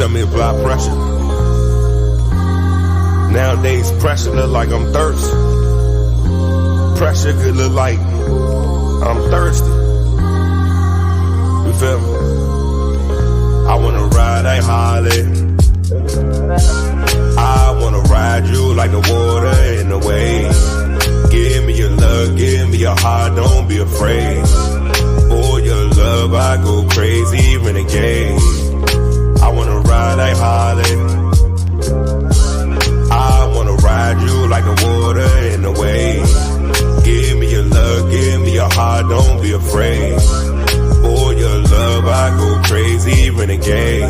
tell me about pressure. Nowadays pressure look like I'm thirsty. Pressure could look like I'm thirsty. You feel me? I wanna ride a Harley. I wanna ride you like the water in the waves. Give me your love, give me your heart, don't be afraid. For your love, I go crazy, renegade. I wanna ride a Harley. I wanna ride you like the water in the waves. Give me your love, give me your heart, don't be afraid. For your love, I go crazy, renegade.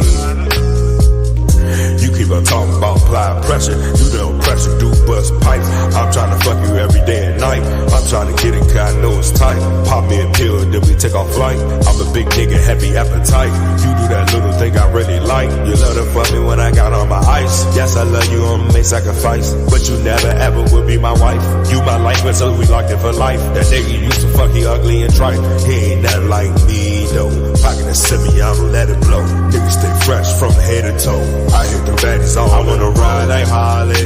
You keep on talking about applying pressure. You know pressure do bust pipes. I'm trying to fuck you every day and night. I'm trying to get it cause I know it's tight. Pop me a pill, then we take off flight. I'm a big nigga, heavy appetite. You do that little thing I really like. You love to fuck me when I got on my ice. Yes, I love you, I'ma make sacrifice. But you never ever would be my wife. You my life, but so we locked in for life. That nigga used to fuck you ugly and trite. He ain't nothing like me though. Pocket a semi, I'ma let it blow. Niggas stay fresh from head to toe. I hit the baddies all. I wanna ride a Harley.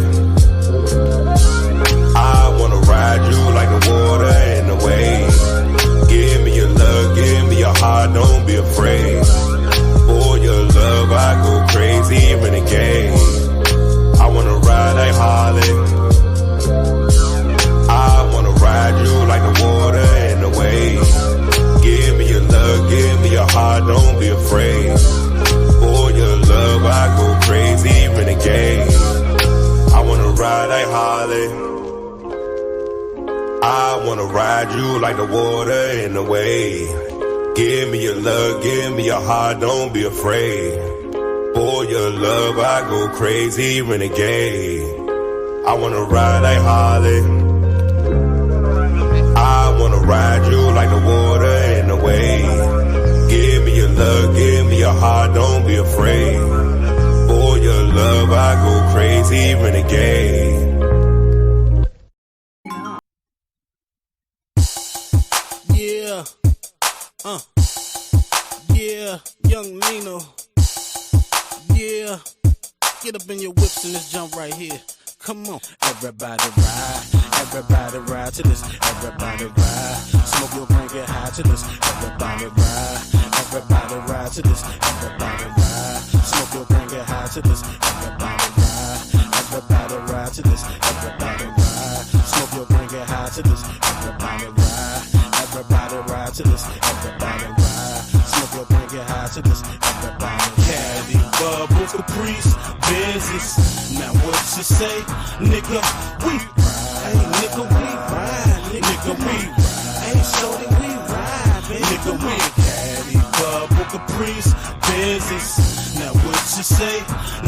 I wanna ride you like the water in the waves. Give me your love, give me your heart, don't be afraid. For your love, I go crazy, renegade. I wanna ride a Harley. I wanna ride you like the water in the waves. Give me your love, give me your heart, don't be afraid. For your love, I go crazy, renegade. I wanna ride a Harley. I wanna ride you like the water in the wave. Give me your love, give me your heart, don't be afraid. For your love, I go crazy, renegade. I wanna ride a Harley. I wanna ride you like the water in the wave. Give me your love, give me your heart, don't be afraid. For your love, I go crazy, renegade. Yeah, yeah, young Nino. Yeah, get up in your whips and this jump right here. Come on, everybody ride to this, everybody ride. Smoke your brain, get high to this, everybody ride to this, everybody ride. Smoke your brain, get high to this, everybody ride to this, everybody ride. Smoke your brain, get high to this, everybody ride to this, everybody ride. Smoke your brain, get high to this, everybody. Caddy, bubble, caprice, business. Now what you say, nigga? We ride, hey, nigga, we ride, nigga, we ride. Hey, shorty, we ride, baby. Nigga, we caddy, bubble, caprice, business. Now what you say,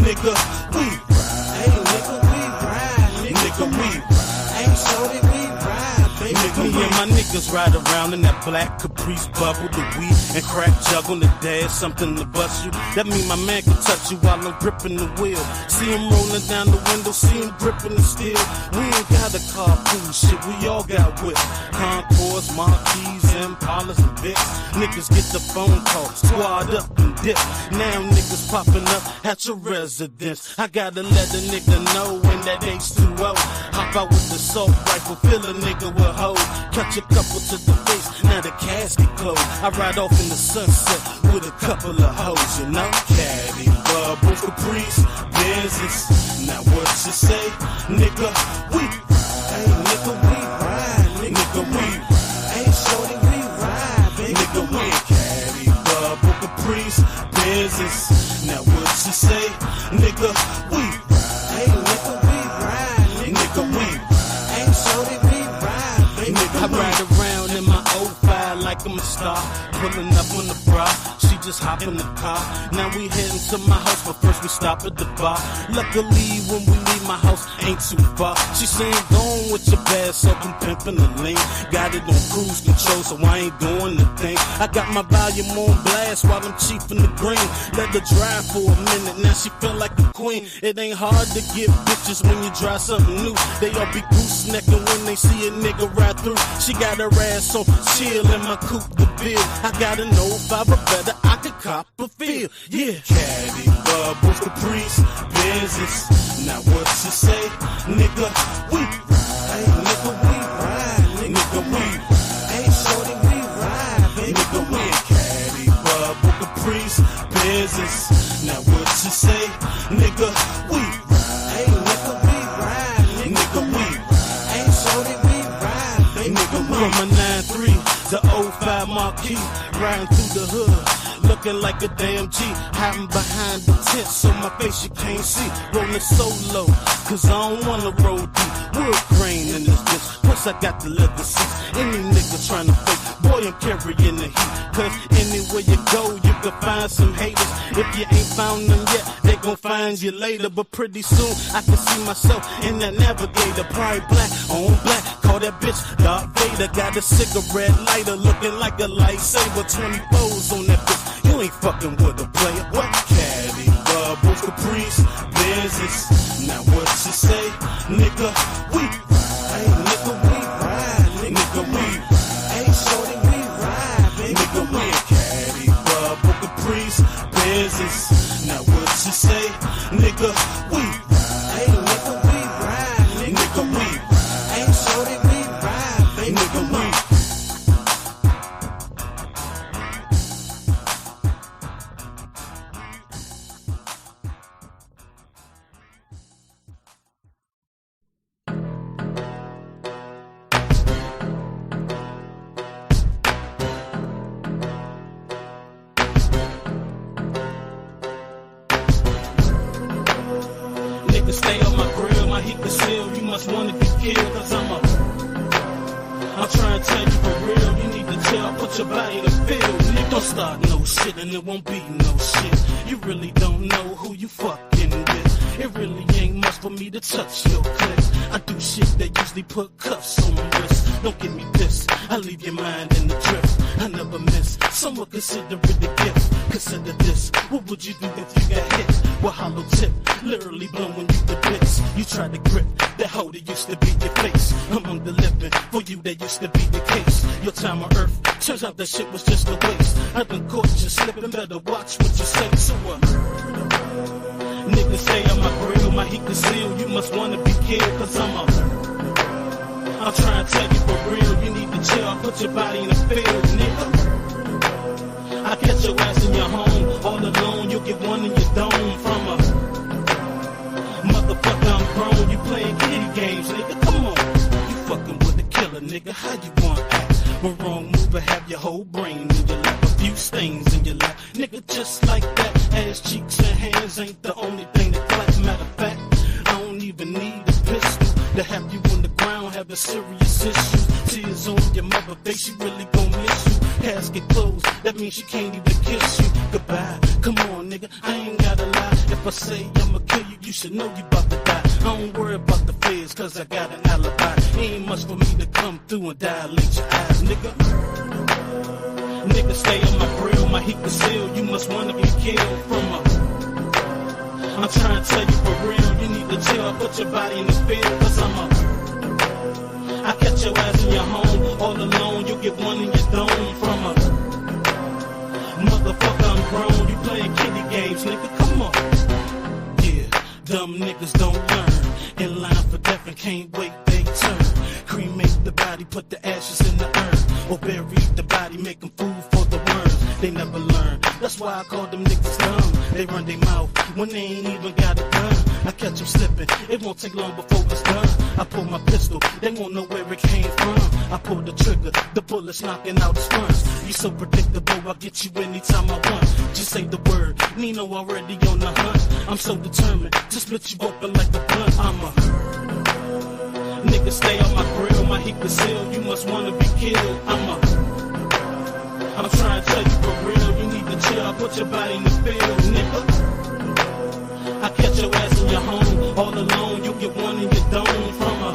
nigga? We ride, hey, nigga, we ride, nigga, we ride. Hey, shorty, we ride, baby. Nigga, me and my niggas ride around in that black Caprice bubble, the weed and crack jug on the dash, something to bust you. That mean my man can touch you while I'm gripping the wheel. See him rolling down the window, see him gripping the steel. We ain't got a carpool shit, we all got whips. Concourse, Marquis, Impalas, and Vicks. Niggas get the phone call, squad up and dip. Now niggas popping up at your residence. I gotta let a nigga know when that H2O. Hop out with the assault rifle, fill a nigga with hoes. Catch a couple to the face, now the casket closed. I ride off in the sunset with a couple of hoes, you know. Caddy, bubble, caprice, business. Now what you say, nigga? We ride, hey, nigga, we ride, nigga, we ride. Hey, shorty, we ride, baby. Nigga, we caddy, bubble, caprice, business. Now what you say, nigga? We ride, hey, nigga, we ride, nigga, we ride. Hey, shorty, we ride, baby. Nigga, I ride around in my old fire like I'm a star, pulling up on the bra. She just hop in the car. Now we heading to my house, but first we stop at the bar. Luckily, when we leave my house, ain't too far. She saying, go on with your bad self and pimping the lean. Got it on cruise control, so I ain't doing the thing. I got my volume on blast while I'm chiefing the green. Let her drive for a minute, now she feel like a queen. It ain't hard to get bitches when you try something new. They all be goosenecking when they see a nigga ride through. She got her ass on chill in my coupe de ville. I gotta know if I were better, I could Copperfield, yeah. Caddy, bubbles, caprice, business. Now what you say, nigga? We ride, nigga, we ride, nigga, we ride. Hey, shorty, we ride, baby. Nigga, we caddy, bubble, caprice, business. Now what you say, nigga? We ride, hey, nigga, we ride, nigga, we ride. Hey, shorty, we ride, baby. Nigga, from a 9-3 to 05 Marquis, riding through the hood, looking like a damn G, hiding behind the tent so my face you can't see. Rolling solo, cause I don't wanna roll deep. Wood grain in this bitch, plus I got the leather seats. Any nigga tryna fake, boy I'm carrying the heat. Cause anywhere you go, you can find some haters. If you ain't found them yet, they gon' find you later. But pretty soon, I can see myself in that navigator. Probably black on black, call that bitch Darth Vader. Got a cigarette lighter, looking like a lightsaber. 24s on that bitch. You ain't fucking with a player. What? Caddy, bubbles, caprice, business. Now what you say, nigga? We ride, nigga, we ride, nigga, we ride. Hey, shorty, we ride, baby. Nigga, we caddy, bubble, caprice, business. Now what you say, nigga? We ride, hey, nigga, we ride, nigga, we ride. Hey, shorty, we ride, baby. Nigga, we ride. Nigga, stay on my grill, my heat concealed. You must wanna be killed, cause I'm trying to tell you for real. You need to chill, put your body in the field. Nigga, don't start no shit and it won't be no shit. You really don't know who you fucking with. It really ain't much for me to touch your clips. I do shit that usually put cuffs on my wrist. Don't give me this, I leave your mind in the drift. I never miss, someone consider it a gift. Consider this, what would you do if you got hit with hollow tip, literally blowing you to bits? You tried to grip that hoe that used to be your face. Among the living, for you that used to be the case. Your time on earth, turns out that shit was just a waste. I done caught you slipping, better watch what you say. So what? Niggas stay on my grill, my heat concealed. You must wanna be killed, cause I'm trying to tell you for real. You need to chill, put your body in the field, nigga. I catch your ass in your home, all alone. You'll get one in your dome from a motherfucker. I'm grown, you playing kitty games, nigga. Come on, you fucking with the killer, nigga. How you wanna act? One wrong move and have your whole brain in your lap. A few stains in your lap, nigga. Just like that. Ass, cheeks, and hands ain't the only thing that clap. Matter of fact, I don't even need a pistol to have you on the ground having serious issues. Tears on your mother face, she really gon' miss you. Casket closed, that means she can't even kiss you goodbye. Come on, nigga, I ain't gotta lie. If I say I'ma kill you, you should know you about to die. I don't worry about the feds, cause I got an alibi. Ain't much for me to come through and dilate your eyes, nigga. Nigga, stay on my grill, my heat concealed. You must wanna be killed from I'm trying to tell you for real. You need to chill, put your body in the field, cause I catch your ass in your home, all alone. You get one in your dome from a motherfucker. I'm grown, you playing kitty games, nigga. Come on, yeah. Dumb niggas don't learn. In line for death and can't wait they turn. Cremate the body, put the ashes in the urn, or bury the body, make them food for the worms. They never learn. That's why I call them niggas dumb. They run their mouth when they ain't even got a gun. I catch them slipping, it won't take long before it's done. I pull my pistol, they won't know where it came from. I pull the trigger, the bullets knocking out the sperms. You so predictable, I'll get you anytime I want. Just say the word, Nino already on the hunt. I'm so determined to split you open like a blunt. I'm a nigga, stay on my grill, my heat concealed. You must wanna be killed. I'm trying to tell you for real. You need to chill, put your body in the field, nigga. I catch your ass in your home, all alone. You get one in your dome from a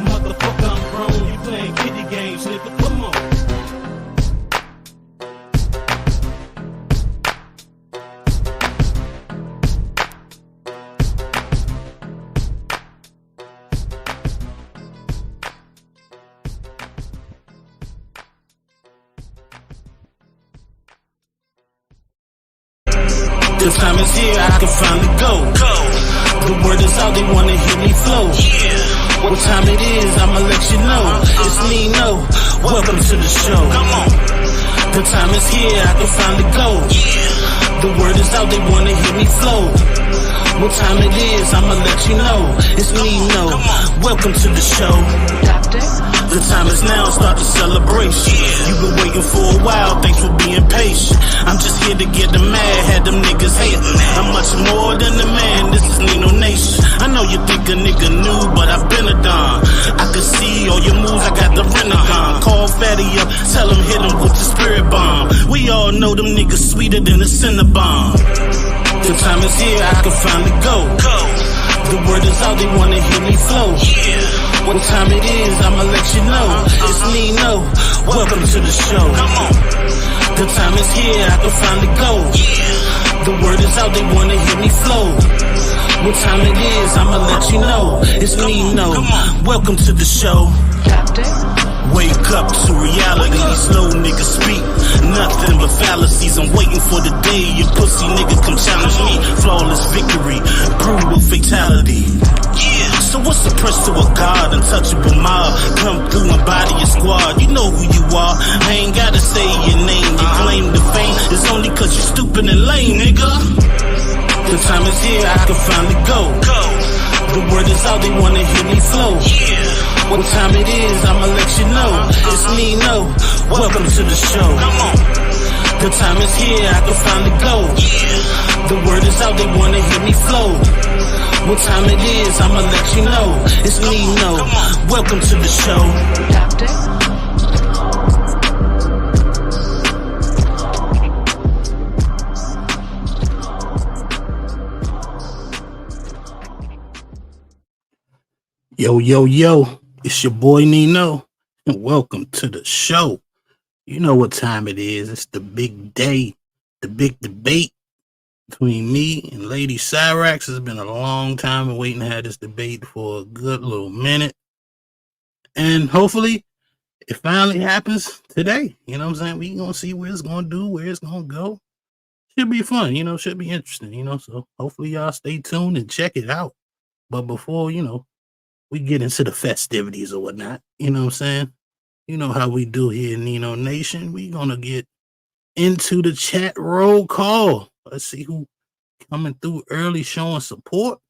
motherfucker. I'm grown, you playing kitty games, nigga. Come on. The time is here, I can finally go. The word is out, they wanna hear me flow. What time it is, I'ma let you know. It's Nino, welcome to the show. The time is here, I can finally go. The word is out, they wanna hear me flow. What time it is, I'ma let you know. It's Nino, welcome to the show. The time is now, start the celebration. You've been waiting for a while, thanks for being patient. I'm just here to get them mad, had them niggas hating. I'm much more than a man, this is Nino Nation. I know you think a nigga new, but I've been a don. I can see all your moves, I got the Renaissance. Call Fatty up, tell him hit him with the spirit bomb. We all know them niggas sweeter than a Cinnabon. The time is here, I can finally go. The word is out, they wanna hear me flow. What time it is, I'ma let you know. It's Nino, welcome to the show. The time is here, I can finally go. The word is out, they wanna hear me flow. What time it is, I'ma let you know. It's Nino, welcome to the show. Wake up to reality, these slow niggas speak nothing but fallacies. I'm waiting for the day you pussy niggas come challenge me. Flawless victory, brutal fatality. So what's the price to a god, untouchable mob? Come through and body your squad, you know who you are. I ain't gotta say your name, you claim the fame. It's only cause you stupid and lame, nigga. The time is here, I can finally go. The word is out, they wanna hear me flow. What time it is, I'ma let you know. It's Nino, welcome to the show. The time is here, I can finally go. The word is out, they wanna hear me flow. What time it is, I'ma let you know. It's Nino, welcome to the show. Yo, yo, yo, it's your boy Nino, and welcome to the show. You know what time it is. It's the big day, the big debate between me and Lady Xyrax. It's been a long time and waiting to have this debate for a good little minute. And hopefully it finally happens today. You know what I'm saying? We gonna see where it's gonna do, where it's gonna go. Should be fun, should be interesting, so hopefully y'all stay tuned and check it out. But before, we get into the festivities or whatnot, you know what I'm saying? You know how we do here in Nino Nation. We gonna get into the chat roll call. Let's see who coming through early showing support.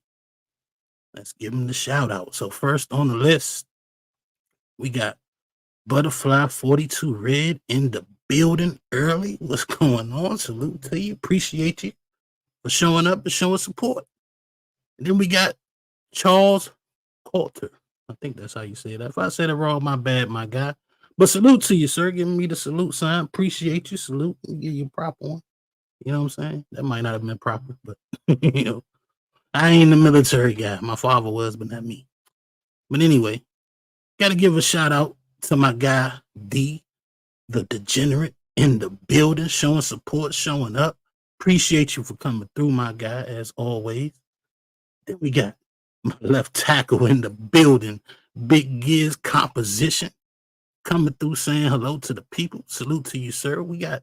Let's give them the shout out. So first on the list, we got Butterfly 42 Red in the building early. What's going on? Salute to you. Appreciate you for showing up and showing support. And then we got Charles Coulter. I think that's how you say that. If I said it wrong, my bad, my guy. But salute to you, sir. Giving me the salute sign. Appreciate you. Salute. Give you a proper one. You know what I'm saying? That might not have been proper, but I ain't the military guy. My father was, but not me. But anyway, gotta give a shout out to my guy D, the degenerate in the building, showing support, showing up. Appreciate you for coming through, my guy, as always. Then we got my left tackle in the building, Big Giz Composition, coming through saying hello to the people. Salute to you, sir. We got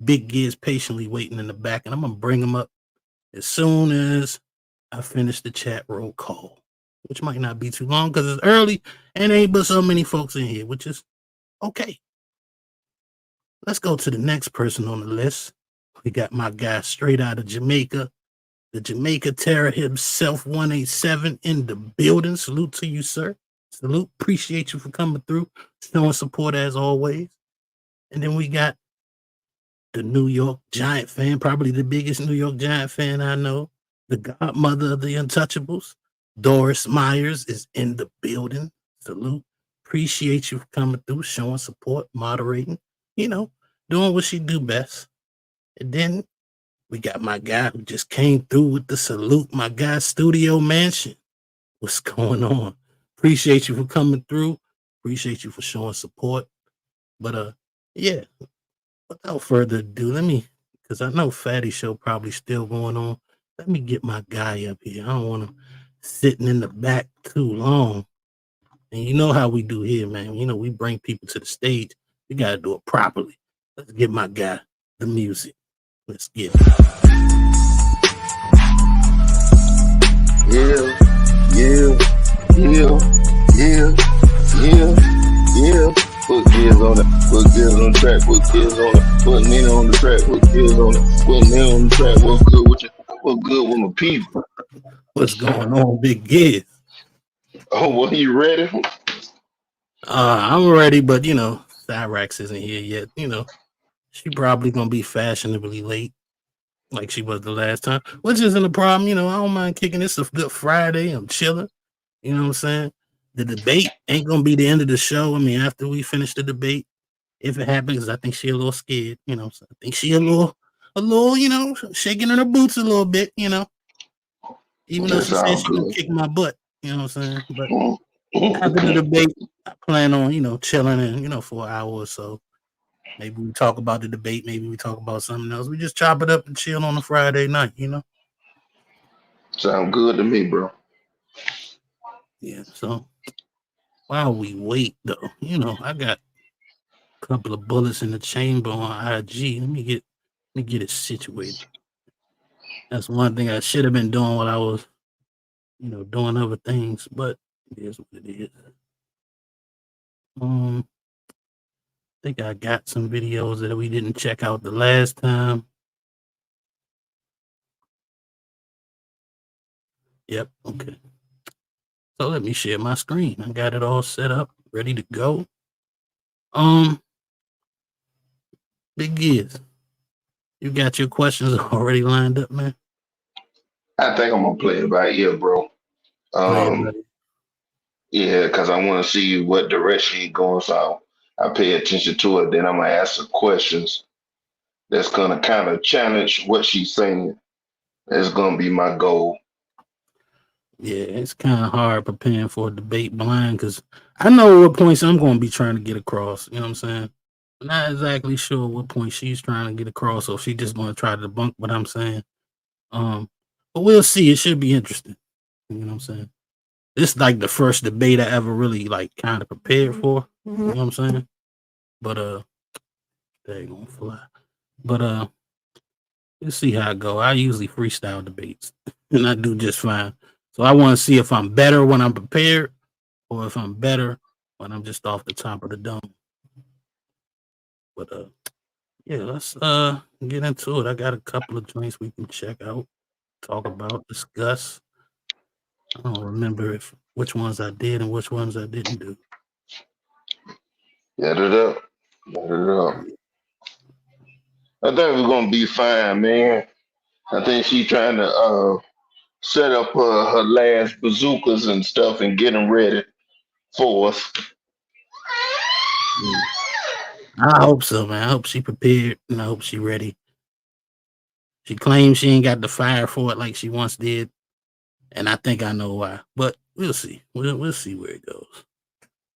Big Giz patiently waiting in the back, and I'm going to bring him up as soon as I finish the chat roll call, which might not be too long because it's early and ain't but so many folks in here, which is okay. Let's go to the next person on the list. We got my guy straight out of Jamaica, the Jamaica Terror himself, 187 in the building. Salute to you, sir. Salute. Appreciate you for coming through, showing support as always. And then we got the New York Giant fan, probably the biggest New York Giant fan I know, the godmother of the Untouchables, Doris Myers is in the building. Salute. Appreciate you for coming through, showing support, moderating, doing what she do best. And then we got my guy who just came through with the salute, my guy Studio Mansion. What's going on? Appreciate you for coming through. Appreciate you for showing support. But yeah, without further ado, because I know Fatty Show probably still going on. Let me get my guy up here. I don't want him sitting in the back too long. And you know how we do here, man. We bring people to the stage. We got to do it properly. Let's get my guy the music. Let's get it. Yeah, yeah, yeah, yeah, yeah, yeah. Put kids on it, put kids on the track, put kids on it, put Nina on the track, put kids on it, put Nina on the track. What's good with you? What's good with my people? What's going on, Big Giz? Oh, well, you ready? I'm ready, but Xyrax isn't here yet. She probably gonna be fashionably late, like she was the last time, which isn't a problem. I don't mind kicking this a good Friday. I'm chilling. You know what I'm saying? The debate ain't gonna be the end of the show. I mean, after we finish the debate, if it happens, I think she a little scared. So I think she a little, shaking in her boots a little bit. Even though That she said sounds she gonna good. kick my butt. You know what I'm saying? But after the debate, I plan on, chilling and, for an hour or so. Maybe we talk about the debate. Maybe we talk about something else. We just chop it up and chill on a Friday night. Sound good to me, bro. Yeah. So while we wait, though, I got a couple of bullets in the chamber on IG. Let me get it situated. That's one thing I should have been doing while I was, doing other things, but it is what it is. I think I got some videos that we didn't check out the last time. Yep. Okay. So let me share my screen. I got it all set up, ready to go. Big Giz, you got your questions already lined up, man. I think I'm gonna play it by ear, bro. Play it, Um, buddy. yeah, because I want to see what direction he going, so I pay attention to it. Then I'm gonna ask some questions that's gonna kind of challenge what she's saying. That's gonna be my goal. Yeah, it's kind of hard preparing for a debate blind because I know what points I'm going to be trying to get across. You know what I'm saying? I'm not exactly sure what point she's trying to get across, or she just going to try to debunk what I'm saying. Um, but we'll see. It should be interesting. You know what I'm saying? This is like the first debate I ever really like kind of prepared for. You know what I'm saying? But they ain't gonna fly. But let's see how it go. I usually freestyle debates, and I do just fine. So I want to see if I'm better when I'm prepared, or if I'm better when I'm just off the top of the dome. But yeah, let's get into it. I got a couple of joints we can check out, talk about, discuss. I don't remember if which ones I did and which ones I didn't do. Get it up. Get it up. I think we're gonna be fine, man. I think she's trying to set up her last bazookas and stuff and get them ready for us. Yeah. I hope so, man. I hope she prepared and I hope she ready. She claims she ain't got the fire for it like she once did, and I think I know why. But we'll see. We'll see where it goes.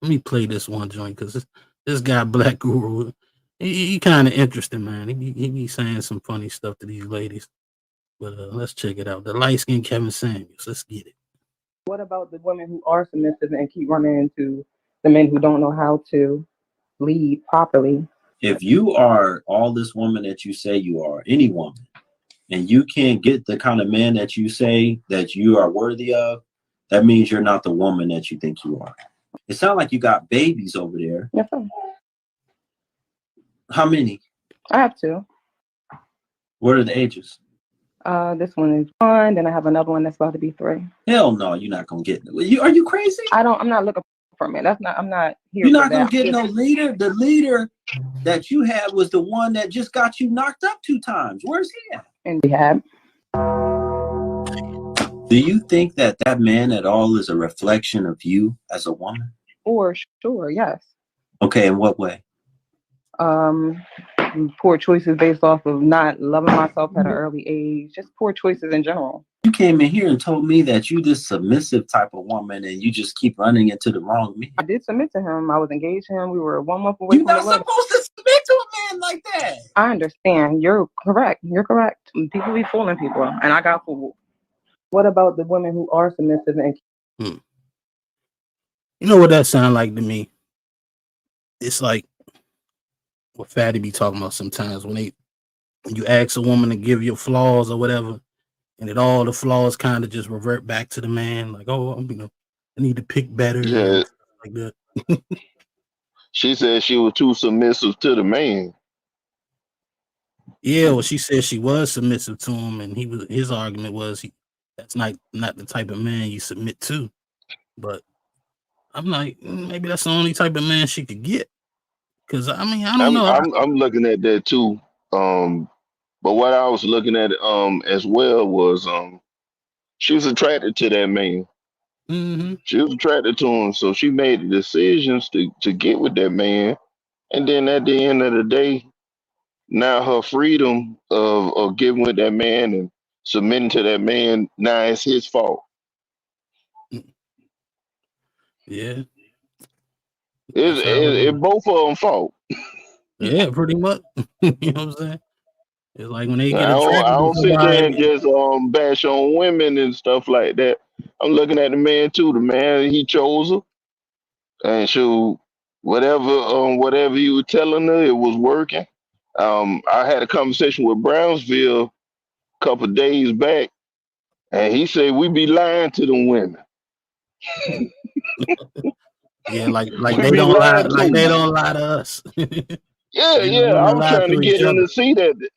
Let me play this one joint because this guy Black Guru, he kind of interesting, man. He be saying some funny stuff to these ladies. But let's check it out. The light skinned Kevin Samuels. Let's get it. What about the women who are submissive and keep running into the men who don't know how to lead properly? If you are all this woman that you say you are, any woman, and you can't get the kind of man that you say that you are worthy of, that means you're not the woman that you think you are. It sounds like you got babies over there. Yes, sir. How many? I have two. What are the ages? This one is 1, then I have another one that's about to be 3. Hell no, you're not gonna get it. Are you crazy? I'm not looking for a man. I'm not here You're for not gonna that. get no leader. The leader that you had was the one that just got you knocked up 2 times. Where's he at? In rehab. Do you think that man at all is a reflection of you as a woman? For sure, yes. Okay, in what way? Poor choices based off of not loving myself at an early age. Just poor choices in general. You came in here and told me that you this submissive type of woman and you just keep running into the wrong man. I did submit to him. I was engaged to him. We were 1 month away You're from not the wedding. supposed to submit to a man like that. I understand. You're correct. You're correct. People be fooling people, and I got fooled. What about the women who are submissive and You know what that sound like to me? It's like what Fatty be talking about sometimes when you ask a woman to give your flaws or whatever, and that all the flaws kind of just revert back to the man. Like, oh, I need to pick better Yeah, and stuff like that. she said she was too submissive to the man. Yeah, well, she said she was submissive to him, and his argument was that's not the type of man you submit to. But I'm like, maybe that's the only type of man she could get. Because I mean, I don't I'm know. I'm I'm looking at that too. But what I was looking at as well was she was attracted to that man. Mm-hmm. She was attracted to him, so she made the decisions to get with that man. And then at the end of the day, now her freedom of getting with that man and submitting to that man, now it's his fault. Yeah, It's that's how it is. it both of them fault. Yeah, pretty much. You know what I'm saying? It's like when they get I attracted to don't sit there and somebody. just bash on women and stuff like that. I'm looking at the man too. The man, he chose her, and so whatever you were telling her, it was working. I had a conversation with Brownsville a couple of days back, and he said we be lying to them women. Yeah, like We they be don't lie, lying to like they 'em. don't lie to us. Yeah, And the yeah. I women was lie trying to to each get him other. to see that.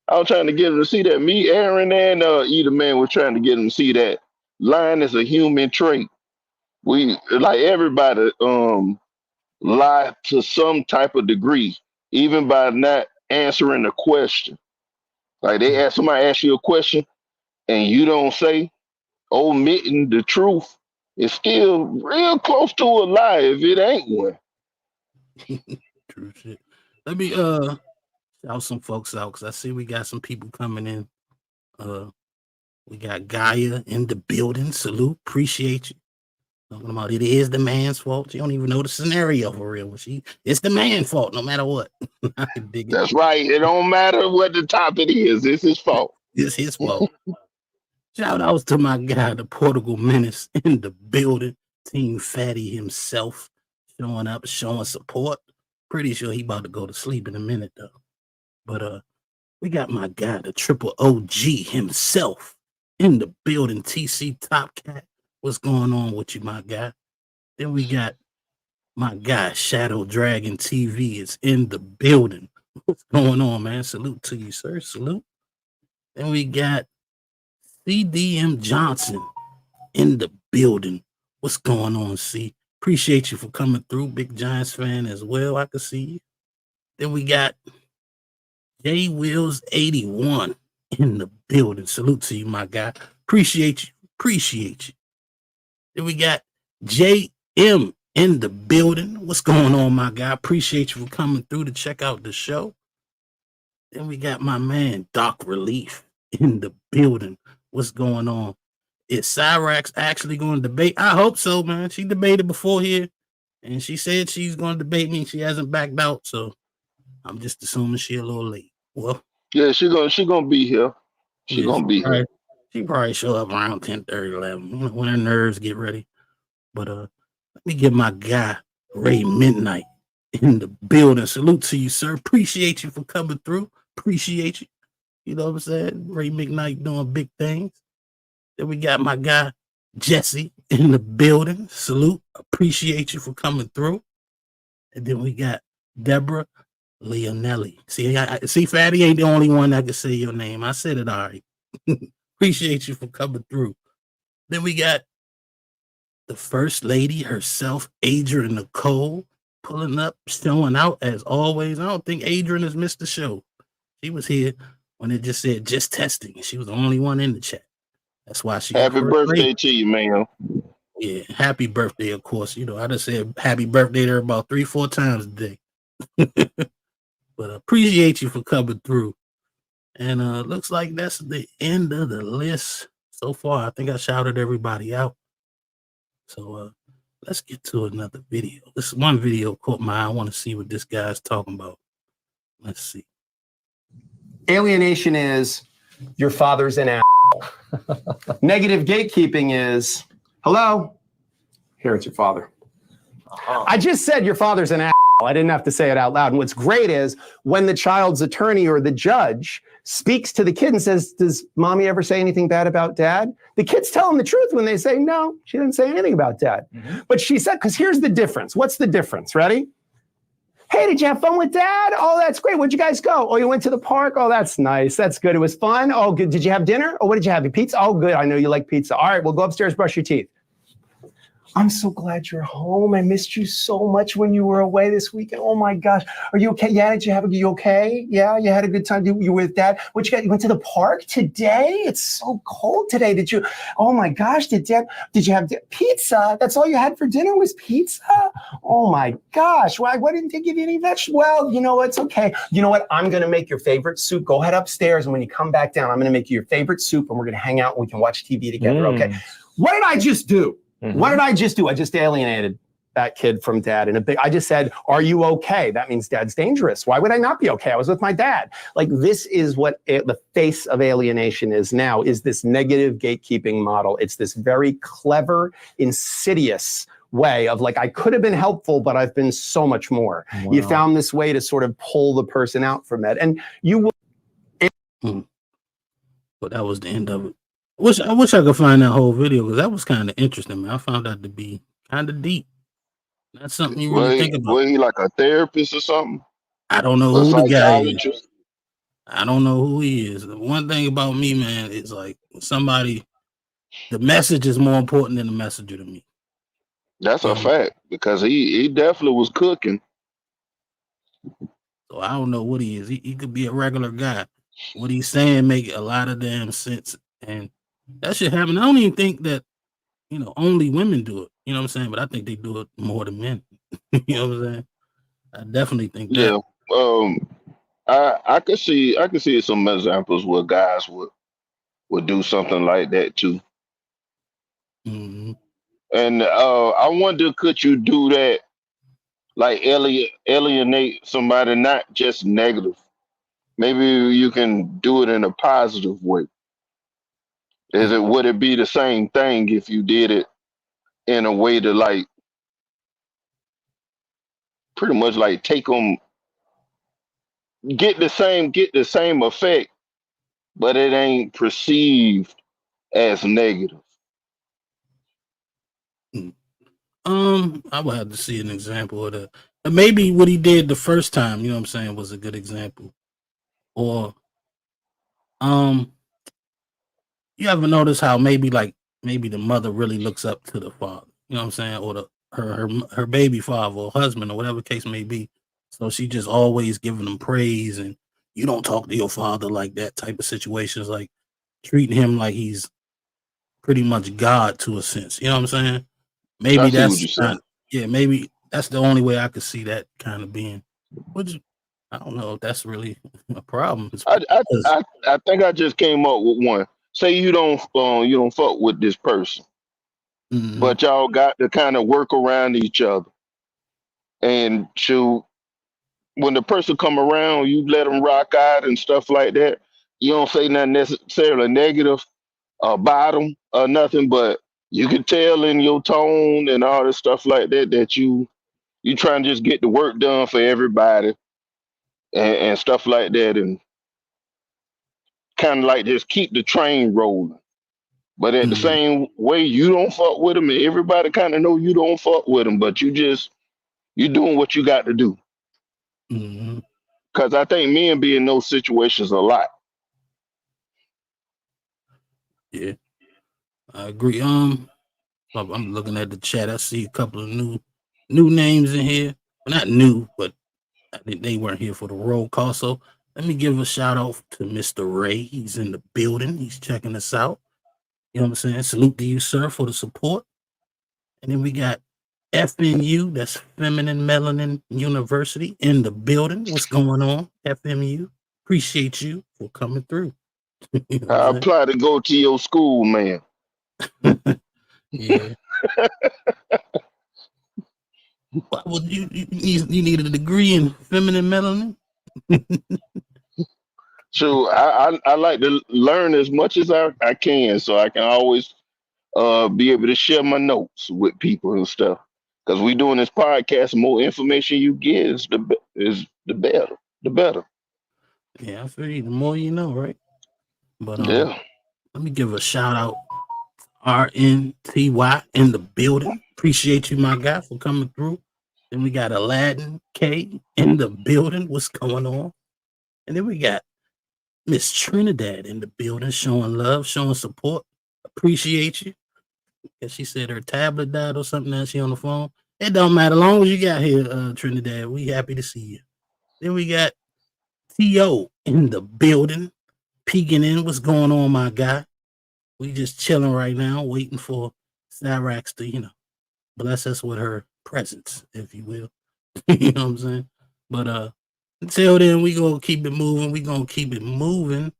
I was trying to get him to see that. Me, Aaron, and either man was trying to get him to see that lying is a human trait. We like everybody lie to some type of degree, even by not answering the question. Like somebody ask you a question and you don't say, omitting the truth, it's still real close to a lie if it ain't one. True shit. Let me shout some folks out because I see we got some people coming in. We got Gaia in the building. Salute, appreciate you. Talking about it is the man's fault. You don't even know the scenario for real. It's the man's fault, no matter what. I can dig it. That's right. It don't matter what the topic is. It's his fault. It's his fault. Shout outs to my guy, the Portugal Menace in the building. Team Fatty himself showing up, showing support. Pretty sure he about to go to sleep in a minute though. But we got my guy, the triple OG himself in the building. TC Top Cat. What's going on with you, my guy? Then we got my guy, Shadow Dragon TV is in the building. What's going on, man? Salute to you, sir. Salute. Then we got CDM Johnson in the building. What's going on, C? Appreciate you for coming through. Big Giants fan as well. I can see you. Then we got J Wills 81 in the building. Salute to you, my guy. Appreciate you. Appreciate you. Then we got JM in the building. What's going on, my guy? Appreciate you for coming through to check out the show. Then we got my man, Doc Relief, in the building. What's going on? Is Xyrax actually going to debate? I hope so, man. She debated before here, and she said she's going to debate me. She hasn't backed out, so I'm just assuming she's a little late. Well, Yeah, she gonna be here. She yeah, gonna be here. she probably show up around 10:30, 11 when her nerves get ready. But let me get my guy Ray Midnight in the building. Salute to you, sir. Appreciate you for coming through. Appreciate you. You know what I'm saying? Ray McKnight doing big things. Then we got my guy Jesse in the building. Salute. Appreciate you for coming through. And then we got Deborah Leonelli. See, see, Fatty ain't the only one that can say your name. I said it all right. Appreciate you for coming through. Then we got the First Lady herself, Adrian Nicole, pulling up, showing out as always. I don't think Adrian has missed the show. She was here when it just said just testing. She was the only one in the chat. That's why she got Happy First birthday Lady. to you, man. Yeah, happy birthday, of course. You know, I just said happy birthday to her about 3-4 times a day. But appreciate you for coming through. And looks like that's the end of the list so far. I think I shouted everybody out. So let's get to another video. This one video caught my eye. I want to see what this guy's talking about. Let's see. Alienation is your father's an asshole. Negative gatekeeping is, hello, here it's your father. I just said your father's an asshole. I didn't have to say it out loud. And what's great is when the child's attorney or the judge speaks to the kid and says, does mommy ever say anything bad about dad? The kids tell them the truth when they say, no, she didn't say anything about dad. But she said, because here's the difference. What's the difference? Ready? Hey, did you have fun with dad? Oh, that's great. Where'd you guys go? Oh, you went to the park? Oh, that's nice. That's good. It was fun. Oh, good. Did you have dinner? Oh, what did you have? Pizza? Oh, good. I know you like pizza. All right, we'll go upstairs, brush your teeth. I'm so glad you're home. I missed you so much when you were away this weekend. Oh my gosh. Are you okay? Yeah, you okay? Yeah, you had a good time. You were with dad. What you got? You went to the park today? It's so cold today. Oh my gosh, did you have pizza? That's all you had for dinner was pizza? Oh my gosh. Why didn't they give you any vegetables? Well, you know what? It's okay. You know what? I'm going to make your favorite soup. Go head upstairs. And when you come back down, I'm going to make you your favorite soup and we're going to hang out and we can watch TV together. Okay. What did I just do? What did I just do? I just alienated that kid from dad. I just said, are you okay? That means dad's dangerous. Why would I not be okay? I was with my dad. Like, this is what the face of alienation is now, is this negative gatekeeping model. It's this very clever, insidious way of like, I could have been helpful, but I've been so much more. Wow. You found this way to sort of pull the person out from it. And you will. But that was the end of it. I wish I could find that whole video because that was kind of interesting, man. I found that to be kind of deep. That's something you really think about. Was he like a therapist or something? I don't know who the guy is. I don't know who he is. The one thing about me, man, is like the message is more important than the messenger to me. That's a fact because he definitely was cooking. So I don't know what he is. He could be a regular guy. What he's saying make a lot of damn sense, and that should happen. I don't even think that, only women do it. You know what I'm saying? But I think they do it more than men. You know what I'm saying? I definitely think that. Yeah. I could see some examples where guys would do something like that too. Mm-hmm. And I wonder, could you do that, like alienate somebody, not just negative? Maybe you can do it in a positive way. Would it be the same thing if you did it in a way to like pretty much like take them, get the same effect, but it ain't perceived as negative? I would have to see an example of that. Maybe what he did the first time, you know what I'm saying, was a good example. Or you ever notice how maybe the mother really looks up to the father, you know what I'm saying, or her baby father or husband or whatever case may be. So she just always giving them praise, and you don't talk to your father like that type of situations, like treating him like he's pretty much God to a sense. You know what I'm saying? Maybe maybe that's the only way I could see that kind of being. Which I don't know if that's really a problem. I think I just came up with one. Say you don't fuck with this person, but y'all got to kind of work around each other. And when the person come around, you let them rock out and stuff like that. You don't say nothing necessarily negative about them or nothing, but you can tell in your tone and all this stuff like that you trying to just get the work done for everybody and stuff like that, and kind of like just keep the train rolling. But at the same way, you don't fuck with them, and everybody kind of know you don't fuck with them, but you doing what you got to do. Because I think men be in those situations a lot. Yeah, I agree. I'm looking at the chat. I see a couple of new names in here. Well, not new, but they weren't here for the roll call. So let me give a shout out to Mr. Ray. He's in the building. He's checking us out. You know what I'm saying? Salute to you, sir, for the support. And then we got FMU, that's Feminine Melanin University, in the building. What's going on, FMU? Appreciate you for coming through. You know I apply to go to your school, man. Yeah. Well, you needed a degree in feminine melanin? So I like to learn as much as I can, so I can always be able to share my notes with people and stuff. Because we doing this podcast, the more information you get is the better. The better. Yeah, I feel you. The more you know, right? But Yeah. let me give a shout out. RNTY in the building. Appreciate you, my guy, for coming through. Then we got Aladdin K in the building. What's going on? And then we got Miss Trinidad in the building, showing love, showing support. Appreciate you. And she said her tablet died or something. Now she on the phone. It don't matter. As long as you got here, Trinidad, we happy to see you. Then we got T.O. in the building, peeking in. What's going on, my guy? We just chilling right now, waiting for Xyrax to, bless us with her presence, if you will. You know what I'm saying? But until then, we gonna keep it moving. We gonna keep it moving,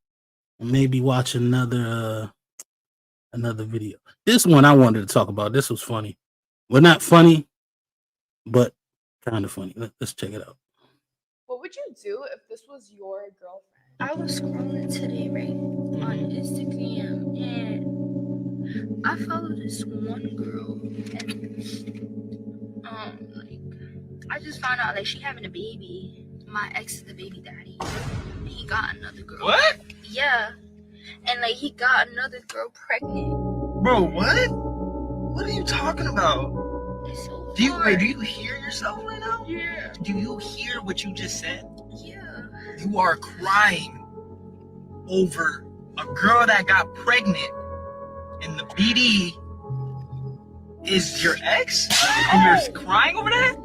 and maybe watch another video. This one I wanted to talk about. This was funny. Well, not funny, but kind of funny. Let's check it out. What would you do if this was your girlfriend? I was scrolling today, right, on Instagram, and I follow this one girl, and like, I just found out like she having a baby. My ex is the baby daddy. And he got another girl. What? Yeah, and like he got another girl pregnant. Bro, what? What are you talking about? It's so Do hard. you hear yourself right now? Yeah. Do you hear what you just said? Yeah. You are crying over a girl that got pregnant, and the BD is your ex, and you're crying over that?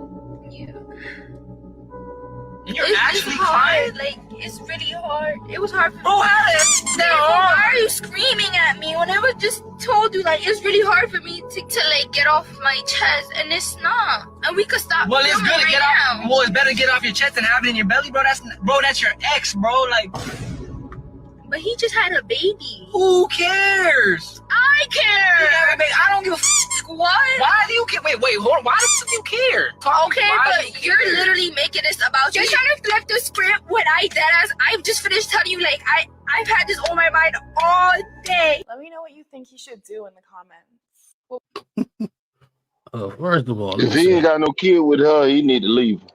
Yeah. And you're It's actually hard. crying? Like, it's really hard. It was hard for Bro, me. how is that Why hard? are you screaming at me when I was just told you like it's really hard for me to like get off my chest, and it's not, and we could stop. Well, it's filming good to right get now. off. Well, it's better to get off your chest than have it in your belly, bro. That's your ex, bro. Like, But he just had a baby. who cares? I care. I don't give a f. What? Why do you care? Wait, hold on. Why do you care? Talk to me. Okay, Why do but you you're care? literally making this about you. You're trying to flip the script when I've just finished telling you like I've had this on my mind all day. Let me know what you think he should do in the comments. First of all, let If me he say, ain't got no kid with her, he need to leave her.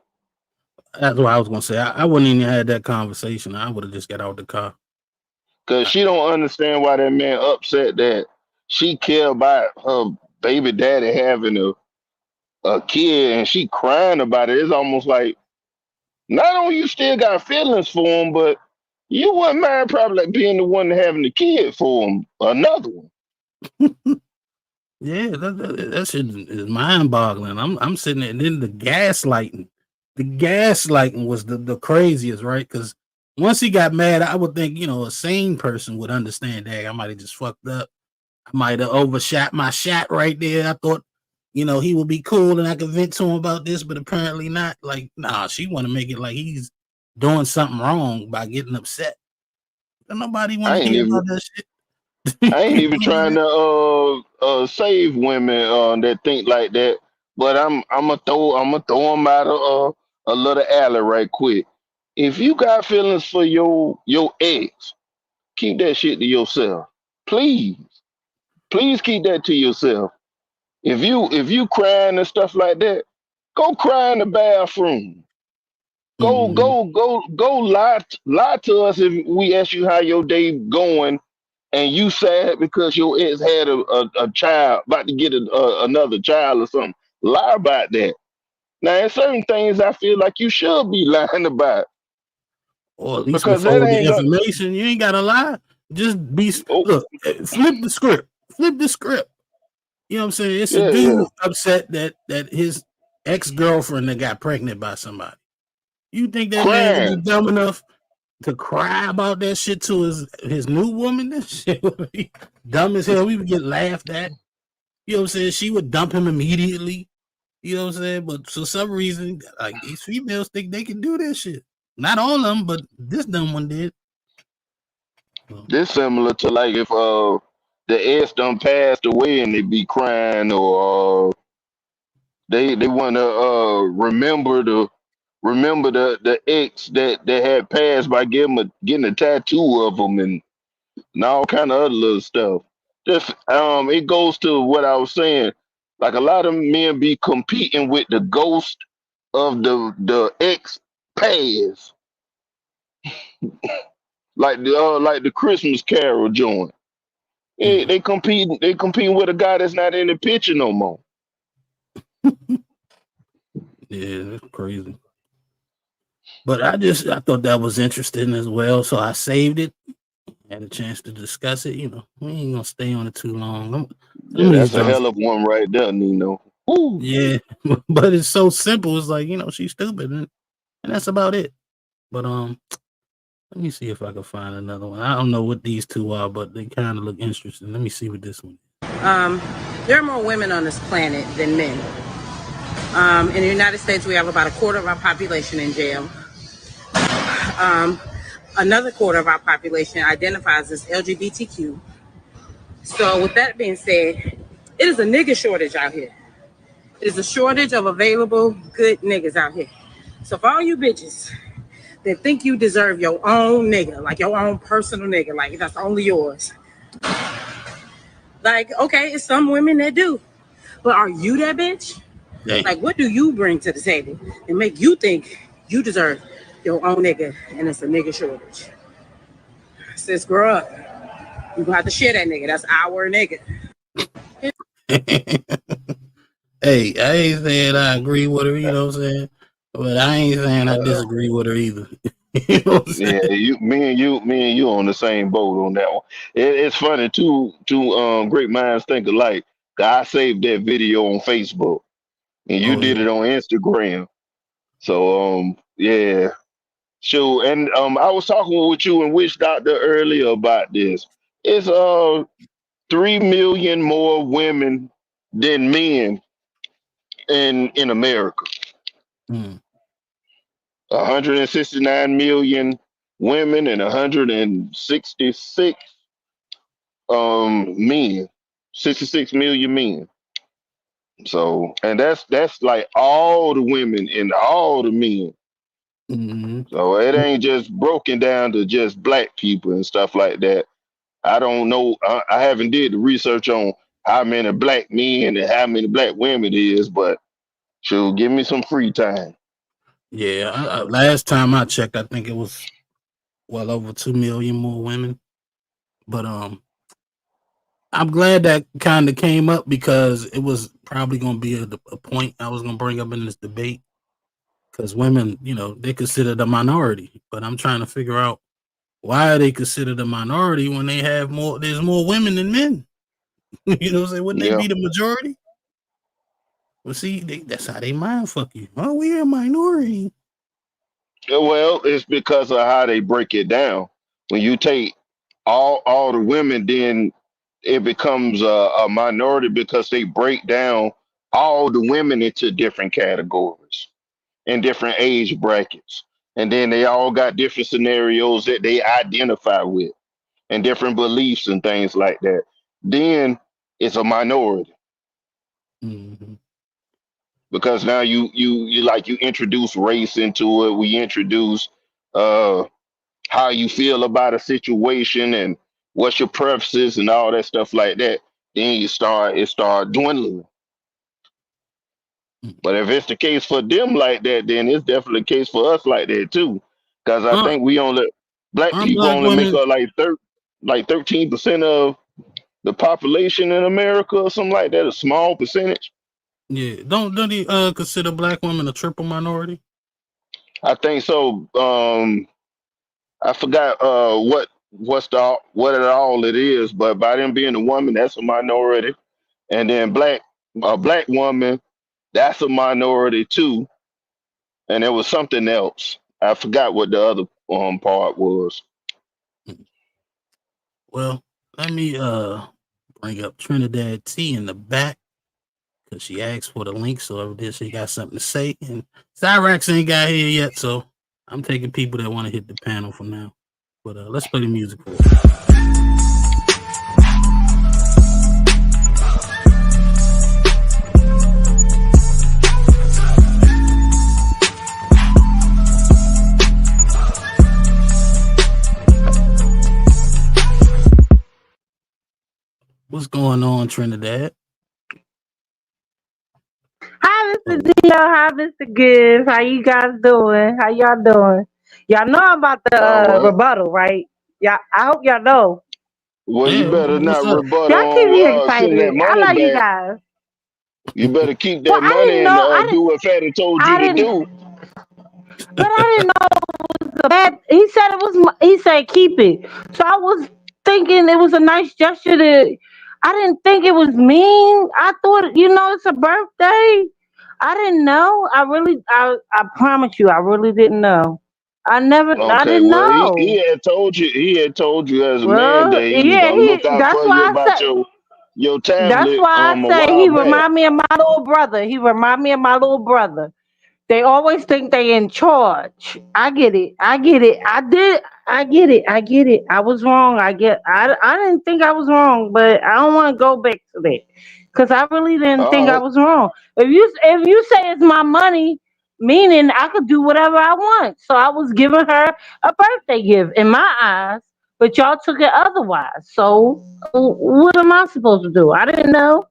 that's what I was gonna say. I wouldn't even had that conversation. I would have just got out the car. Cause she don't understand why that man upset that she care about her baby daddy having a kid and she crying about it. It's almost like not only you still got feelings for him, but you wouldn't mind probably like being the one having the kid for him, another one. Yeah, that shit is mind boggling. I'm sitting there, and then the gaslighting was the craziest, right? Because once he got mad, I would think a sane person would understand that I might have just fucked up. I might have overshot my shot right there. I thought he would be cool and I could vent to him about this, but apparently not. Like, nah, she want to make it like he's doing something wrong by getting upset. Don't nobody want to hear about that shit. I ain't even trying to save women that think like that, but I'm gonna throw them out a little alley right quick. If you got feelings for your ex, keep that shit to yourself. Please. Please keep that to yourself. If you crying and stuff like that, go cry in the bathroom. Go lie to us if we ask you how your day going and you sad because your ex had a child about to get another child or something. Lie about that. Now, in certain things, I feel like you should be lying about, Or at least because that withhold the ain't gonna. information. You ain't gotta lie. Just be Oh, look. Flip the script. Flip the script. You know what I'm saying? It's a yeah, dude yeah. upset that his ex-girlfriend that got pregnant by somebody. You think that man would be Crying. dumb enough to cry about that shit to his new woman? That shit would be dumb as hell. We would get laughed at. You know what I'm saying? She would dump him immediately. You know what I'm saying? But for some reason, like these females think they can do that shit. Not all of them, but this dumb one did. This similar to like if the ex done passed away and they be crying, or they want to remember the ex that had passed by getting a tattoo of them and all kind of other little stuff. Just it goes to what I was saying. Like a lot of men be competing with the ghost of the ex past, like the Christmas Carol joint. Mm. They competing with a guy that's not in the picture no more. Yeah, that's crazy. But I thought that was interesting as well, so I saved it. Had a chance to discuss it. You know, we ain't gonna stay on it too long. Some Yeah, of these that's a jumps, hell of one right there, Nino. Woo. yeah, but it's so simple. It's like, you know, she's stupid, and that's about it. But let me see if I can find another one. I don't know what these two are, but they kind of look interesting. Let me see what this one is. There are more women on this planet than men. In the United States, we have about a quarter of our population in jail. Another quarter of our population identifies as LGBTQ. So with that being said, it is a nigga shortage out here. It is a shortage of available good niggas out here. So for all you bitches that think you deserve your own nigga, like your own personal nigga, like that's only yours. Like, okay, it's some women that do. But are you that bitch? Dang. Like, what do you bring to the table and make you think you deserve your own nigga and it's a nigga shortage? Sis, grow up. You gonna have to share that nigga. That's our nigga. Hey, I ain't saying I agree with her, you know what I'm saying? But I ain't saying I disagree with her either. You know what I'm saying? Yeah, me and you on the same boat on that one. It's funny too. Great minds think alike. I saved that video on Facebook, and you Oh did yeah. it on Instagram. So yeah, sure. And I was talking with you and Witch Doctor earlier about this. It's 3 million more women than men in America. Mm. 169 million women and 166 men. 66 million men. So and that's like all the women and all the men. Mm-hmm. So it ain't just broken down to just black people and stuff like that. I don't know. I haven't did the research on how many black men and how many black women it is, but she'll give me some free time. Yeah, last time I checked, I think it was well over 2 million more women. But I'm glad that kind of came up because it was probably going to be a point I was going to bring up in this debate. Because women, you know, they consider the minority, but I'm trying to figure out why are they considered a minority when they have more? There's more women than men. You know what I'm saying? Wouldn't they Yeah. be the majority? Well, see, that's how they mind fuck you. Oh, we're a minority. Well, it's because of how they break it down. When you take all the women, then it becomes a minority because they break down all the women into different categories and different age brackets. And then they all got different scenarios that they identify with and different beliefs and things like that. Then it's a minority Mm-hmm. because now you introduce race into it. We introduce uh how you feel about a situation and what's your preferences and all that stuff like that. Then it start dwindling. But if it's the case for them like that, then it's definitely the case for us like that too. Because I think we only black Aren't people black only make women? up like 13% of the population in America or something like that, a small percentage. Yeah, don't they consider black women a triple minority? I think so. I forgot what at all it is, but by them being a woman, that's a minority. And then a black woman, that's a minority too. And there was something else. I forgot what the other part was. Well, let me bring up Trinidad T in the back because she asked for the link, so over there she got something to say. And Xyrax ain't got here yet, so I'm taking people that want to hit the panel for now. But let's play the music for it. What's going on, Trinidad? Mr. Dio. Hi, Mr. Gibbs. How you guys doing? How y'all doing? Y'all know I'm about the All right. rebuttal, right? Yeah, I hope y'all know. Well, you Yeah, better what's not up? rebut Y'all keep me on sending that excited. I money love you back. guys. You better keep Well, that I money didn't and know. do what Fatty told you I to didn't. do. But I didn't know it was a bad. He said it was. He said keep it. So I was thinking it was a nice gesture. To. I didn't think it was mean. I thought, it's a birthday. I didn't know. I promise you, I really didn't know. I Okay, didn't well, he know. had told you, as a man Well, that he was yeah, gonna look out that's for you why I about said. your That's tablet why I a say while he back. remind me of my little brother. He remind me of my little brother. They always think they in charge. I get it. I get it. I did. I get it. I get it. I was wrong. I didn't think I was wrong, but I don't want to go back to that because I really didn't think All I right. was wrong. If you say it's my money, meaning I could do whatever I want. So I was giving her a birthday gift in my eyes, but y'all took it otherwise. So what am I supposed to do? I didn't know.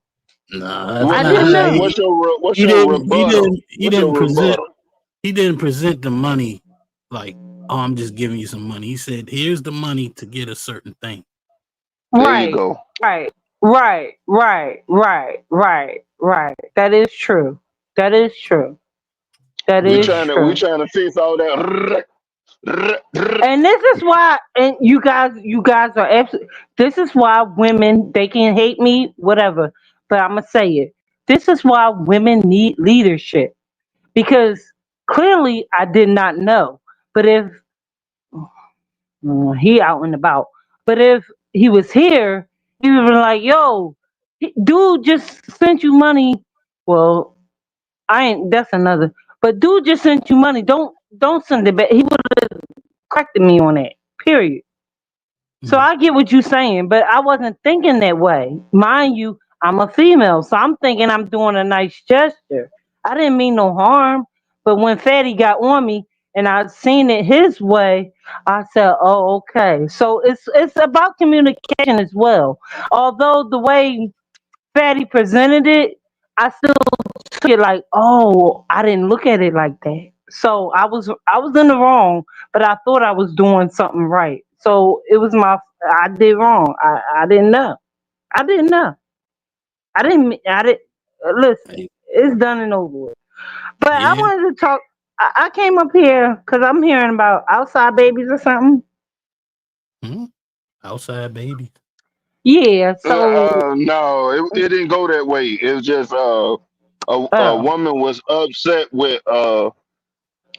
Nah, that's I What, not didn't what's how your know. what's your what's he your didn't. He rebuttal? didn't. He What's your didn't present. rebuttal? He didn't present the money like, oh, I'm just giving you some money. He said, here's the money to get a certain thing. There you Right, go. right, right. That is true. That is true. That We is Yeah. trying to we true. trying to fix all that. And this is why, and you guys are absolutely. This is why women, they can hate me, whatever, but I'm gonna say it. This is why women need leadership because clearly I did not know. But if he out and about. But if he was here, he would be like, "Yo, dude just sent you money." Well, I ain't. That's another. But dude just sent you money. Don't send it back. He would have corrected me on that. Period. So Mhm. I get what you're saying, but I wasn't thinking that way. Mind you, I'm a female, so I'm thinking I'm doing a nice gesture. I didn't mean no harm, but when Fatty got on me and I seen it his way, I said, "Oh, okay." So it's about communication as well. Although the way Fatty presented it, I still took it like, "Oh, I didn't look at it like that." So I was in the wrong, but I thought I was doing something right. So it was I did wrong. I didn't know. I didn't know. I didn't listen. Hey, It's done and over with. But I yeah. wanted to talk. I came up here because I'm hearing about outside babies or something. Mhm. Outside baby. Yeah. So, No, it didn't go that way. It was just a oh, woman was upset with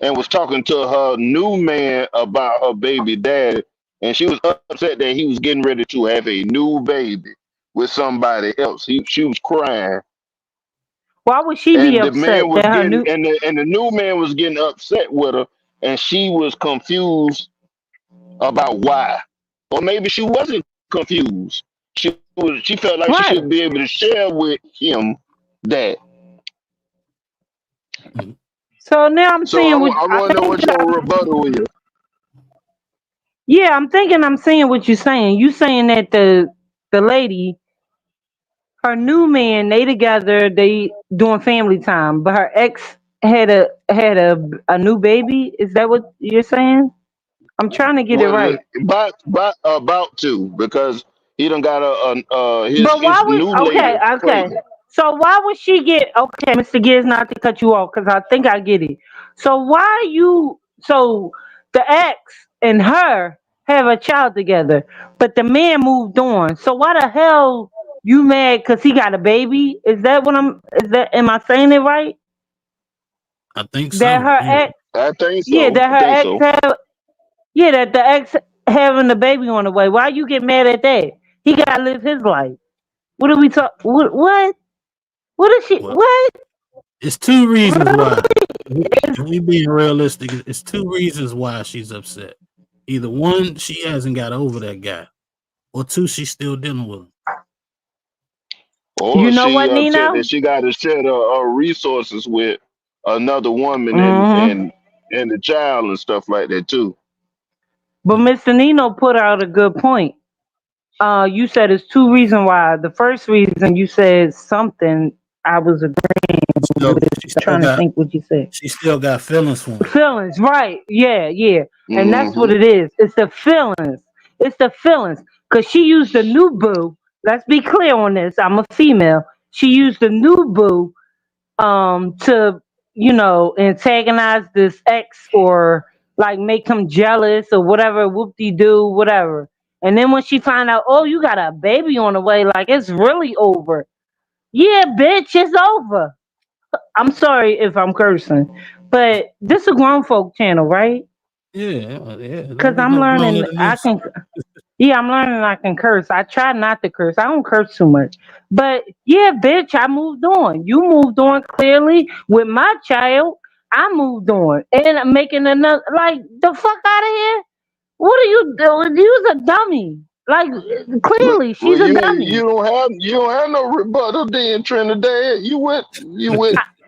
and was talking to her new man about her baby daddy, and she was upset that he was getting ready to have a new baby with somebody else. She was crying, why would she be and the man upset that was her getting new? and the new man was getting upset with her, and she was confused about why, or maybe she wasn't confused. She felt like she Right. should be able to share with him that. Mhm. So now I'm So seeing what I I want to know think. what your rebuttal is. Yeah, I'm thinking I'm seeing what you're saying. You saying that the lady, her new man, they together, they doing family time, but her ex had a new baby. Is that what you're saying? I'm trying to get it Well, right. about to, because he done got But his why would new okay, lady okay. pregnant. So why would she get okay, Mr. Gibbs, not to cut you off because I think I get it. So why you so the ex and her have a child together, but the man moved on. So why the hell you mad because he got a baby? Is that am I saying it right? I think That so. her Yeah. ex I think yeah, so. that I her think ex so. have yeah, that the ex having the baby on the way. Why you get mad at that? He gotta live his life. What are we talk what? What is she? Well, What? it's two reasons Really? why. If we being realistic, it's two reasons why she's upset. Either one, she hasn't got over that guy, or two, she's still dealing with him. You Or know she what, upset that Nino? she got to share her resources with another woman Mm-hmm. and the child and stuff like that too. But Mhm. Mr. Nino put out a good point. You said it's two reasons why. The first reason you said something I was agreeing. Trying to think what you said. She still got feelings for him. Feelings, right? Yeah, yeah. And that's what Mm-hmm. it is. It's the feelings. It's the feelings. Cause she used a new boo. Let's be clear on this. I'm a female. She used a new boo to, antagonize this ex or like make him jealous or whatever, whoop de doo, whatever. And then when she find out, oh, you got a baby on the way, like it's really over. Yeah, bitch, it's over. I'm sorry if I'm cursing, but this a grown folk channel, right? Yeah. Cause Don't get I'm no learning growner than I this. can. Yeah, I'm learning I can curse. I try not to curse. I don't curse too much. But yeah, bitch, I moved on. You moved on clearly with my child. I moved on and I'm making another. Like the fuck out of here. What are you doing? You's a dummy. Like clearly, Well, she's a dummy. you don't have no rebuttal then, Trinidad. You went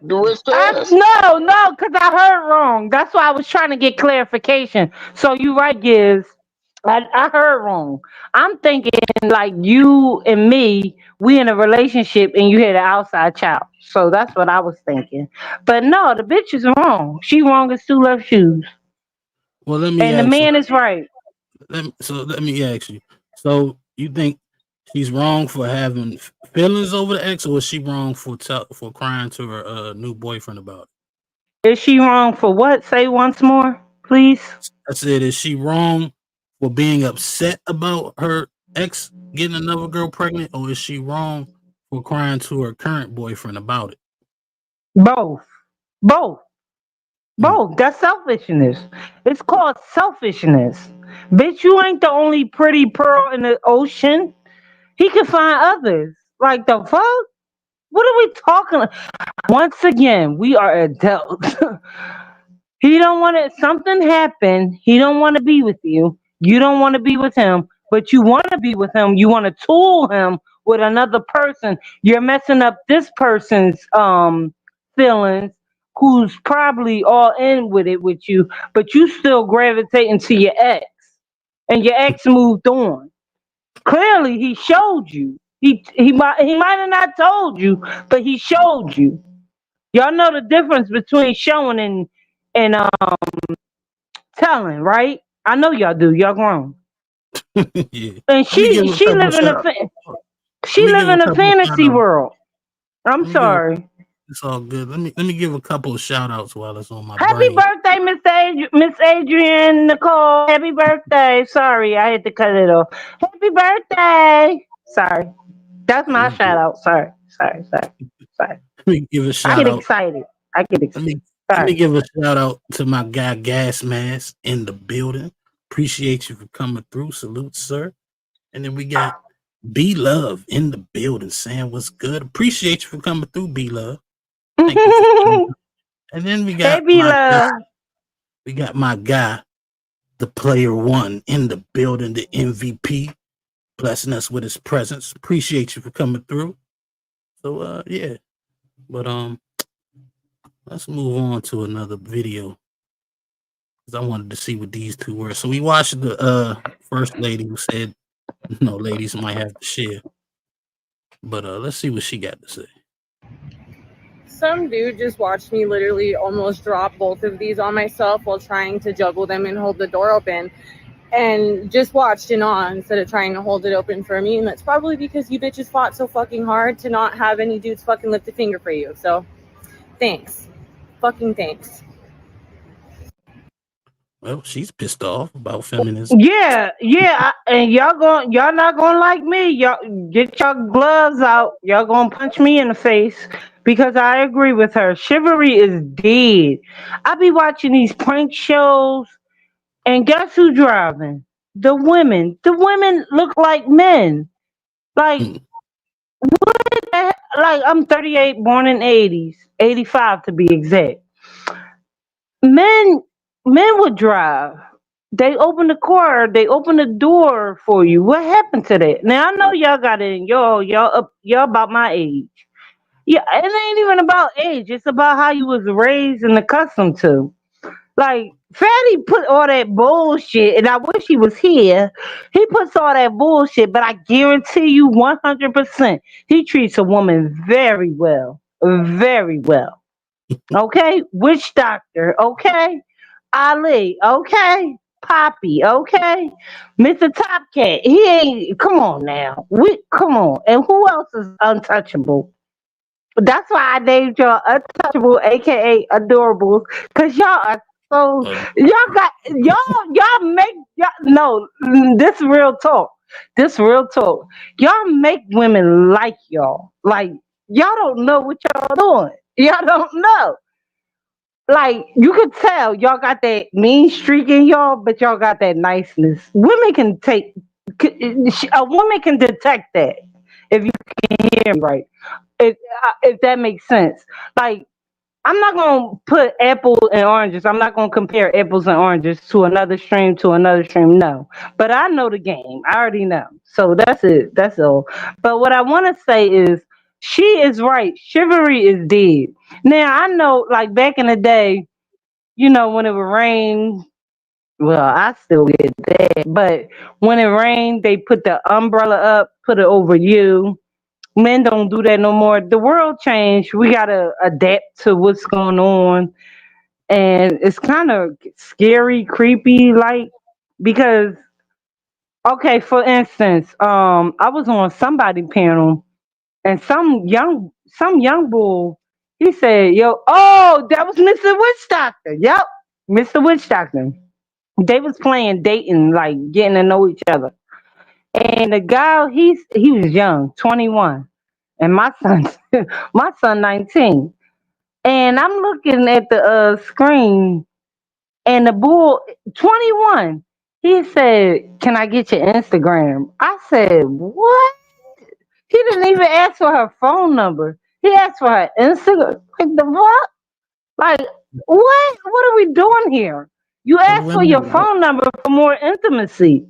the rest ass. No, because I heard wrong. That's why I was trying to get clarification. So you right, Giz. I heard wrong. I'm thinking like you and me, we in a relationship and you had an outside child. So that's what I was thinking. But no, the bitch is wrong. She wrong as two left shoes. Well, let me And the ask you. man is right. Let me ask you. So you think she's wrong for having feelings over the ex, or is she wrong for crying to her new boyfriend about Is she wrong for what? Say once more, please. it? I said, is she wrong for being upset about her ex getting another girl pregnant, or is she wrong for crying to her current boyfriend about it? Both. Both. Mm. Both. That's selfishness. It's called selfishness. Bitch, you ain't the only pretty pearl in the ocean. He can find others. Like the fuck? What are we talking? Once again, we are adults. He don't want to. Something happened. He don't want to be with you. You don't want to be with him, but you want to be with him. You want to tool him with another person. You're messing up this person's feelings, who's probably all in with it with you, but you still gravitating to your ex, and your ex moved on. Clearly, he showed you. He might have not told you, but he showed you. Y'all know the difference between showing and telling, right? I know y'all do. Y'all grown. Yeah. And Let me give a she couple of live in a shout. Let she me live give a in a couple of shout fantasy outs. world. I'm Let me give a. sorry. It's all good. Let me give a couple of shout outs while it's on my Happy brain. birthday, Miss Adrian Nicole. Happy birthday. Sorry, I had to cut it off. Happy birthday. Sorry. That's my You shout good. out. Sorry. Let me give a I shout get out. excited. I get Let excited. me let me Sorry. give a shout out to my guy Gas Mask in the building. Appreciate you for coming through. Salute, sir. And then we got B Love in the building saying what's good. Appreciate you for coming through, B Love. Thank you for coming through. And then Hey, B Love. we got my guy, the player one in the building, the MVP, blessing us with his presence. Appreciate you for coming through. So yeah. But let's move on to another video. Because I wanted to see what these two were. So we watched the first lady who said, no, ladies might have to share. But let's see what she got to say. Some dude just watched me literally almost drop both of these on myself while trying to juggle them and hold the door open, and just watched in awe instead of trying to hold it open for me. And that's probably because you bitches fought so fucking hard to not have any dudes fucking lift a finger for you. So thanks. Fucking thanks. Well, she's pissed off about feminism. Yeah. And y'all not gonna like me. Y'all get your gloves out. Y'all gonna punch me in the face because I agree with her. Chivalry is dead. I be watching these prank shows, and guess who driving? The women. The women look like men. Like Mm. like I'm 38, born in 80s, 85 to be exact. Men men would drive. They open the car, they open the door for you. What happened to that? Now I know y'all got it in y'all about my age. Yeah, it ain't even about age. It's about how you was raised and accustomed to. Like Fatty put all that bullshit, and I wish he was here. He puts all that bullshit, but I guarantee you 100% he treats a woman very well. Very well. Okay, witch doctor. Okay, Ali. Okay, Poppy. Okay, Mr. Top Cat. He ain't. Come on now. Come on. And who else is untouchable? That's why I named y'all untouchable, aka adorables, cause y'all are so Uh, y'all make y'all no. This real talk. This real talk. Y'all make women like y'all. Like y'all don't know what y'all doing. Y'all don't know. Like you could tell y'all got that mean streak in y'all, but y'all got that niceness. Women can take a woman can detect that if you hear me right. If that makes sense. Like I'm not gonna put apples and oranges. I'm not gonna compare apples and oranges to another stream to another stream. No, but I know the game. I already know. So that's it. That's all. But what I want to say is, she is right. Chivalry is dead. Now I know, like back in the day, when it would rain. Well, I still get that. But when it rained, they put the umbrella up, put it over you. Men don't do that no more. The world changed. We gotta adapt to what's going on, and it's kind of scary, creepy, like because okay, for instance, I was on somebody panel, and some young bull, he said, "Yo, oh, that was Mr. Witch Doctor. Yep, Mr. Witch Doctor." They was playing dating, like getting to know each other. And the guy, he was young, 21, and my son, my son 19. And I'm looking at the screen, and the bull 21. He said, "Can I get your Instagram?" I said, "What?" He didn't even ask for her phone number. He asked for her Instagram. Like the what? Like what? What are we doing here? You but ask for your phone number for more intimacy.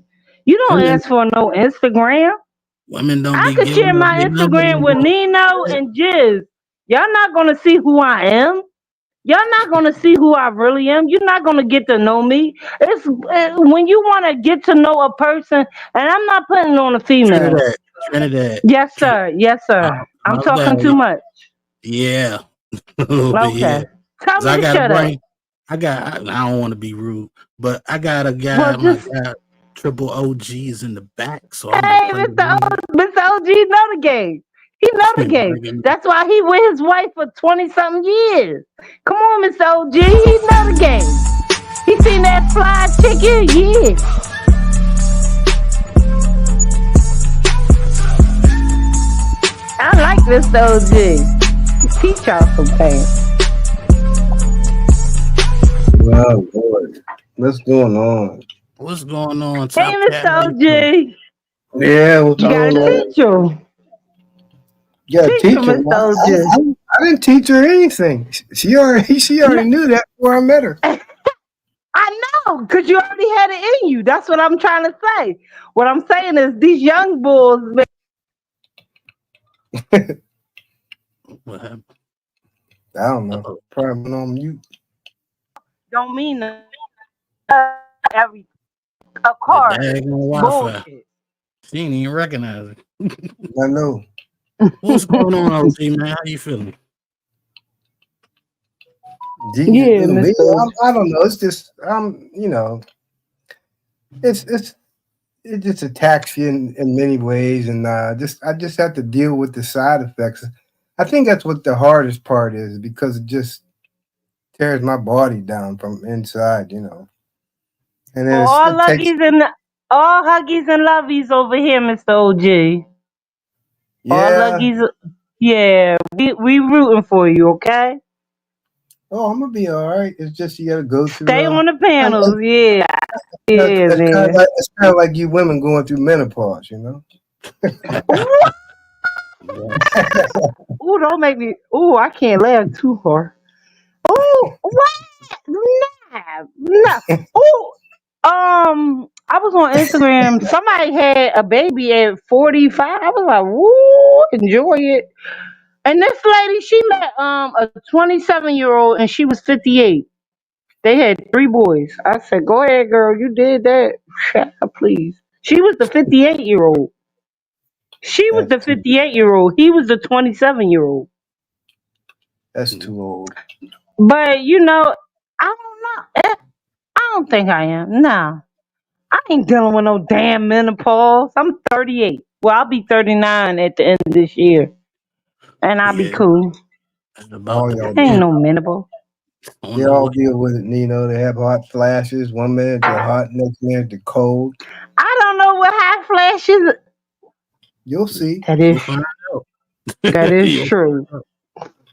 You don't women, ask for no Instagram. women don't I be could giving share up my their number no Instagram with more. Nino and Jiz. Y'all not gonna see who I am. Y'all not gonna see who I really am. You're not gonna get to know me. When you want to get to know a person, and I'm not putting on a female. Trinidad, Trinidad. Yes, Trin- sir. Yes, sir. I'm calm talking down. too much. Yeah, a little bit. Okay. Yeah, Tell 'cause me I to got a shut up. brain. I don't want to be rude, but I got a Well, guy. My just guy, triple OG's in the back, so I'm gonna hey, play with him. Mr. OG know the game. He know the game. Bringing me- That's why he with his wife for 20 something years. Come on, Mr. OG. He know the game. He seen that fly chicken? Yeah. I like Mr. OG. Teach y'all some things. Oh Lord, what's going on? What's going on, Hey, Top Cat? Mr. How you feeling? OG. Yeah, what's You going gotta on? teach him. Yeah, Teach him, teacher. Mr. OG. I didn't teach her anything. She already knew that before I met her. I know, because you already had it in you. That's what I'm trying to say. What I'm saying is these young bulls, man, What happened? I don't know. Uh-oh. Probably went on mute. don't mean every a That card. daggone Wi-Fi. Bullshit. She ain't even recognize it. I know. What's going on, OG man? How you feeling? Yeah, Me, Mr. OG. I don't know. It's just it's it just attacks you in many ways, and I just have to deal with the side effects. I think that's what the hardest part is because it just tears my body down from inside, and Well, it takes all huggies and lovies over here, Mr. OG. All yeah. luggies. Yeah, we rooting for you, okay? Oh, I'm gonna be all right. It's just you gotta go through. Stay on the And panels. Yeah, yeah, man. it's kind of like you women going through menopause. What? Yeah. Ooh, don't make me. Ooh, I can't laugh too hard. Ooh, what? Nah, nah. Ooh, I was on Instagram. Somebody had a baby at 45. I was like, woo, enjoy it. And this lady, she met a 27-year-old, and she was 58. They had three boys. I said, go ahead, girl, you did that. Shut up, please. She was the 58-year-old. She was That's the 58-year-old. He was the 27-year-old. That's too old. But you know, I don't know. I don't think I am. No, I ain't dealing with no damn menopause. I'm 38. Well, I'll be 39 at the end of this year, and I'll be Yeah, cool. it's about All to y'all Ain't deal. begin. no menopause. I don't They know all what. deal with it, Nino. They have hot flashes. One minute they're hot, next minute they're cold. I don't know what hot flashes. You'll see. That You'll is find out. that is You'll true. find out.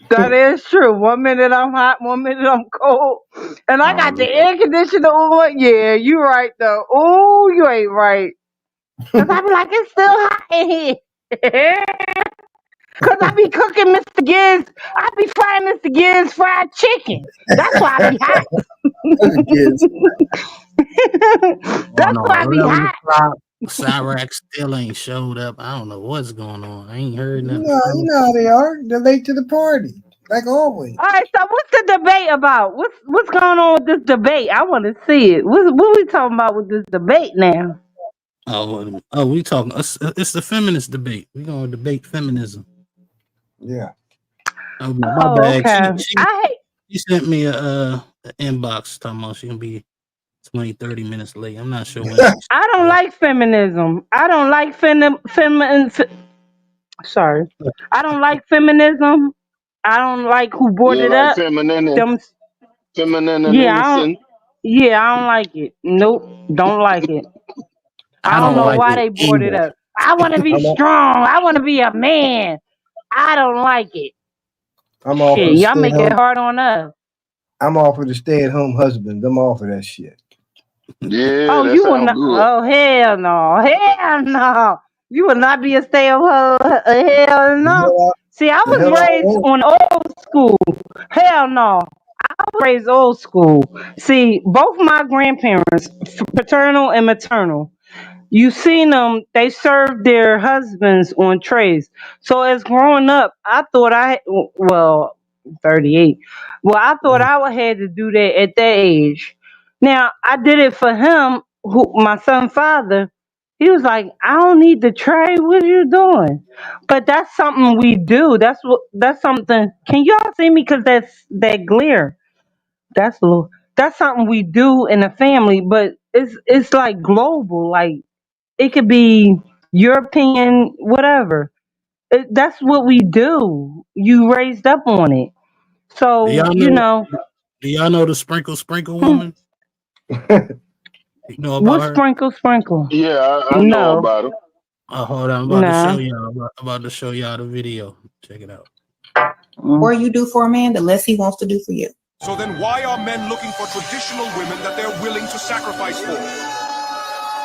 That is true. 1 minute I'm hot, 1 minute I'm cold, and I got Oh, the air conditioner on. Yeah, you right though. Oh, you ain't right. Cause I be like, it's still hot in here. Cause I be cooking Mr. Gibbs. I be frying Mr. Gibbs fried chicken. That's why I be hot. Kids, oh That's no, why I be hot. Cyrax still ain't showed up. I don't know what's going on. I ain't heard nothing you from him. know how they are. They're late to the party, like always. All right, so what's the debate about? What's going on with this debate? I want to see it. What we talking about with this debate now? We talking. It's the feminist debate. We gonna debate feminism. Yeah. Oh, my Oh, bag. okay. I hate. She sent me a inbox talking about she gonna be 20, 30 minutes late. I'm not sure when she. I don't like feminism. I don't like sorry. I don't like feminism. I don't like who You brought don't it like up. Them. feminine and Yeah, I don't. innocent. Yeah, I don't like it. Nope, don't like it. I I don't don't know like why it they brought it either. up. I want to be I'm all, strong. I want to be a man. I don't like it. I'm all for the Shit, y'all stay at make it home. hard on us. I'm all for the stay at home husband. I'm all for that shit. Yeah, Oh, that you will sounds not. good. Oh, hell no. Hell no. You will not be a stay at home. Hell The no. hell See, I the was hell I raised won't. on old school. Hell no. I was raised old school. See, both my grandparents, paternal and maternal, you seen them, they served their husbands on trays. So as growing up, I thought well, 38. Well, I thought I had to do that at that age. Now, I did it for him, who my son father. He was like, I don't need the tray. What are you doing? But that's something we do. That's something. Can y'all see me? Cause that's that glare. That's a little. That's something we do in the family, but it's like global. Like it could be European, whatever. That's what we do. You raised up on it. Do So, y'all you know? know, Do y'all know the sprinkle woman? You know about what her? sprinkle? Yeah, I know No, about him. Oh, hold on. I'm about to show nah. y'all. I'm about to show y'all the video. Check it out. More you do for a man, the less he wants to do for you. So then why are men looking for traditional women that they're willing to sacrifice for?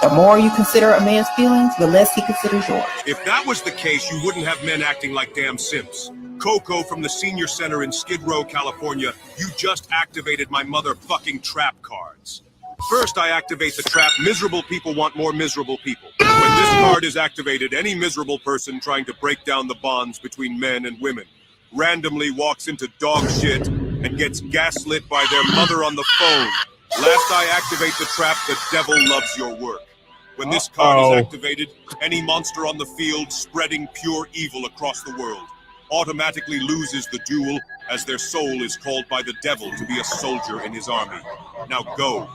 The more you consider a man's feelings, the less he considers yours. If that was the case, you wouldn't have men acting like damn simps. Coco from the senior center in Skid Row, California, you just activated my motherfucking trap cards. First, I activate the trap, miserable people want more miserable people. When this card is activated, any miserable person trying to break down the bonds between men and women randomly walks into dog shit and gets gaslit by their mother on the phone. Last I activate the trap, the devil loves your work. When this card is activated, any monster on the field spreading pure evil across the world automatically loses the duel, as their soul is called by the devil to be a soldier in his army. Now go.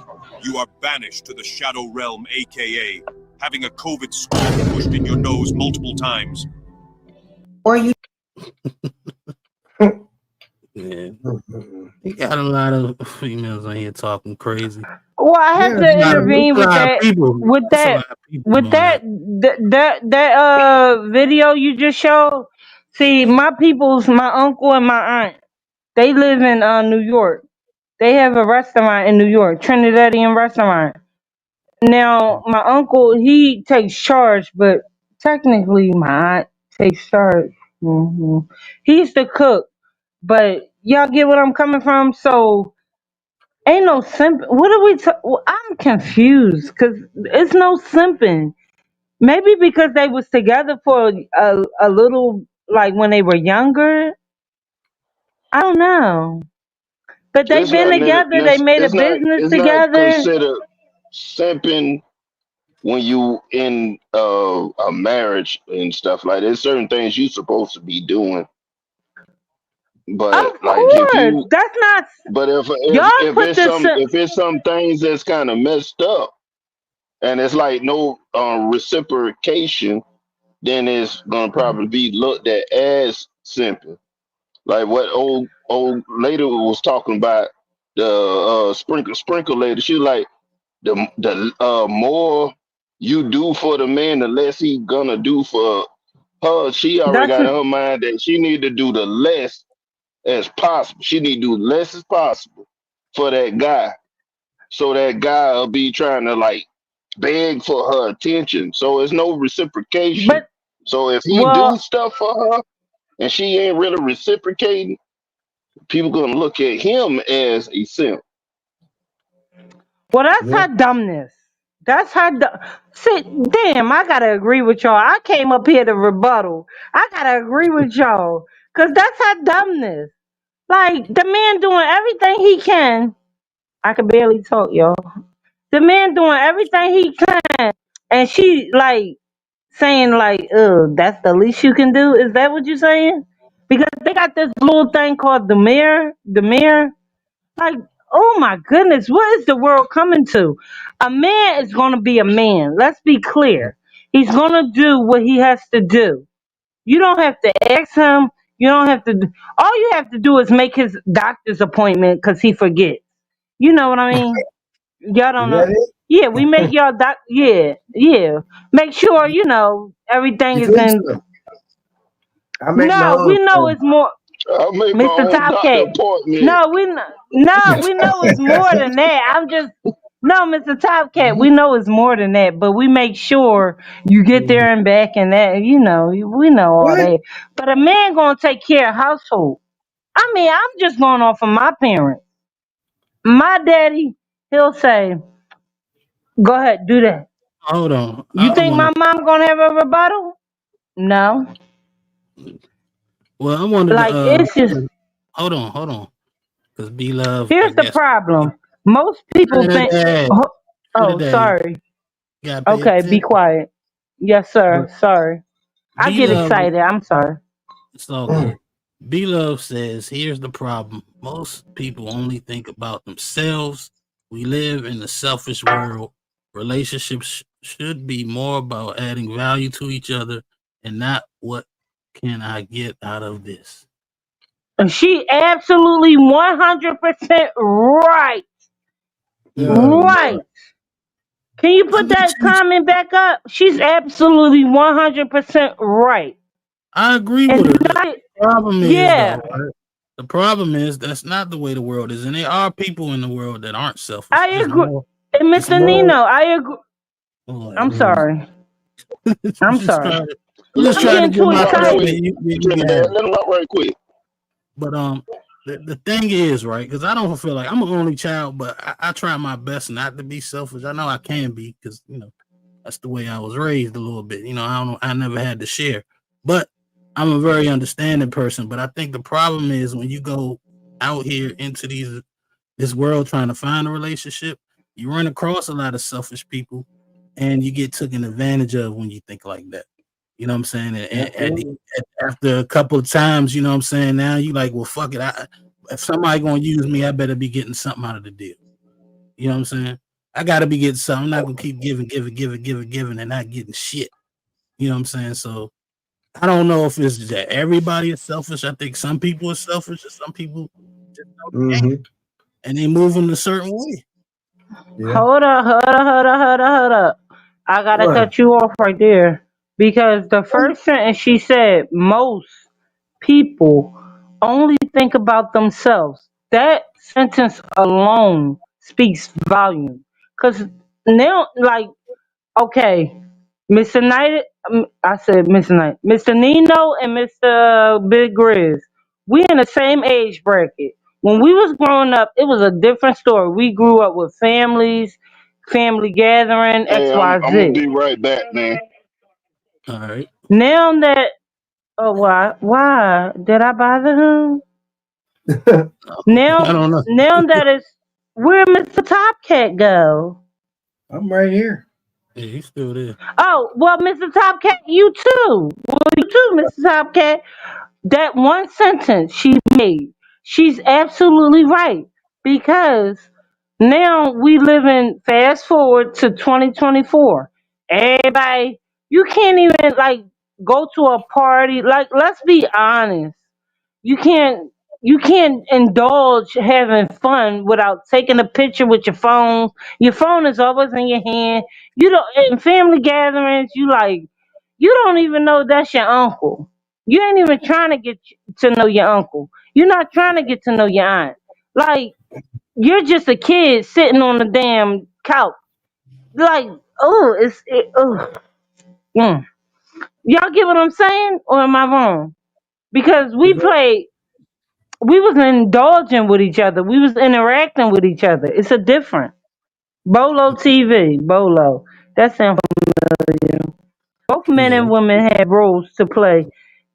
You are banished to the Shadow Realm, aka having a COVID squad pushed in your nose multiple times. Or you Yeah. You got a lot of females on here talking crazy. Well, I Yeah, had to It's intervene a with lot of that. people. With It's a that. lot of people With doing that. that video you just showed. See, my uncle and my aunt, they live in New York. They have a restaurant in New York, Trinidadian restaurant. Now, my uncle, he takes charge, but technically, my aunt takes charge. He used to cook, but y'all get what I'm coming from. So, ain't no simp. What are we? I'm confused because it's no simping. Maybe because they was together for a little, like when they were younger. I don't know, but they've It's been not. together. They made a It's not. business It's not together. considered simping when you in a marriage and stuff like that. There's certain things you supposed to be doing But Of like if course, you, that's not but y'all if put it's this. some things that's kind of messed up, and it's like no reciprocation, then it's gonna probably be looked at as simple. Like what old lady was talking about, the sprinkle lady. She was like, the more you do for the man, the less he gonna do for her. She already That's got in her mind that she need to do the less as possible. She need to do less as possible for that guy, so that guy will be trying to like beg for her attention. So it's no reciprocation. but So if he do well, stuff for her and she ain't really reciprocating, people gonna look at him as a simp. that's Yeah. her dumbness. That's her. See, damn, I gotta agree with y'all. I came up here to rebuttal. I gotta agree with y'all because that's her dumbness. Like the man doing everything he can. I can barely talk, y'all. The man doing everything he can, and she like saying like, "Ugh, that's the least you can do." Is that what you're saying? Because they got this little thing called the mirror. The mirror. Like, oh my goodness, what is the world coming to? A man is going to be a man. Let's be clear. He's going to do what he has to do. You don't have to ask him. You don't have to. All you have to do is make his doctor's appointment because he forgets. You know what I mean? Y'all Is don't know. that Yeah, we make it? y'all doc. Yeah, yeah. Make sure you know everything You is think in. so? I make my No, own we know it's appointment. more. I make my Mr. own Top doctor Cat. appointment. No, we know it's more than that. I'm just no, Mr. Top Cat. We know it's more than that, but we make sure you get there and back and that. You know, we know all What? that. But a man gonna take care of household. I mean, I'm just going off of my parents. My daddy, he'll say, "Go ahead, do that." Hold on. You I think want my to. mom gonna have a rebuttal? No. Well, I wanted to. Like it's just Hold on. Because B Love, I here's the guess. problem. Most people think. Today, Oh, today, sorry. you gotta pay Okay, be attention. quiet. Yes, sir. But Sorry. I B get Love, excited. I'm sorry. it's all good. B Love says, here's the problem. Most people only think about themselves. We live in a selfish world. Relationships should be more about adding value to each other and not what can I get out of this. And she absolutely 100% right. Oh, Right. Lord. Can you I put bet that you, comment back up? She's absolutely 100% right. I agree And with her. The not, problem is, yeah, though, right? The problem is that's not the way the world is, and there are people in the world that aren't selfish. I It's agree. more, And it's Mr. more. Nino, I agree. Oh, I'm Lord. sorry. I'm just sorry. trying to, I'm just Let, I'm let trying to getting him give too my rock real point, excited. quick. man. You can Trinidad. have it. Let him rock right quick. But the thing is, right? Because I don't feel like I'm an only child, but I try my best not to be selfish. I know I can be because that's the way I was raised a little bit. I never had to share, but I'm a very understanding person. But I think the problem is when you go out here into this world trying to find a relationship, you run across a lot of selfish people, and you get taken advantage of when you think like that. You know what I'm saying? Absolutely. After a couple of times, you know what I'm saying? Now you like, well, fuck it. If somebody gonna use me, I better be getting something out of the deal. You know what I'm saying? I gotta be getting something. I'm not gonna keep giving, and not getting shit. You know what I'm saying? So I don't know if it's that everybody is selfish. I think some people are selfish, and some people just don't care, Mm-hmm. and they move in a certain way. Yeah. Hold up. I gotta What? cut you off right there because the first sentence she said, most people only think about themselves. That sentence alone speaks volume. Cause now, like, okay, Mr. Knight, I said Mr. Knight, Mr. Nino and Mr. Big Grizz, we in the same age bracket. When we was growing up, it was a different story. We grew up with families, family gathering, Hey, X, Y, I'm gonna Z. be right back, man. All right. Now that, oh, why did I bother him? I Now, don't know. now that it's where Mr. Top Cat go? I'm right here. Yeah, he's still there. Oh, well, Mr. Top Cat, you too. Well, you too, Mr. Top Cat. That one sentence she made, she's absolutely right. Because now we live in fast forward to 2024. Everybody, you can't even like go to a party. Like, let's be honest. You can't indulge having fun without taking a picture with your phone. Your phone is always in your hand. You don't in family gatherings. You don't even know that's your uncle. You ain't even trying to get to know your uncle. You're not trying to get to know your aunt. Like, you're just a kid sitting on the damn couch. Like, oh, oh. Mm. Y'all get what I'm saying, or am I wrong? Because we was indulging with each other. We was interacting with each other. It's a different. Bolo TV, Bolo. That sounds familiar. Both men Yeah. and women have roles to play.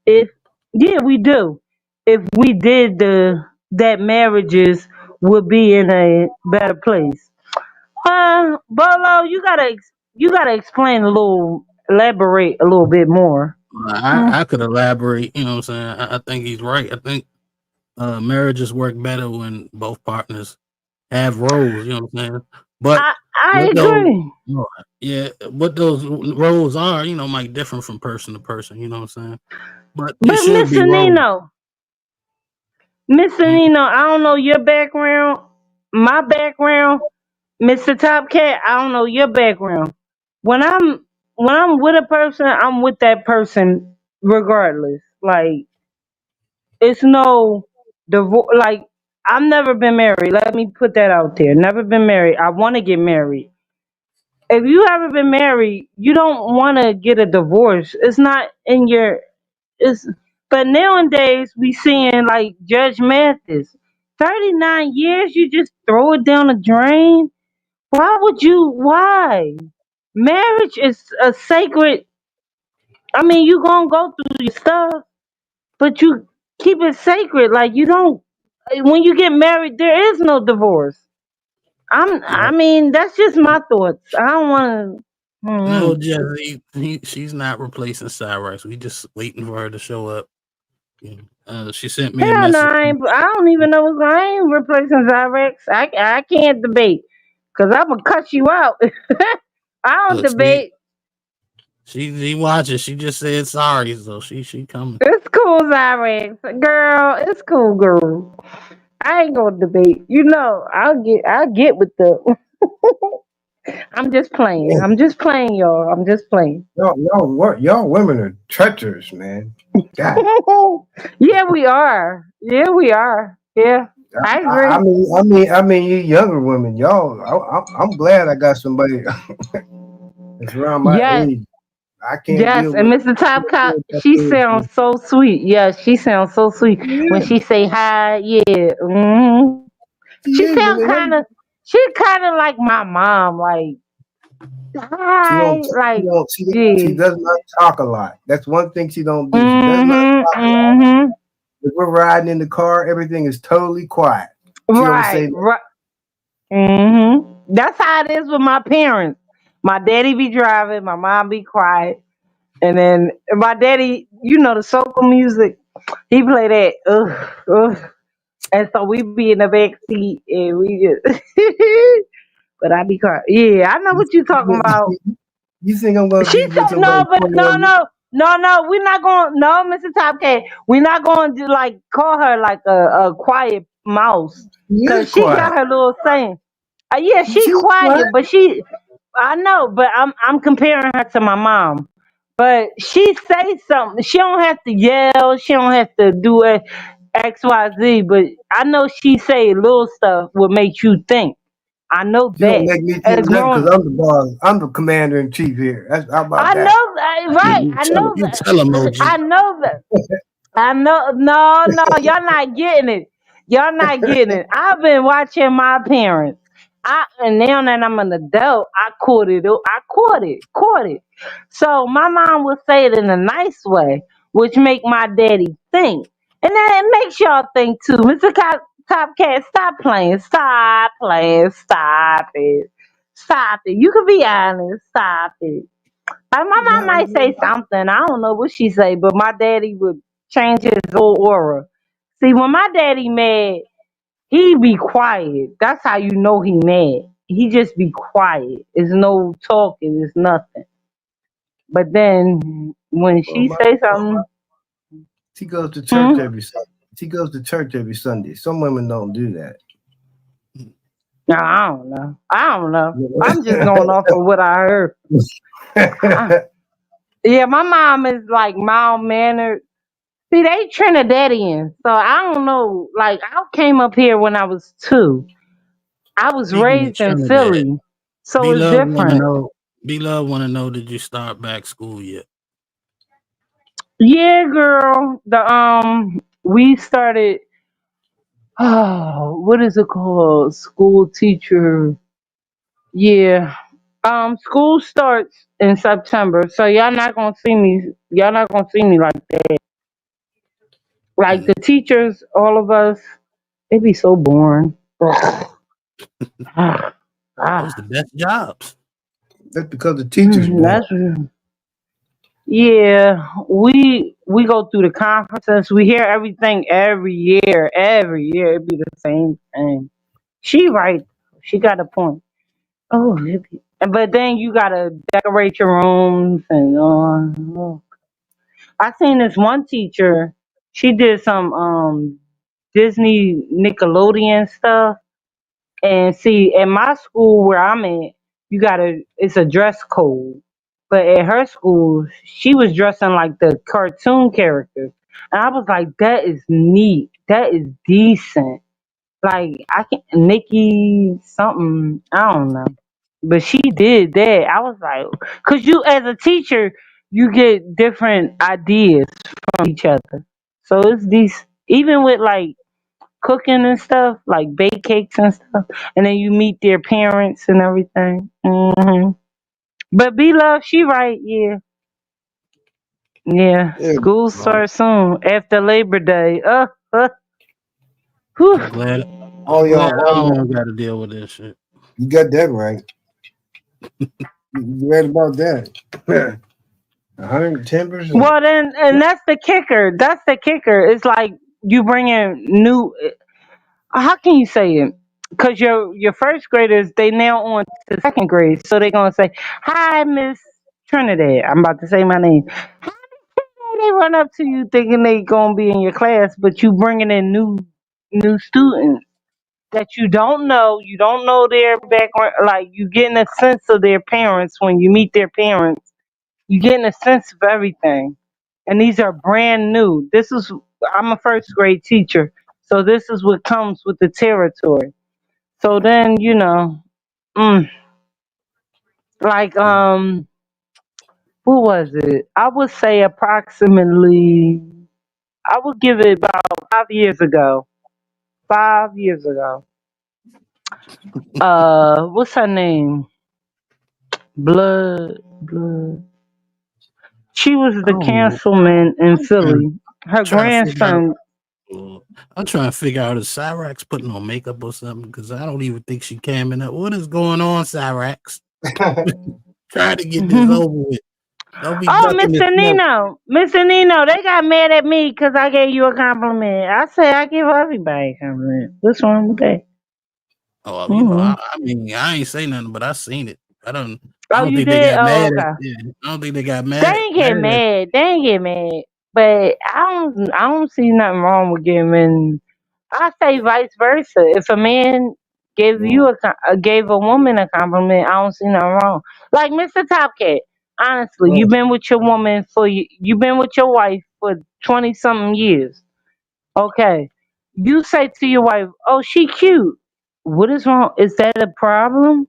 If Yeah, we do. If we did that, marriages would be in a better place. Bolo, you gotta explain a little, elaborate a little bit more. I could elaborate. You know what I'm saying? I think he's right. I think marriages work better when both partners have roles. You know what I'm saying? But I what those, agree. yeah, what those roles are, might differ from person to person. You know what I'm saying? But it But should be roles. Mr. Mm. Nino, I don't know your background. My background, Mr. Top Cat, I don't know your background. When I'm with a person, I'm with that person regardless. Like, it's no divorce. Like, I've never been married. Let me put that out there. Never been married. I want to get married. If you ever been married, you don't want to get a divorce. It's not in your. It's But nowadays we seeing like Judge Mathis, 39 years. You just throw it down the drain. Why would you? Why? Marriage is a sacred. I mean, you gonna go through your stuff, but you keep it sacred. Like, you don't. When you get married, there is no divorce. Yeah. I mean, that's just my thoughts. I don't want to. No, Jesse, she's not replacing Cyrex. We just waiting for her to show up. Yeah. She sent me a Hell no, message. I don't even know what's I ain't replacing Xyrex. I can't debate because I'm gonna cut you out. I don't Look, she debate. she watches. She just said sorry, so she coming. It's cool, Xyrex. Girl, it's cool, girl. I ain't gonna debate. I'll get with the. I'm just playing. Man, I'm just playing, y'all. I'm just playing. y'all women are treacherous, man. God, Yeah, we are. Yeah, we are. Yeah, I agree. I mean, you younger women, y'all. I'm glad I got somebody that's around my Yes, age. I can't yes, deal and with. Mr. Top Cop, That she foolishness. sounds so sweet. Yes, she sounds so sweet when Yeah, she say hi. Yeah, she she is, sounds she kind of like my mom. Like, she hi, don't. She like, don't. She yeah. does not talk a lot. That's one thing she don't do. She does not Mhm, talk a lot. mhm. If we're riding in the car, everything is totally quiet. She don't Right, say nothing. right. Mhm. That's how it is with my parents. My daddy be driving, my mom be quiet, and then my daddy, the soca music, he play that. Ugh, ugh. And so we be in the back seat and we just but I be quiet. Yeah, I know what you talking about. You think I'm gonna She be with said somebody no, but no, 21? no, no, no. We're not going. No, Mr. Top Cat. We're not going to like call her like a quiet mouse, She is cause she quiet. got her little saying. Yeah, she She's quiet. quiet, but I know, but I'm comparing her to my mom. But she say something. She don't have to yell. She don't have to do it X Y Z. But I know she say little stuff will make you think. I know She don't that. make me As think nothing because grown, I'm the boss. I'm the commander in chief here. How about I that? know that, right? I know You that. tell emoji. I know that. I know. No, no, y'all not getting it. Y'all not getting it. I've been watching my parents. And now that I'm an adult, I caught it. I caught it. So my mom would say it in a nice way, which make my daddy think, and then it makes y'all think too. Mr. Top Cat, stop playing, stop it. You can be honest, stop it. My mom might say something. I don't know what she say, but my daddy would. change his whole aura. See, when my daddy mad, he be quiet. That's how you know he mad. He just be quiet. It's no talking. It's nothing. But then when Well, she say something, she goes to church hmm? every Sunday. She goes to church every Sunday. Some women don't do that. No, I don't know. I don't know. I'm just going off of what I heard. Yeah, my mom is like mild mannered. See, they Trinidadian, so I don't know. Like, I came up here when I was 2. I was Speaking of raised in Trinidad, Philly, so B it's Love want to different. know. B Love want to know. Did you start back school yet? Yeah, girl. We started. Oh, what is it called? School teacher. Yeah. School starts in September, so y'all not gonna see me. Y'all not gonna see me like that. Like the teachers, all of us, it be so boring. Ah, Those the best jobs. That's because the teacher's born. that's yeah. We go through the conferences. We hear everything every year. Every year it be the same thing. She right. She got a point. Oh, but then you gotta decorate your rooms and I seen this one teacher. She did some Disney Nickelodeon stuff. And see, at my school where I'm at, it's a dress code. But at her school, she was dressing like the cartoon characters. And I was like, that is neat. That is decent. Like I can Nikki something, I don't know. But she did that. I was like, cause you as a teacher, you get different ideas from each other. So it's these even with like cooking and stuff, like bake cakes and stuff, and then you meet their parents and everything. But B Love, she right, yeah. Yeah. Yeah. School Well, starts soon after Labor Day. Whew. I'm glad. All I'm glad y'all, all I y'all, don't got to deal with this shit. you got that right. You read about that. 110%. Well, then, and that's the kicker. That's the kicker. It's like you bring in new. How can you say it? Because your first graders they now on to second grade, so they're gonna say, "Hi, Miss Trinidad." I'm about to say my name. Hi, Trinidad. They run up to you thinking they gonna be in your class, but you bringing in new students that you don't know. You don't know their background. Like you getting a sense of their parents when you meet their parents. You getting a sense of everything. And these are brand new. I'm a first grade teacher, so this is what comes with the territory. So then, mm, like what was it? I would say approximately. I would give it about 5 years ago. 5 years ago. What's her name? Blood. She was I the don't know. councilman in I'm trying, Philly. Her trying to figure out. grandson. I'm trying to figure out if Cyrax putting on makeup or something because I don't even think she came in. What is going on, Cyrax? Trying to get this over with. Don't be Oh, ducking the smoke. Mr. Nino, they got mad at me because I gave you a compliment. I say I give everybody a compliment. What's wrong with that? Oh, Hmm. I mean, I ain't say nothing, but I seen it. I don't. I Oh, don't you think they did? got Oh, mad at. okay. Yeah, I don't think they got They mad. ain't Mad get at. mad. They ain't get mad. But I don't see nothing wrong with giving. I say vice versa. If a man gave a woman a compliment, I don't see nothing wrong. Like Mr. Topcat. Honestly, Right. you've been with your woman you've been with your wife for 20 something years. Okay. You say to your wife, "Oh, she cute." What is wrong? Is that a problem?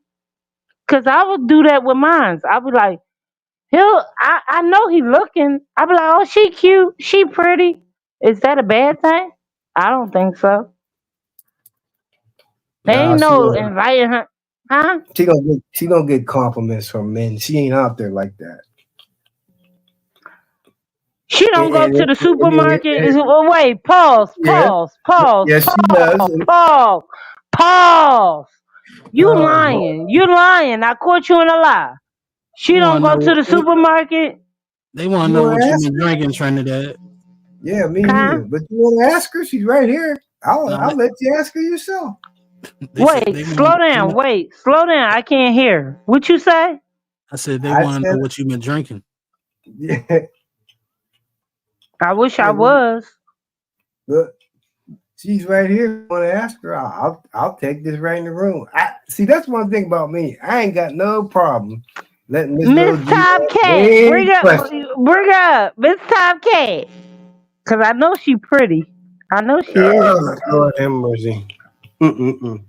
Cause I would do that with mine. I'd be like, I know he looking. I'd be like, "Oh, she cute. She pretty." Is that a bad thing? I don't think so. Nah, Ain't no inviting her, huh? she don't get compliments from men. She ain't out there like that. She don't And, go to the supermarket. Oh, wait, yeah, yes, she does. pause, pause. You Oh Lord. lying. You lying. I caught you in a lie. They She don't want to go know to the what supermarket. they want to You know want what to you ask been her? drinking, Trinidad. Yeah, me Huh? either. But you want to ask her? She's right here. I'll Nah, let you ask her yourself. they said Wait, they slow want. down. Wait, slow down. I can't hear. What you say? I said they I want to said, know what you've been drinking. yeah, I wish I yeah. was. Look, she's right here. Want to ask her? I'll take this right in the room. I see. That's one thing about me. I ain't got no problem letting Miss Miss Little G Top ask Cat, any bring up Miss Top Cat. Cause I know she pretty. I know she is. Oh, Lord have mercy. Mm-mm-mm.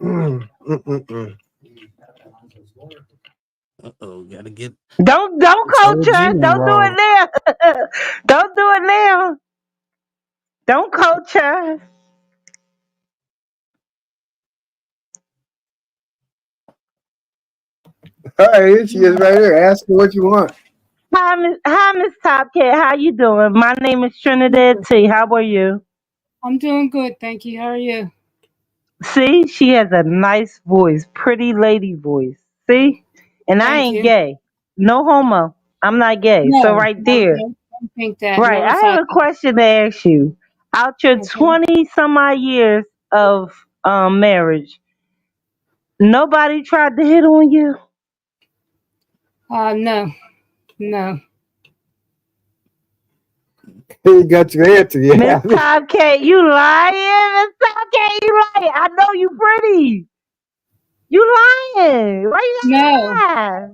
Mm-mm-mm. Oh, gotta get Don't coach OG her. Don't do involved. it now. Don't do it now. Don't coach her. All right, here she is right here. Ask her what you want. Hi, Miss Top Cat. How you doing? My name is Trinidad T. How are you? I'm doing good, thank you. How are you? See, she has a nice voice, pretty lady voice. See, and I Thank ain't you. gay. No homo. I'm not gay. So No, right no, there. don't think that. Right. Never I thought have a question to ask you. Out your that. Okay. 20 some odd years of marriage, nobody tried to hit on you? No, no. You got your answer, Miss yeah. Top Cat, you lying? Miss Top Cat, you lying. I know you pretty. You lying. Why you No. gotta lie?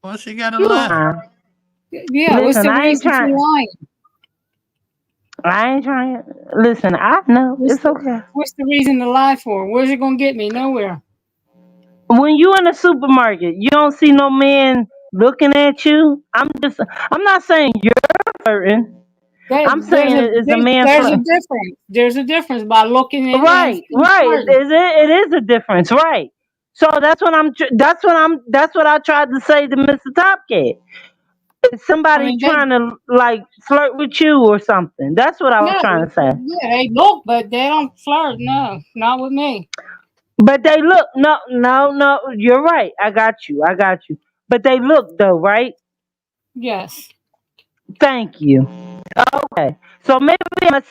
Well, she got to You lie. lying. Yeah, what's Listen, the I ain't reason for trying. lying? I ain't trying. Listen, I know. It's okay. What's the reason to lie for? Where's it gonna get me? Nowhere. When you in a supermarket, you don't see no man looking at you. I'm not saying you're flirting. I'm saying it's a man There's a flirting. difference. There's a difference by looking and Right, right. flirting. It is a difference, right? So that's what I tried to say to Mr. Topcat. Is I somebody mean, they trying to like flirt with you or something? That's what I was no, trying to say. yeah, they look, but they don't flirt. No, not with me. But they look. No, no, no. You're right. I got you. I got you. But they look though, right? Yes. Thank you. Okay. So maybe I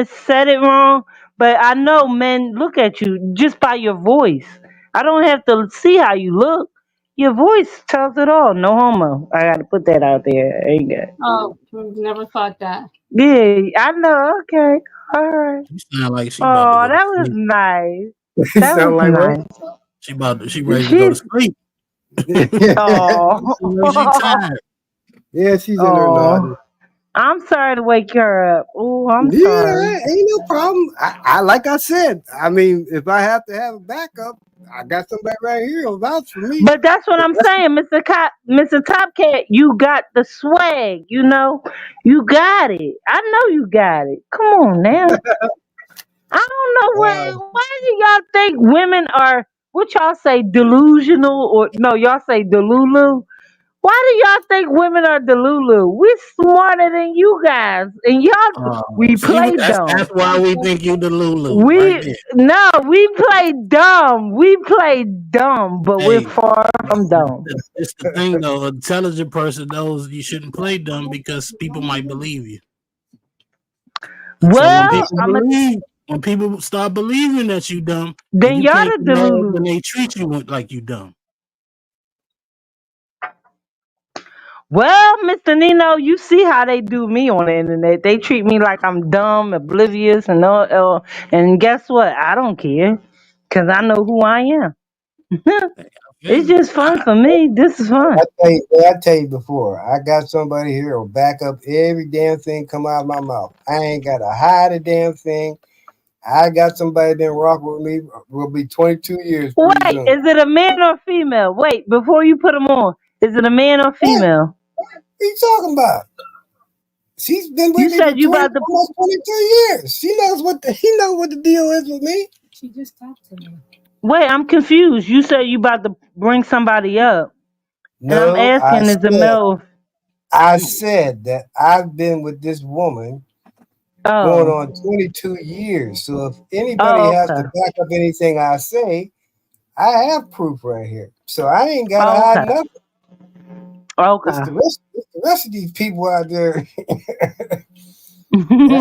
said it wrong, but I know men look at you just by your voice. I don't have to see how you look. Your voice tells it all. No homo. I got to put that out there. Ain't good. Oh, never thought that. Yeah, I know. Okay. All right. You sound like she about to Oh, go to that was sleep. nice. You That was sound like what? nice. She ready to go to She's sleep. oh She tired. Yeah, she's in there nodding. oh. I'm sorry to wake her up. Oh, I'm sorry. Yeah, ain't no problem. I like I said. I mean, if I have to have a backup, I got somebody right here who'll vouch for me. But that's what I'm saying, Mr. Top Cat. You got the swag, you know. You got it. I know you got it. Come on now. I don't know Uh, why do y'all think women are what y'all say delusional or no, y'all say delulu? Why do y'all think women are delulu? We're smarter than you guys. And y'all we See, play that's dumb. why we think you the Lulu right We there. no, we play dumb. We play dumb, but we're Hey, far from dumb. it's the thing though. An intelligent person knows you shouldn't play dumb because people might believe you. So Well, I'm a when people start believing that you dumb and then you y'all can't the be mad when delulu. they treat you like you dumb. Well, Mr. Nino, you see how they do me on the internet. They treat me like I'm dumb, oblivious, and and guess what? I don't care because I know who I am. It's just fun for me. This is fun. I tell you before, I got somebody here who'll back up every damn thing come out of my mouth. I ain't got to hide a damn thing. I got somebody that rock with me. Will be 22 years pretty Wait, soon. is it a man or female? Wait, before you put them on, is it a man or What? female? What are you talking about? She's been You with me for said you 20, about to. almost 22 years. He knows what the deal is with me. She just talked to me. Wait, I'm confused. You said you about to bring somebody up, and I'm No, asking, is it male? I said that I've been with this woman going Oh, on 22 years. So if anybody oh, has to okay, back up anything I say, I have proof right here. So I ain't gotta oh, hide okay. nothing. Okay. It's the rest of these people out there. Yeah,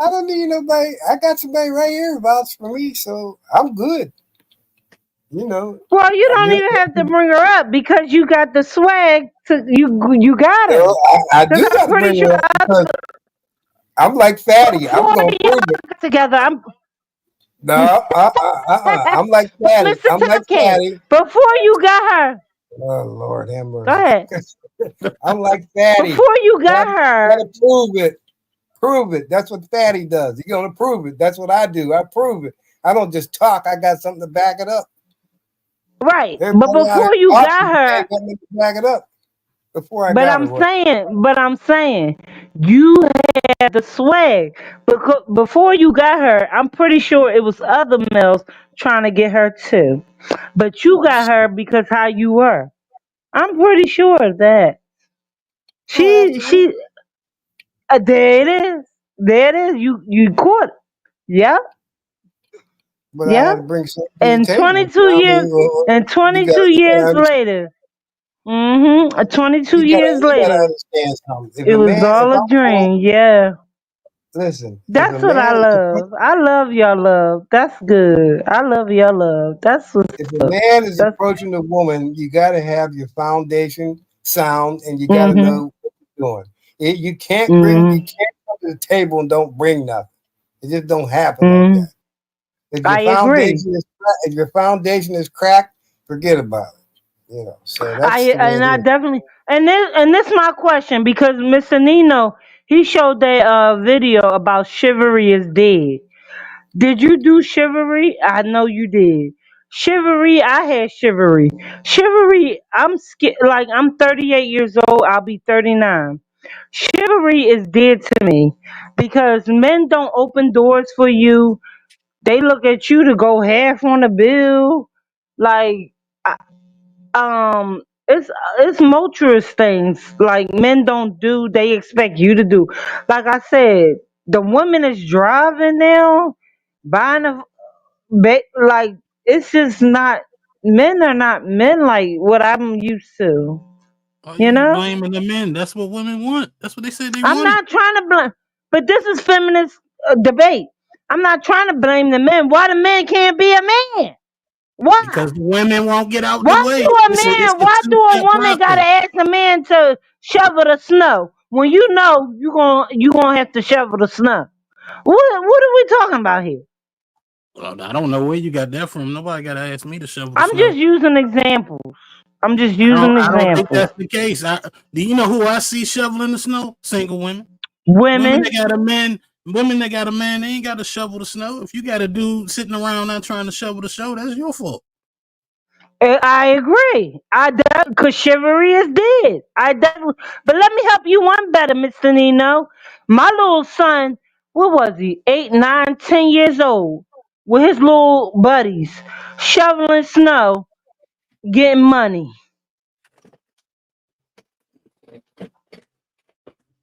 I don't need nobody. I got somebody right here vouch for me, so I'm good. You know, Well, you don't you even have to bring her up because you got the swag to you got her. know, I Because do I'm got to pretty bring sure her up because I'm like fatty. I'm before gonna y'all prove it. got together, I'm No, I'm like fatty. Mr. I'm like Tuckhead. fatty. Before you got her, Oh Lord, have go mercy. ahead. I'm like fatty. Before you got Fatty her, gotta prove it. Prove it. That's what fatty does. You're gonna prove it. That's what I do. I prove it. I don't just talk. I got something to back it up. right? But Everybody out here before you talking, got you her, can't get me to back it up. Before I but got her, I'm what? saying, but I'm saying, you had the swag. Because before you got her, I'm pretty sure it was other males trying to get her too. But you Oh, got her because how you were. I'm pretty sure of that. well, She after me, she there it is. There it is. You caught it. Yep. but I had Yep. to bring something to the And table. 22 I years mean, well, and you 22 gotta years understand. later. 22 years You gotta later, understand something. If it a was man, if all a I'm going, dream. Yeah. listen, if a That's what I man, love. I love your love. That's good. I love your love. That's what's if a up. man is That's approaching a woman, you gotta have your foundation sound, and you gotta mhm. know what you're doing. You Mhm. can't come to the table and don't bring nothing. It just don't happen like Mhm. that. If I your agree. foundation is if your foundation is cracked, forget about it. You know, so that's the way And it I is. definitely and this my question because Mr. Nino he showed that video about chivalry is dead. Did you do chivalry? I know you did. Chivalry, I had chivalry. Chivalry, I'm scared. Like I'm 38 years old. I'll be 39. Chivalry is dead to me because men don't open doors for you. They look at you to go half on the bill. Like it's multiple things like men don't do. They expect you to do. Like I said, the woman is driving now, buying a like it's just not. Men are not men like what I'm used to. Are You you know, blaming the men? That's what women want. That's what they said they I'm wanted. not trying to blame, but this is feminist debate. I'm not trying to blame the men. Why the men can't be a man? Why? Because the women won't get out the Why way. do a It's man? a Why do a two-step woman gotta process. ask a man to shovel the snow when you know you gonna have to shovel the snow? What are we talking about here? Well, I don't know where you got that from. Nobody got to ask me to shovel the I'm snow. just using examples. I'm just using I don't think examples. that's the case. Do you know who I see shoveling the snow? Single women. Women that Women, got a man, women that got a man, they ain't got to shovel the snow. If you got a dude sitting around not trying to shovel the snow, that's your fault. I agree. Cause chivalry is dead. But let me help you one better, Mr. Nino. My little son, what was he? 8, 9, 10 years old, with his little buddies, shoveling snow, getting money.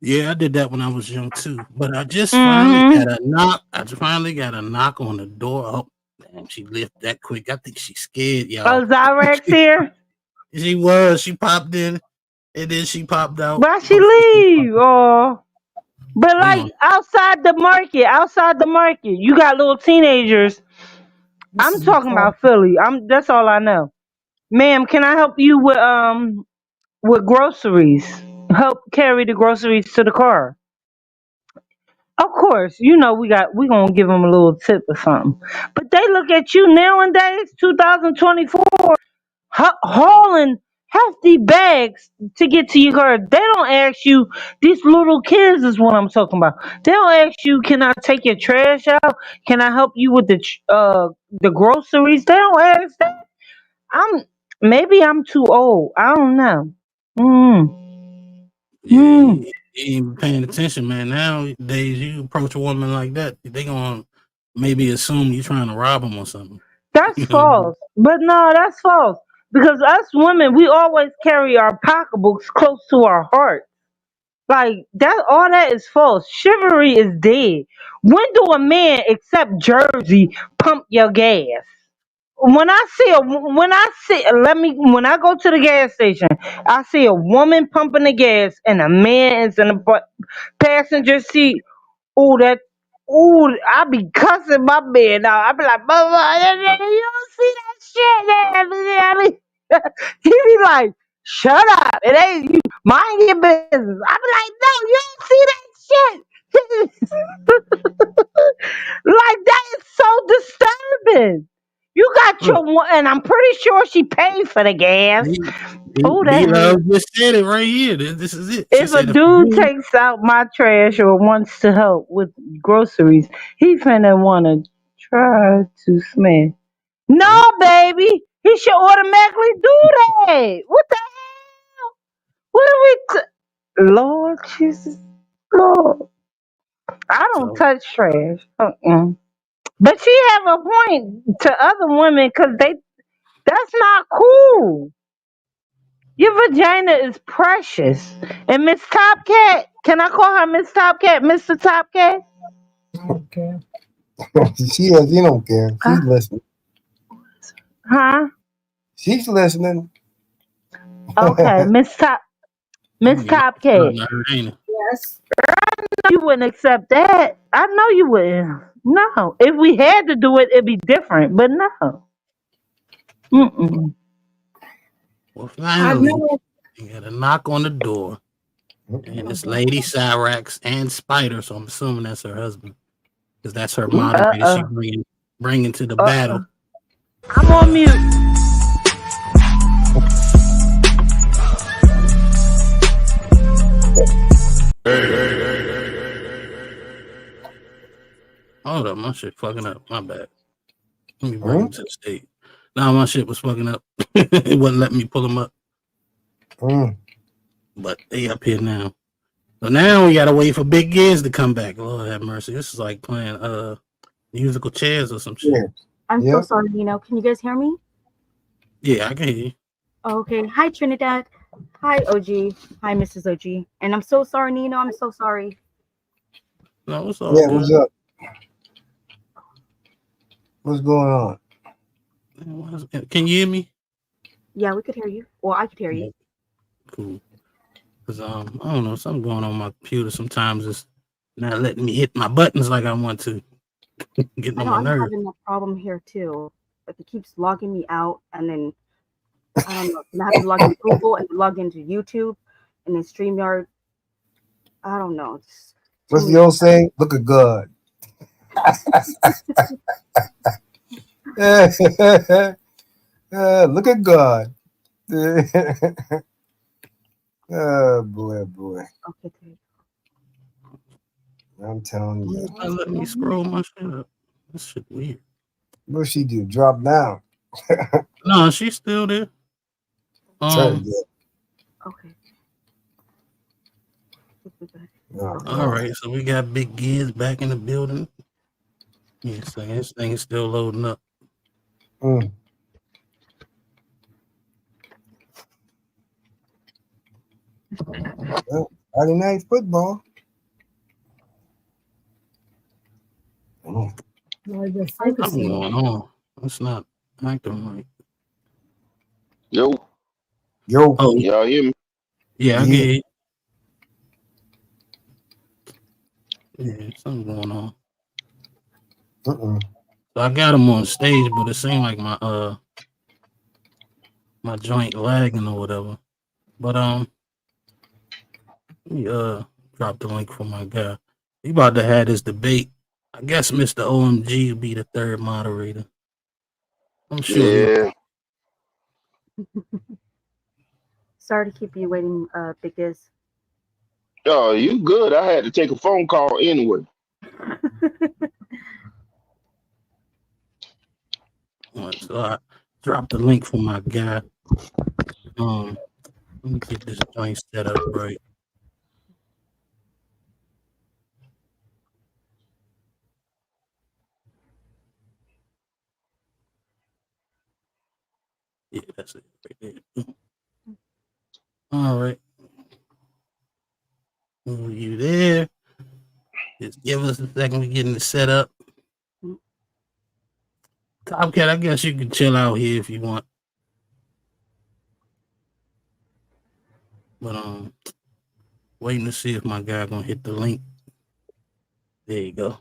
Yeah, I did that when I was young too. But I just finally got Mm-hmm. a knock. I finally got a knock on the door. Oh, damn, she left that quick. I think she's scared, Oh, y'all. Xyrax here. She was. She popped in and then she popped out. Why she Hopefully she leave? Oh, but we like gonna outside the market, you got little teenagers. This I'm is the talking problem. about Philly. That's all I know. Ma'am, can I help you with groceries? Help carry the groceries to the car. Of course, we gonna give them a little tip or something. But they look at you nowadays, 2024, hauling hefty bags to get to your car. They don't ask you. These little kids is what I'm talking about. They don't ask you, can I take your trash out? Can I help you with the groceries? They don't ask that. I'm maybe I'm too old. I don't know. Mm. yeah, Mm. you ain't paying attention, man. Nowadays you approach a woman like that, they gonna maybe assume you trying to rob them or something. That's You know? false. But no, that's false. Because us women, we always carry our pocketbooks close to our heart. Like all that is false. Chivalry is dead. When do a man except Jersey pump your gas? when I go to the gas station, I see a woman pumping the gas and a man is in the passenger seat. Ooh, I be cussing my man out. I be like, "Mama, you don't see that shit, man." He be like, "Shut up! It ain't you. Mind your business." I be like, "No, you don't see that shit." Like that is so disturbing. You got Look, your one, and I'm pretty sure she paid for the gas. Oh, that D-Love hurt. just said it right here. This is it. She If a said, if dude you takes out my trash or wants to help with groceries, he finna wanna try to smash. No, baby, he should automatically do that. What the hell? What are Lord Jesus, Lord, I don't so touch trash. But she have a point to other women because that's not cool. Your vagina is precious. And Miss Topcat, can I call her Miss Topcat, Mr. Topcat? Okay. She don't care. She's listening. Huh? She's listening. Okay, you Miss be Topcat. her, ain't it? Yes. You wouldn't accept that. I know you wouldn't. No. If we had to do it, it'd be different. But no. Mm-mm. Well, I've finally, never. you got a knock on the door, and it's Lady Xyrax and Spider. So I'm assuming that's her husband, because that's her moderator. She Uh-uh. bringing to the Uh-uh. battle. I'm on mute. Hold up, my shit fucking up. My bad. Let me bring him to the stage. Now my shit was fucking up. It wouldn't let me pull him up. But they up here now. So now we gotta wait for Big Giz to come back. Lord have mercy. This is like playing musical chairs or some shit. I'm so sorry, Nino. Can you guys hear me? Yeah, I can hear you. Okay. Hi, Trinidad. Hi, OG. Hi, Mrs. OG. And I'm so sorry, Nino. I'm so sorry. No, it's all good. What's up? What's going on? Can you hear me? Yeah, we could hear you. Well, I could hear you. Cool. Cause I don't know, something going on my computer. Sometimes it's not letting me hit my buttons like I want to. Getting I on know my I'm nerves. having that problem here too. Like it keeps logging me out, and then I don't know. And I have to log into Google and log into YouTube, and then StreamYard. I don't know. What's the old saying? Look at God. Look at God. Oh boy. Okay. I'm telling you. Not letting me scroll my shit up. This shit weird. What she do? Drop down. No, she's still there. Try to get. Okay. All right, so we got Big Giz back in the building. Yeah, so this thing is still loading up. Well, Friday night football. What's going on? It's not acting right. Yo. Oh, y'all hear me? Yeah, I get it. Yeah, something going on. So I got him on stage, but it seemed like my joint lagging or whatever. But let me drop the link for my guy. He about to have this debate. I guess Mr. OMG will be the third moderator. I'm sure Yeah. Sorry to keep you waiting, Big Giz. Oh, you good. I had to take a phone call anyway. So I dropped the link for my guy. Let me get this joint set up right. Yeah, that's it right there. All right. Are you there? Just give us a second. We're getting it set up. Copcat, I guess you can chill out here if you want. But waiting to see if my guy gonna hit the link. There you go.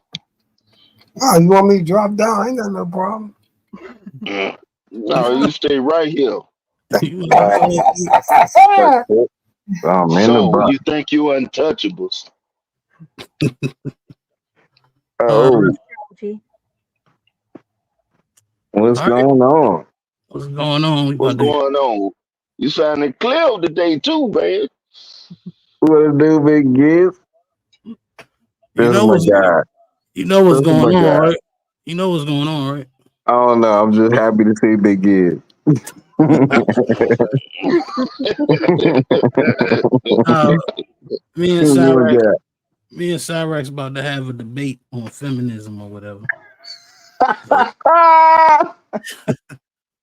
Oh, you want me to drop down? Ain't got no problem. No, you stay right here. So you think you untouchables? What's going on? What's going on? What's going on? You sounding clear today too, man. What it do, big gift? You know what's going on, right? You know what's going on, right? I don't know. I'm just happy to see Big Giz. Me and Cyrax about to have a debate on feminism or whatever.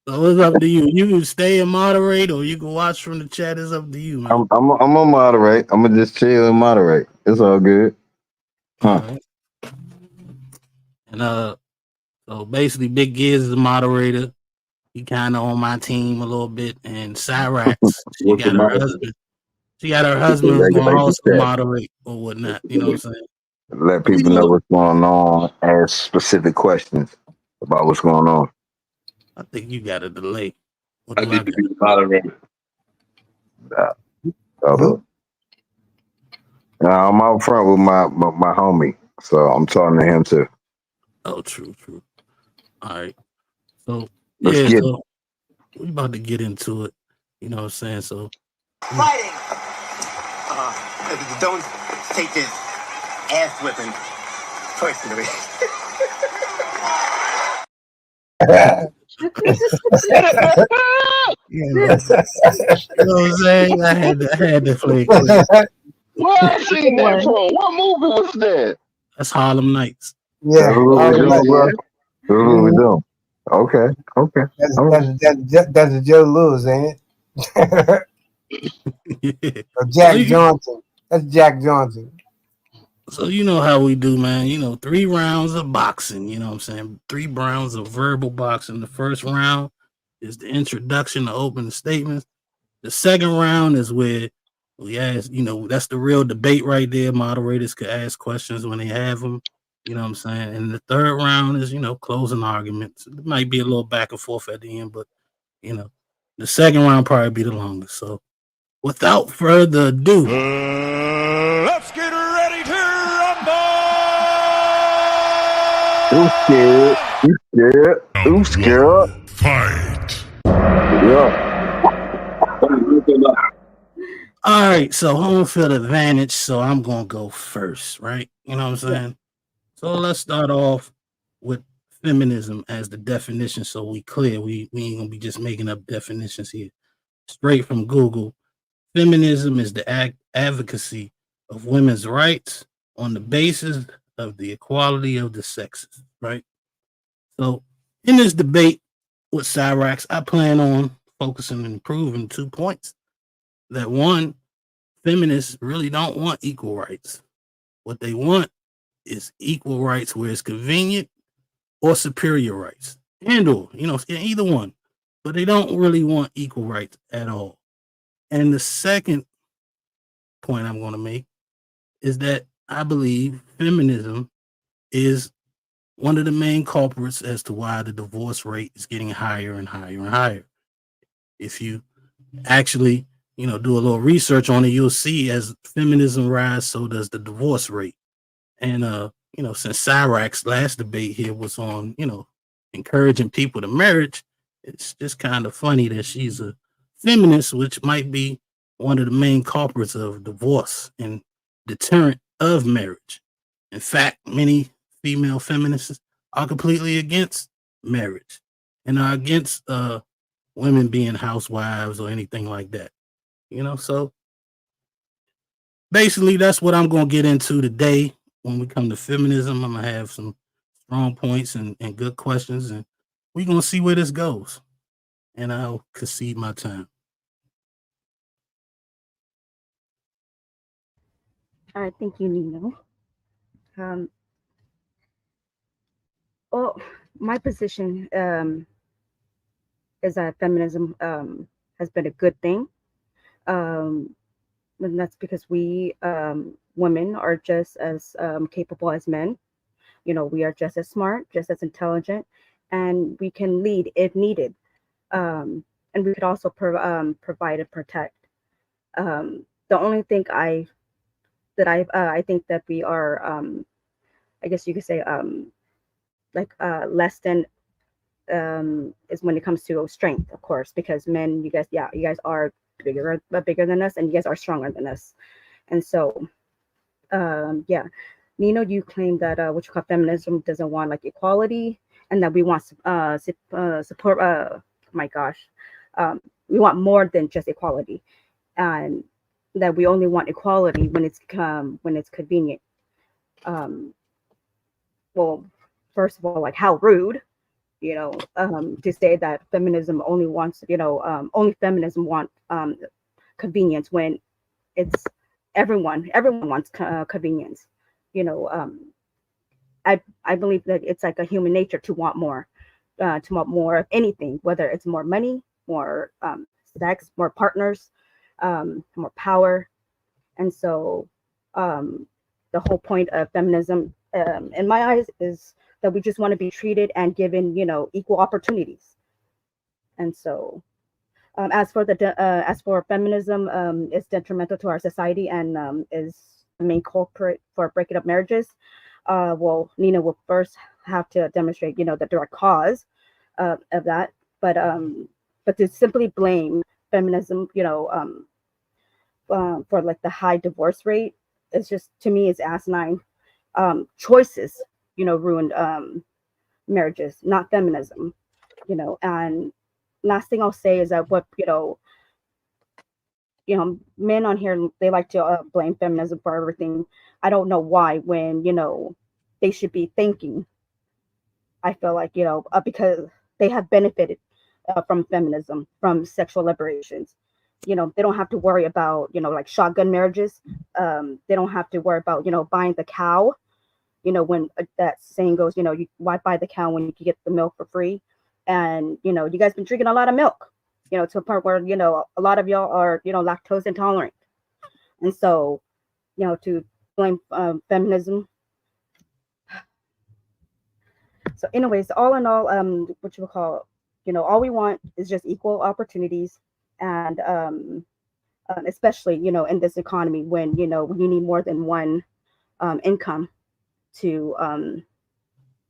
So it's up to you. You can stay and moderate, or you can watch from the chat. It's up to you, man. I'm gonna moderate. I'm gonna just chill and moderate. It's all good. All right. And so basically, Big Giz is the moderator. He kind of on my team a little bit, and Cyrax, she got her husband. She got her husband who's gonna also moderate or whatnot. You know what I'm saying? Let people know what's going on. Ask specific questions about what's going on. I think you got a delay. I need to be moderated. I'm out front with my homie, so I'm talking to him too. Oh, true. All right. So Let's get it. We about to get into it. You know what I'm saying? So Fighting. Don't take this ass whipping personally. You know what I'm saying? I had to play. Where I seen that from? What movie was that? That's Harlem Nights. Yeah, that's what we doing, bro. That's what we doing. Okay. That's a Joe Lewis, ain't it? Or Jack Johnson. That's Jack Johnson. So you know how we do, man. 3 rounds of boxing. You know what I'm saying? 3 rounds of verbal boxing. The first round is the introduction, the opening statements. The second round is where we ask, that's the real debate right there. Moderators could ask questions when they have them. You know what I'm saying? And the third round is, closing arguments. It might be a little back and forth at the end, but, the second round probably be the longest. So without further ado, let's get ready to rumble. Who's scared? Who's scared? Fight. Yeah. All right, so home field advantage. So I'm gonna go first, right? You know what I'm saying? So let's start off with feminism as the definition, so we clear. We ain't gonna be just making up definitions here. Straight from Google, feminism is the advocacy of women's rights on the basis of the equality of the sexes, right? So in this debate with Cyrax, I plan on focusing and proving 2 points. That one, feminists really don't want equal rights. What they want is equal rights where it's convenient, or superior rights, or either one. But they don't really want equal rights at all. And the second point I'm going to make is that I believe feminism is one of the main culprits as to why the divorce rate is getting higher and higher and higher. If you actually, do a little research on it, you'll see as feminism rise, so does the divorce rate. And since Cyrax's last debate here was on, encouraging people to marriage, it's just kind of funny that she's a feminist, which might be one of the main culprits of divorce and deterrent of marriage. In fact, many female feminists are completely against marriage and are against women being housewives or anything like that. So basically that's what I'm going to get into today. When we come to feminism, I'm going to have some strong points and good questions, and we're going to see where this goes. And I'll concede my time. All right, thank you, Nino. Well, my position is that feminism has been a good thing. Um, and that's because we women are just as capable as men. You know, we are just as smart, just as intelligent, and we can lead if needed. And we could also provide and protect. The only thing I think that we are, I guess you could say, like less than is when it comes to strength, of course, because men, you guys, yeah, you guys are bigger than us, and you guys are stronger than us, and so yeah. Nino, you claim that what you call feminism doesn't want like equality, and that we want support. My gosh, we want more than just equality, and that we only want equality when it's convenient. Um, well, first of all, like how rude, to say that feminism only wants, only feminism want convenience when it's everyone wants convenience. You know, I believe that it's like a human nature to want more of anything, whether it's more money, more sex, more partners, more power, and so the whole point of feminism, in my eyes, is that we just want to be treated and given, equal opportunities. And so, as for feminism, is detrimental to our society and is the main culprit for breaking up marriages. Well, Nina will first have to demonstrate, the direct cause of that. But to simply blame feminism, for like the high divorce rate, it's just, to me, it's asinine. Choices, ruined marriages, not feminism. And last thing I'll say is that what men on here, they like to blame feminism for everything. I don't know why, when they should be thanking. I feel like, because they have benefited from feminism, from sexual liberations. They don't have to worry about, like shotgun marriages. They don't have to worry about, buying the cow. When that saying goes, why buy the cow when you can get the milk for free? And, you guys been drinking a lot of milk, to a point where, a lot of y'all are, lactose intolerant. And so, to blame feminism. So anyways, all in all, what you would call, all we want is just equal opportunities. And especially, in this economy when, when you need more than one income to,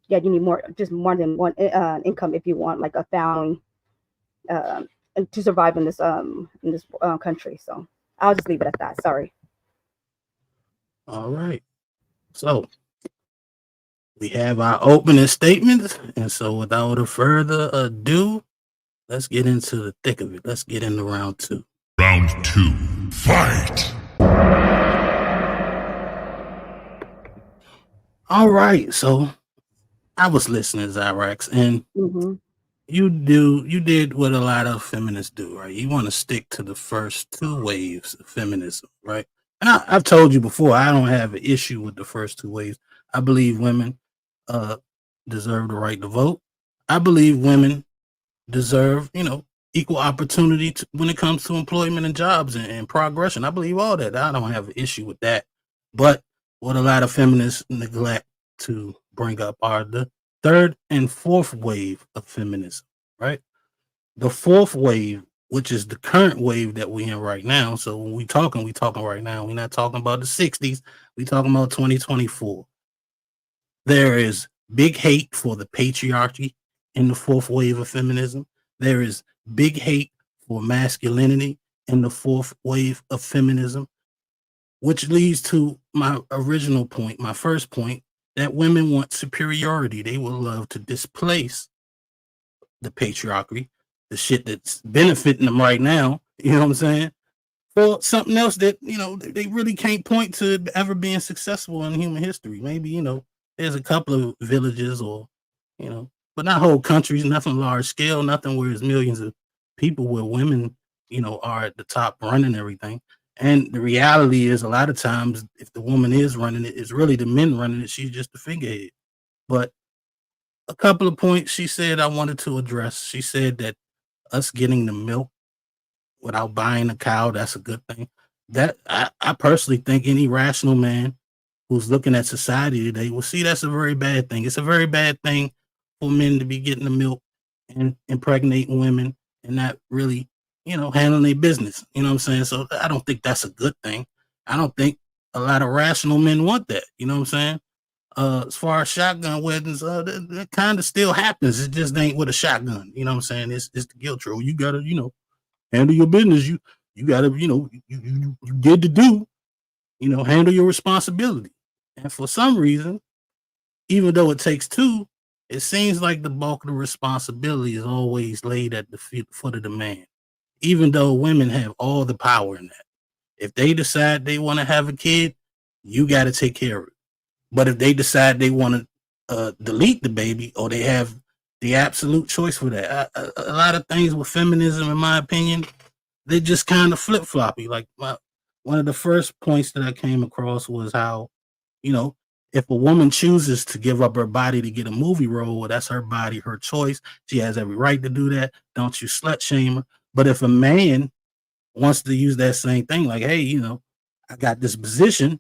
yeah, you need more than one income if you want like a family and to survive in this country. So I'll just leave it at that. Sorry. All right. So we have our opening statements. And so without further ado, let's get into the thick of it. Let's get into round two. Round two, fight! All right. So I was listening, Xyrax, and you did what a lot of feminists do, right? You want to stick to the first two waves of feminism, right? And I've told you before, I don't have an issue with the first two waves. I believe women deserve the right to vote. I believe women deserve, equal opportunity when it comes to employment and jobs and progression. I believe all that. I don't have an issue with that. But what a lot of feminists neglect to bring up are the third and fourth wave of feminism, right? The fourth wave, which is the current wave that we're in right now. So when we talking right now. We're not talking about the 60s. We're talking about 2024. There is big hate for the patriarchy in the fourth wave of feminism. There is big hate for masculinity in the fourth wave of feminism, which leads to my original point, my first point, that women want superiority. They would love to displace the patriarchy, the shit that's benefiting them right now, you know what I'm saying, for something else that, they really can't point to ever being successful in human history. Maybe, there's a couple of villages or, but not whole countries, nothing large scale, nothing where there's millions of people where women, are at the top running everything. And the reality is a lot of times if the woman is running it, it's really the men running it. She's just the figurehead. But a couple of points she said I wanted to address. She said that us getting the milk without buying a cow, that's a good thing. That I personally think any rational man who's looking at society today will see that's a very bad thing. It's a very bad thing for men to be getting the milk and impregnating women and not really, handling their business. You know what I'm saying? So I don't think that's a good thing. I don't think a lot of rational men want that. You know what I'm saying? As far as shotgun weddings, that kind of still happens. It just ain't with a shotgun. You know what I'm saying? It's the guilt role. You gotta, handle your business. You gotta, you did the do. Handle your responsibility. And for some reason, even though it takes two, it seems like the bulk of the responsibility is always laid at the foot of the man, even though women have all the power in that. If they decide they want to have a kid, you got to take care of it. But if they decide they want to delete the baby, or they have the absolute choice for that, a lot of things with feminism, in my opinion, they just kind of flip floppy. Like one of the first points that I came across was how, if a woman chooses to give up her body to get a movie role, well, that's her body, her choice. She has every right to do that. Don't you slut shame her. But if a man wants to use that same thing, like, hey, I got this position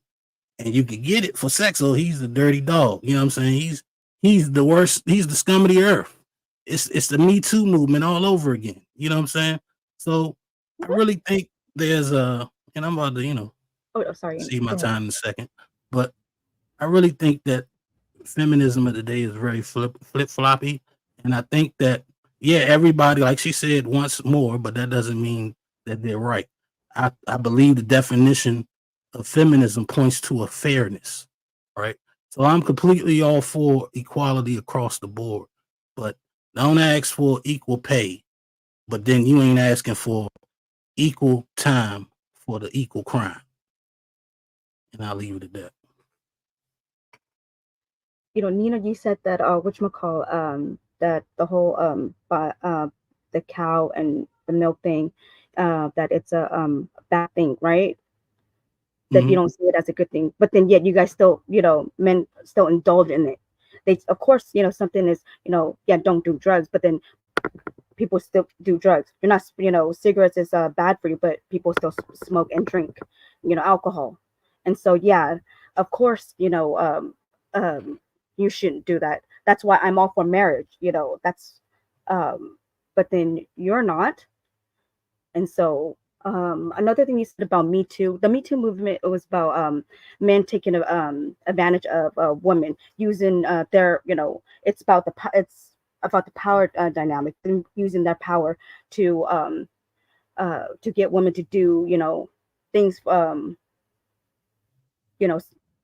and you can get it for sex, so he's a dirty dog. You know what I'm saying? He's the worst. He's the scum of the earth. It's the Me Too movement all over again. You know what I'm saying? So I really think there's and I'm about to, Oh, sorry. see my Go ahead. time in a second, but I really think that feminism of the day is very flip floppy, and I think that everybody, like she said, wants more, but that doesn't mean that they're right. I believe the definition of feminism points to a fairness, right? So I'm completely all for equality across the board, but don't ask for equal pay, but then you ain't asking for equal time for the equal crime. And I'll leave it at that. Nina, you said that whatchamacall, that the whole the cow and the milk thing, that it's a bad thing, right? That you don't see it as a good thing, but then yet you guys still, men still indulge in it. They, of course, something is, don't do drugs, but then people still do drugs. You're not, cigarettes is bad for you, but people still smoke and drink, alcohol. And so, yeah, of course, you shouldn't do that. That's why I'm all for marriage, that's, but then you're not. And so, another thing you said about Me Too, the Me Too movement, it was about men taking advantage of women using their, it's about the power dynamic, and using their power to get women to do, things,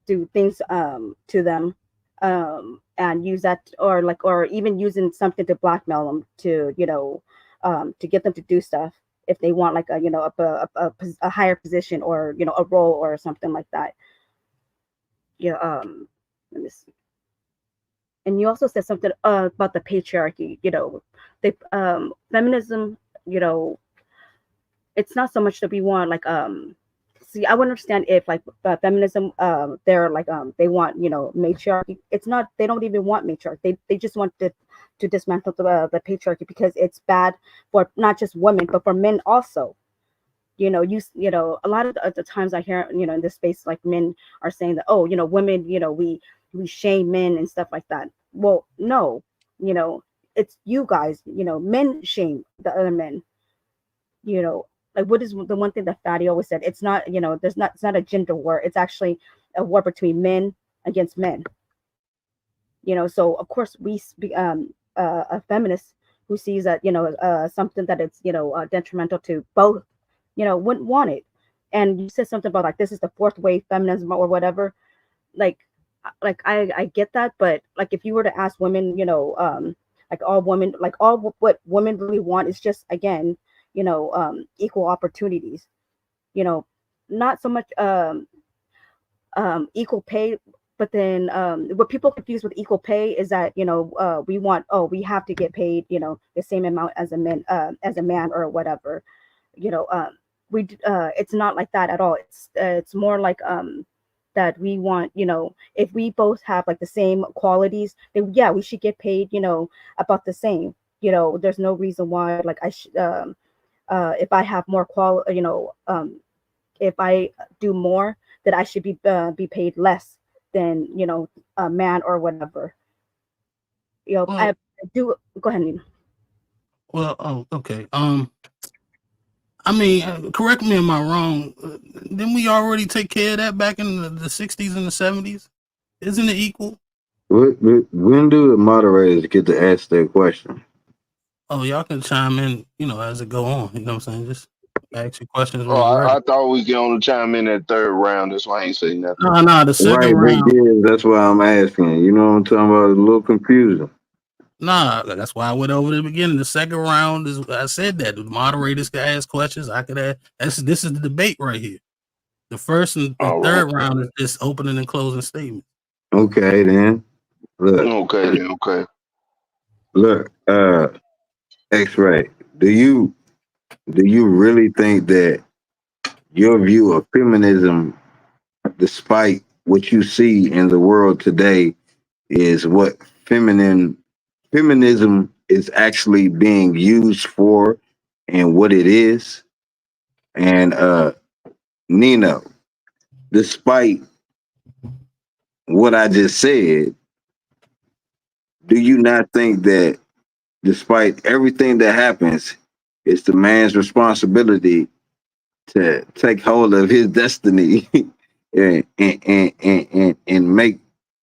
do things to them, and use that, or even using something to blackmail them to get them to do stuff if they want, like, a higher position, or a role or something like that. Yeah. Let me see. And you also said something about the patriarchy. The feminism. It's not so much that we want, like, see, I would understand if, like, feminism, they're like, they want, matriarchy. It's not, they don't even want matriarchy. They just want to dismantle the patriarchy, because it's bad for not just women but for men also. A lot of the times I hear, in this space, like, men are saying that, oh, women, we shame men and stuff like that. Well, no, it's you guys, men shame the other men. Like, what is the one thing that Fatty always said? It's not, it's not a gender war. It's actually a war between men against men. So of course a feminist who sees that, something that it's, detrimental to both, wouldn't want it. And you said something about, like, this is the fourth wave feminism or whatever. Like I get that, but, like, if you were to ask women, like, all women, like, all what women really want is just, again, equal opportunities, not so much equal pay. But then what people confuse with equal pay is that, we have to get paid, the same amount as a man or whatever. It's not like that at all. It's more like that we want, if we both have like the same qualities, then yeah, we should get paid, about the same. There's no reason why like I should if I have more if I do more, that I should be paid less than a man or whatever. I do. Go ahead, Nina. Well, oh, okay. I mean, correct me am I wrong? Didn't we already take care of that back in the 60s and the 70s? Isn't it equal? When do the moderators get to ask that question? Oh, y'all can chime in, as it go on. You know what I'm saying? Just ask your questions when Oh, you're ready. I thought we could only chime in that third round. That's why I ain't say nothing. No, the second Right, round. that's why I'm asking. You know what I'm talking about? It's a little confusing. Nah, that's why I went over the beginning. The second round is I said that the moderators can ask questions. I could ask. This is the debate right here. The first and the third round is just opening and closing statements. Okay, then. Look. Okay. Look, X-Ray, do you really think that your view of feminism, despite what you see in the world today, is what feminism is actually being used for and what it is? And Nino, despite what I just said, do you not think that despite everything that happens, it's the man's responsibility to take hold of his destiny and make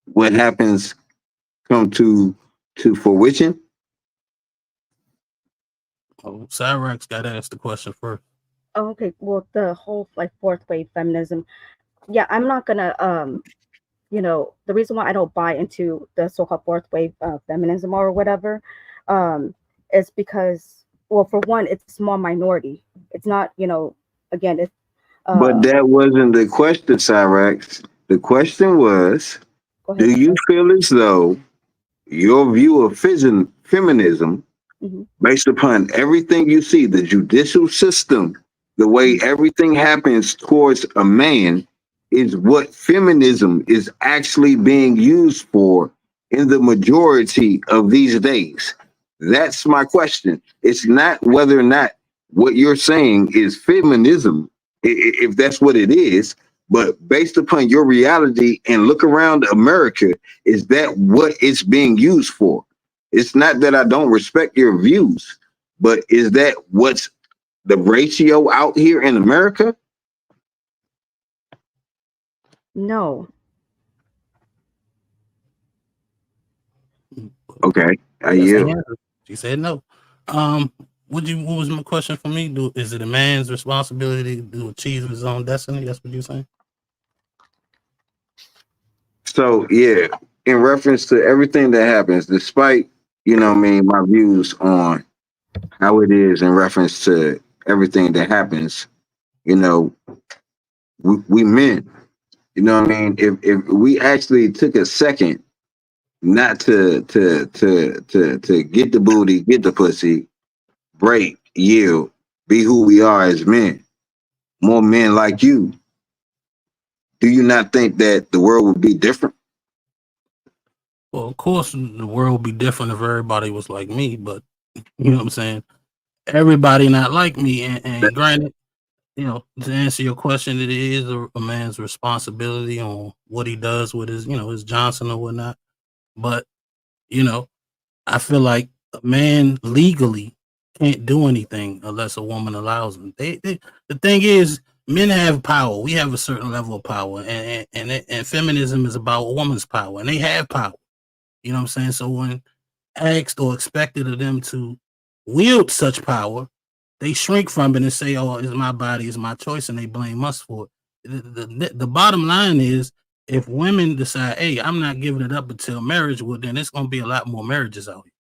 what happens come to fruition? Oh, Xyrax got to ask the question first. Oh, okay. Well, the whole like fourth wave feminism, yeah, I'm not gonna the reason why I don't buy into the so-called fourth wave feminism or whatever, is because, well, for one, it's a small minority. It's not, again, it's. But that wasn't the question, Cyrax. The question was, do you feel as though your view of feminism, based upon everything you see, the judicial system, the way everything happens towards a man, is what feminism is actually being used for in the majority of these days? That's my question. It's not whether or not what you're saying is feminism, if that's what it is, but based upon your reality and look around America, is that what it's being used for? It's not that I don't respect your views, but is that what's the ratio out here in America? No. Okay, I yield. She said no. What was my question for me? Is it a man's responsibility to achieve his own destiny? That's what you're saying? So yeah, in reference to everything that happens, despite my views on how it is in reference to everything that happens, we men, if we actually took a second not to get the booty, get the pussy, break, yield, be who we are as men, more men like you, do you not think that the world would be different? Well, of course, the world would be different if everybody was like me, but you know what I'm saying? Everybody not like me, and granted, to answer your question, it is a man's responsibility on what he does with his Johnson or whatnot. But, I feel like a man legally can't do anything unless a woman allows him. The thing is, men have power. We have a certain level of power, and feminism is about a woman's power, and they have power. You know what I'm saying? So when asked or expected of them to wield such power, they shrink from it and say, "Oh, it's my body, it's my choice," and they blame us for it. The bottom line is, if women decide, "Hey, I'm not giving it up until marriage," well, then it's going to be a lot more marriages out here.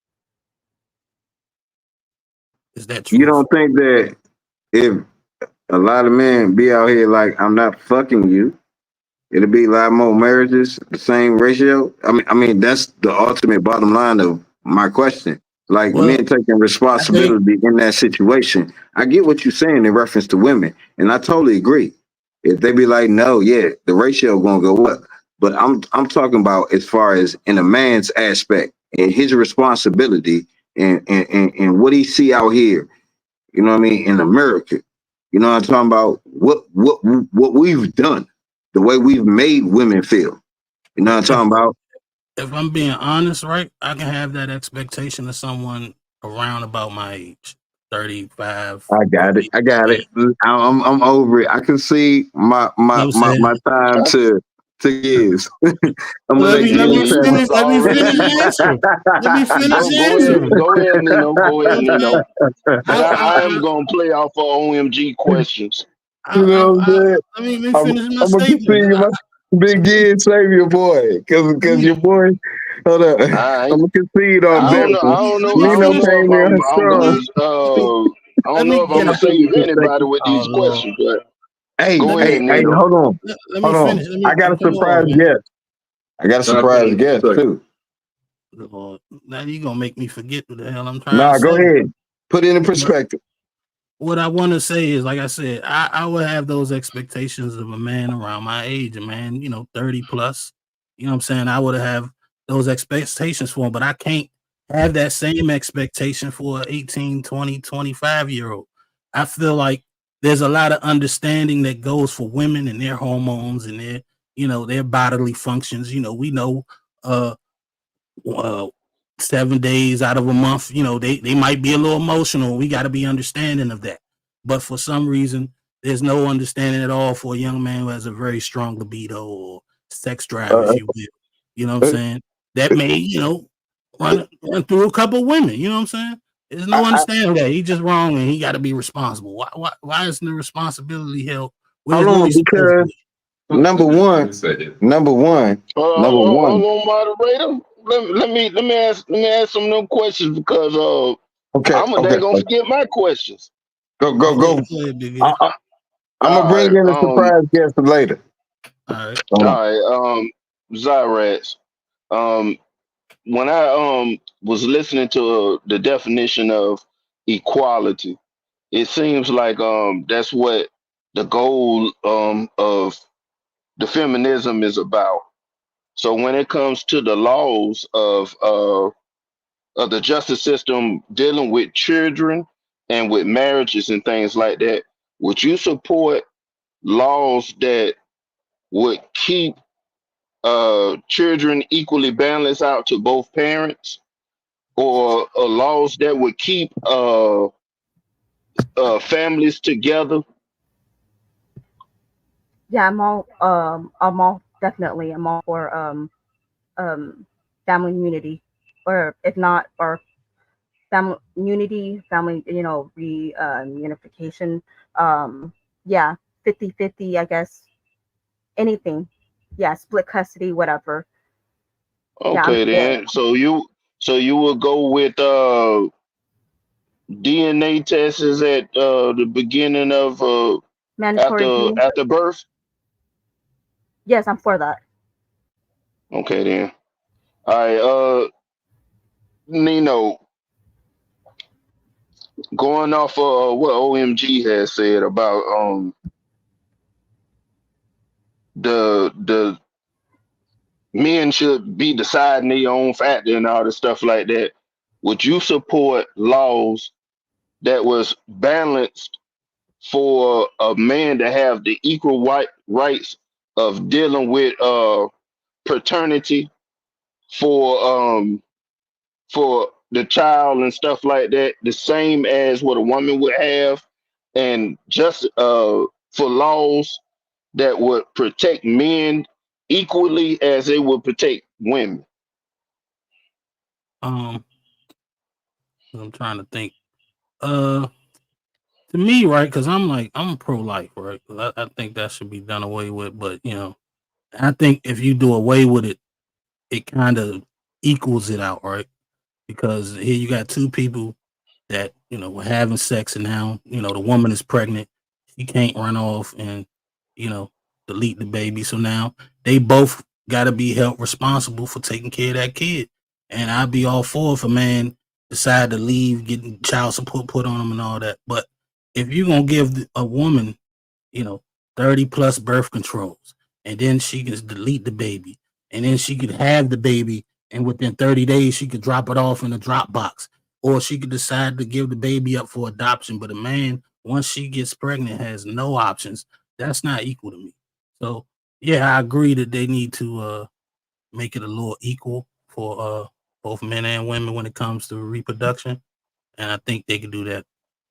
Is that true? You don't think that if a lot of men be out here like, I'm not fucking you, it'll be a lot more marriages, the same ratio? I mean, that's the ultimate bottom line of my question. Like, men taking responsibility in that situation. I get what you're saying in reference to women, and I totally agree. If they be like, no, yeah, the ratio gonna go up. But I'm talking about as far as in a man's aspect and his responsibility and what he see out here, you know what I mean, in America. You know what I'm talking about? What we've done, the way we've made women feel. You know what I'm talking about? If I'm being honest, right, I can have that expectation of someone around about my age, 35. I got it. I got it. I'm over it. I can see my You know my what I'm my, saying? my time to years. I'm gonna Let let me Giz try finish. It's Let me already finish answering. Let me finish go answering. ahead. Go ahead, Nino. Go You know ahead, what I'm Nino. saying? And I am gonna play off of OMG questions. You know what I'm saying? Let me I'm, finish my I'm gonna statement. continue my big Giz save your boy, cause your boy. Hold up, I'm I gonna concede on I that don't know. I one. don't know. Let me I Nino don't finish. know if came in I'm Let strong. me I let don't me know if I'm get gonna out. save anybody Perspective. with Oh these Lord. questions, but Hey, go Let ahead, me hey, Nino. hold on, let me hold on. finish. Let I me got a come surprise on, man. guest. I got a surprise guest too. Lord, now you gonna make me forget what the hell I'm trying to Nah, go say. ahead. Put it in perspective. What I want to say is, like I said, I would have those expectations of a man around my age, a man, 30 plus. You know what I'm saying? I would have those expectations for him, but I can't have that same expectation for an 18, 20, 25-year-old. I feel like there's a lot of understanding that goes for women and their hormones and their bodily functions. We know uh, uh 7 days out of a month, they might be a little emotional. We got to be understanding of that. But for some reason, there's no understanding at all for a young man who has a very strong libido or sex drive, if Uh, you will. You know what I'm uh, saying? That may, run through a couple of women. You know what I'm saying? There's no I, understanding of that. He's just wrong and he got to be responsible. Why isn't the responsibility held? hold Where's on, Willie supposed to because be? number one, number one, number one. Hold on, moderator. Let me ask some of them questions because Okay, I'm okay, they gonna okay. forget my questions. Go, Go go. ahead, Big I, Ed. I, I'm gonna All bring right. in a surprise guest later. All right. Hold on. All right. Xyrax. Um, when I was listening to the definition of equality, it seems like that's what the goal of the feminism is about. So when it comes to the laws of the justice system dealing with children and with marriages and things like that, would you support laws that would keep children equally balanced out to both parents, or laws that would keep families together? Yeah, I'm all definitely. I'm all for um, family unity, or if not, or family unity, family, unification. Yeah, 50-50, I guess. Anything. Yeah, split custody, whatever. Yeah, I'm Okay, for it. then. So you would go with DNA tests at the beginning of Mandatory after thing. after birth. Yes, I'm for that. Okay, then. All right. Nino, going off what OMG has said about the men should be deciding their own factor and all this stuff like that. Would you support laws that was balanced for a man to have the equal rights of dealing with paternity for for the child and stuff like that, the same as what a woman would have, and just for laws that would protect men equally as they would protect women? Um, I'm trying to think. Uh, to me, right? Because I'm pro-life, right? 'Cause I think that should be done away with. But I think if you do away with it, it kind of equals it out, right? Because here you got two people that were having sex, and now the woman is pregnant. She can't run off and you know delete the baby. So now they both got to be held responsible for taking care of that kid. And I'd be all for if a man decide to leave, getting child support put on him and all that. But if you're gonna give a woman, you know, 30 plus birth controls, and then she can delete the baby, and then she could have the baby, and within 30 days she could drop it off in a drop box, or she could decide to give the baby up for adoption. But a man, once she gets pregnant, has no options. That's not equal to me. So yeah, I agree that they need to make it a little equal for both men and women when it comes to reproduction, and I think they could do that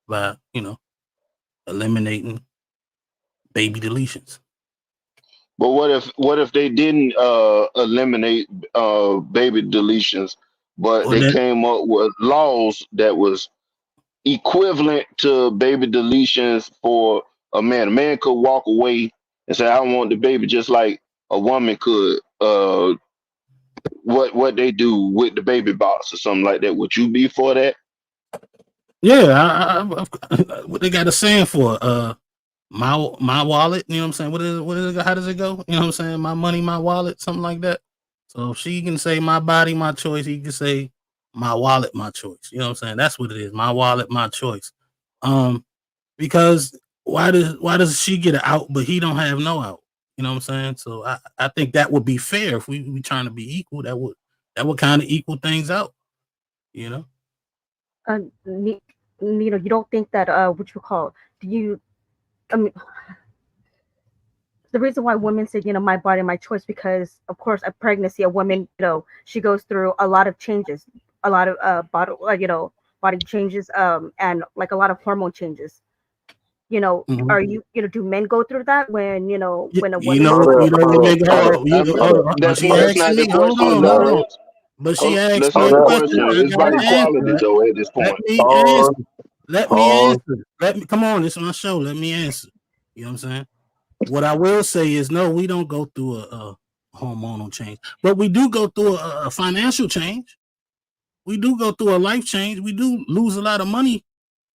by eliminating baby deletions. But what if they didn't eliminate baby deletions, but Or they that came up with laws that was equivalent to baby deletions for a man? A man could walk away and say, "I want the baby," just like a woman could. What they do with the baby box or something like that? Would you be for that? yeah, what they got a saying for my wallet, you know what I'm saying? What is it? How does it go? You know what I'm saying? My money, my wallet, something like that. So if she can say my body, my choice, he can say my wallet, my choice. You know what I'm saying? That's what it is. My wallet, my choice. Because why does she get an out but he don't have no out? You know what I'm saying? So I think that would be fair if we trying to be equal. That would kind of equal things out, you know? You don't think that what you call do you? I mean, the reason why women say, my body, my choice, because of course, a pregnancy, a woman, she goes through a lot of changes, a lot of body changes, and like a lot of hormone changes. Mhm. Are do men go through that when when a You woman know, goes Hold you up, know through? what hold up, make her. hold up. But she That's asked not the me. Hold question, on, hold on. Xyrax. But she asked That's me not a the question. question. I It's about gotta answer equality, it. though. At this Let point, me answer. Let me answer. Let me come on. This is my show. Let me answer. You know what I'm saying? What I will say is, no, we don't go through a hormonal change, but we do go through a financial change. We do go through a life change. We do lose a lot of money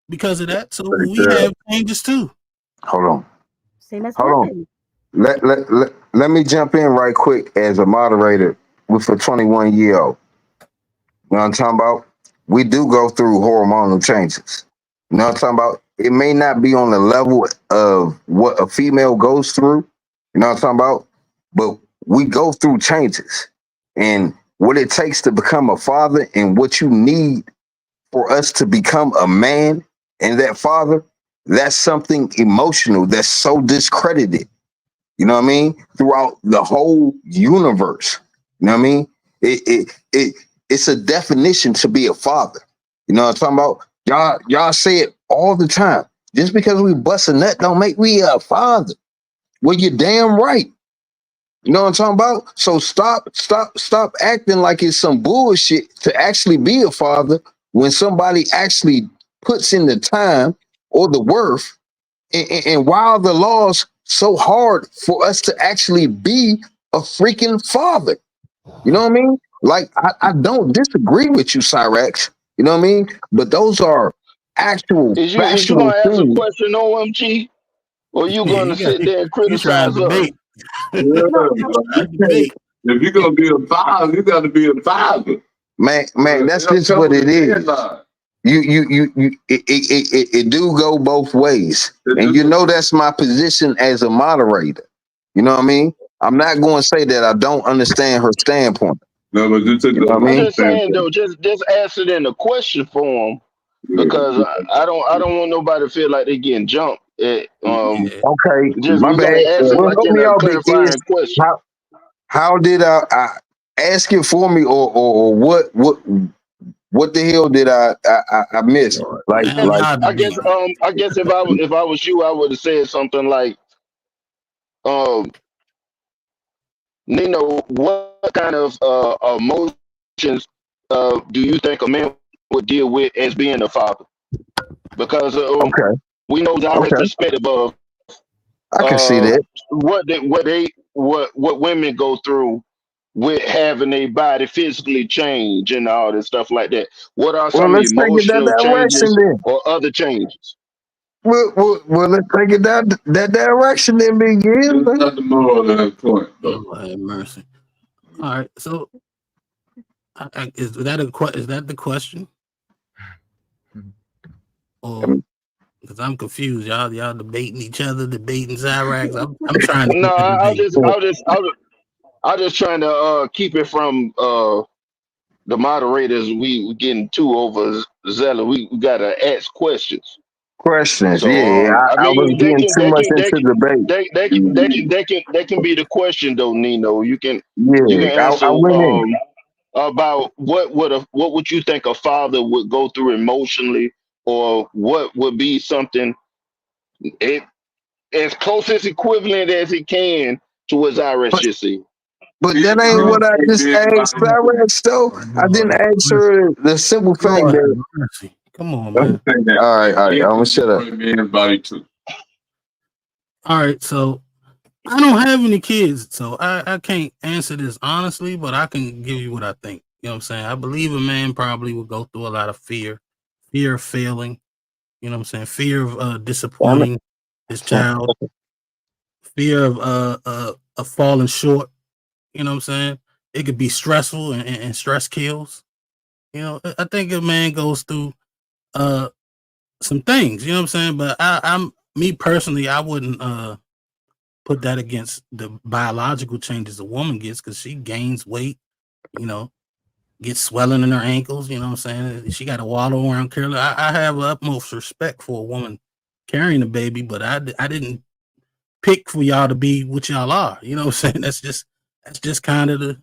because of that. So we have changes too. Hold on. Same as Hold on. men. Let me jump in right quick as a moderator with a 21-year-old. You know what I'm talking about? We do go through hormonal changes. You know what I'm talking about? It may not be on the level of what a female goes through. You know what I'm talking about? But we go through changes. And what it takes to become a father and what you need for us to become a man and that father, that's something emotional that's so discredited. You know what I mean? Throughout the whole universe. You know what I mean? It's a definition to be a father. You know what I'm talking about? Y'all say it all the time. Just because we bust a nut don't make me a father. Well, you're damn right. You know what I'm talking about? So stop acting like it's some bullshit to actually be a father when somebody actually puts in the time or the worth. And while the law's so hard for us to actually be a freaking father, you know what I mean? Like I don't disagree with you, Cyrax. You know what I mean? But those are actual is you factual gonna ask a things. question, OMG, or you Yeah, gonna sit there and he trying criticize to us? debate. Yeah, Trying to debate. if you're gonna be a father, you gotta be a father. Man, that's just what it is. It do go both ways. And you know that's my position as a moderator. You know what I mean? I'm not going to say that I don't understand her standpoint. No, but you took Yeah, the I'm wrong just saying standpoint. though, just answer it in the question form because I don't want nobody to feel like they getting jumped. Yeah. Okay, Just my we gotta bad. ask it Well, like help in me a out, Big Kids. clarifying question. How did I ask it for me, or what the hell did I miss? Now y'all I guess debating. I guess if I was you, I would have said something like, um, Nino, what kind of emotions do you think a man would deal with as being a father? Because Okay, we know our okay, perspective of I can see uh, that. what women go through with having a body physically change and all this stuff like that. What are Well, some let's take it that emotional direction changes then. or other changes? Well, let's take it that direction then, Big Kids. There's nothing more on that point, though. Lord have mercy. All right. So is that the question? Or Because I'm confused. Y'all debating each other, debating Xyrax. I'm trying to No, get the debate. I was just trying to keep it from the moderators. We getting too overzealous. We gotta ask questions. Questions. So Yeah, I was they getting can too much into debate. they can be the question though, Nino. You Yeah, can answer I went in. about what would you think a father would go through emotionally, or what would be something it as close as equivalent as it can to what Zyrex just said. But that ain't what I just asked Cyrus, though. I didn't ask her the simple fact Lord have that. mercy. Come on, All man. right, I'm gonna shut up. All right, so I don't have any kids, so I can't answer this honestly, but I can give you what I think. You know what I'm saying? I believe a man probably would go through a lot of fear of failing, you know what I'm saying? Fear of disappointing his child, fear of falling short, you know what I'm saying? It could be stressful and stress kills. You know, I think a man goes through some things, you know what I'm saying? But I'm me personally, I wouldn't put that against the biological changes a woman gets, because she gains weight, you know, gets swelling in her ankles, you know what I'm saying? She got to waddle around carefully. I have utmost respect for a woman carrying a baby, but I didn't pick for y'all to be what y'all are, you know what I'm saying? That's just kind of the,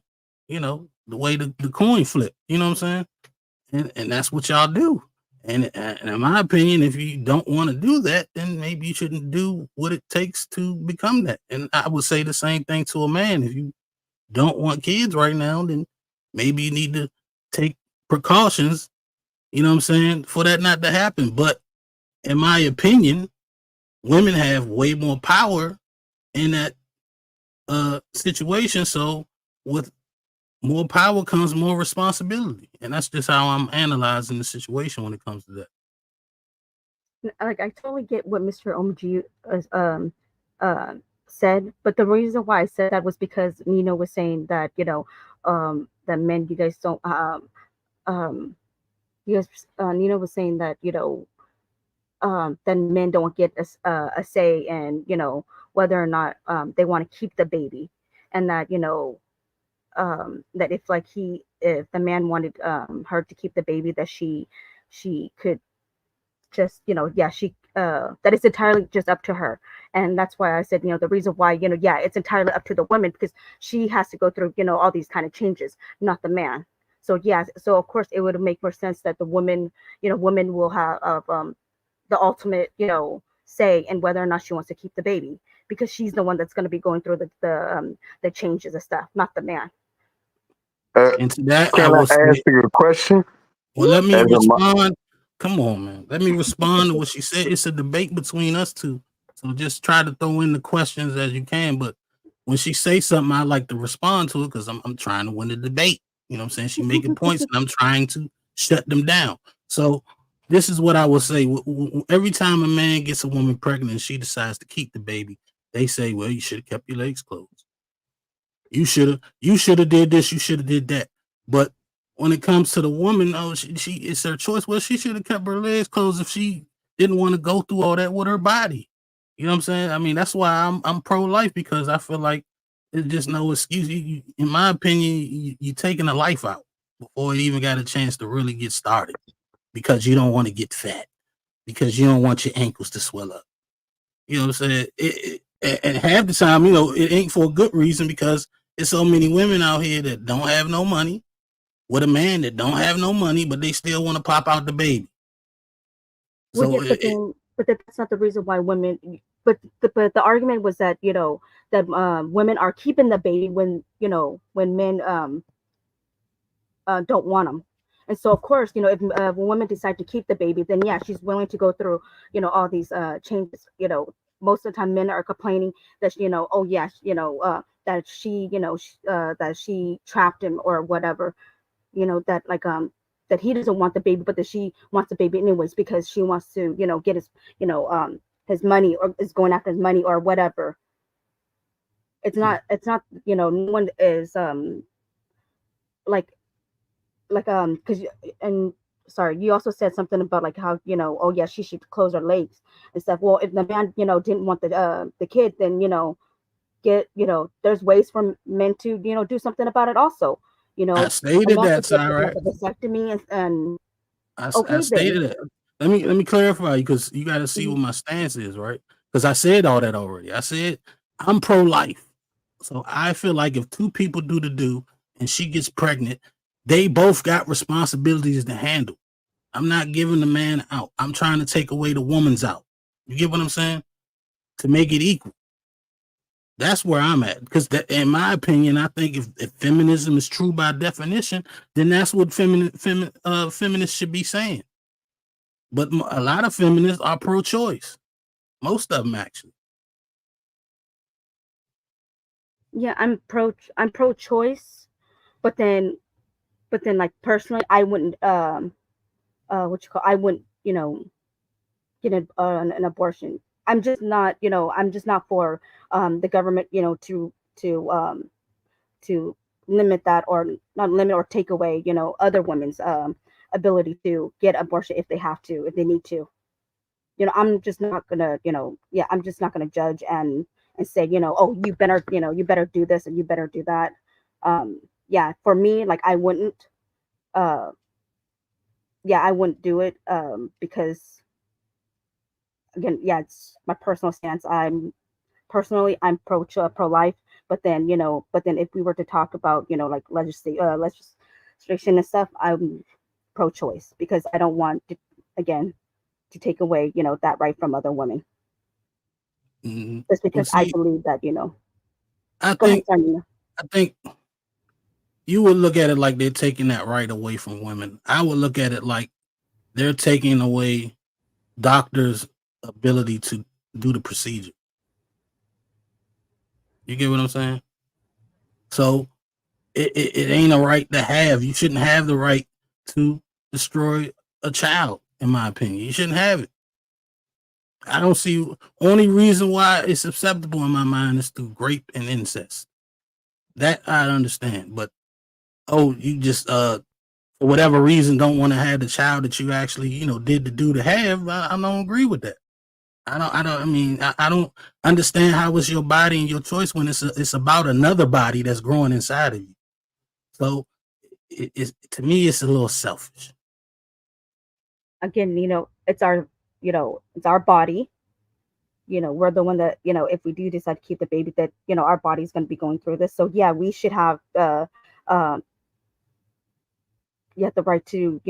you know, the way the coin flip, you know what I'm saying? And that's what y'all do. And in my opinion, if you don't want to do that, then maybe you shouldn't do what it takes to become that. And I would say the same thing to a man. If you don't want kids right now, then maybe you need to take precautions, you know what I'm saying, for that not to happen. But in my opinion, women have way more power in that situation. So with more power comes more responsibility. And that's just how I'm analyzing the situation when it comes to that. Like, I totally get what Mr. Omg said, but the reason why I said that was because Nino was saying that, that men, you guys don't um you guys Nino was saying that, that men don't get a say in, whether or not they want to keep the baby, and that, that if the man wanted her to keep the baby, that she could just, yeah, that it's entirely just up to her. And that's why I said, the reason why, yeah, it's entirely up to the woman, because she has to go through, all these kind of changes, not the man. So yeah, so of course it would make more sense that the woman, woman will have the ultimate, say in whether or not she wants to keep the baby, because she's the one that's going to be going through the changes and stuff, not the man. And to that, I Can I will ask say, you a question? well, let me As a mo- respond. Come on, man. Let me respond to what she said. It's a debate between us two. So just try to throw in the questions as you can. But when she say something, I like to respond to it, because I'm trying to win the debate. You know what I'm saying? She making points and I'm trying to shut them down. So this is what I will say. Every time a man gets a woman pregnant and she decides to keep the baby, they say, well, you should have kept your legs closed. You should have did this, you should have did that. But when it comes to the woman, oh, she it's her choice. Well, she should have kept her legs closed if she didn't want to go through all that with her body. You know what I'm saying? I mean, that's why I'm pro-life, because I feel like there's just no excuse. In my opinion, you're taking a life out before it even got a chance to really get started, because you don't want to get fat, because you don't want your ankles to swell up. You know what I'm saying? And half the time, it ain't for a good reason, because there's so many women out here that don't have no money with a man that don't have no money, but they still want to pop out the baby. Well, So yeah, but that's not the reason why women. But the argument was that, that women are keeping the baby when, when men don't want them. And so, of course, if a woman decides to keep the baby, then yeah, she's willing to go through, all these changes. Most of the time men are complaining that, oh yeah, that she, that she trapped him or whatever, that like that he doesn't want the baby, but that she wants the baby anyways, because she wants to, get his money, or is going after his money or whatever. It's not, no one is like because, and sorry, you also said something about like how, oh yeah, she should close her legs and stuff. Well, if the man, didn't want the kid, then, there's ways for men to, do something about it also. I A stated man that, could get like Cyrax. a vasectomy and I okay then. stated it. Let me clarify you, because you got to see Mhm. what my stance is, right? Because I said all that already. I said I'm pro-life, so I feel like if two people do the do and she gets pregnant, they both got responsibilities to handle. I'm not giving the man out. I'm trying to take away the woman's out. You get what I'm saying? To make it equal. That's where I'm at. Because in my opinion, I think if feminism is true by definition, then that's what feminists should be saying. But a lot of feminists are pro-choice. Most of them, actually. Yeah, I'm pro-choice, but then like personally, I wouldn't I wouldn't get an abortion. I'm just not for the government, to limit that, or not limit or take away, other women's ability to get abortion if they have to, if they need to. I'm just not gonna, yeah, I'm just not gonna judge and say, oh, you better do this and you better do that. Yeah, for me, like uh I wouldn't do it because again, yeah, it's my personal stance. I'm pro life, but then, if we were to talk about, like legislation and stuff, I'm pro choice because I don't want to, again, to take away, that right from other women. Mm-hmm. Just Well, because I see, believe that, I go ahead, think Sarnina. I think you would look at it like they're taking that right away from women. I would look at it like they're taking away doctors' ability to do the procedure. You get what I'm saying? So it ain't a right to have. You shouldn't have the right to destroy a child, in my opinion. You shouldn't have it. I don't see only reason why it's acceptable in my mind is through rape and incest. That I understand. But you just for whatever reason don't want to have the child that you actually, did the do to have. I don't agree with that. I don't understand how it's your body and your choice when it's about another body that's growing inside of you. So it's to me, it's a little selfish. Again, it's our body. We're the one that, if we do decide to keep the baby, that, our body's going to be going through this. So yeah, we should have, you have the right to,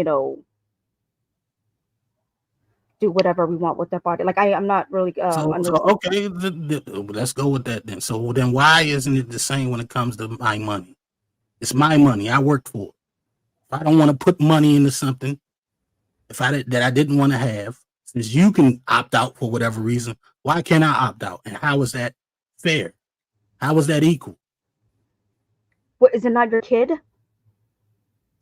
do whatever we want with their body. Like I'm not really, So okay, let's go with that then. So then, why isn't it the same when it comes to my money? It's my money. I worked for it. If I don't want to put money into something, that I didn't want to have, since you can opt out for whatever reason, why can't I opt out? And how is that fair? How is that equal? What, is it not your kid?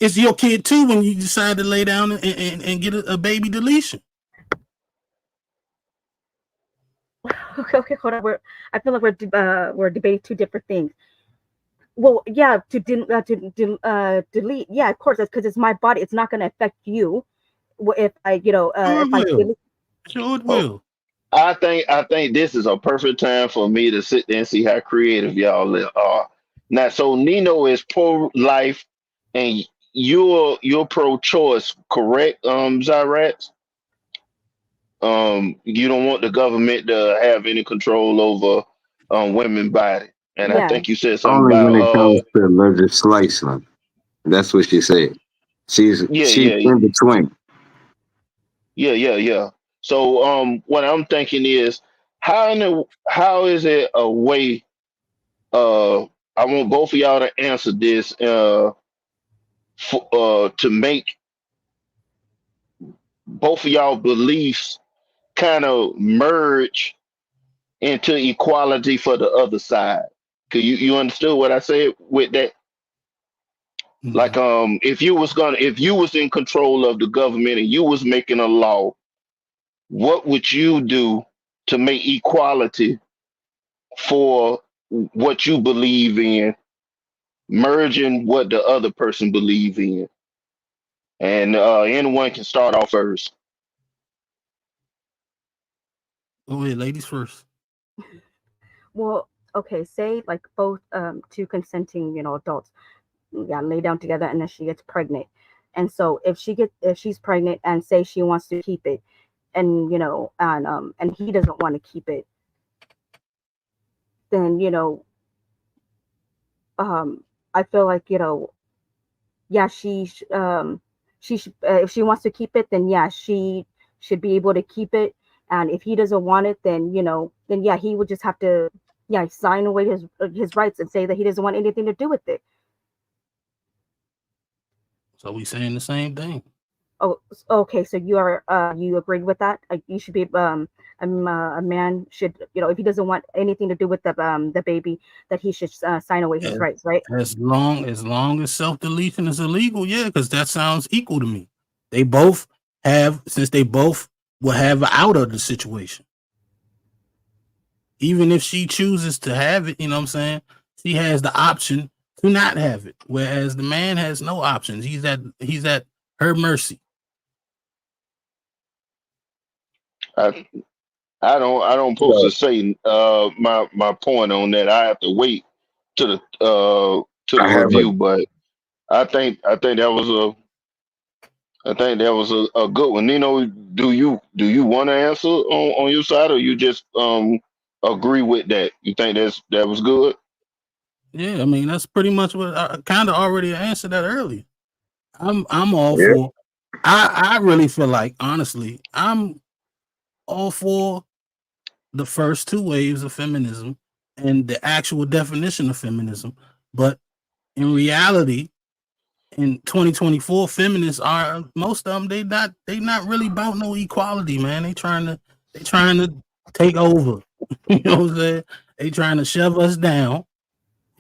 It's your kid too when you decide to lay down and get a baby deletion. Okay, hold on. I feel like we're debating two different things. Well, yeah, delete. Yeah, of course, that's because it's my body. It's not going to affect you. If I, if I delete. Sure it will. I think this is a perfect time for me to sit there and see how creative y'all are. Now, so Nino is pro life, and you're pro choice, correct? Xyrax. You don't want the government to have any control over women's body, and I Yeah. think you said something Only about when it comes to legislation. That's what she said. She's yeah, in between. yeah. So what I'm thinking is how is it a way I want both of y'all to answer this to make both of y'all beliefs kind of merge into equality for the other side. Cause you understood what I said with that? Mm-hmm. Like if you was in control of the government and you was making a law, what would you do to make equality for what you believe in, merging what the other person believe in? And anyone can start off first. Go ahead, ladies first. Well, okay, say like both two consenting, adults, lay down together, and then she gets pregnant. And so if she's pregnant and say she wants to keep it, and and he doesn't want to keep it, then I feel like yeah, she should, if she wants to keep it, then yeah, she should be able to keep it. And if he doesn't want it, then then yeah, he would just have to sign away his rights and say that he doesn't want anything to do with it. So we saying the same thing. Oh, okay. So you agreed with that? You should be a man should, if he doesn't want anything to do with the baby, that he should sign away his rights, right? As long as self-deletion is illegal, yeah, because that sounds equal to me. They both have, since they both will have out of the situation. Even if she chooses to have it, you know what I'm saying? She has the option to not have it, whereas the man has no options. He's at her mercy. I don't supposed to say my point on that. I have to wait to the review, but I think that was a good one. Nino, do you want to answer on your side, or you just agree with that? You think that was good? Yeah, I mean that's pretty much what I kind of already answered that earlier. I'm all for. I really feel like, honestly, I'm all for the first two waves of feminism and the actual definition of feminism. But in reality, in 2024, feminists are, most of them, they not really about no equality, man. They trying to take over. You know what I'm saying? They trying to shove us down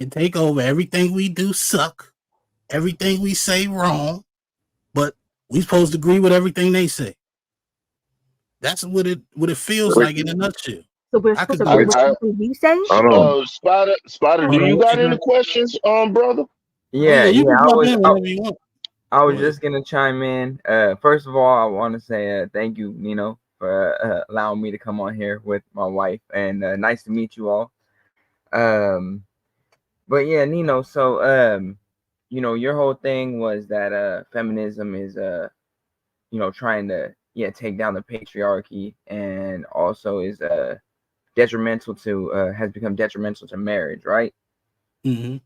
and take over. Everything we do suck. Everything we say wrong. But we supposed to agree with everything they say. That's what it feels like in a nutshell. So we're supposed to agree with everything you say? Spider, do you got any questions, brother? Yeah, you yeah. can jump in whenever you want. I was just gonna chime in. First of all, I want to say thank you, Nino, for allowing me to come on here with my wife, and nice to meet you all. But yeah, Nino. So your whole thing was that feminism is trying to take down the patriarchy, and also is detrimental to has become detrimental to marriage, right? Mm-hmm.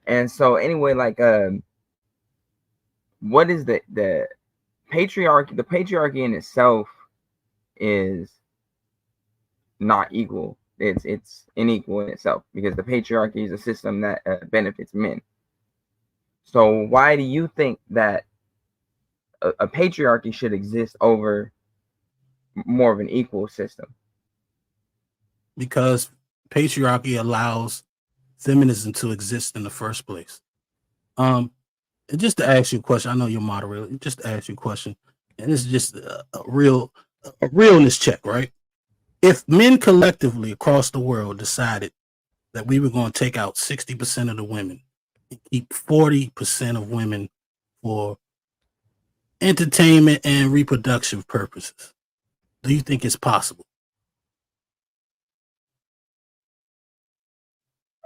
And so anyway, like what is the patriarchy? The patriarchy in itself is not equal. It's unequal in itself, because the patriarchy is a system that benefits men. So why do you think that a patriarchy should exist over more of an equal system? Because patriarchy allows feminism to exist in the first place. And just to ask you a question, I know you're moderator. Just to ask you a question, and this is just a realness check, right? If men collectively across the world decided that we were going to take out 60% of the women and keep 40% of women for entertainment and reproductive purposes, do you think it's possible?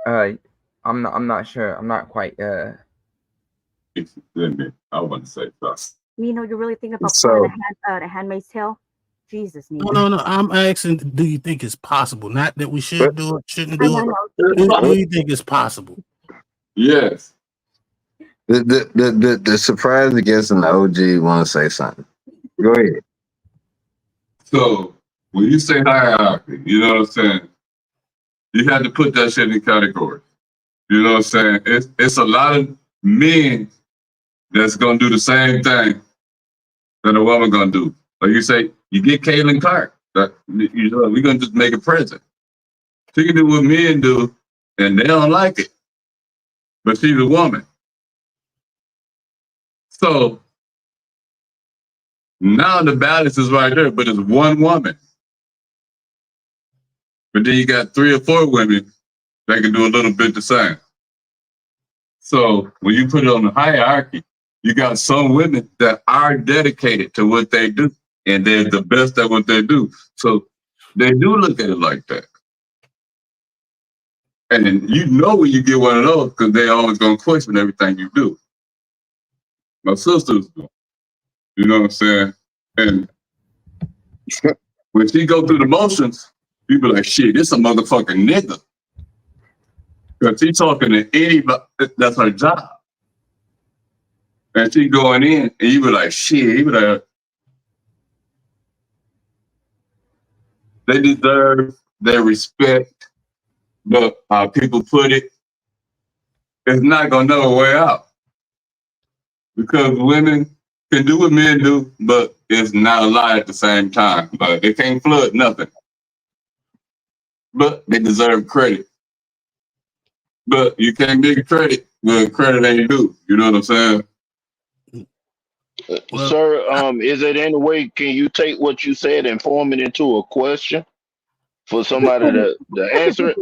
I'm not sure. I'm not quite. I want to say first. You're really thinking about So- the Handmaid's Tale? Jesus, Nino. No. I'm asking, do you think it's possible? Not that we should do it, shouldn't do I it. Do you think it's possible? Yes. The surprise guest and the OG want to say something. Go ahead. So when you say hierarchy, you know what I'm saying? You had to put that shit in categories. You know what I'm saying? It's a lot of men that's gonna do the same thing that a woman gonna do. Like you say, you get Caitlin Clark. We're gonna just make it present. She can do what men do, and they don't like it. But she's a woman. So now the balance is right there, but it's one woman. But then you got 3 or 4 women that can do a little bit the same. So when you put it on the hierarchy, you got some women that are dedicated to what they do, and they're the best at what they do. So they do look at it like that. And then you know when you get one of those, because they always gonna question everything you do. My sisters do. You know what I'm saying? And when she go through the motions, you be like, shit, this a motherfucking nigga. Because she talking to anybody, that's her job. And she going in, and you be like, shit, you be like, they deserve their respect, but how people put it, it's not gonna know a way out. Because women can do what men do, but it's not a lie at the same time. Like they can't flood nothing. But they deserve credit. But you can't give credit when credit ain't due. You know what I'm saying? Sir, is it any way can you take what you said and form it into a question for somebody to answer it?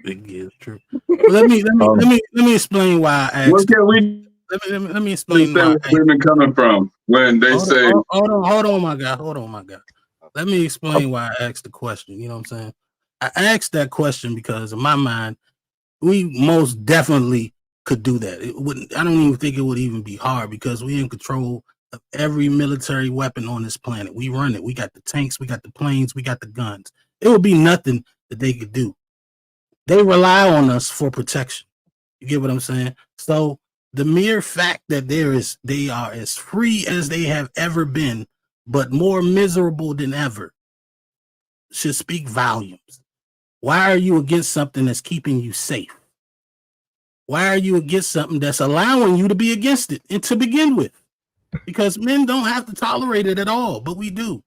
Big is true. Let me explain why I What asked. can we Let me explain why. where women coming from when they say, hold on, my guy. Let me explain why I asked the question. You know what I'm saying? I asked that question because in my mind, we most definitely could do that. It wouldn't. I don't even think it would even be hard because we in control of every military weapon on this planet. We run it. We got the tanks. We got the planes. We got the guns. It would be nothing that they could do. They rely on us for protection. You get what I'm saying? So the mere fact that they are as free as they have ever been, but more miserable than ever, should speak volumes. Why are you against something that's keeping you safe? Why are you against something that's allowing you to be against it and to begin with? Because men don't have to tolerate it at all, but we do.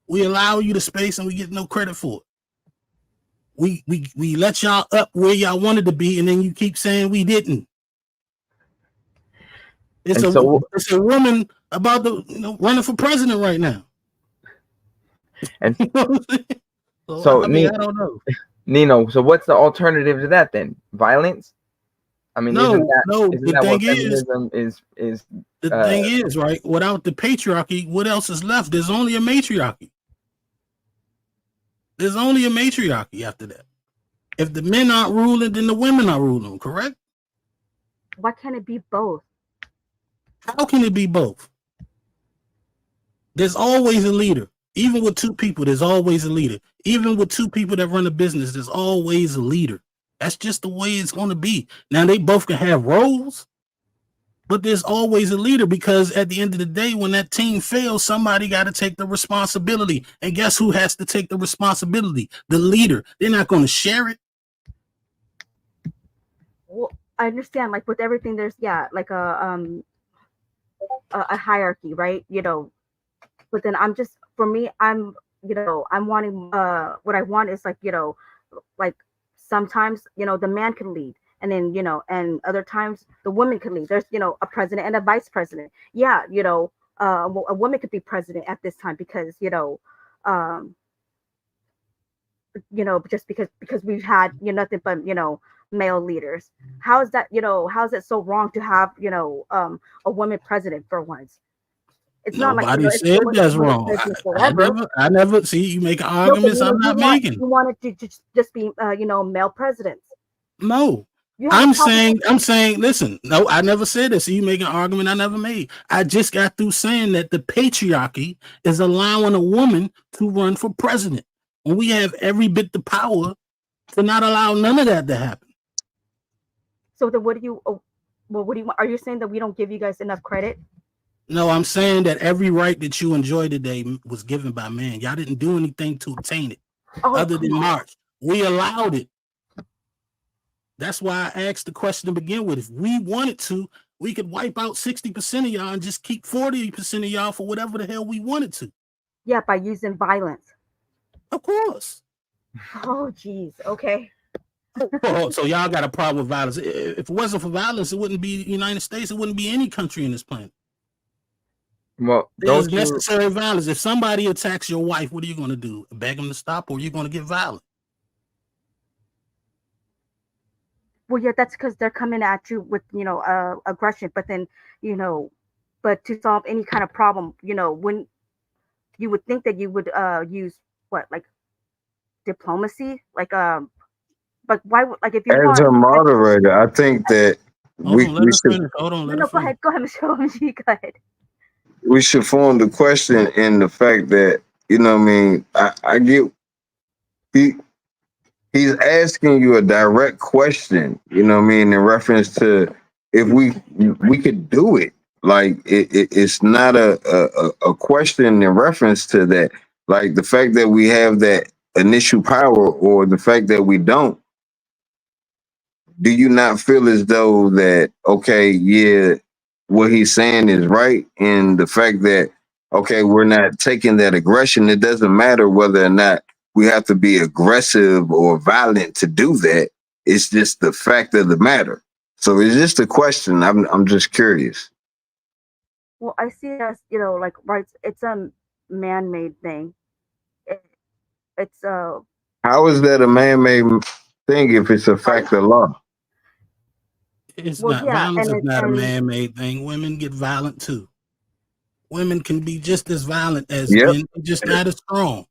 We allow you the space and we get no credit for it. We let y'all up where y'all wanted to be, and then you keep saying we didn't. It's a woman about the running for president right now. And so I mean, I don't know. Nino, so what's the alternative to that then? Violence? I mean, isn't that what feminism is? The thing is, right? Without the patriarchy, what else is left? There's only a matriarchy. There's only a matriarchy after that. If the men aren't ruling, then the women are ruling, correct? Why can't it be both? How can it be both? There's always a leader. Even with two people, there's always a leader. Even with two people that run a business, there's always a leader. That's just the way it's going to be. Now, they both can have roles, but there's always a leader because at the end of the day, when that team fails, somebody got to take the responsibility. And guess who has to take the responsibility? The leader. They're not going to share it. Well, I understand, like with everything, there's like a hierarchy, right? But then I'm wanting what I want is like sometimes the man can lead, and then and other times the woman can lead. There's a president and a vice president. A woman could be president at this time because just because we've had nothing but male leaders. How is that so wrong to have a woman president for once? It's Nobody not like said that's wrong. I never see you make arguments I'm not making. You want it to just be male presidents. No. I'm saying, listen, no, I never said this. So you make an argument I never made. I just got through saying that the patriarchy is allowing a woman to run for president. And we have every bit the power to not allow none of that to happen. So then what do you want? Are you saying that we don't give you guys enough credit? No, I'm saying that every right that you enjoy today was given by man. Y'all didn't do anything to obtain it other than march. We allowed it. That's why I asked the question to begin with. If we wanted to, we could wipe out 60% of y'all and just keep 40% of y'all for whatever the hell we wanted to. Yeah, by using violence. Of course. Oh, geez. Okay. So y'all got a problem with violence. If it wasn't for violence, it wouldn't be the United States. It wouldn't be any country in this planet. Well, there's necessary violence. If somebody attacks your wife, what are you going to do? Beg them to stop, or are you going to get violent? Well, yeah, that's because they're coming at you with, aggression. But then, but to solve any kind of problem, when you would think that you would use what, like diplomacy, but why would, like, if you As want, a moderator, I think that Hold we on, let we her should finish. Hold on, no, let her no, finish. go ahead, Mr. OMG, go ahead. we should form the question in the fact that, what I mean, I get he he's asking you a direct question, what I mean, in reference to if we could do it. Like it's not a question in reference to that. Like the fact that we have that initial power or the fact that we don't, do you not feel as though that, okay, yeah, what he's saying is right, and the fact that, okay, we're not taking that aggression, it doesn't matter whether or not we have to be aggressive or violent to do that. It's just the fact of the matter. So it's just a question. I'm just curious. Well, I see it as, like, right, it's a man-made thing. It, it's How is that a man-made thing if it's a fact of law? It's well, not yeah, violence. and Is it, not a and man-made thing. Women get violent too. Women can be just as violent as Yep. men, just not as strong.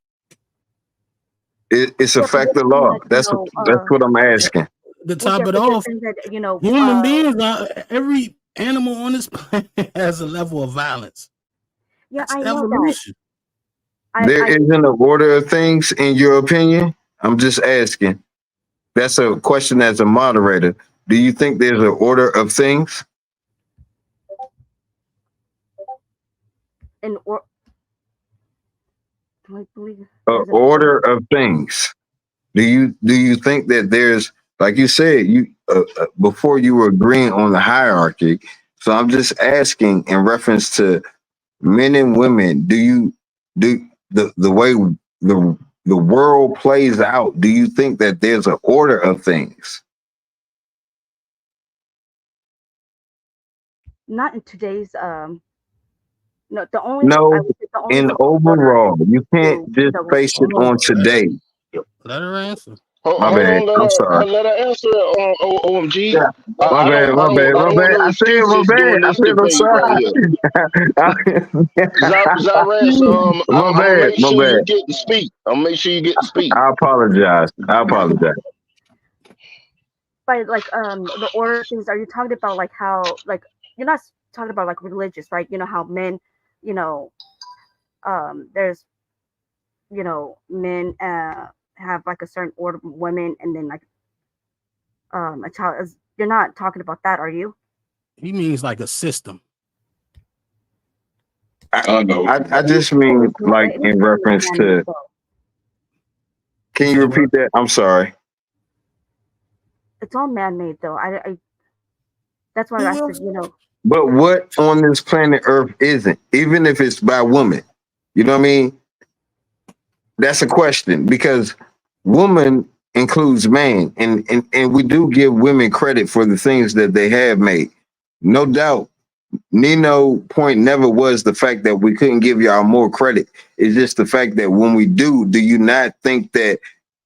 It's a yeah, but fact you're of saying law. that, That's what I'm asking. To well, yeah, top it but you're off, saying that, human beings are every animal on this planet has a level of violence. yeah, That's I know that. evolution. There I isn't an order of things in your opinion? I'm just asking. That's a question as a moderator. Do you think there's an order of things? in or do I believe An there's an order? order of things. Do you think that there's, like you said, you before you were agreeing on the hierarchy? So I'm just asking in reference to men and women. Do you do the way the world plays out? Do you think that there's an order of things? Not in today's no, I No, would say the only in real order is overall, you can't to, just base it Hold on. on today. Let her answer. My Hold bad. on, I'm sorry. let her answer OMG. Yeah. My bad. My bad. I My don't want bad. no I said my excuses bad. during I this said I'm debate right here. sorry. Xyrax, My I'm gonna bad. make My sure you bad. get to speak. I'm gonna make sure you get to speak. I apologize. I apologize. by like the order of things. Are you talking about like how, like, you're not talking about like religious, right? You know how men, you know, there's, men have like a certain order of women, and then like a child is. You're not talking about that, are you? He means like a system. I just mean like in Anything is reference man-made to. though. Can you repeat that? I'm sorry. It's all man-made though. I that's why I said, But what on this planet Earth isn't, even if it's by woman? You know what I mean? That's a question because woman includes man, and we do give women credit for the things that they have made. No doubt. Nino point never was the fact that we couldn't give y'all more credit. It's just the fact that when we do you not think that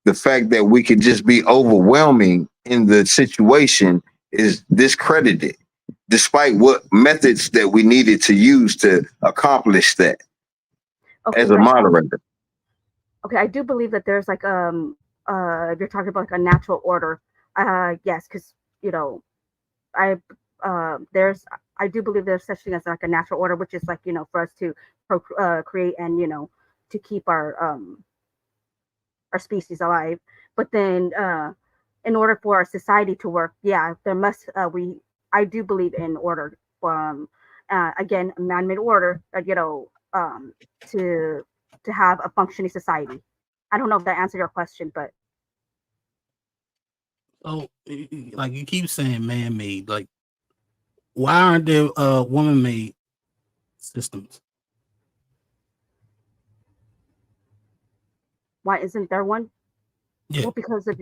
the fact that we could just be overwhelming in the situation is discredited, despite what methods that we needed to use to accomplish that okay, as a but moderator? okay, I do believe that there's like you're talking about like a natural order. Yes, because I there's I do believe there's such thing as like a natural order, which is like, for us to create and to keep our species alive. But then in order for our society to work, yeah, there must we I do believe in order, again, a man-made order, to have a functioning society. I don't know if that answered your question, but So, like you keep saying, man-made. Like, why aren't there woman-made systems? why isn't there one? Yeah. Well, because of,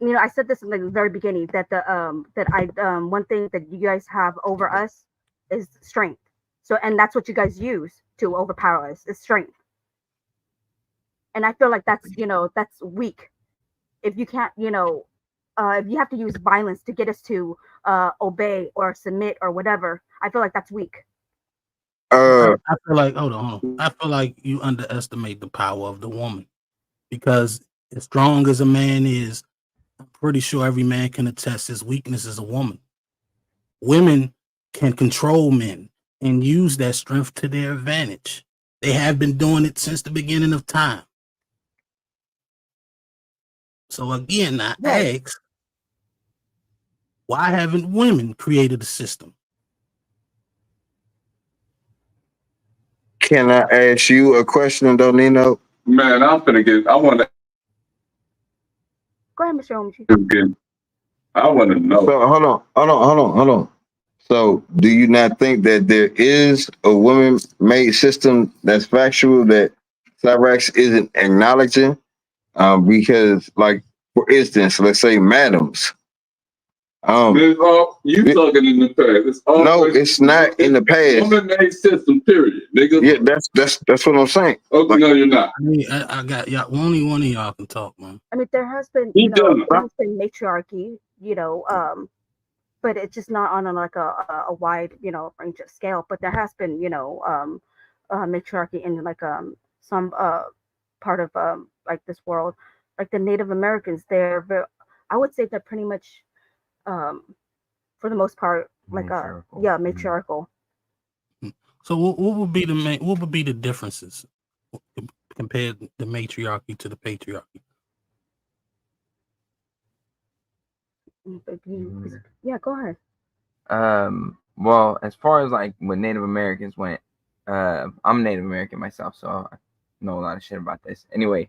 I said this in the very beginning that one thing that you guys have over us is strength. So, and that's what you guys use to overpower us is strength. And I feel like that's weak. If you can't, if you have to use violence to get us to obey or submit or whatever, I feel like that's weak. Uh, I feel like hold on. I feel like you underestimate the power of the woman because as strong as a man is, I'm pretty sure every man can attest his weakness is a woman. Women can control men and use that strength to their advantage. They have been doing it since the beginning of time. So again, I ask, why haven't women created a system? can I ask you a question, Donino? Man, I'm finna get. I want Go ahead, Mr. OMG. to get. I want to know. So hold on. So, do you not think that there is a women-made system that's factual that Cyrax isn't acknowledging? Because, like, for instance, let's say madams. It's all, you talking in the past. It's all No, it's not in the past. Woman-made system, period, nigga. Yeah, that's what I'm saying. Okay, no, you're not. I mean, I got y'all. Only one of y'all can talk, man. I mean, there has been, matriarchy, but it's just not on like a wide, range of scale. But there has been, matriarchy in like some part of like this world, like the Native Americans. I would say they're pretty much, for the most part, like matriarchal. So what would be the main? What would be the differences compared the matriarchy to the patriarchy? Yeah, go ahead. Well, as far as like when Native Americans went, I'm Native American myself, so I know a lot of shit about this. Anyway,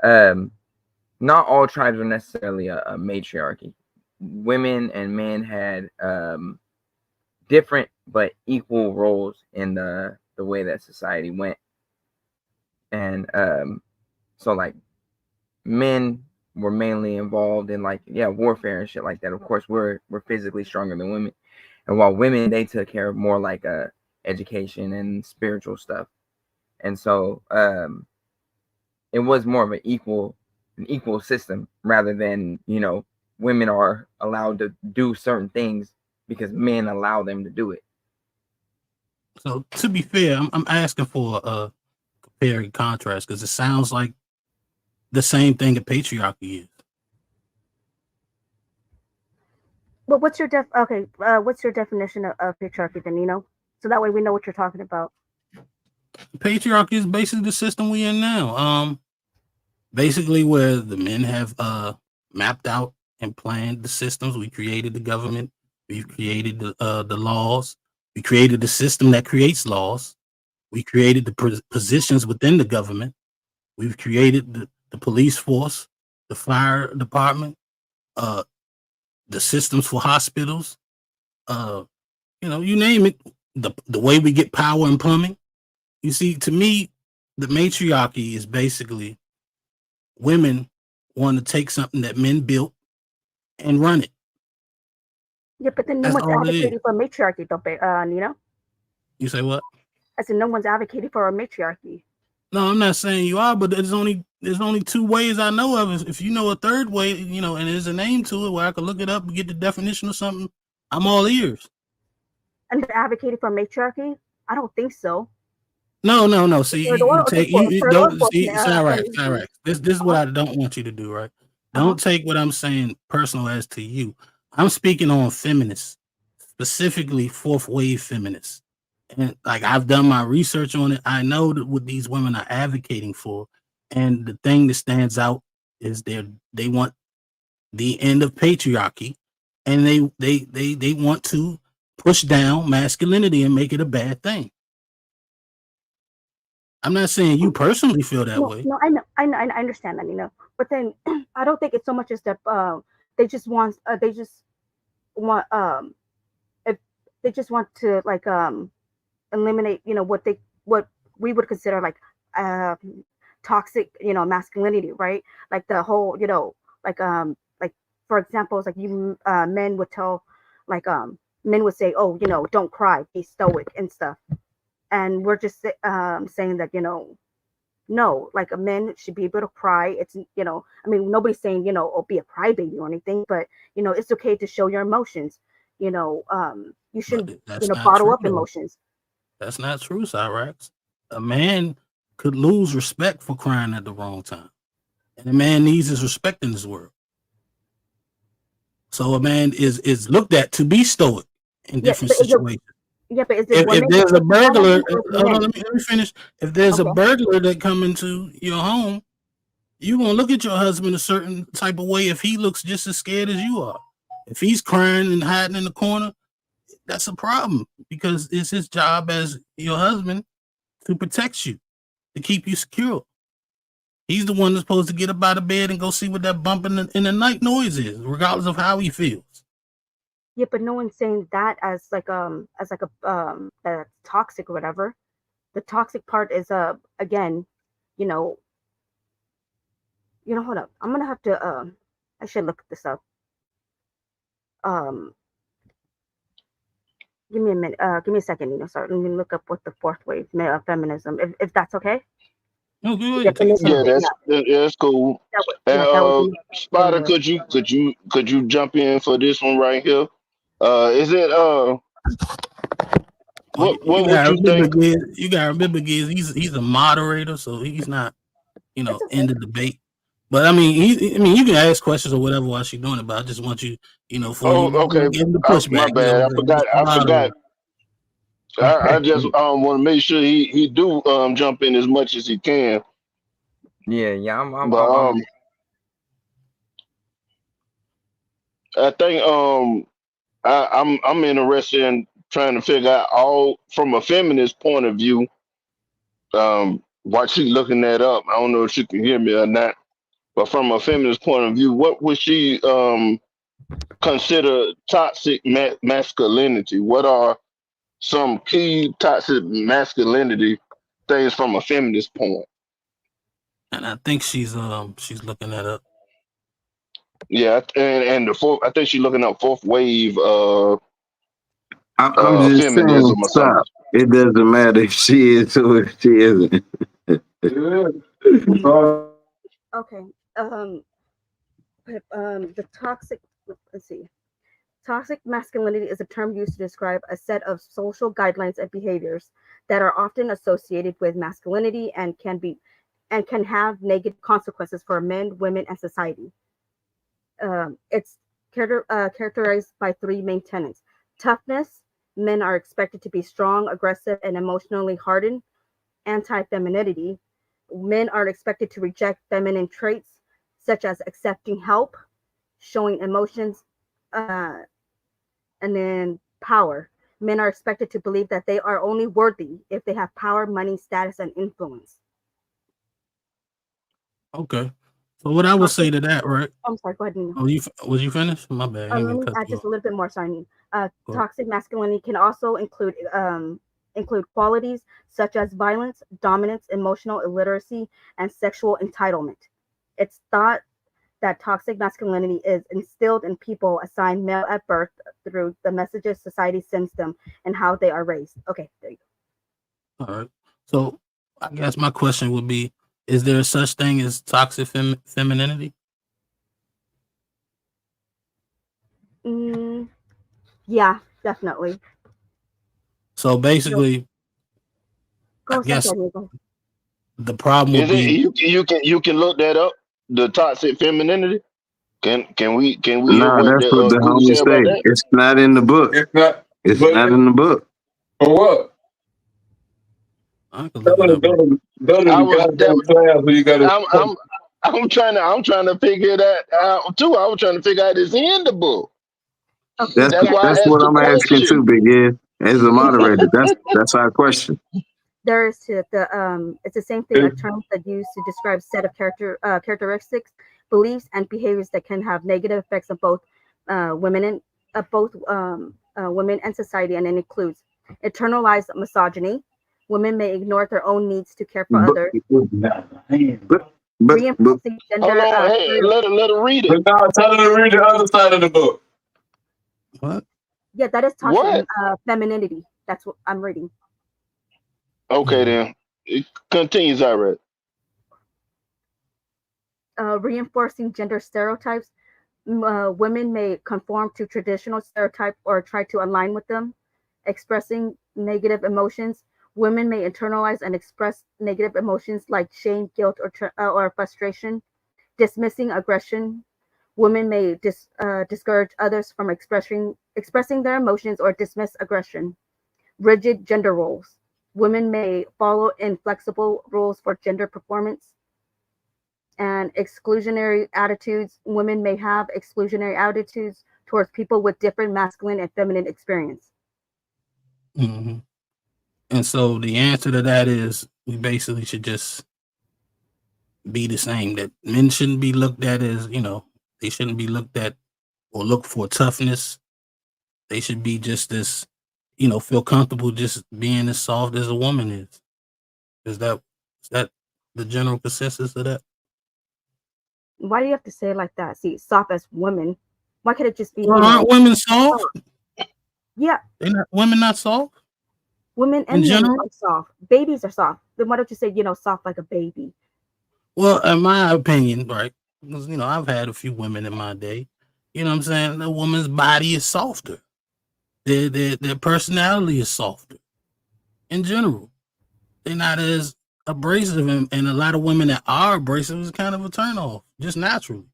not all tribes are necessarily a matriarchy. Women and men had different but equal roles in the way that society went. And so like men were mainly involved in like warfare and shit like that. Of course, we're physically stronger than women. And while women, they took care of more like education and spiritual stuff. And so it was more of an equal system rather than, women are allowed to do certain things because men allow them to do it. So to be fair, I'm asking for a compare and contrast because it sounds like the same thing a patriarchy is. But what's your what's your definition of patriarchy then, so that way we know what you're talking about. Patriarchy is basically the system we in now. Basically where the men have mapped out and planned the systems. We created the government. We've created the laws. We created the system that creates laws. We created the positions within the government. We've created the police force, the fire department, the systems for hospitals. You name it. The way we get power and plumbing. You see, to me, the matriarchy is basically women want to take something that men built and run it. Yeah, but then no That's one's all it is. advocating for matriarchy, though, Nino. You say what? I said no one's advocating for a matriarchy. No, I'm not saying you are, but there's only two ways I know of. If you know a third way, and there's a name to it where I could look it up and get the definition or something, I'm all ears. And they're advocating for matriarchy? I don't think so. No. See, you don't see, Cyrax. This is what I don't want you to do, right? Don't take what I'm saying personal as to you. I'm speaking on feminists, specifically fourth wave feminists. And like I've done my research on it. I know that what these women are advocating for. And the thing that stands out is they want the end of patriarchy, and they want to push down masculinity and make it a bad thing. I'm not saying you personally feel that way. No, I understand that, but then I don't think it's so much as that they just want if they just want to like eliminate what we would consider like toxic masculinity, right? Like the whole like for example, it's like you men would tell like men would say, oh, don't cry, be stoic and stuff. And we're just saying that, No, like a man should be able to cry. It's, you know, I mean, nobody's saying, you know, oh, be a crybaby or anything, but, you know, it's okay to show your emotions. You know, you shouldn't, you That's know, not bottle true, up though. emotions. That's not true, Cyrax. A man could lose respect for crying at the wrong time. And a man needs his respect in this world. So a man is looked at to be stoic in Yeah, different but is it, situations. yeah, but is it If women there's a taking that on burglar, him or is it hold on, men? let me finish. If there's a Okay. burglar that come into your home, you're gonna look at your husband a certain type of way if he looks just as scared as you are. If he's crying and hiding in the corner, that's a problem because it's his job as your husband to protect you, to keep you secure. He's the one that's supposed to get up out of bed and go see what that bump in the night noise is, regardless of how he feels. Yeah, but no one's saying that as like a toxic or whatever. The toxic part is again, you know, hold up. I'm gonna have to I should look this up. Um Give me a minute. Give me a second. You know, sorry. Let me look up what the fourth wave feminism, if that's okay. No, good. Definition Yeah, of it. that's cool. That would, And yeah, that would be Spider, could you jump in for this one right here? Is it what You would gotta you remember, think? Giz, he's a moderator, so he's not, in the debate. But I mean, you can ask questions or whatever while she's doing it. But I just want you, for Oh, okay. give him the My pushback. bad. I forgot. I just want to make sure he do jump in as much as he can. Yeah. But I think I'm interested in trying to figure out all from a feminist point of view. While she looking that up, I don't know if she can hear me or not. But from a feminist point of view, what would she consider toxic masculinity? What are some key toxic masculinity things from a feminist point? And I think she's looking that up. Yeah, and the fourth, I think she's looking up fourth wave I'm just saying, feminism or something. stop. It doesn't matter if she is or if she isn't. okay. The toxic. Let's see. Toxic masculinity is a term used to describe a set of social guidelines and behaviors that are often associated with masculinity and can have negative consequences for men, women, and society. It's characterized by three main tenets: toughness. Men are expected to be strong, aggressive, and emotionally hardened. Anti-femininity. Men are expected to reject feminine traits such as accepting help, showing emotions, uh, and then power. Men are expected to believe that they are only worthy if they have power, money, status, and influence. Okay. So what I would say to that, right? I'm sorry, go ahead, Nina. Oh, was you finished? My bad. I ain't Let gonna me cut add you just off. a little bit more. Sorry, Nina. Go ahead. Toxic masculinity can also include qualities such as violence, dominance, emotional illiteracy, and sexual entitlement. It's thought that toxic masculinity is instilled in people assigned male at birth through the messages society sends them and how they are raised. Okay, there you All right. So I guess my question would be: is there such thing as toxic femininity? go. Yeah, definitely. So basically, Go I ahead, guess Diego. the problem would Is it be you can look that up? The toxic femininity. Can we hear Nah, what that's what the the Google homie say about say. that? It's not in the book. It's not in the book. For what? I could look it up. Go to I the was goddamn class where you got I'm to. I'm I'm trying to figure that out too. I was trying to figure out it's in the book. Okay, That's why That's I asked what the I'm asking too, question. Big Ed. As a moderator, that's our question. there is it's the same thing. A term that used to describe set of characteristics, beliefs, and behaviors that can have negative effects on both women and women and society, and it includes internalized misogyny. Women may ignore their own needs to care for But others, but reinforcing Hold gender on, hey, let her read it. But now tell her to read the other side of the book. What? Yeah, that is toxic What? femininity. That's what I'm reading. Okay then. It continues, Iraq. Reinforcing gender stereotypes. Women may conform to traditional stereotypes or try to align with them. Expressing negative emotions. Women may internalize and express negative emotions like shame, guilt, or frustration. Dismissing aggression. Women may discourage others from expressing their emotions or dismiss aggression. Rigid gender roles. Women may follow inflexible rules for gender performance. And exclusionary attitudes. Women may have exclusionary attitudes towards people with different masculine and feminine experience. Mm-hmm. And so the answer to that is we basically should just be the same. That men shouldn't be looked at as, they shouldn't be looked at or look for toughness. They should be just as, feel comfortable just being as soft as a woman is. Is that the general consensus of that? Why do you have to say it like that? See, soft as women. Why can't it just be, Well, aren't women soft? Yeah. Women not soft? Women and men are soft. Babies are soft. Then why don't you say, soft like a baby? Well, in my opinion, right? Because, I've had a few women in my day. You know what I'm saying? The woman's body is softer. Their personality is softer. In general, they're not as abrasive, and a lot of women that are abrasive is kind of a turnoff, just naturally.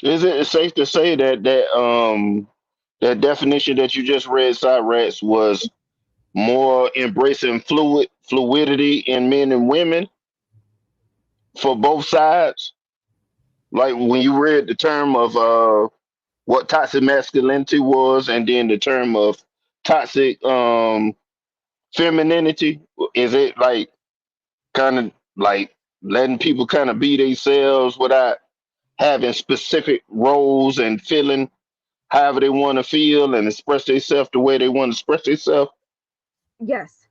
Is it safe to say that definition that you just read, Cyrax, was more embracing fluidity in men and women for both sides? Like when you read the term of what toxic masculinity was, and then the term of toxic femininity, is it like kind of like letting people kind of be themselves without having specific roles and feeling however they want to feel and express themselves the way they want to express themselves? Yes.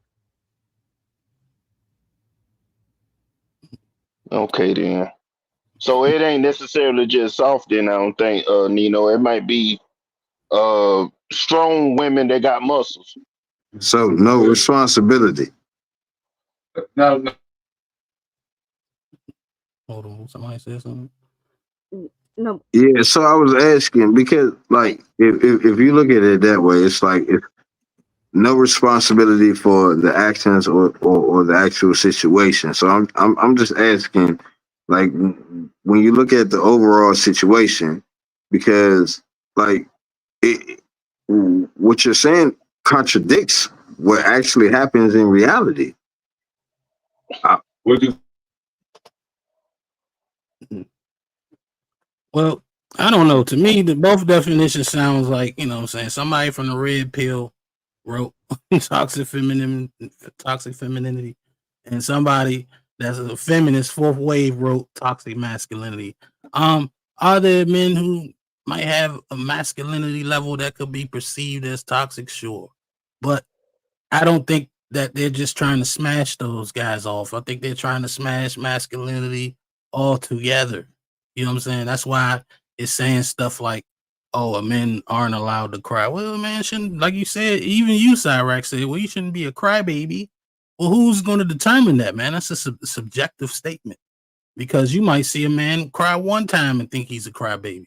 Okay then. So it ain't necessarily just soft then, I don't think, Nino. It might be strong women that got muscles. So no responsibility. No. Hold on, somebody said something. No. Yeah, so I was asking because, like, if you look at it that way, it's like it's no responsibility for the actions or the actual situation. So I'm just asking, like, when you look at the overall situation, because like it, what you're saying contradicts what actually happens in reality. What you? Well, I don't know. To me, both definitions sounds like, what I'm saying, somebody from the red pill wrote toxic femininity, and somebody that's a feminist fourth wave wrote toxic masculinity. Are there men who might have a masculinity level that could be perceived as toxic? Sure, but I don't think that they're just trying to smash those guys off. I think they're trying to smash masculinity altogether. You know what I'm saying? That's why it's saying stuff like, "Oh, men aren't allowed to cry." Well, man, shouldn't, like you said, even you, Cyrax, said, "Well, you shouldn't be a crybaby." Well, who's going to determine that, man? That's a subjective statement, because you might see a man cry one time and think he's a crybaby,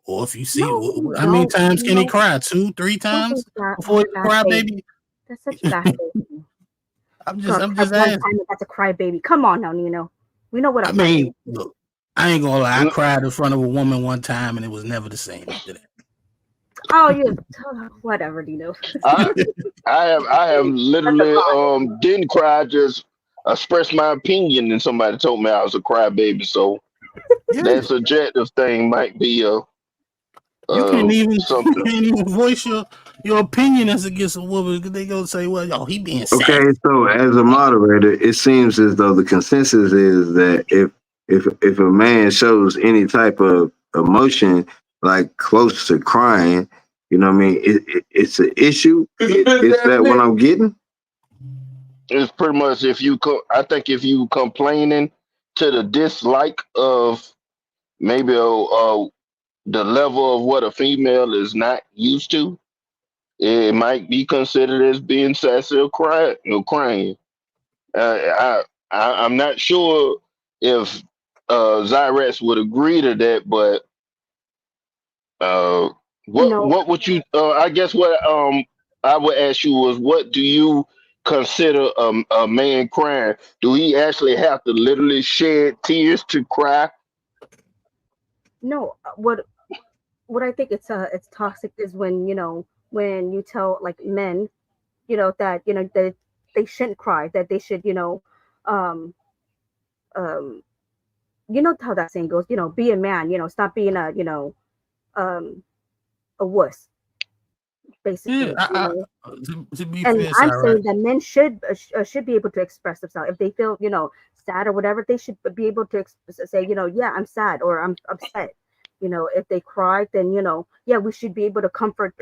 or if you see, how many times can he cry? 2, 3 times before he's a crybaby? That's such a bad statement. I'm just One asking. time that's a crybaby. Come on now, Nino. We know what a I mean, look, I ain't gonna lie. I cried in front of a woman one time, and it was never the same after that. Oh, you whatever, Nino. I have literally didn't cry, just expressed my opinion, and somebody told me I was a crybaby. So that subjective thing might be You can't even something. voice your opinion as against a woman, because they gonna say, "Well, yo, he being Okay, sassy." so as a moderator, it seems as though the consensus is that if a man shows any type of emotion, like close to crying, you know what I mean, it's an issue. Is that what I'm getting? It's pretty much I think if you complaining to the dislike of maybe the level of what a female is not used to, it might be considered as being sassy or crying. I'm not sure if Xyrax would agree to that, but what would you? I guess what I would ask you was, what do you consider a man crying? Do he actually have to literally shed tears to cry? No, what I think it's toxic is when when you tell like men that that they shouldn't cry, that they should um um how that saying goes, be a man, stop being um a wuss, Yeah, basically, to be and fair, I'm saying Cyrax. that men should be able to express themselves if they feel sad or whatever. They should be able to say yeah, I'm sad or I'm upset. If they cry, then yeah, we should be able to comfort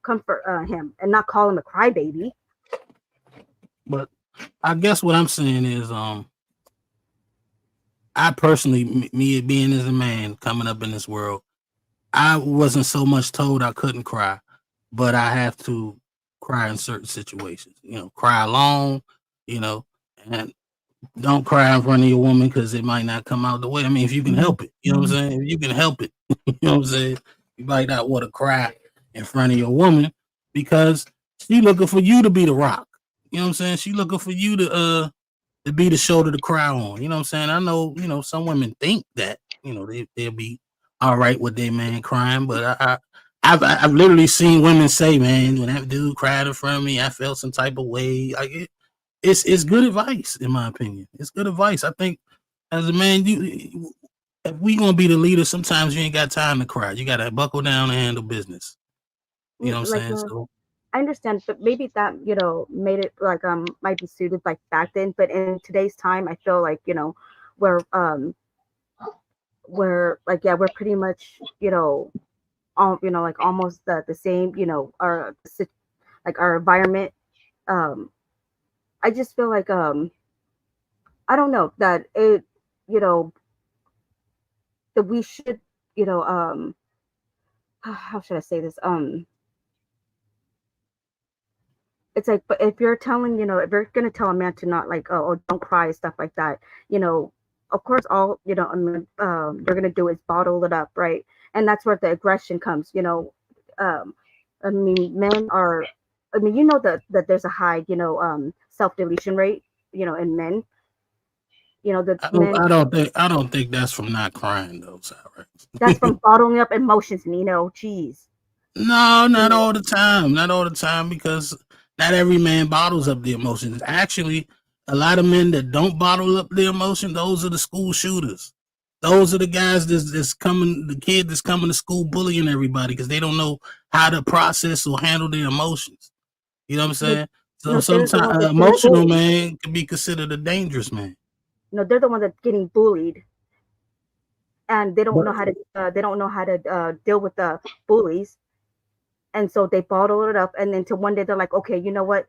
comfort him and not call him a crybaby. But I guess what I'm saying is, I personally, me being as a man coming up in this world, I wasn't so much told I couldn't cry, but I have to cry in certain situations. Cry alone, you know, and don't cry in front of your woman because it might not come out the way. I mean, if you can help it, you know what I'm saying? If you can help it, you know what I'm saying? You might not want to cry in front of your woman because she looking for you to be the rock. You know what I'm saying? She looking for you to be the shoulder to cry on. You know what I'm saying? I know, some women think that, they'll be all right with their man crying, but I've literally seen women say, man, when that dude cried in front of me, I felt some type of way. Like it's good advice, in my opinion. It's good advice. I think as a man, if we gonna be the leader, sometimes you ain't got time to cry. You gotta buckle down and handle business. You know what I'm Like saying? So I understand, but maybe that made it like might be suited like back then, but in today's time, I feel like we're like yeah, we're pretty much all like almost the same, our like our environment. Um, I just feel like I don't know that it you know that we should you know how should I say this it's like, but if you're telling, if you're gonna tell a man to not like, oh, don't cry, stuff like that, of course, all I mean, you're gonna do is bottle it up, right? And that's where the aggression comes. I mean, men are, I mean, that there's a high, self deletion rate, in men. The men I don't think that's from not crying though, that's Cyrus. from bottling up emotions, geez. No, not all the time. Not all the time, because not every man bottles up the emotions. Actually, a lot of men that don't bottle up their emotion, those are the school shooters. Those are the guys that's coming, the kid that's coming to school bullying everybody because they don't know how to process or handle their emotions. You know what I'm No, saying? So no, they're the sometimes ones that's getting emotional bullied. man can be considered a dangerous man. No, they're the ones that's getting bullied, and they don't But know how to deal with the bullies, and so they bottle it up, and then to one day they're like, okay, you know what,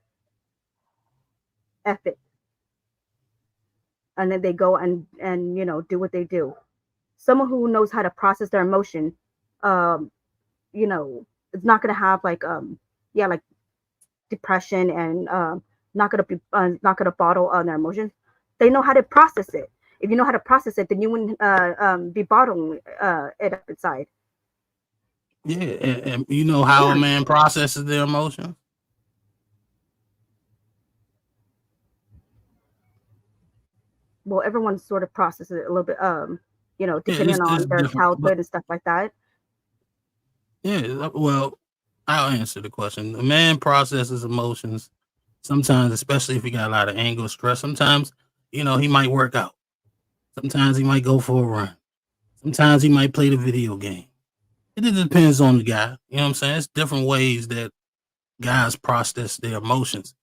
F it, and then they go and do what they do. Someone who knows how to process their emotion, um, it's not gonna have like yeah, like depression and not gonna bottle their emotions. They know how to process it. If you know how to process it, then you wouldn't be bottling it up inside. yeah, and you know how a Yeah. man processes their emotions? Well, everyone sort of processes it a little bit, Yeah, depending it's on their different. But childhood and stuff like that. yeah, well, I'll answer the question. The man processes emotions sometimes, especially if he got a lot of anger or stress. Sometimes, he might work out. Sometimes he might go for a run. Sometimes he might play the video game. It just depends on the guy. You know what I'm saying? It's different ways that guys process their emotions.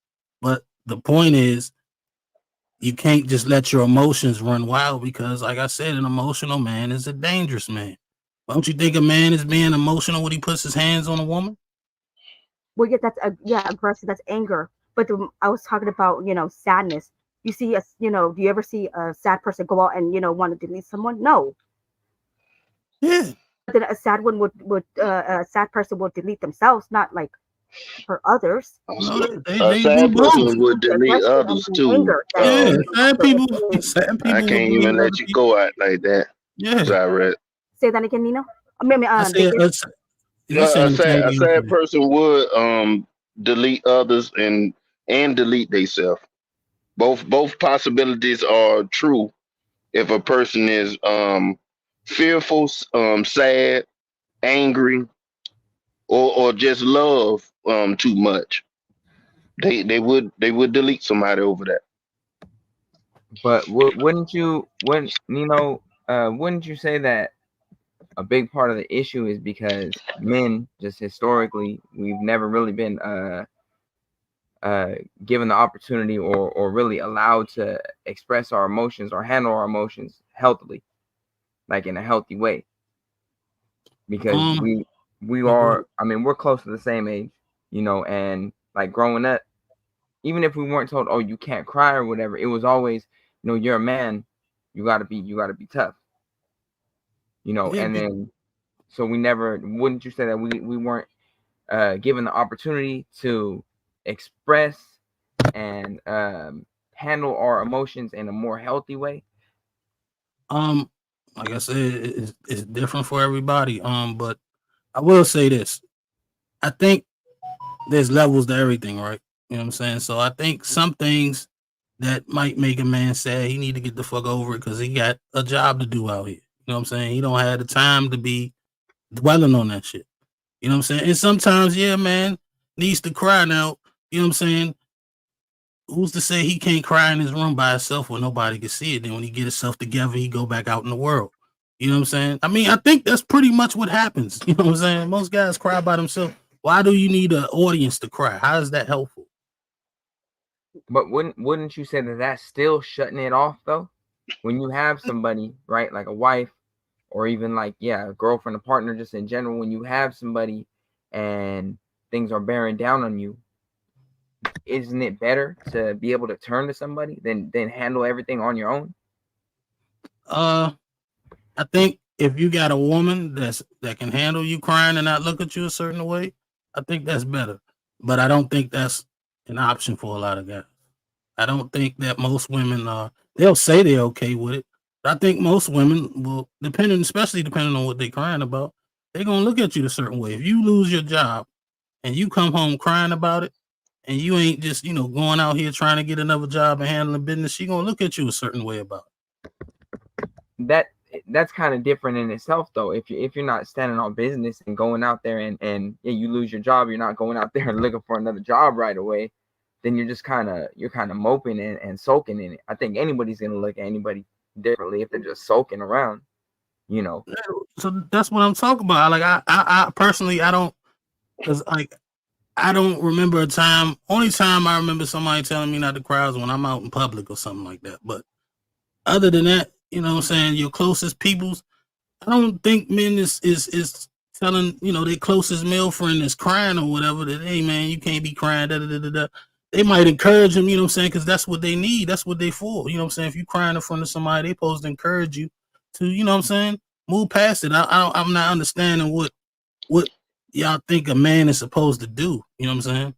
But the point is, you can't just let your emotions run wild because, like I said, an emotional man is a dangerous man. Don't you think a man is being emotional when he puts his hands on a woman? Well, yeah, that's aggressive. That's anger. But I was talking about sadness. You see, do you ever see a sad person go out and want to delete someone? No. Yeah. But then a sad one a sad person would delete themselves, not like for others. No, A we sad both. person would delete others too. Yeah, sad people I will can't delete even other let you people. go out like that. Yeah. Xyrax. Say that again, Nino. I mean, I said, Vicky. you're saying the same A thing. sad person would delete others and delete themselves. Both possibilities are true if a person is fearful, sad, angry, or just love too much. They would delete somebody over that. But wouldn't you wouldn't you say that a big part of the issue is because men, just historically, we've never really been given the opportunity or really allowed to express our emotions or handle our emotions healthily, like in a healthy way, because we are, I mean, we're close to the same age, and like growing up, even if we weren't told, oh, you can't cry or whatever, it was always, you're a man, you gotta be tough, Yeah, and then so we never, wouldn't you say that we weren't given the opportunity to express and handle our emotions in a more healthy way? Like I said, it's different for everybody. But I will say this: I think there's levels to everything, right? You know what I'm saying? So I think some things that might make a man sad, he need to get the fuck over it because he got a job to do out here. You know what I'm saying? He don't have the time to be dwelling on that shit. You know what I'm saying? And sometimes, yeah, man needs to cry now. You know what I'm saying? Who's to say he can't cry in his room by himself where nobody can see it? Then when he get himself together, he go back out in the world. You know what I'm saying? I mean, I think that's pretty much what happens. You know what I'm saying? Most guys cry by themselves. Why do you need an audience to cry? How is that helpful? But wouldn't you say that that's still shutting it off though? When you have somebody, right, like a wife, or even like, yeah, a girlfriend, a partner, just in general, when you have somebody and things are bearing down on you, isn't it better to be able to turn to somebody than handle everything on your own? I think if you got a woman that can handle you crying and not look at you a certain way, I think that's better. But I don't think that's an option for a lot of guys. I don't think that most women are. They'll say they're okay with it. But I think most women will, especially depending on what they're crying about, they're gonna look at you a certain way. If you lose your job and you come home crying about it, and you ain't just going out here trying to get another job and handling business, she gonna look at you a certain way about it. That's kind of different in itself though. If you're not standing on business and going out there and yeah, you lose your job, you're not going out there and looking for another job right away, then you're just kind of moping and soaking in it. I think anybody's gonna look at anybody differently if they're just soaking around, So that's what I'm talking about. Like I personally, I don't, because like I don't remember a time. Only time I remember somebody telling me not to cry is when I'm out in public or something like that. But other than that, you know what I'm saying, your closest peoples, I don't think men is telling, their closest male friend is crying or whatever that, hey man, you can't be crying, da da da da da. They might encourage them, you know what I'm saying, because that's what they need. That's what they for. You know what I'm saying? If you crying in front of somebody, they supposed to encourage you to, you know what I'm saying, move past it. I'm not understanding what y'all think a man is supposed to do. You know what I'm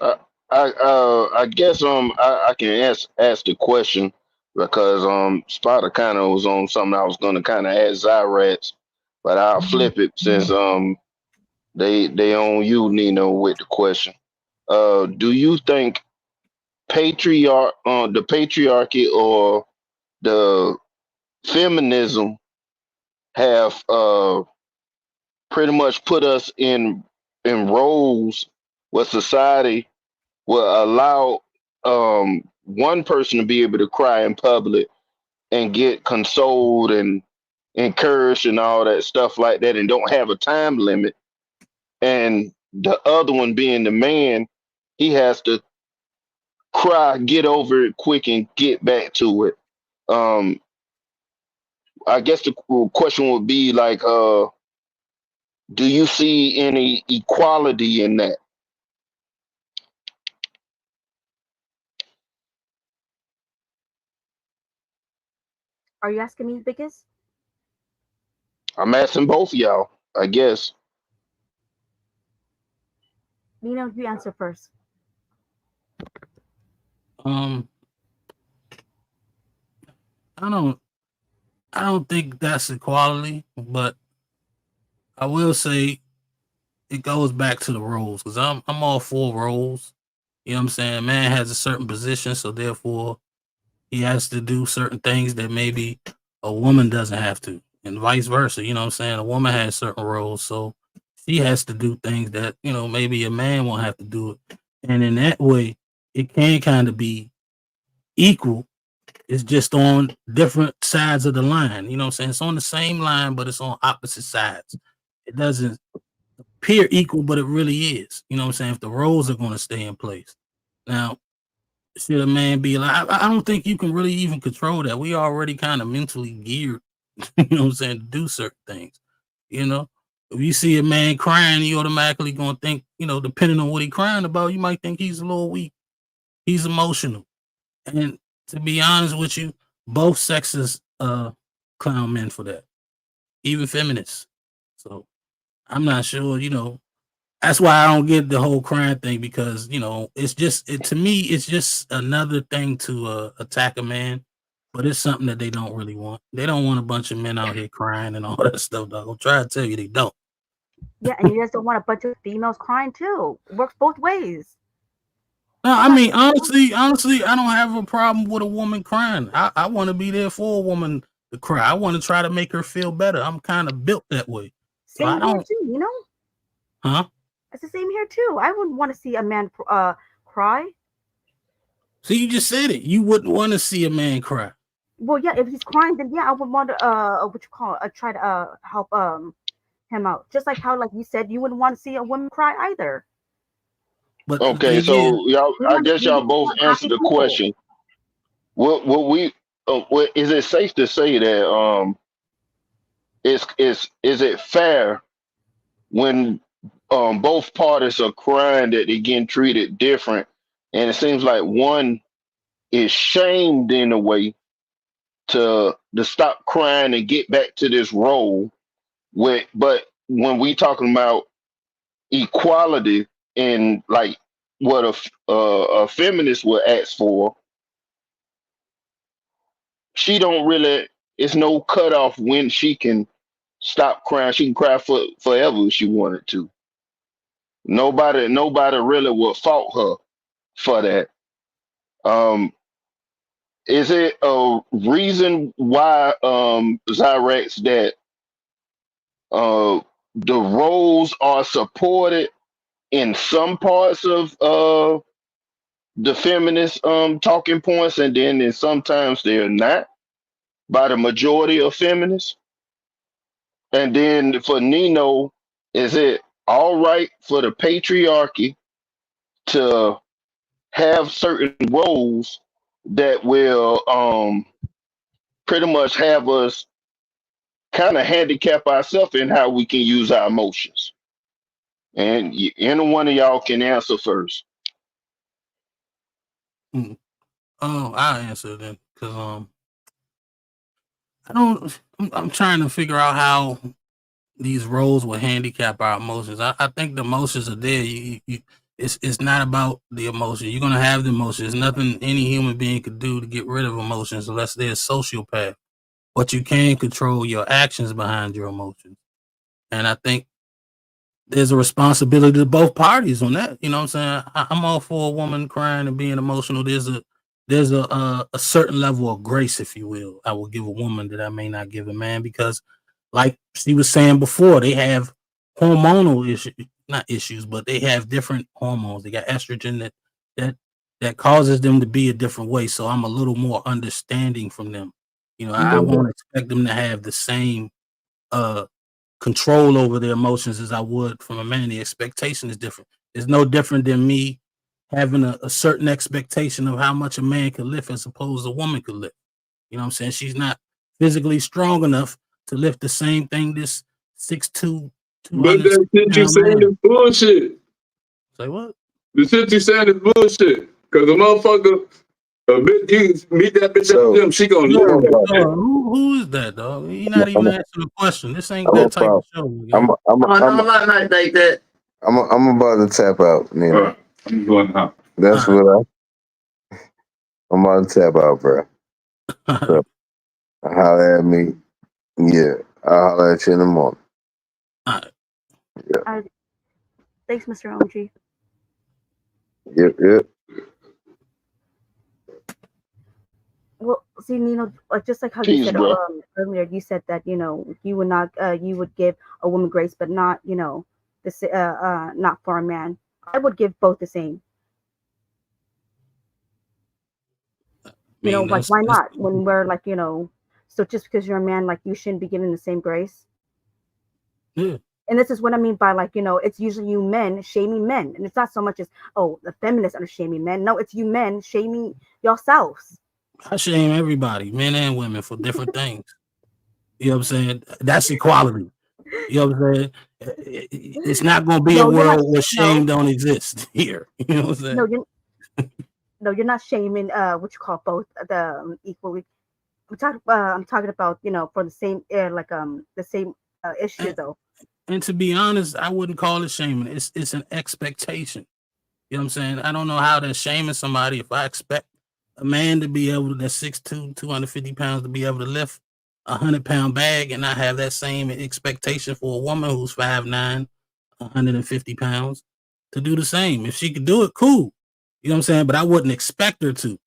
saying? I guess I can ask the question because Spider kind of was on something I was gonna kind of ask Xyrax, but I'll flip it since they on you, Nino, with the question. Do you think the patriarchy or the feminism have pretty much put us in roles where society will allow one person to be able to cry in public and get consoled and encouraged and all that stuff like that and don't have a time limit, and the other one being the man, he has to cry, get over it quick and get back to it. um I guess the question would be like, do you see any equality in that? Are you asking me, Biggest? I'm asking both of y'all, I guess. Nino, you answer first. I don't think that's equality, but I will say it goes back to the roles because I'm all for roles. You know what I'm saying? Man has a certain position, so therefore he has to do certain things that maybe a woman doesn't have to, and vice versa. You know what I'm saying? A woman has certain roles, so she has to do things that, you know, maybe a man won't have to do it. And in that way, it can kind of be equal. It's just on different sides of the line. You know what I'm saying? It's on the same line, but it's on opposite sides. It doesn't appear equal, but it really is. You know what I'm saying? If the roles are going to stay in place. Now, should a man be like, I don't think you can really even control that. We already kind of mentally geared, you know what I'm saying, to do certain things. You know, if you see a man crying, you automatically going to think, you know, depending on what he's crying about, you might think he's a little weak. He's emotional. And to be honest with you, both sexes clown men for that, even feminists. So I'm not sure, you know, that's why I don't get the whole crying thing, because, you know, it's just, to me, it's just another thing to attack a man, but it's something that they don't really want. They don't want a bunch of men out here crying and all that stuff, dog. I'll try to tell you they don't. Yeah, and you guys don't want a bunch of females crying too. It works both ways. No, I mean, honestly, I don't have a problem with a woman crying. I want to be there for a woman to cry. I want to try to make her feel better. I'm kind of built that way. So Same here too, you know? Huh? It's the same here too. I wouldn't want to see a man cry. So you just said it. You wouldn't want to see a man cry. Well, yeah, if he's crying, then yeah, I would want to what you call it, try to help him out. Just like how, like you said, you wouldn't want to see a woman cry either. But okay, so y'all, I guess y'all both answered the question. What we is it safe to say that is it fair when both parties are crying that they're getting treated different, and it seems like one is shamed in a way to stop crying and get back to this role. But when we talking about equality and like what a feminist would ask for, she don't really. It's no cutoff when she can stop crying. She can cry forever if she wanted to. Nobody really will fault her for that. Is it a reason why Xyrax that the roles are supported in some parts of the feminist talking points, and then sometimes they're not by the majority of feminists? And then for Nino, is it all right for the patriarchy to have certain roles that will pretty much have us kind of handicap ourselves in how we can use our emotions? And any one of y'all can answer first. I'll answer then, because I don't. I'm trying to figure out how these roles will handicap our emotions. I think the emotions are there. It's not about the emotion. You're gonna have the emotion. There's nothing any human being could do to get rid of emotions unless they're a sociopath. But you can control your actions behind your emotions. And I think there's a responsibility to both parties on that. You know what I'm saying? I'm all for a woman crying and being emotional. There's a certain level of grace, if you will, I will give a woman that I may not give a man, because like she was saying before, they have hormonal issues, but they have different hormones. They got estrogen that causes them to be a different way. So I'm a little more understanding from them. You know, I won't expect them to have the same control over their emotions as I would from a man. The expectation is different. It's no different than me having a certain expectation of how much a man can lift as opposed to a woman could lift. You know what I'm saying? She's not physically strong enough to lift the same thing this 6'2", But that shit you saying is bullshit. Say what? The shit you saying is bullshit. Cause the motherfucker, a bitch, you meet that bitch at the gym, she gonna live that shit. Who is that, dog? You're not even answering the question. This ain't I'm that a type of problem. show. I'm not like that. I'm about to tap out, Nina. I'm going out. That's what I'm about to tap out, bro. So, holler at me. Yeah, I'll holler at you in the morning. Yeah. Thanks, Mr. OG. Yep. Well, see, Nino, like just like how you Peace, said bro. earlier, you said that you would not, you would give a woman grace, but not, not for a man. I would give both the same. Like why not? When we're like, so just because you're a man, like you shouldn't be given the same grace. Yeah. And this is what I mean by like, it's usually you men shaming men, and it's not so much as the feminists are shaming men. No, it's you men shaming yourselves. I shame everybody, men and women, for different things. You know what I'm saying? That's equality. You know what I'm saying? It's not going to be a world where shame don't exist here. You know what I'm saying? You're not shaming what you call both the equally. I'm talking about for the same the same issue though. And to be honest, I wouldn't call it shaming. It's an expectation. You know what I'm saying? I don't know how they're shaming somebody if I expect a man to be able to, that's 6'2", 250 pounds, to be able to lift a 100-pound bag, and I have that same expectation for a woman who's 5'9", 150 pounds to do the same. If she could do it, cool. You know what I'm saying? But I wouldn't expect her to. You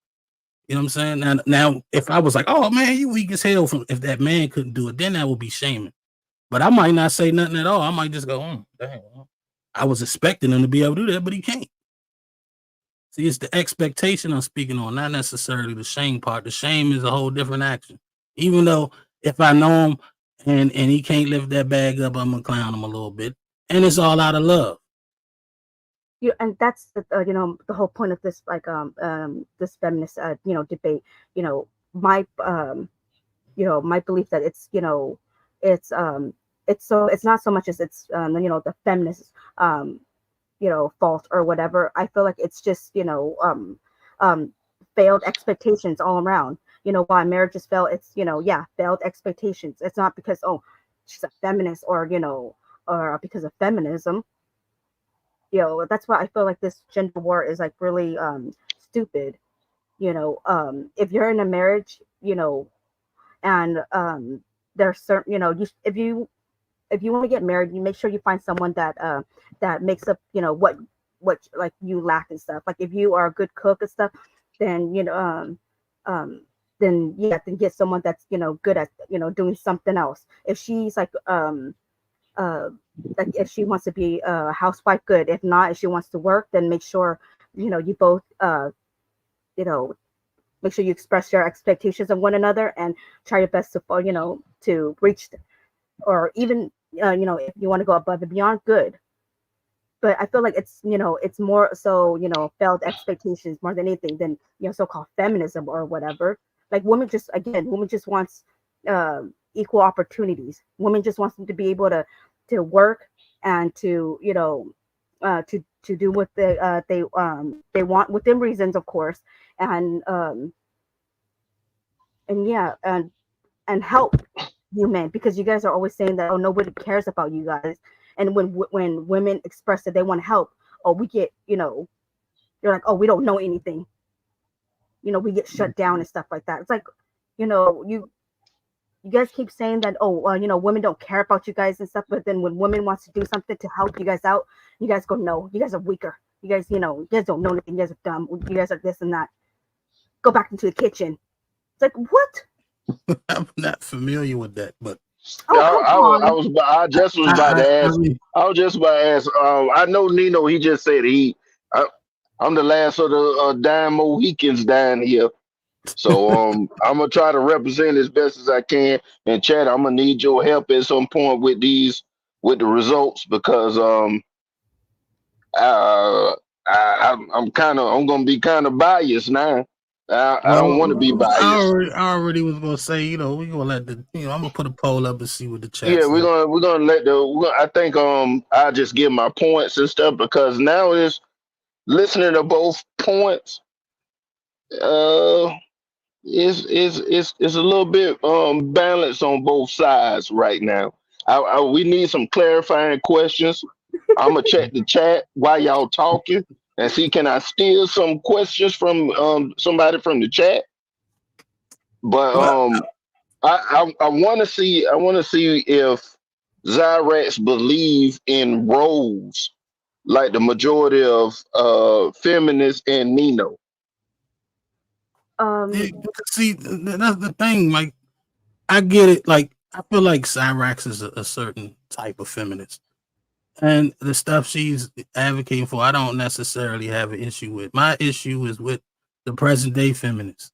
know what I'm saying? Now, if I was like, oh man, you weak as hell, if that man couldn't do it, then that would be shaming. But I might not say nothing at all. I might just go, damn, well, I was expecting him to be able to do that, but he can't. See, it's the expectation I'm speaking on, not necessarily the shame part. The shame is a whole different action. Even though if I know him and he can't lift that bag up, I'm gonna clown him a little bit, and it's all out of love. And that's the whole point of this this feminist debate. My my belief that it's not so much as it's the feminist fault or whatever. I feel like it's just failed expectations all around. Why marriages fail, it's failed expectations. It's not because she's a feminist or or because of feminism. That's why I feel like this gender war is like really stupid. If you're in a marriage, and there's certain, if you want to get married, you make sure you find someone that makes up, what like you lack and stuff. Like if you are a good cook and stuff, then then get someone that's good at doing something else. If she's like if she wants to be a housewife, good. If not, if she wants to work, then make sure you both make sure you express your expectations of one another and try your best to to reach or even if you want to go above and beyond, good. But I feel like it's it's more so failed expectations more than anything than so-called feminism or whatever. Like women just wants equal opportunities. Women just wants them to be able to work and to to do what they want within reasons, of course, and and help you men, because you guys are always saying that nobody cares about you guys. And when women express that they want to help, we get you're like, we don't know anything, we get shut down and stuff like that. It's like you guys keep saying that women don't care about you guys and stuff, but then when women wants to do something to help you guys out, you guys go, no, you guys are weaker, you guys you guys don't know anything, you guys are dumb, you guys are this and that, go back into the kitchen. It's like, what? I'm not familiar with that, but I just was about to ask. I was just about to ask. I know Nino. He just said I'm the last of the damn Mohicans down here. So I'm gonna try to represent as best as I can. And Chad, I'm gonna need your help at some point with the results, because I'm gonna be kind of biased now. I don't want to be biased. I already was gonna say, we're gonna let I'm gonna put a poll up and see what the chat. Yeah, we're gonna let I think I'll just give my points and stuff, because now is listening to both points. It's a little bit balanced on both sides right now. We need some clarifying questions I'm gonna check the chat while y'all talking and see can I steal some questions from somebody from the chat. But Well, I want to see if Xyrax believe in roles like the majority of feminists and Nino. see, that's the thing. Like, I get it. Like, I feel like Xyrax is a certain type of feminist, and the stuff she's advocating for, I don't necessarily have an issue with. My issue is with the present day feminists,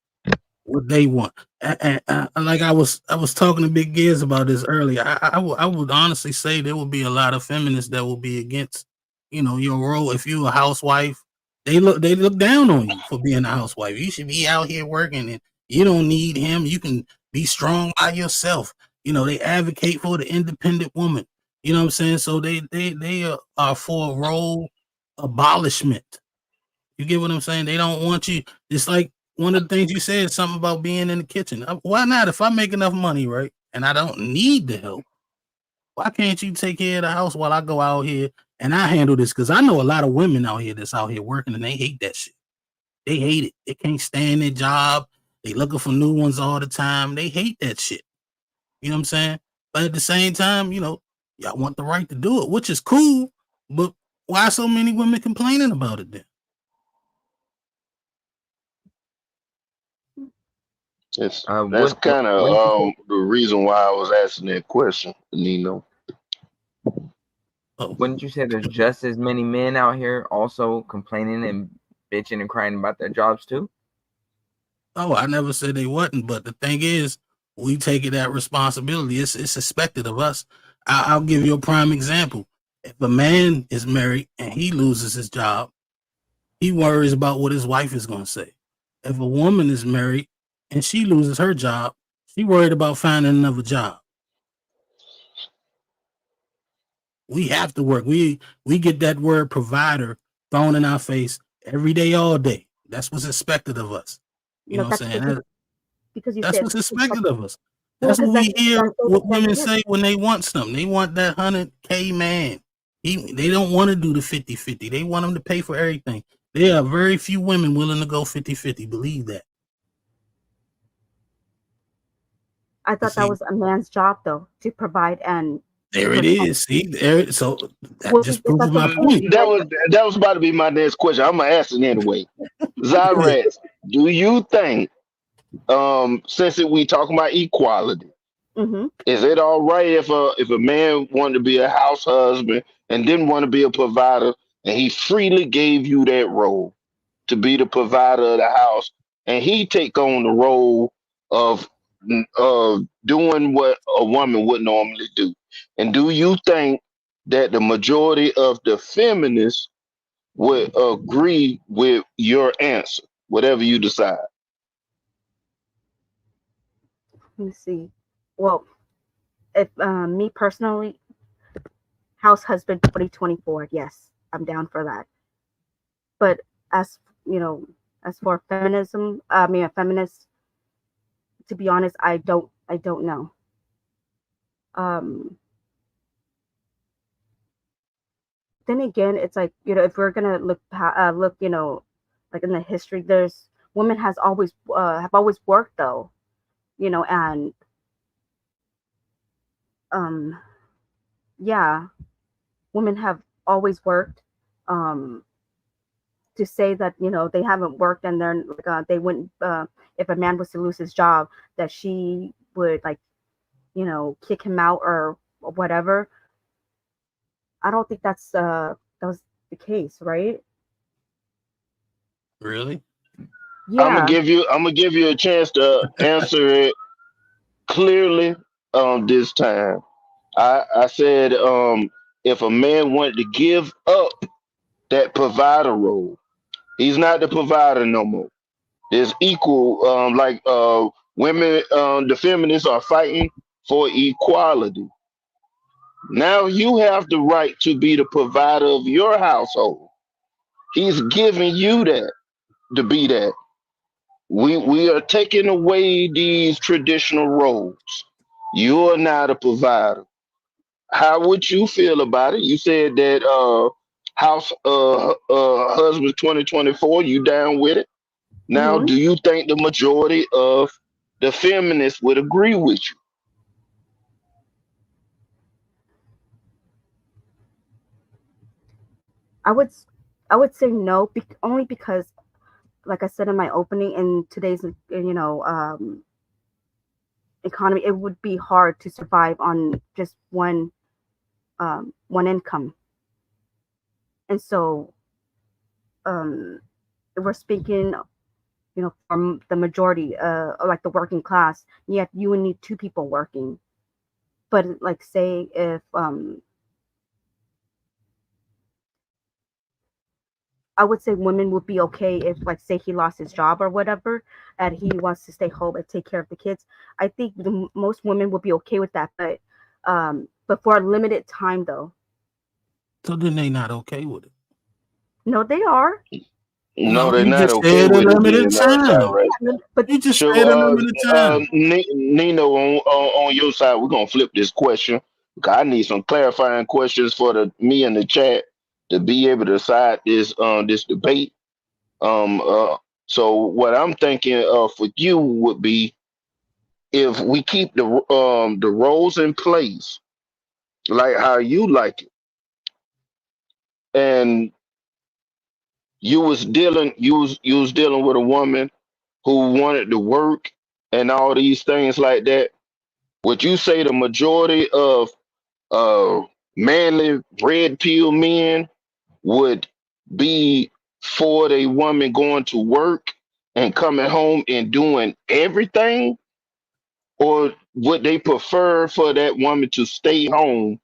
what they want. And like I was talking to Big Giz about this earlier. I would honestly say there would be a lot of feminists that will be against, your role. If you're a housewife, they look down on you for being a housewife. You should be out here working, and you don't need him. You can be strong by yourself. They advocate for the independent woman. You know what I'm saying? So they are for role abolishment. You get what I'm saying? They don't want you. It's like one of the things you said, something about being in the kitchen. Why not? If I make enough money, right, and I don't need the help, why can't you take care of the house while I go out here and I handle this? Because I know a lot of women out here that's out here working and they hate that shit. They hate it. They can't stand their job. They looking for new ones all the time. They hate that shit. You know what I'm saying? But at the same time, y'all want the right to do it, which is cool. But why so many women complaining about it then? That's What kind what did you of the reason why I was asking that question, Nino. Wouldn't you say there's just as many men out here also complaining and bitching and crying about their jobs too? Oh, I never said they wasn't, but the thing is, we take it that responsibility. It's expected of us. I'll give you a prime example. If a man is married and he loses his job, he worries about what his wife is going to say. If a woman is married and she loses her job, she worried about finding another job. We have to work. We get that word provider thrown in our face every day, all day. That's what's expected of us. You know what I'm saying? Because you That's said what's expected of us. well, That's what we hear what women that's it. say when they want something. They want that 100K man. They don't want to do the 50-50. They want him to pay for everything. There are very few women willing to go 50-50. Believe that. I thought that was a man's job, though, to provide and. There it is. See, there. So that Well, just proves my point. That was about to be my next question. I'm gonna ask it anyway. Xyrax, do you think, since we talking about equality, is it all right if a man wanted to be a house husband and didn't want to be a provider, and he freely gave you that role to be the provider of the house, and he take on the role of doing what a woman would normally do? And do you think that the majority of the feminists would agree with your answer, whatever you decide? Let me see. Well, if me personally, house husband 2024, yes, I'm down for that. But as as for feminism, a feminist, to be honest, I don't know. Then again, it's like, if we're gonna look, like in the history, there's women have always worked, though, and yeah, women have always worked. To say that they haven't worked and they're like they wouldn't, if a man was to lose his job, that she would kick him out or whatever. I don't think that was the case, right? Really? Yeah. I'm gonna give you a chance to answer it clearly this time. I said if a man wanted to give up that provider role, he's not the provider no more. There's equal, women, the feminists are fighting for equality. Now you have the right to be the provider of your household. He's giving you that to be that. We are taking away these traditional roles. You are not a provider. how would you feel about it? You said that house husband 2024, you down with it? Now, Hmm. do you think the majority of the feminists would agree with you? I would I would say no, only because, like I said in my opening, in today's economy, it would be hard to survive on just one income. And so, if we're speaking, from the majority, like the working class, yet you would need two people working. But like, say if I would say women would be okay if, like, say he lost his job or whatever, and he wants to stay home and take care of the kids. I think most women would be okay with that, but for a limited time, though. So then they not okay with it. No, they are. No, No, they're you not just okay said a with it limited being time. Chirac. But You just So, said a limited time. Nino, on your side, we're gonna flip this question because I need some clarifying questions for me in the chat to be able to decide this debate. Um, uh, so what I'm thinking for you would be if we keep the roles in place like how you like it, and you was dealing with a woman who wanted to work and all these things like that. Would you say the majority of uh manly red pill men would be for a woman going to work and coming home and doing everything, or would they prefer for that woman to stay home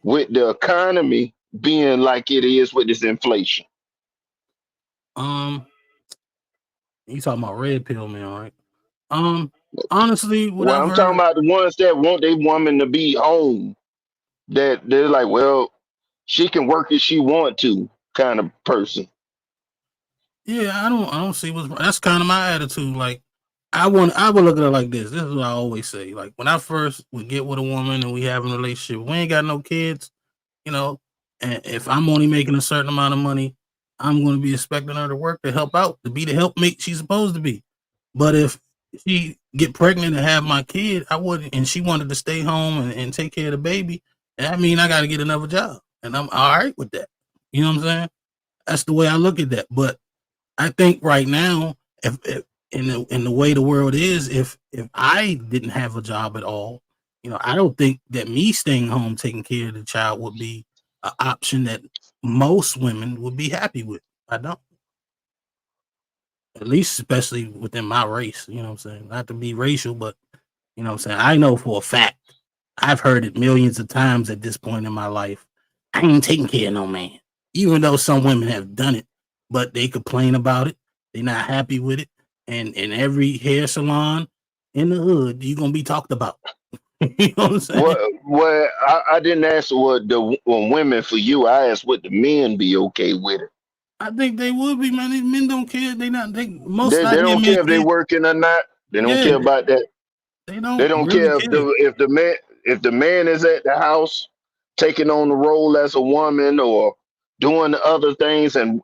with the economy being like it is with this inflation? Um, you talking about red pill man, right? Honestly, what Well, I've I'm talking heard, about the ones that want their woman to be home, that they're like, well, she can work if she want to, kind of person. yeah, I don't see what's wrong. That's kind of my attitude. Like, I would look at it like this. This is what I always say. Like, when I first would get with a woman and we having a relationship, we ain't got no kids, you know, and if I'm only making a certain amount of money, I'm going to be expecting her to work to help out, to be the helpmate she's supposed to be. But if she get pregnant and have my kid, I wouldn't, and she wanted to stay home and take care of the baby, that mean I got to get another job, and I'm all right with that. You know what I'm saying? That's the way I look at that. But I think right now, if in the way the world is, if I didn't have a job at all, I don't think that me staying home taking care of the child would be an option that most women would be happy with. I don't. At least, especially within my race. You know what I'm saying? Not to be racial, but you know what I'm saying? I know for a fact. I've heard it millions of times at this point in my life. I ain't taking care of no man. Even though some women have done it, but they complain about it. They're not happy with it. And in every hair salon in the hood, you're gonna be talked about. You know what I'm saying? I didn't ask what the women for you. I asked what the men be okay with it. I think they would be, man. These men don't care. Most They out here don't men care if they care. working or not. They don't Yeah, care about that. they They don't don't really care care. if the man is at the house taking on the role as a woman or doing the other things and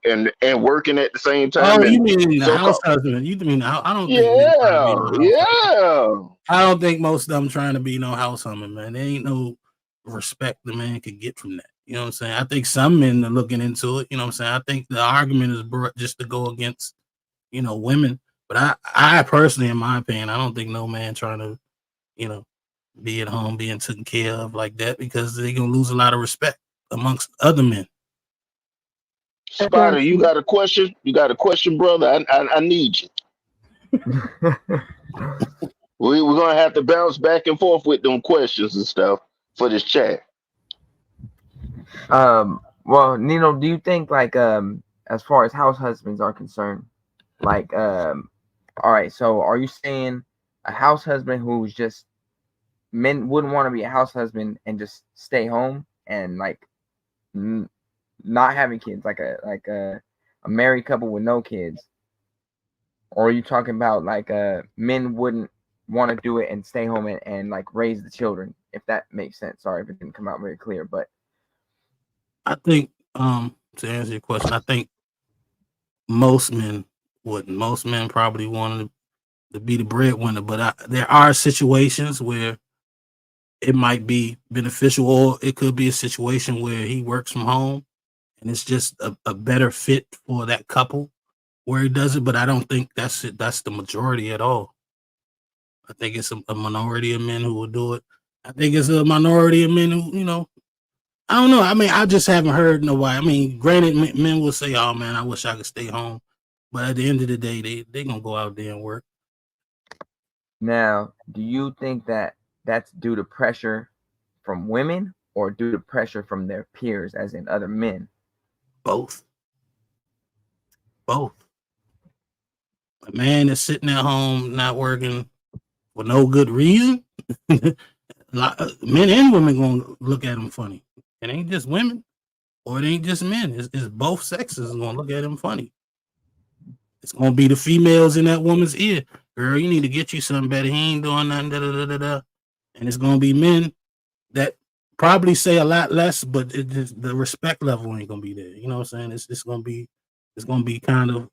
working at the same Oh, time. you And mean the so house husband? You mean I don't think men trying to be yeah, no house husband. yeah. I don't think most of them trying to be no house husband, man. There ain't no respect the man could get from that. You know what I'm saying? I think some men are looking into it. You know what I'm saying? I think the argument is brought just to go against, women. But I personally, in my opinion, I don't think no man trying to, you know, be at home being taken care of like that because they're gonna lose a lot of respect amongst other men. Spider, you got a question? You got a question, brother? I need you. We're gonna have to bounce back and forth with them questions and stuff for this chat. Well, Nino, do you think like as far as house husbands are concerned, like all right, so are you saying a house husband who's just men wouldn't want to be a house husband and just stay home and like not having kids, like a married couple with no kids? Or are you talking about like men wouldn't want to do it and stay home and like raise the children, if that makes sense. Sorry if it didn't come out very clear, but I think to answer your question, I think most men wouldn't. Most men probably wanted to be the breadwinner, but there are situations where it might be beneficial, or it could be a situation where he works from home and it's just a better fit for that couple where he does it. But I don't think that's it. That's the majority at all. I think it's a minority of men who will do it. I think it's a minority of men who, I don't know. I mean, I just haven't heard nobody. I mean, granted, men will say, "Oh man, I wish I could stay home," but at the end of the day, they gonna go out there and work. now, do you think that that's due to pressure from women or due to pressure from their peers, as in other men? Both. A man that's sitting at home not working for no good reason. Men and women gonna look at him funny. It ain't just women, or it ain't just men. It's both sexes gonna look at him funny. It's gonna be the females in that woman's ear. Girl, you need to get you something better. He ain't doing nothing. Da, da, da, da, da. And it's gonna be men that probably say a lot less, but the respect level ain't gonna be there. You know what I'm saying? It's gonna be kind of,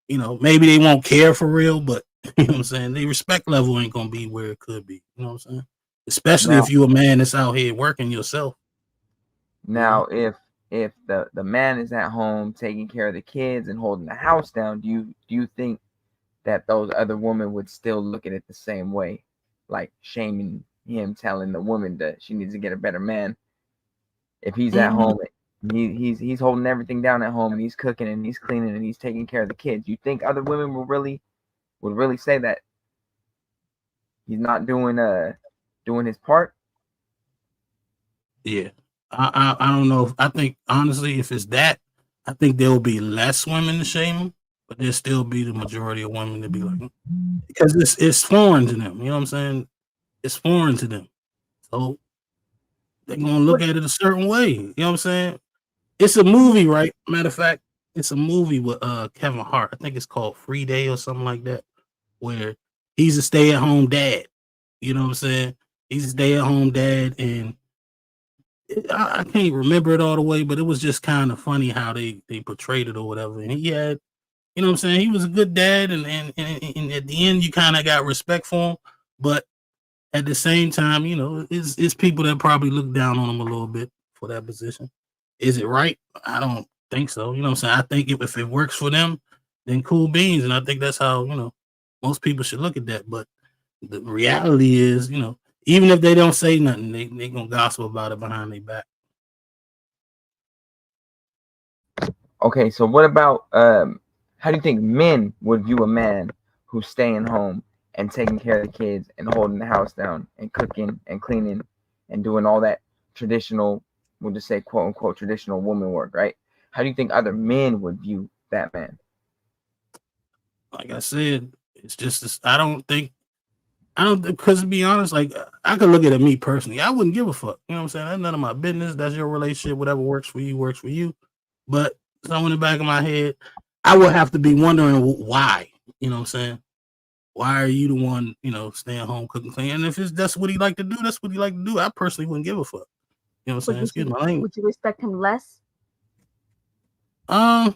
maybe they won't care for real, but you know what I'm saying? The respect level ain't gonna be where it could be. You know what I'm saying? Especially if you a man that's out here working yourself. Now, if the man is at home taking care of the kids and holding the house down, do you think that those other women would still look at it the same way, like shaming him, telling the woman that she needs to get a better man? If he's at home, he's holding everything down at home, and he's cooking and he's cleaning and he's taking care of the kids. You think other women would really say that he's not doing his part? Yeah. I don't know. I think honestly, if it's that, I think there will be less women to shame him, but there'll still be the majority of women to be like, because it's foreign to them. You know what I'm saying? It's foreign to them, so they're gonna look at it a certain way. You know what I'm saying? It's a movie, right? Matter of fact, it's a movie with Kevin Hart. I think it's called Free Day or something like that, where he's a stay-at-home dad. You know what I'm saying? He's a stay-at-home dad, and I can't remember it all the way, but it was just kind of funny how they portrayed it or whatever. And he had, you know what I'm saying, he was a good dad, and at the end you kind of got respect for him, but at the same time, it's people that probably look down on him a little bit for that position. Is it right? I don't think so. You know what I'm saying? I think if it works for them, then cool beans, and I think that's how most people should look at that. But the reality is, even if they don't say nothing, they gonna gossip about it behind their back. Okay, so what about how do you think men would view a man who's staying home and taking care of the kids and holding the house down and cooking and cleaning and doing all that traditional, we'll just say quote unquote traditional woman work, right? How do you think other men would view that man? Like I said, it's just I don't because to be honest, like I could look at it me personally. I wouldn't give a fuck. You know what I'm saying? That's none of my business. That's your relationship. Whatever works for you works for you. But so in the back of my head, I would have to be wondering why. You know what I'm saying? Why are you the one, staying home cooking clean? And if that's what he like to do, that's what he like to do. I personally wouldn't give a fuck. You know what I'm saying? Excuse my language. Would you respect him less? I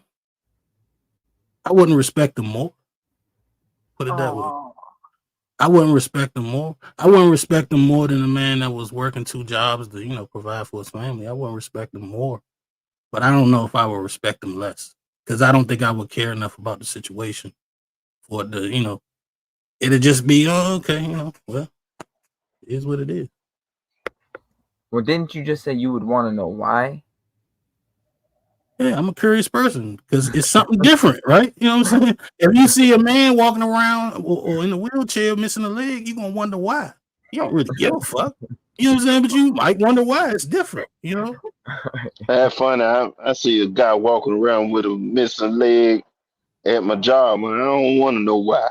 wouldn't respect him more. Put it that way. I wouldn't respect him more. I wouldn't respect him more than a man that was working 2 jobs to, provide for his family. I wouldn't respect him more. But I don't know if I would respect him less, because I don't think I would care enough about the situation for it to, it'd just be, oh, okay, well, it is what it is. Well, didn't you just say you would want to know why? Yeah, I'm a curious person because it's something different, right? You know what I'm saying? If you see a man walking around or in a wheelchair missing a leg, you're going to wonder why. You don't really give a fuck. You know what I'm saying? But you might wonder why it's different, That's funny. I see a guy walking around with a missing leg at my job, and I don't want to know why.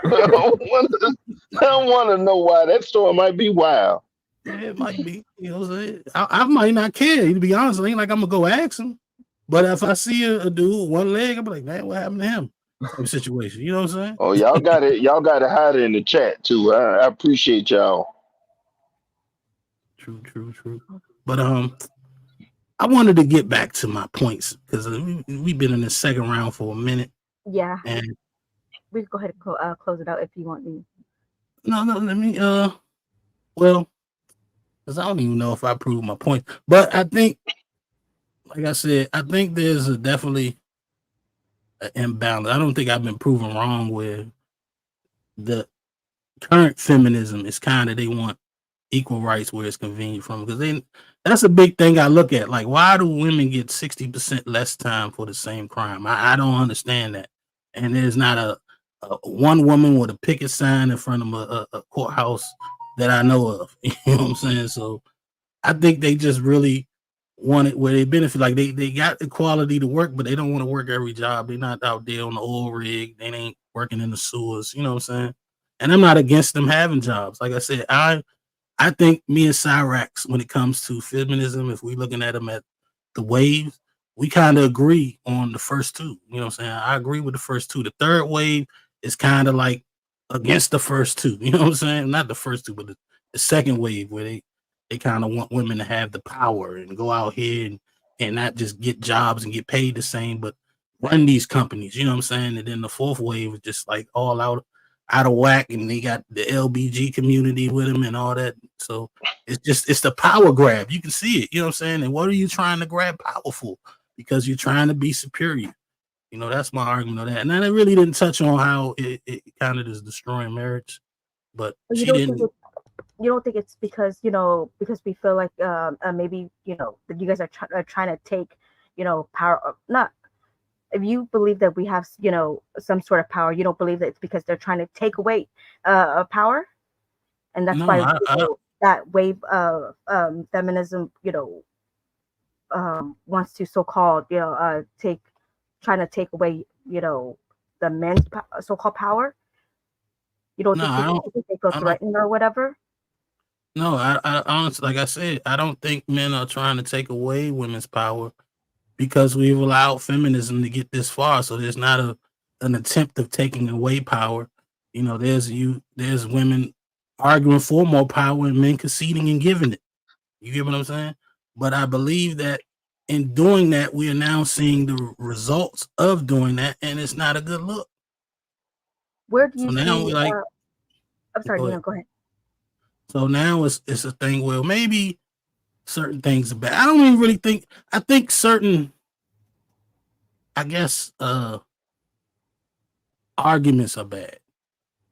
I don't want to know why. That story might be wild. Yeah, it might be. You know what I'm saying? I might not care. To be honest, it ain't like I'm going to go ask him. But if I see a dude with one leg, I'll be like, man, what happened to him? type of situation. You know what I'm saying? Oh, y'all got it. Y'all got to hide it in the chat too. I appreciate y'all. True. But I wanted to get back to my points because we've been in the second round for a minute. Yeah. And we can go ahead and close it out if you want me. No, let me well, because I don't even know if I proved my point. But I think, like I said, I think there's definitely an imbalance. I don't think I've been proven wrong with the current feminism is kind of they want equal rights where it's convenient from because that's a big thing I look at. Like, why do women get 60% less time for the same crime? I don't understand that. And there's not a one woman with a picket sign in front of a courthouse that I know of. You know what I'm saying? So I think they just really want it where they benefit. Like they got equality to work, but they don't want to work every job. They're not out there on the oil rig. They ain't working in the sewers. You know what I'm saying? And I'm not against them having jobs. Like I said, I think me and Xyrax, when it comes to feminism, if we're looking at them at the waves, we kind of agree on the first two. You know what I'm saying? I agree with the first two. The third wave is kind of like against the first two. You know what I'm saying? Not the first two, but the second wave where they kind of want women to have the power and go out here and not just get jobs and get paid the same, but run these companies. You know what I'm saying? And then the fourth wave is just like all out of whack, and they got the LBG community with them and all that. So it's the power grab. You can see it. You know what I'm saying? And what are you trying to grab power for? Because you're trying to be superior. You know, that's my argument on that. And then I really didn't touch on how it kind of is destroying marriage, but you she don't didn't. You don't think it's because because we feel like maybe that you guys are trying to take power, not if you believe that we have some sort of power, you don't believe that it's because they're trying to take away power, and that's why that wave of feminism wants to so-called trying to take away the men's so-called power. You don't think they feel threatened or whatever? No, I honestly, like I said, I don't think men are trying to take away women's power because we've allowed feminism to get this far. So there's not an attempt of taking away power. You know, there's women arguing for more power and men conceding and giving it. You get what I'm saying? But I believe that in doing that, we are now seeing the results of doing that, and it's not a good look. Where do you see? Now we like. I'm sorry, Nino, go ahead. So now it's a thing where maybe certain things are bad. I don't even really think. I think certain, I guess, arguments are bad.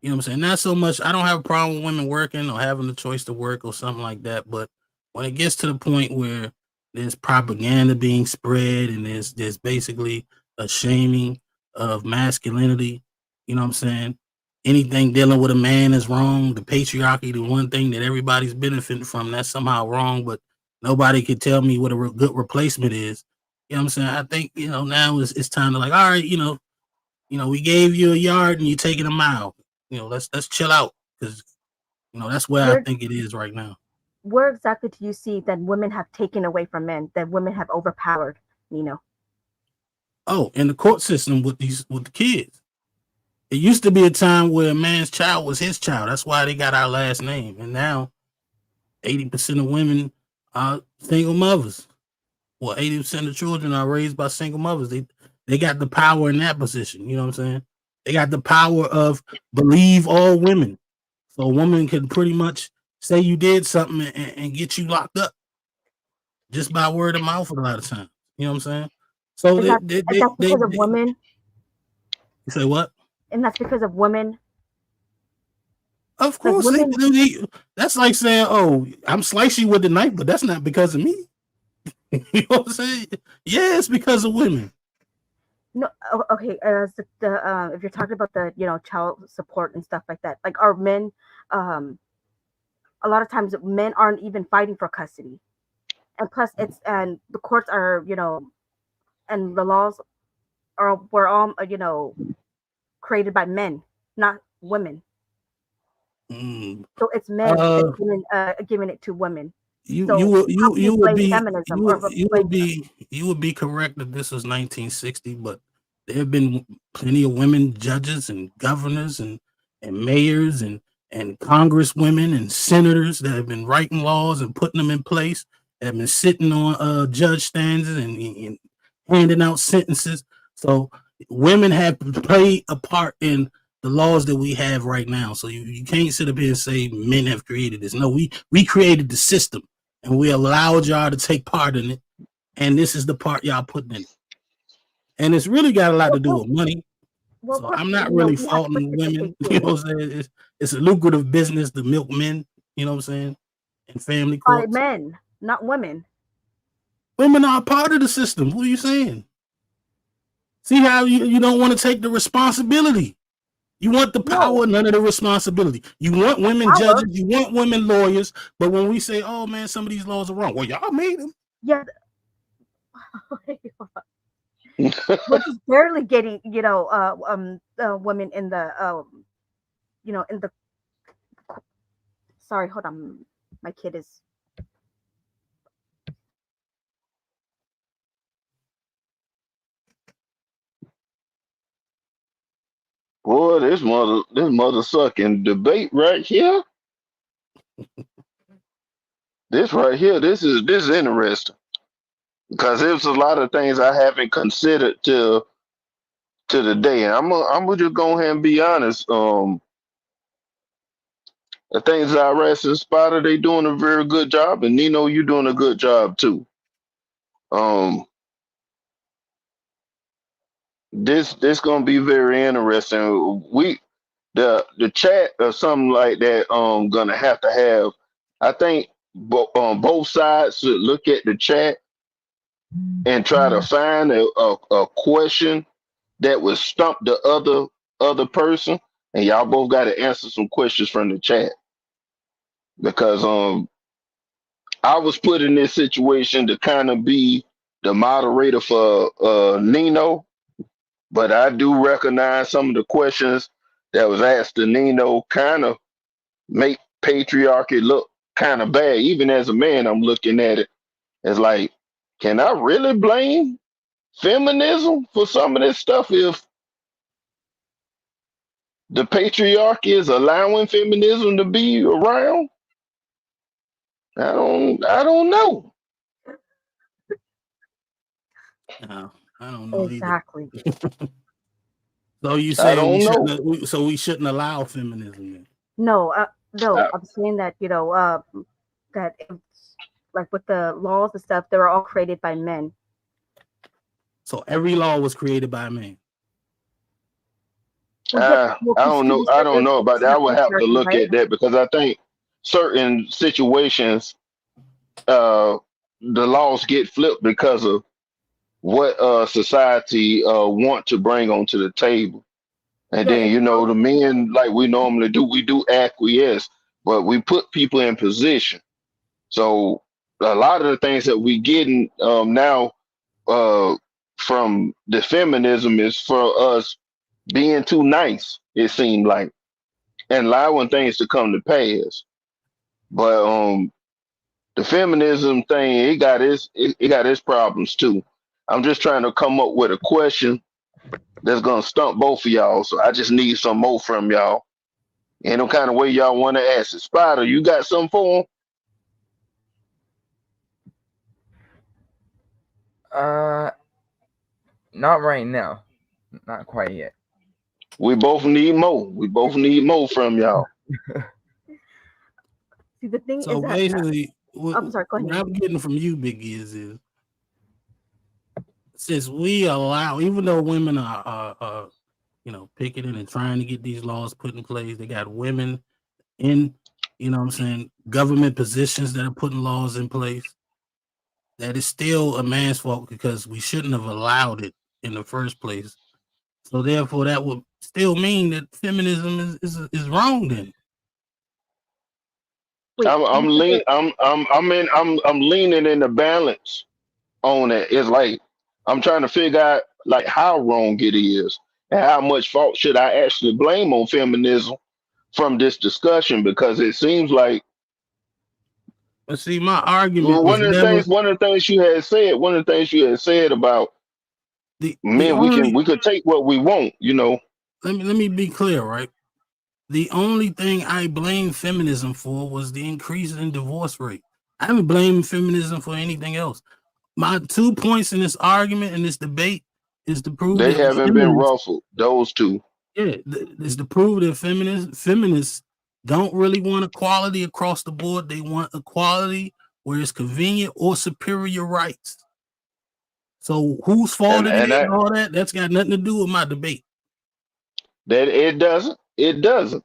You know what I'm saying? Not so much. I don't have a problem with women working or having the choice to work or something like that. But when it gets to the point where there's propaganda being spread and there's basically a shaming of masculinity, you know what I'm saying? Anything dealing with a man is wrong. The patriarchy, the one thing that everybody's benefiting from, that's somehow wrong, but nobody could tell me what a good replacement is. You know what I'm saying? I think, now it's time to like, all right, we gave you a yard and you're taking a mile. Let's chill out because, that's where I think it is right now. Where exactly do you see that women have taken away from men, that women have overpowered, Nino? Oh, in the court system with the kids. It used to be a time where a man's child was his child. That's why they got our last name. And now 80% of women are single mothers. Well, 80% of children are raised by single mothers. They got the power in that position. You know what I'm saying? They got the power of believe all women. So a woman can pretty much say you did something and get you locked up just by word of mouth a lot of times. You know what I'm saying? So that's because of women. You say what? And that's because of women. Of course, like that's like saying, "Oh, I'm slicing you with the knife," but that's not because of me. You know what I'm saying? Yeah, it's because of women. No, okay. If you're talking about the child support and stuff like that, like our men, a lot of times men aren't even fighting for custody, and plus and the courts are and the laws were all created by men, not women. So it's men giving it to women. You would be correct that this was 1960, but There have been plenty of women judges and governors and mayors and congresswomen and senators that have been writing laws and putting them in place, that have been sitting on judge stands and handing out sentences. So women have played a part in the laws that we have right now. So you can't sit up here and say men have created this. No, we created the system and we allowed y'all to take part in it. And this is the part y'all putting in it. And it's really got a lot to do with money. Well, so I'm not really faulting women. You know what I'm saying? It's a lucrative business to milk men, you know what I'm saying? And family By courts. men, not women. Women are part of the system. What are you saying? See how you don't want to take the responsibility. You want the power, none of the responsibility. You want women judges, you want women lawyers, but when we say, oh man, some of these laws are wrong, well, y'all made them. Yeah. We're just barely getting, women in the, in the. Sorry, hold on. My kid is. Boy, this mother sucking debate right here. This right here, this is interesting because there's a lot of things I haven't considered to the day. And I'm gonna just go ahead and be honest. The things Xyrax and Spider, they doing a very good job, and Nino, you doing a good job too. This gonna be very interesting. The chat or something like that gonna have to have. I think both sides should look at the chat and try to find a question that would stump the other person, and y'all both got to answer some questions from the chat because I was put in this situation to kind of be the moderator for Nino, but I do recognize some of the questions that was asked to Nino kind of make patriarchy look kind of bad. Even as a man, I'm looking at it as like, can I really blame feminism for some of this stuff if the patriarchy is allowing feminism to be around? I don't know. No, I don't know exactly. either. So you I say don't we shouldn't allow feminism then? No, I'm saying that that it's, like with the laws and stuff, they were all created by men. So every law was created by a man. I don't know. I don't know about that. I would have to look at that because I think certain situations, the laws get flipped because of what society want to bring onto the table, and then the men, like we normally do, we do acquiesce, but we put people in position. So a lot of the things that we getting now from the feminism is for us being too nice. It seemed like, and allowing things to come to pass. But the feminism thing, it got its problems too. I'm just trying to come up with a question that's gonna stump both of y'all. So I just need some more from y'all. Any kind of way y'all want to ask it. Spider, you got something for him? Not right now. Not quite yet. We both need more. We both need more from y'all. See, the thing so is that basically, I'm sorry, go ahead. What I'm getting from you, Big is since we allow, even though women are picketing and trying to get these laws put in place, they got women in, government positions that are putting laws in place. That is still a man's fault because we shouldn't have allowed it in the first place. So therefore, that would still mean that feminism is wrong. Then I'm leaning in the balance on it. It's like I'm trying to figure out like how wrong it is and how much fault should I actually blame on feminism from this discussion, because it seems like but see, my argument one of the things you had said about men, we could take what we want, you know. Let me be clear, right? The only thing I blame feminism for was the increase in divorce rate. I haven't blamed feminism for anything else. My 2 points in this argument, in this debate, is to prove They that haven't been ruffled. Those two. yeah, is to prove that feminists don't really want equality across the board. They want equality where it's convenient or superior rights. So whose fault it is and all that? That's got nothing to do with my debate. That it doesn't. It doesn't.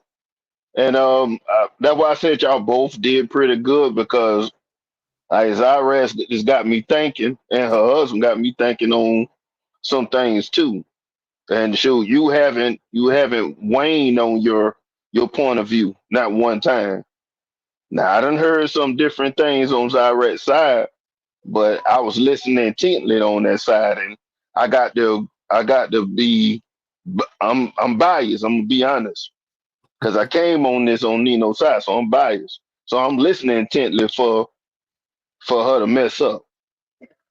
And that's why I said y'all both did pretty good because Xyrax just got me thinking, and her husband got me thinking on some things too. And shoot, you haven't waned on your point of view, not one time. Now I done heard some different things on Xyrax's side, but I was listening intently on that side, and I got to be I'm biased. I'm gonna be honest because I came on this on Nino's side, so I'm biased. So I'm listening intently for her to mess up,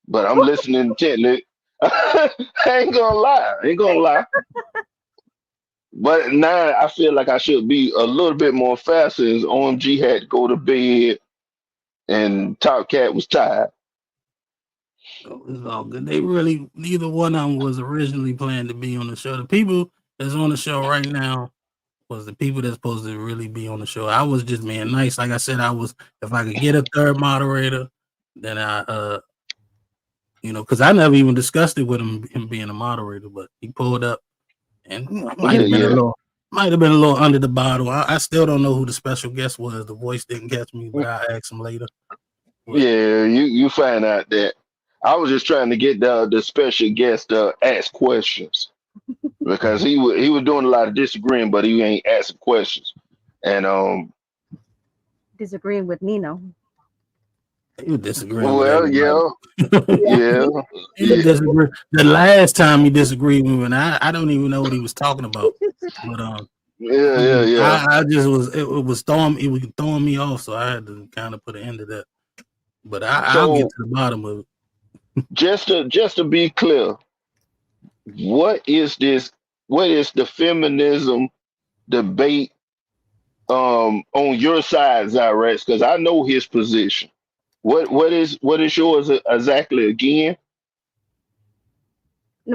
but I'm listening intently. I ain't gonna lie. But now I feel like I should be a little bit more faster as OMG had to go to bed and Top Cat was tired. It's all good. They really, neither one of them was originally planned to be on the show. The people that's on the show right now was the people that's supposed to really be on the show. I was just being nice. Like I said, if I could get a third moderator, then because I never even discussed it with him being a moderator, but he pulled up and might have been a little under the bottle. I still don't know who the special guest was. The voice didn't catch me, but I'll ask him later. But, yeah, you find out that I was just trying to get the special guest to ask questions because he was doing a lot of disagreeing, but he ain't asking questions. And disagreeing with Nino. He was disagreeing with well, everybody. yeah. He disagreed. The last time he disagreed with me, and I don't even know what he was talking about. But yeah. I just it was throwing me off, so I had to kind of put an end to that. But I'll get to the bottom of it. Just to be clear, what is this? What is the feminism debate on your side, Xyrax? Because I know his position. What is yours exactly again?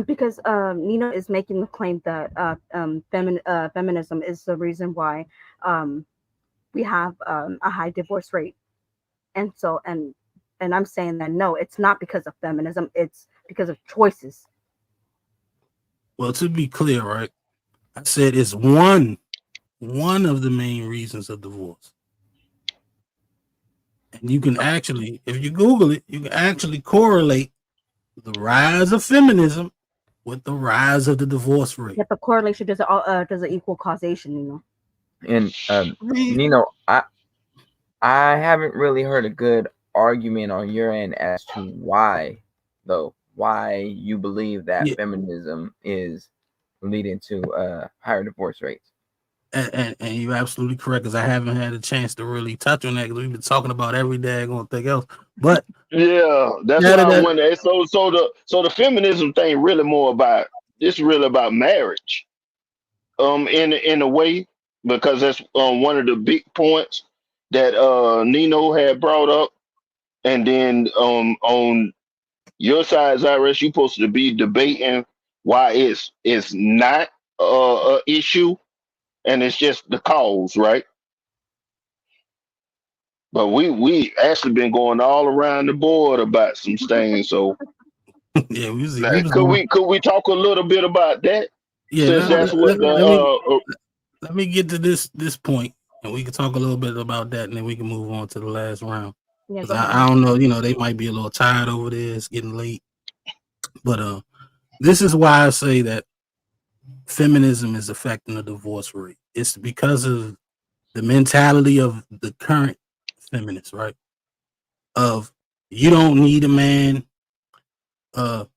Because Nino is making the claim that feminism is the reason why we have a high divorce rate, and I'm saying that no, it's not because of feminism; it's because of choices. Well, to be clear, right? I said it's one of the main reasons of divorce. And you can actually, if you Google it, you can actually correlate the rise of feminism with the rise of the divorce rate. Yet the correlation doesn't equal causation, you know. And Nino, I haven't really heard a good argument on your end as to why you believe that feminism is leading to higher divorce rates. And you're absolutely correct, because I haven't had a chance to really touch on that, because we've been talking about every daggone thing else. But yeah, that's why I wonder. So the feminism thing really really about marriage, in a way, because that's one of the big points that Nino had brought up, and then on your side, Xyrax, you supposed to be debating why it's not a issue, and it's just the cause, right? But we actually been going all around the board about some things. So yeah, could we talk a little bit about that? Yeah, Since that's what let me get to this point, and we can talk a little bit about that, and then we can move on to the last round. Because I don't know, they might be a little tired over there. It's getting late. But this is why I say that feminism is affecting the divorce rate. It's because of the mentality of the current feminists, right? Of you don't need a man. Go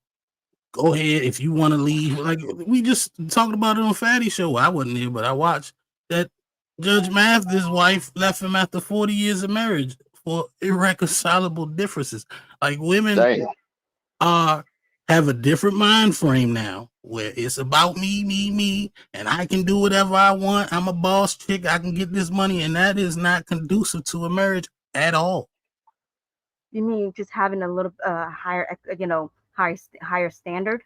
ahead if you want to leave. Like we just talked about it on Fatty Show. I wasn't there, but I watched that Judge Mathis' wife left him after 40 years of marriage for irreconcilable differences. Like women are have a different mind frame now where it's about me, and I can do whatever I want. I'm a boss chick. I can get this money, and that is not conducive to a marriage at all. You mean just having a little higher, higher standard?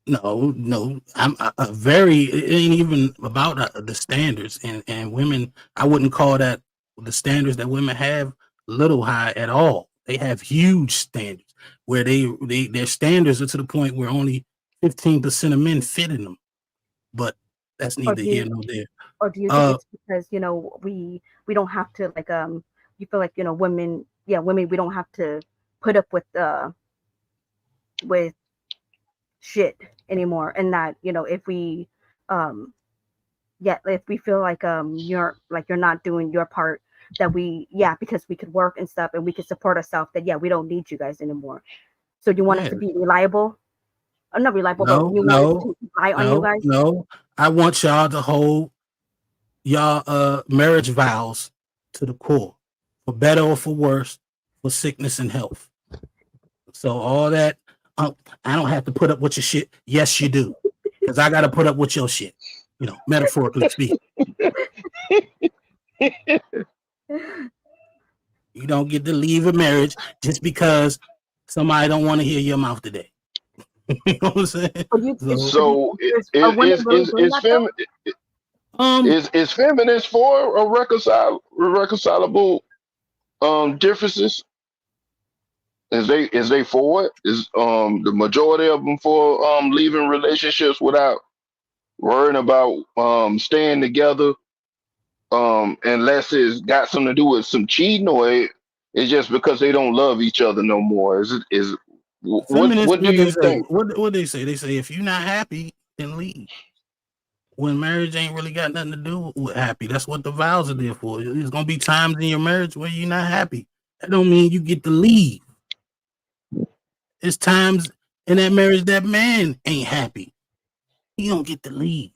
No, I'm very. It ain't even about the standards and women. I wouldn't call that the standards that women have little high at all. They have huge standards where their standards are to the point where only 15% of men fit in them. But that's Or neither do here you, nor there. or do you think it's because we don't have to you feel like women, women, we don't have to put up with shit anymore, and that if we if we feel like you're not doing your part, that because we could work and stuff and we could support ourselves, that we don't need you guys anymore. So you want us to be reliable? Not reliable, but you want us to rely on you guys? No. I want y'all to hold y'all marriage vows to the core, for better or for worse, for sickness and health. So all that, I don't have to put up with your shit. Yes, you do, because I got to put up with your shit. Metaphorically speaking. You don't get to leave a marriage just because somebody don't want to hear your mouth today. You know what I'm saying? So is feminist for a reconcilable differences? Is they for it? Is the majority of them for leaving relationships without worrying about staying together? Unless it's got something to do with some cheating, or it's just because they don't love each other no more. Feminists, what do you think? What they say? They say if you're not happy, then leave. When marriage ain't really got nothing to do with happy. That's what the vows are there for. There's gonna be times in your marriage where you're not happy. That don't mean you get to leave. It's times in that marriage that man ain't happy. He don't get to leave.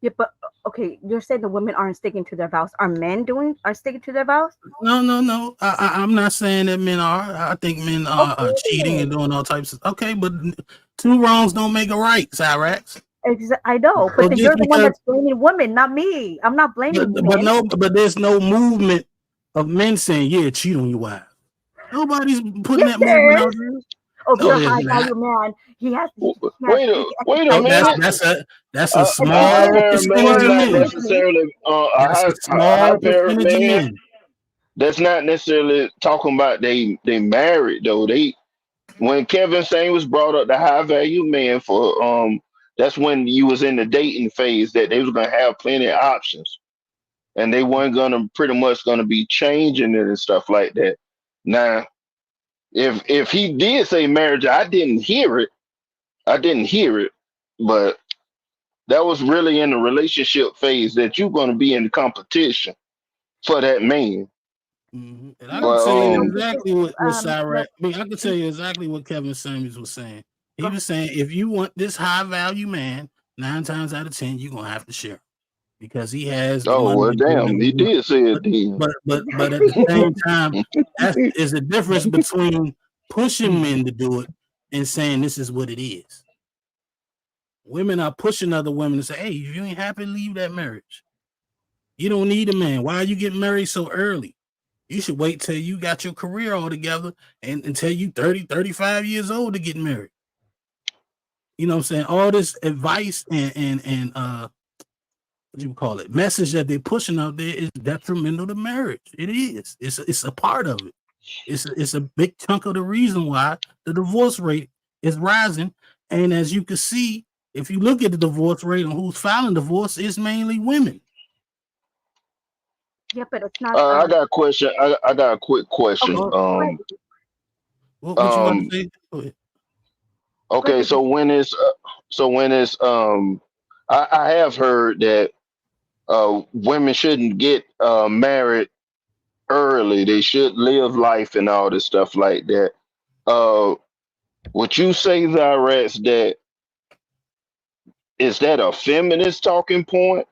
Yeah, but okay, you're saying the women aren't sticking to their vows. Are men are sticking to their vows? No. I'm not saying that men are. I think men are cheating and doing all types of. Okay, but two wrongs don't make a right, Xyrax. I know, but then you're the one that's blaming women, not me. I'm not blaming men. But there's no movement of men saying, "Yeah, cheat on your wife." Nobody's putting that movement out there. Oh, no, you're a high value man. He has. Wait a minute. That's a small percentage of men. Necessarily a high parent man. That's not necessarily talking about they married though. When Kevin Sane was brought up, the high value man for that's when you was in the dating phase, that they was gonna have plenty of options, and they weren't gonna be changing it and stuff like that. Now, if he did say marriage, I didn't hear it, but that was really in the relationship phase that you're gonna be in competition for that man. Mm-hmm. And I can tell you exactly what Xyrax. I can tell you exactly what Kevin Samuels was saying. He was saying, if you want this high value man, 9 times out of 10, you're gonna have to share, because he has the money. Well, damn, he did say it then. But at the same time, is the difference between pushing men to do it and saying this is what it is. Women are pushing other women to say, hey, if you ain't happy, leave that marriage. You don't need a man. Why are you getting married so early? You should wait till you got your career all together and until you 30, 35 years old to get married. You know what I'm saying? All this advice and what you call it, message that they're pushing out there is detrimental to marriage. It is. It's a part of it. It's a big chunk of the reason why the divorce rate is rising. And as you can see, if you look at the divorce rate and who's filing divorce, it's mainly women. Yeah, but it's not. I got a question. I got a quick question. Okay. What you want to say? Okay, so when it's I have heard that women shouldn't get married early. They should live life and all this stuff like that. Would you say, Xyrax, that is that a feminist talking point,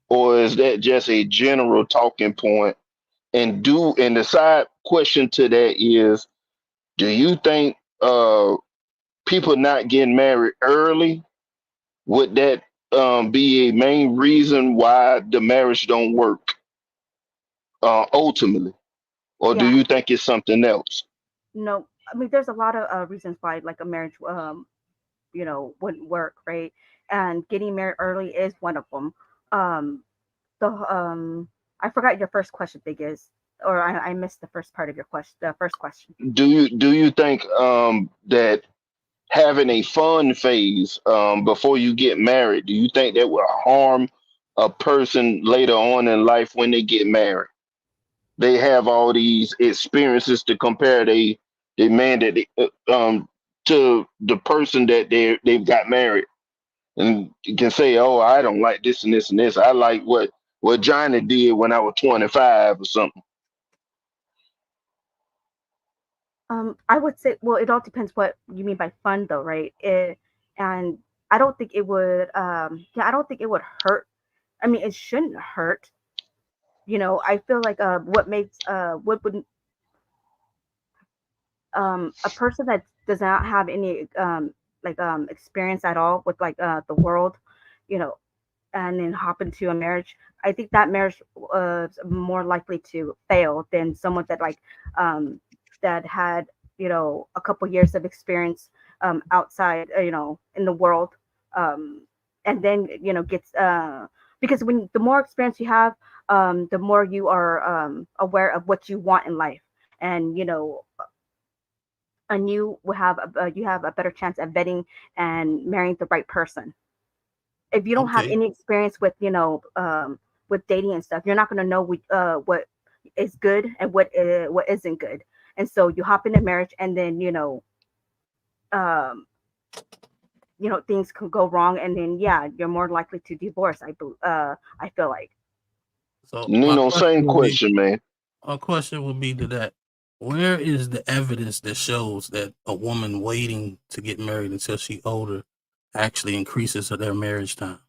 or is that just a general talking point? And the side question to that is, do you think people not getting married early, would that be a main reason why the marriage don't work ultimately, or do Yeah, you think it's something else? no, I mean, there's a lot of reasons why like a marriage, wouldn't work, right? And getting married early is one of them. Um, the I forgot your first question. Thing is, or I missed the first part of your question. The first question. Do you think that having a fun phase before you get married, do you think that will harm a person later on in life when they get married? They have all these experiences to compare they man that to the person that they've got married, and you can say, oh, I don't like this and this and this. I like what Johnny did when I was 25 or something. I would say, well, it all depends what you mean by fun, though, right? And I don't think it would. Yeah, I don't think it would hurt. I mean, it shouldn't hurt. I feel like what would a person that does not have any experience at all with the world, you know, and then hop into a marriage, I think that marriage was more likely to fail than someone that that had a couple years of experience outside in the world, um, and then gets because when the more experience you have, the more you are aware of what you want in life, and you will have you have a better chance at vetting and marrying the right person. If you don't have Okay. any experience with dating and stuff, you're not going to know what is good and what isn't good. And so you hop into marriage, and then um, things can go wrong, and then yeah, you're more likely to divorce. I feel like. So Nino, same question, man. my question would be to that: where is the evidence that shows that a woman waiting to get married until she's older actually increases their marriage time?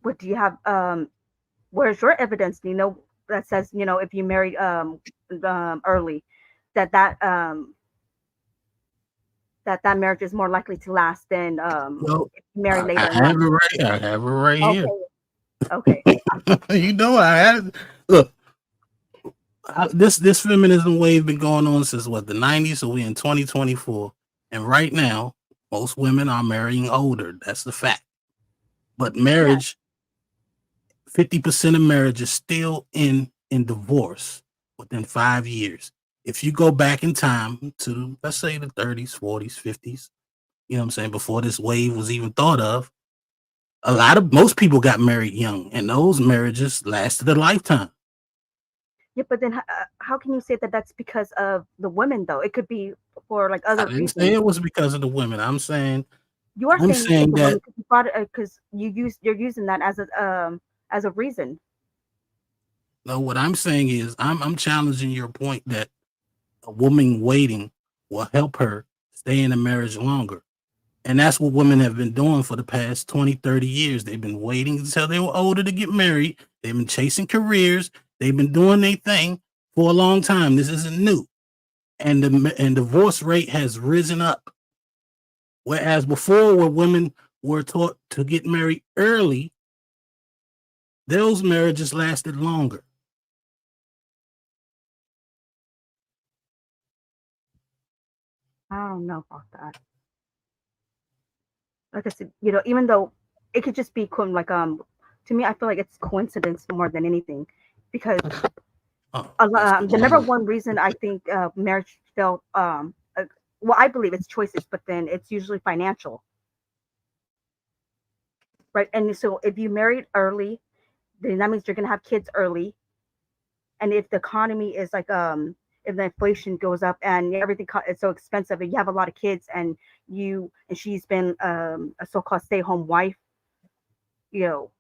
What do you have? Where's your evidence? That says if you married early, that that um that marriage is more likely to last than Well, if you marry I later in have life. it right. I have it right here. Okay, okay. You know, I had look. This feminism wave been going on since what, the 90s. So we in 2024, and right now most women are marrying older. That's the fact. But Yeah. marriage, 50% of marriage is still in divorce within 5 years. If you go back in time to, let's say, the 30s, 40s, 50s, you know what I'm saying, before this wave was even thought of, most people got married young, and those marriages lasted a lifetime. Yeah, but then how can you say that that's because of the women though? It could be for like I other didn't say reasons. it was because of the women. I'm saying You are I'm saying it's saying the women that because you brought it because you're using that as a reason. no, what I'm saying is I'm challenging your point that a woman waiting will help her stay in a marriage longer. And that's what women have been doing for the past 20, 30 years. They've been waiting until they were older to get married. They've been chasing careers. They've been doing their thing for a long time. This isn't new. And the divorce rate has risen up. Whereas before, where women were taught to get married early, those marriages lasted longer. I don't know about that. Like I said, even though it could just be to me, I feel like it's coincidence more than anything, because the number one reason I think marriage failed, well, I believe it's choices, but then it's usually financial, right? And so if you married early, then that means you're gonna have kids early, and if the economy is if the inflation goes up and everything is so expensive, and you have a lot of kids, and she's been a so-called stay-home wife, you know,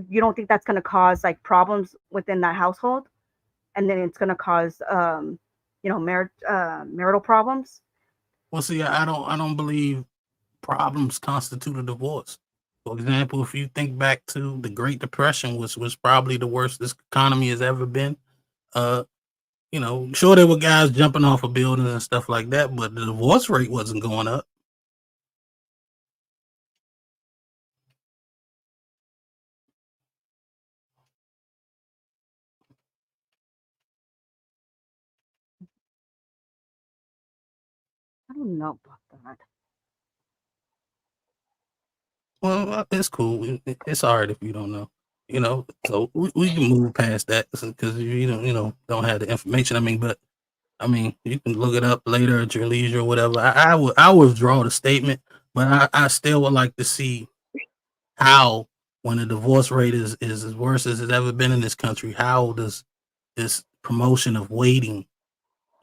you don't think that's gonna cause like problems within that household, and then it's gonna cause marital problems. Well, see, I don't believe problems constitute a divorce. For example, if you think back to the Great Depression, which was probably the worst this economy has ever been, uh, Sure there were guys jumping off of buildings and stuff like that, but the divorce rate wasn't going up. I don't know about that. Well, it's cool. It's all right if you don't know. So we can move past that because don't have the information. You can look it up later at your leisure or whatever. I withdraw the statement, but I still would like to see how, when the divorce rate is as worse as it's ever been in this country, how does this promotion of waiting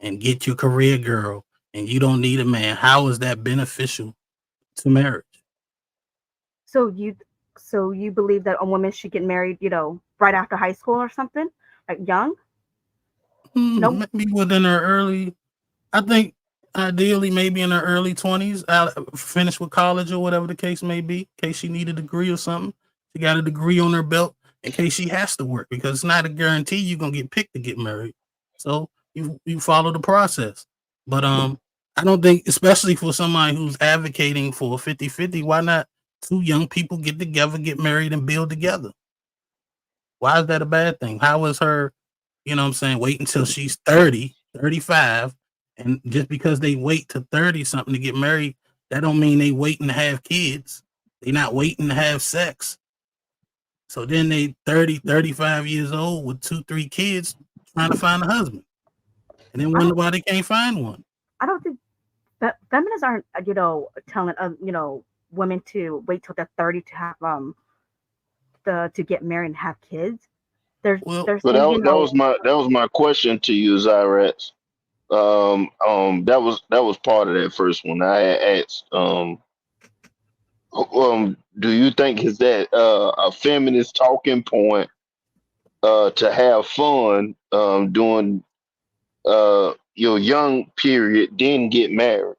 and get your career girl and you don't need a man, how is that beneficial to marriage? So you believe that a woman should get married, right after high school or something, like young? Nope. Maybe within her early, I think ideally maybe in her early 20s, finish with college or whatever the case may be, in case she need a degree or something. She got a degree on her belt in case she has to work, because it's not a guarantee you're gonna get picked to get married. So you follow the process. But I don't think, especially for somebody who's advocating for a 50-50, why not two young people get together, get married, and build together? Why is that a bad thing? How is her, wait until she's 30, 35, and just because they wait to 30 something to get married, that don't mean they waiting to have kids. They not waiting to have sex. So then they 30, 35 years old with 2-3 kids trying to find a husband. And then wonder why they can't find one. I don't think feminists aren't, telling women to wait till they're 30 to have to get married and have kids. They're But saying, that was my question to you, Xyrax. That was part of that first one. I had asked, do you think is that a feminist talking point to have fun during your young period, then get married,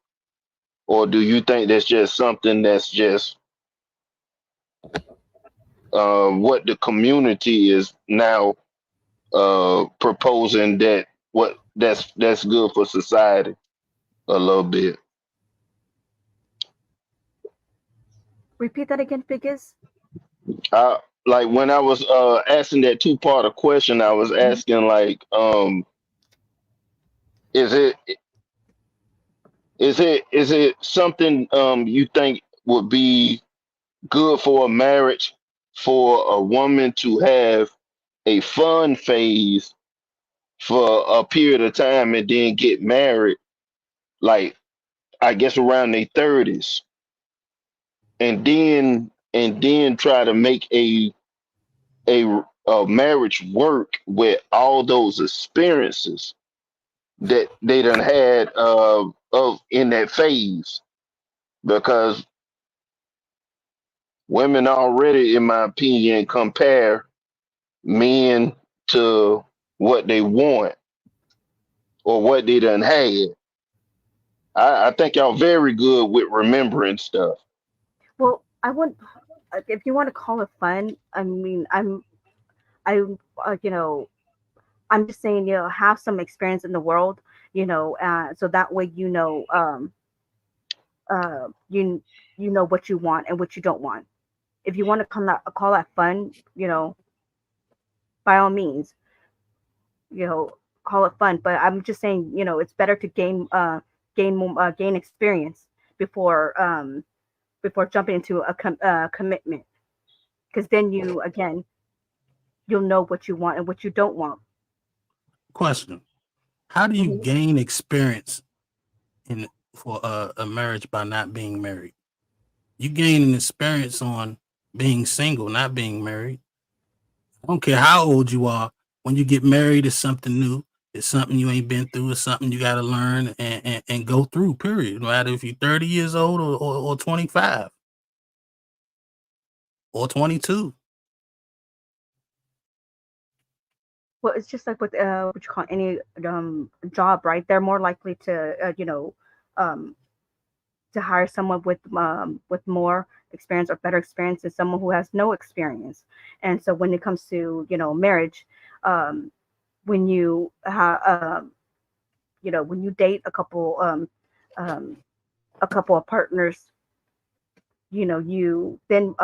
or do you think that's just something that's just what the community is now proposing, that's good for society a little bit? repeat that again, Figures. Like when I was asking that two-part of question, I was asking like, is it is it something you think would be good for a marriage for a woman to have a fun phase for a period of time and then get married, like I guess around their 30s, and then try to make a marriage work with all those experiences that they done had of in that phase, because women already, in my opinion, compare men to what they want or what they done had. I think y'all very good with remembering stuff. Well, I want, if you want to call it fun, I mean, I, I'm just saying, have some experience in the world, so that way, you know what you want and what you don't want. If you want to call that fun, by all means, call it fun. But I'm just saying, it's better to gain experience before jumping into a commitment, because then you'll know what you want and what you don't want. Question: how do you gain experience for a marriage by not being married? You gain an experience on being single, not being married. I don't care how old you are. When you get married, it's something new. It's something you ain't been through. It's something you got to learn and go through, period. No matter if you're 30 years old or 25 or 22. Well, it's just like with what you call any job, right? They're more likely to um, to hire someone with more experience or better experience than someone who has no experience. And so when it comes to marriage, um, when you when you date a couple of partners, you then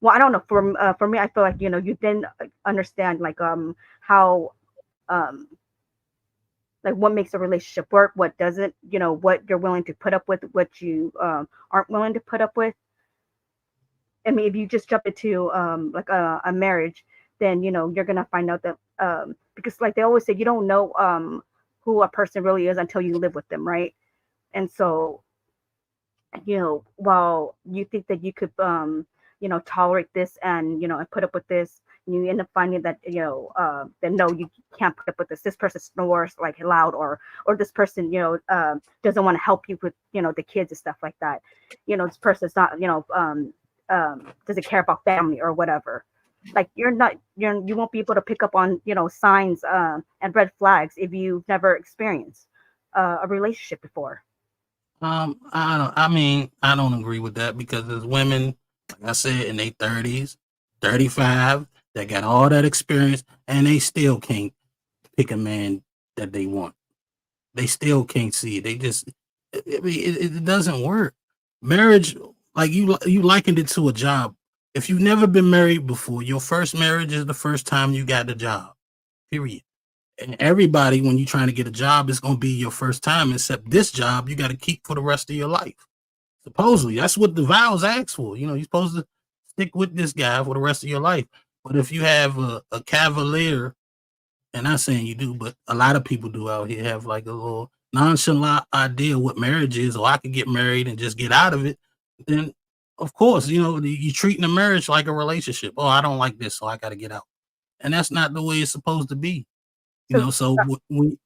well, I don't know, for me, I feel like you then understand like how um like what makes a relationship work, what doesn't, what you're willing to put up with, what you aren't willing to put up with. I mean, if you just jump into like a marriage, then you're gonna find out that because like they always say, you don't know who a person really is until you live with them, right? And so while you think that you could tolerate this and put up with this, you end up finding that that no, you can't put up with this. This person snores like loud, or this person doesn't want to help you with the kids and stuff like that. This person's not doesn't care about family or whatever. Like you won't be able to pick up on signs and red flags if you've never experienced a relationship before. I don't agree with that, because there's women, like I said, in their 30s, 35, that got all that experience, and they still can't pick a man that they want. They still can't see it. They just, it doesn't work. Marriage, like you likened it to a job. If you've never been married before, your first marriage is the first time you got the job. Period. And everybody, when you're trying to get a job, it's going to be your first time, except this job you got to keep for the rest of your life. Supposedly, that's what the vows ask for. You're supposed to stick with this guy for the rest of your life. But if you have a cavalier, and not saying you do, but a lot of people do out here, have like a little nonchalant idea what marriage is, or I could get married and just get out of it, then of course, you're treating a marriage like a relationship. Oh, I don't like this, so I got to get out. And that's not the way it's supposed to be. So when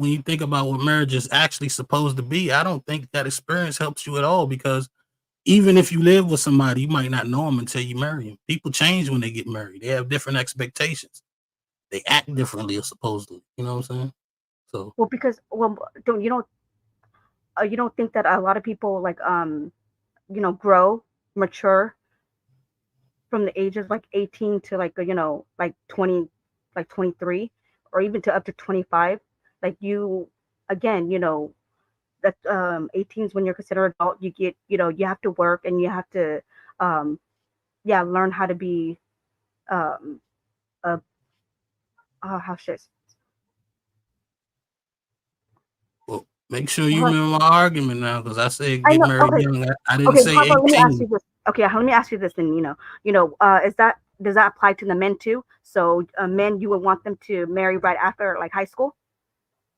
you think about what marriage is actually supposed to be, I don't think that experience helps you at all, because even if you live with somebody, you might not know them until you marry them. People change when they get married. They have different expectations. They act differently, supposedly. You know what I'm saying? So, Well, because you don't think that a lot of people like grow, mature from the ages like 18 to like like 20, like 23, or even to up to 25. Like you, again, that 18 is when you're considered adult. You get, you have to work, and you have to learn how to be a how should well, make sure you remember my argument now, because I said I get know. married Okay. young. I didn't Okay. say Papa, let me ask 18. you this. Okay. Let me ask you this. Then does that apply to the men too? So men, you would want them to marry right after like high school?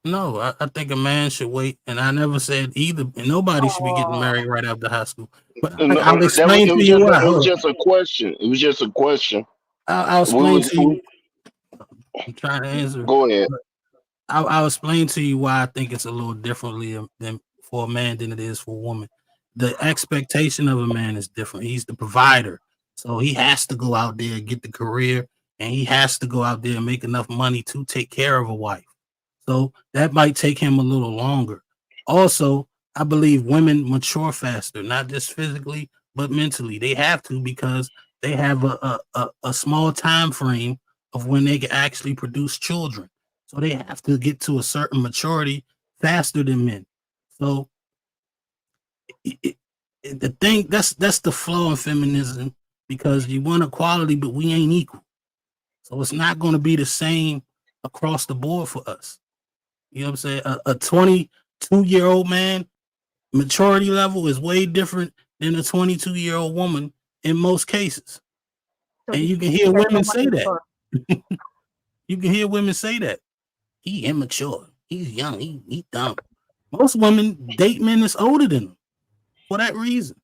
No, I think a man should wait, and I never said either. Nobody should be getting married right after high school. But No, I'll explain it to was you just why. it was Hold just a question. It was just a question. I'll explain to you. I'm trying to answer. Go ahead. I'll explain to you why I think it's a little differently than for a man than it is for a woman. The expectation of a man is different. He's the provider, so he has to go out there and get the career, and he has to go out there and make enough money to take care of a wife. So that might take him a little longer. Also, I believe women mature faster, not just physically, but mentally. They have to, because they have a small time frame of when they can actually produce children. So they have to get to a certain maturity faster than men. So the thing that's the flaw in feminism, because you want equality, but we ain't equal. So it's not going to be the same across the board for us. You know what I'm saying? A 22-year-old man maturity level is way different than a 22-year-old woman in most cases. So And you you can think hear there's women someone say that. mature? You can hear women say that. He immature. He's young. He dumb. Most women date men that's older than them for that reason.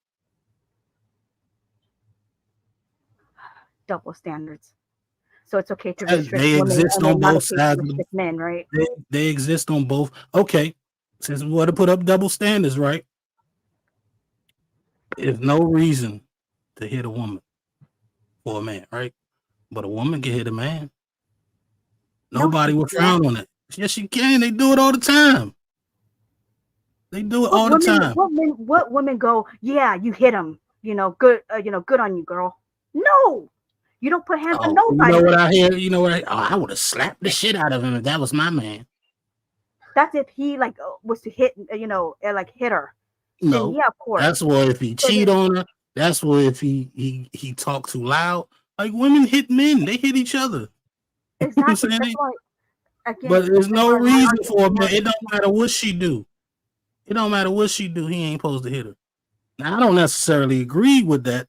Double standards. So it's okay to restrict They women exist and on then not both okay to sides. restrict men, right? They exist on both. Okay, since we want to put up double standards, right? There's no reason to hit a woman for a man, right? But a woman can hit a man. Nobody would frown on it. Yes, you can. They do it all the time. They do it all the time. What women go? Yeah, you hit him. Good. Good on you, girl. No, You don't put hands on Oh, you nobody. know what I hear? You know what? I would have slapped the shit out of him if that was my man. That's if he like was to hit, like hit her. Then No, yeah, of course. that's what if he cheat on her. That's what if he talk too loud. Like women hit men, they hit each other. Exactly. That's why. Again, But there's no reason for a man. argument. It don't matter what she do. It don't matter what she do. He ain't supposed to hit her. Now I don't necessarily agree with that,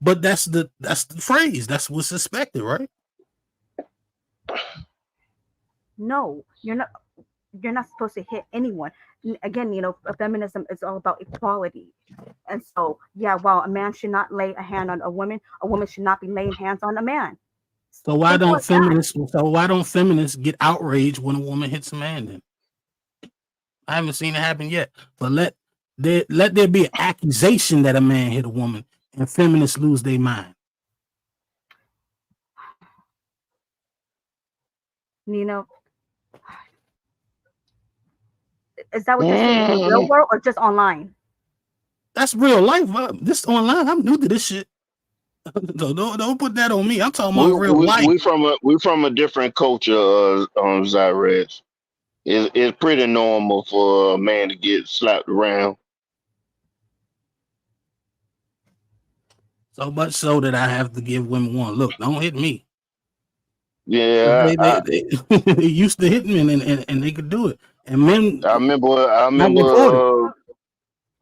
but that's the phrase. That's what's expected, right? No, you're not. You're not supposed to hit anyone. Again, feminism is all about equality. And so, yeah, while a man should not lay a hand on a woman should not be laying hands on a man. So why don't feminists get outraged when a woman hits a man then? I haven't seen it happen yet. But let there be an accusation that a man hit a woman and feminists lose their mind. Is that what you're saying in the real world or just online? That's real life. This online, I'm new to this shit. Don't put that on me. I'm talking about real life. We from a different culture, Xyrax. It's pretty normal for a man to get slapped around. So much so that I have to give women one look. Don't hit me. Yeah, they used to hit men and they could do it. And men, I remember.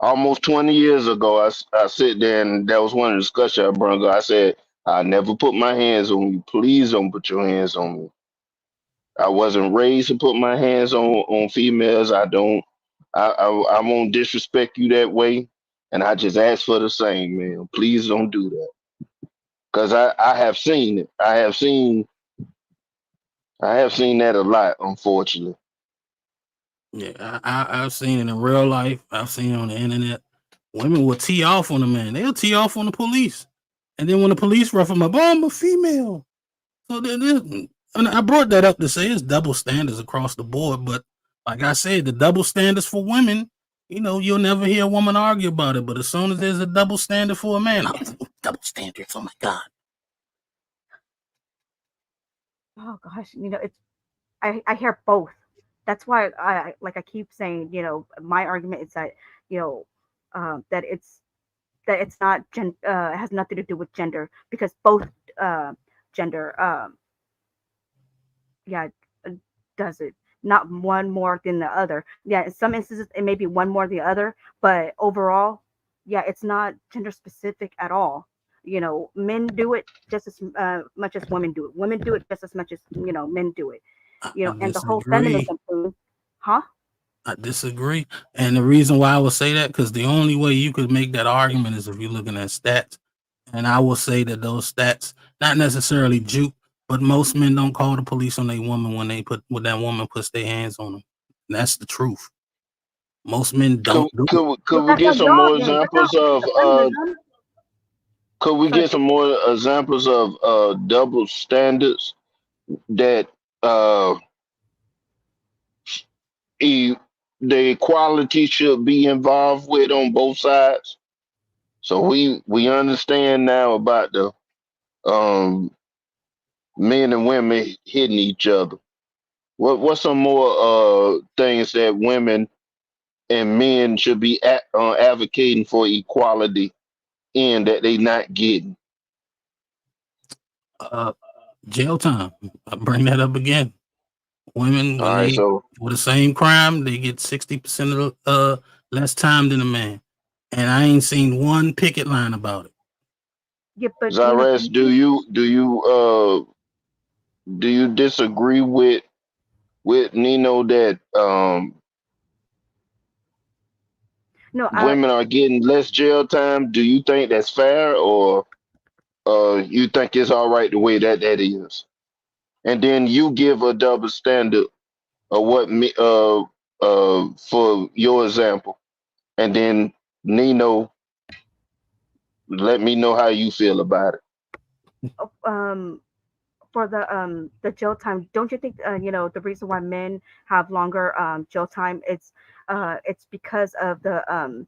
Almost 20 years ago, I sit there and that was one of the discussions I brought up. I said, I never put my hands on you. Please don't put your hands on me. I wasn't raised to put my hands on females. I won't disrespect you that way. And I just ask for the same, man. Please don't do that. Because I have seen it. I have seen that a lot, unfortunately. Yeah, I've seen it in real life. I've seen it on the internet. Women will tee off on a man. They'll tee off on the police. And then when the police rough them up, oh, I'm a female. So and I brought that up to say it's double standards across the board. But like I said, the double standards for women, you'll never hear a woman argue about it. But as soon as there's a double standard for a man, double standards. Oh my God. Oh gosh, I hear both. That's why I keep saying, my argument is that, that it's not it has nothing to do with gender because both gender does it, not one more than the other. Yeah, in some instances it may be one more than the other, but overall, yeah, it's not gender specific at all. Men do it just as much as women do it. Women do it just as much as men do it. And the whole feminism thing, huh? I disagree. And the reason why I would say that, because the only way you could make that argument is if you're looking at stats. And I will say that those stats, not necessarily juke, but most men don't call the police on a woman when that woman puts their hands on them. And that's the truth. Most men don't do it. Could we get some more examples of could we get some more examples of double standards that the equality should be involved with on both sides? So we understand now about the men and women hitting each other. What's some more things that women and men should be advocating for equality in that they not getting? Jail time. I bring that up again. Women, with the same crime, they get 60% of less time than a man. And I ain't seen one picket line about it. Yeah, but Xyrax, do you disagree with Nino that women are getting less jail time? Do you think that's fair, or you think it's all right the way that is? And then you give a double standard of what for your example, and then Nino, let me know how you feel about it. For the jail time, don't you think the reason why men have longer jail time, it's because of the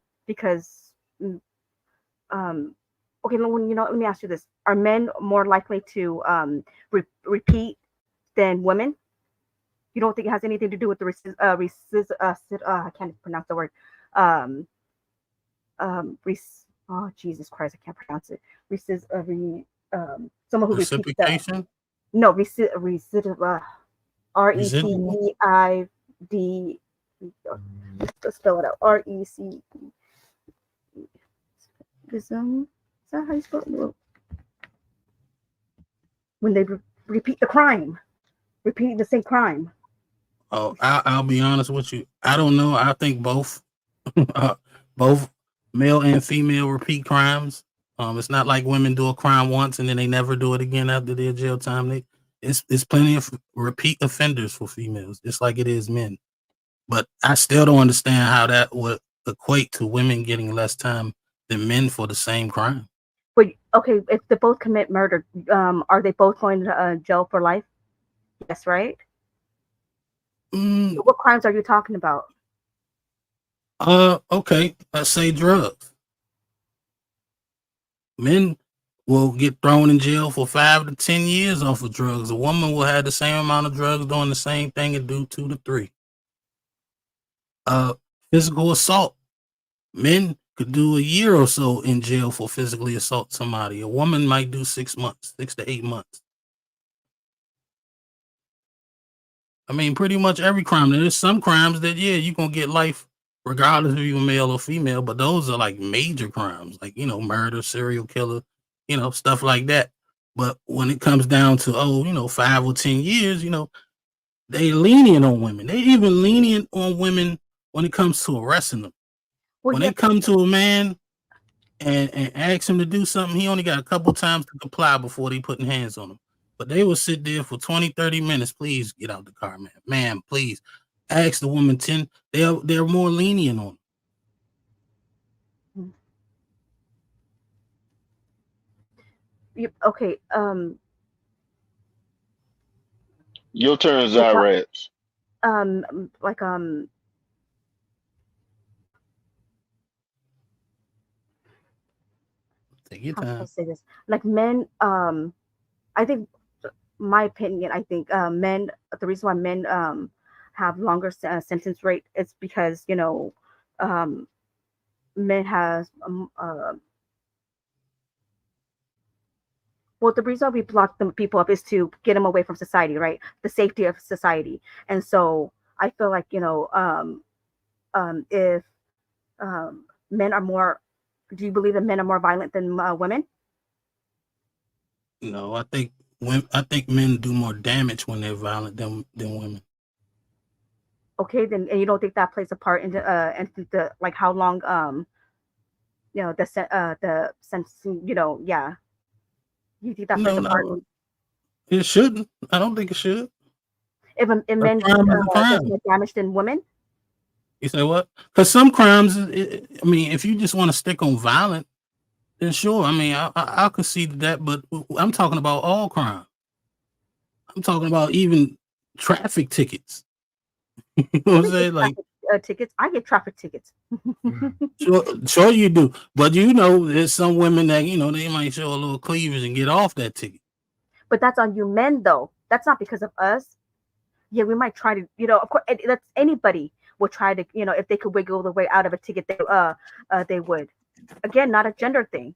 Okay, let me ask you this: are men more likely to repeat than women? You don't think it has anything to do with the I can't pronounce the word. Um, oh Jesus Christ, I can't pronounce it. Someone who repeats the Reciprocation? no recidiv Residual? RECEID. Let's spell it out. REC. Is that how you spell it? When they repeat the crime, repeating the same crime. Oh, I'll be honest with you. I don't know. I think both, both male and female repeat crimes. It's not like women do a crime once and then they never do it again after their jail time. It's plenty of repeat offenders for females, just like it is men. But I still don't understand how that would equate to women getting less time than men for the same crime. But okay, if they both commit murder, are they both going to jail for life? Yes, right? So what crimes are you talking about? Okay, let's say drugs. Men will get thrown in jail for 5 to 10 years off of drugs. A woman will have the same amount of drugs doing the same thing and do 2 to 3. Physical assault. Men could do a year or so in jail for physically assault somebody. A woman might do 6 months, 6 to 8 months. I mean, pretty much every crime. There's some crimes that, yeah, you're going to get life regardless if you're male or female, but those are like major crimes, like, murder, serial killer, stuff like that. But when it comes down to, 5 or 10 years, they lenient on women. They even lenient on women when it comes to arresting them. Well, when they come to a man and ask him to do something, he only got a couple times to comply before they putting hands on him. But they will sit there for 20, 30 minutes. Please get out the car, man. Man, please. Ask the woman 10. They're more lenient on them. Okay. Your turn, Xyrax. Like Take your how can I time. say this? Like men, I think my opinion, I think men, the reason why men have longer sentence rate is because, men has well, the reason we block the people up is to get them away from society, right? The safety of society. And so I feel like, if men are more, do you believe that men are more violent than women? No, I think men do more damage when they're violent than women. Okay, then, and you don't think that plays a part into the like how long the sentencing, yeah. You think that plays a part? No, it shouldn't. I don't think it should. If men does more damage than women? You say what? Because some crimes, I mean, if you just want to stick on violent, then sure. I mean, I concede that, but I'm talking about all crime. I'm talking about even traffic tickets. You know what I'm saying? Like tickets. I get traffic tickets. sure you do. But there's some women that, they might show a little cleavage and get off that ticket. But that's on you men, though. That's not because of us. Yeah, we might try to, of course, that's anybody would try to, if they could wiggle the way out of a ticket, they would. Again, not a gender thing.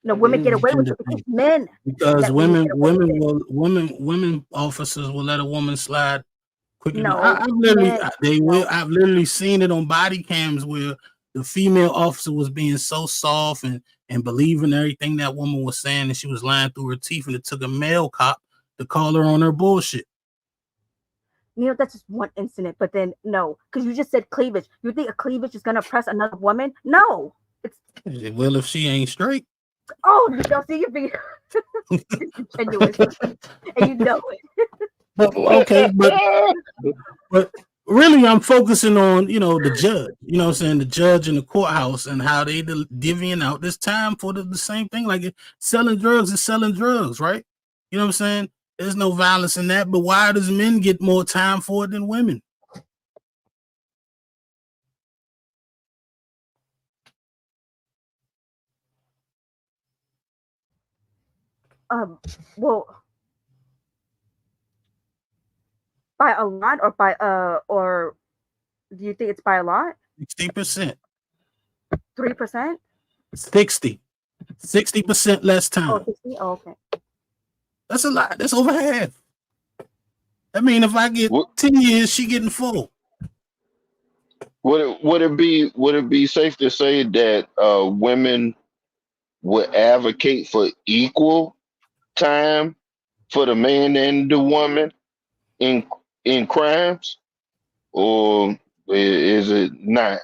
Women get away with it because men. Because women officers will let a woman slide quicker. No, I've literally seen it on body cams where the female officer was being so soft and believing everything that woman was saying, and she was lying through her teeth, and it took a male cop to call her on her bullshit. That's just one incident, but then no, because you just said cleavage. You think a cleavage is gonna oppress another woman? No, well, if she ain't straight. Oh, you don't see you're being disingenuous, and you know it. Okay, but really, I'm focusing on the judge. You know what I'm saying? The judge in the courthouse and how they divvying out this time for the same thing. Like selling drugs is selling drugs, right? You know what I'm saying? There's no violence in that, but why does men get more time for it than women? Well, by a lot or do you think it's by a lot? 60%. 3%? 60. 60% less Oh, time. 60? Oh, okay. That's a lot. That's over half. I mean, if I get 10 years, she getting 4. Would it be safe to say that women would advocate for equal time for the man and the woman in crimes, or is it not?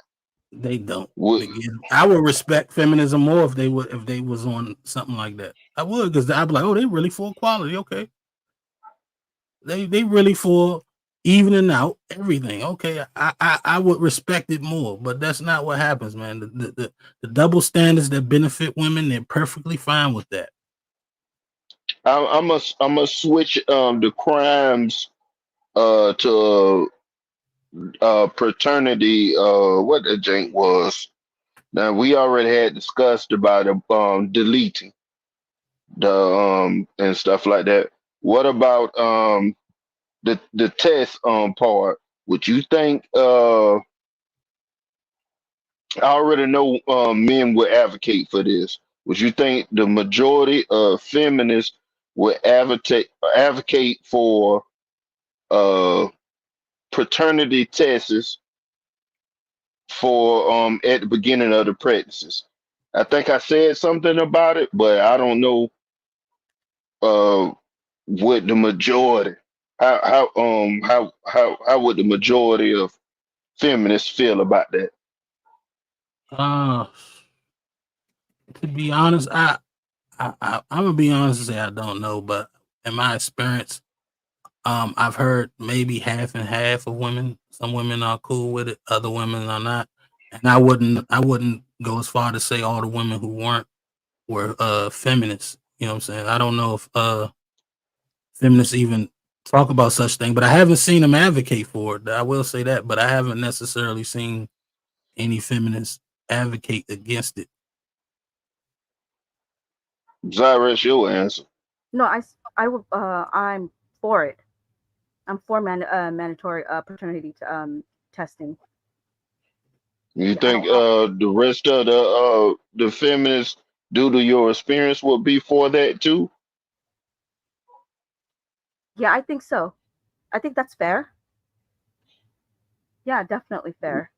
They don't. Would I would respect feminism more if they was on something like that. I would, because I'd be like, oh, they really for equality. Okay. They really for evening out everything. Okay. I would respect it more, but that's not what happens, man. The double standards that benefit women, they're perfectly fine with that. I'm a switch the crimes to paternity what the jank was. Now we already had discussed about deleting the and stuff like that. What about the test part? Would you think I already know men would advocate for this. Would you think the majority of feminists would advocate for uh paternity tests for at the beginning of the pregnancies? I think I said something about it, but I don't know what the majority how would the majority of feminists feel about that? To be honest, I'm gonna be honest and say I don't know, but in my experience, I've heard maybe half and half of women. Some women are cool with it, other women are not. And I wouldn't go as far to say all the women who weren't were feminists. You know what I'm saying? I don't know if feminists even talk about such thing, but I haven't seen them advocate for it. I will say that, but I haven't necessarily seen any feminists advocate against it. Xyrax, your answer. No, I'm for it. I'm for mandatory paternity testing. You Yeah, I think don't. the rest of the feminists, due to your experience, will be for that too? Yeah, I think so. I think that's fair. Yeah, definitely fair.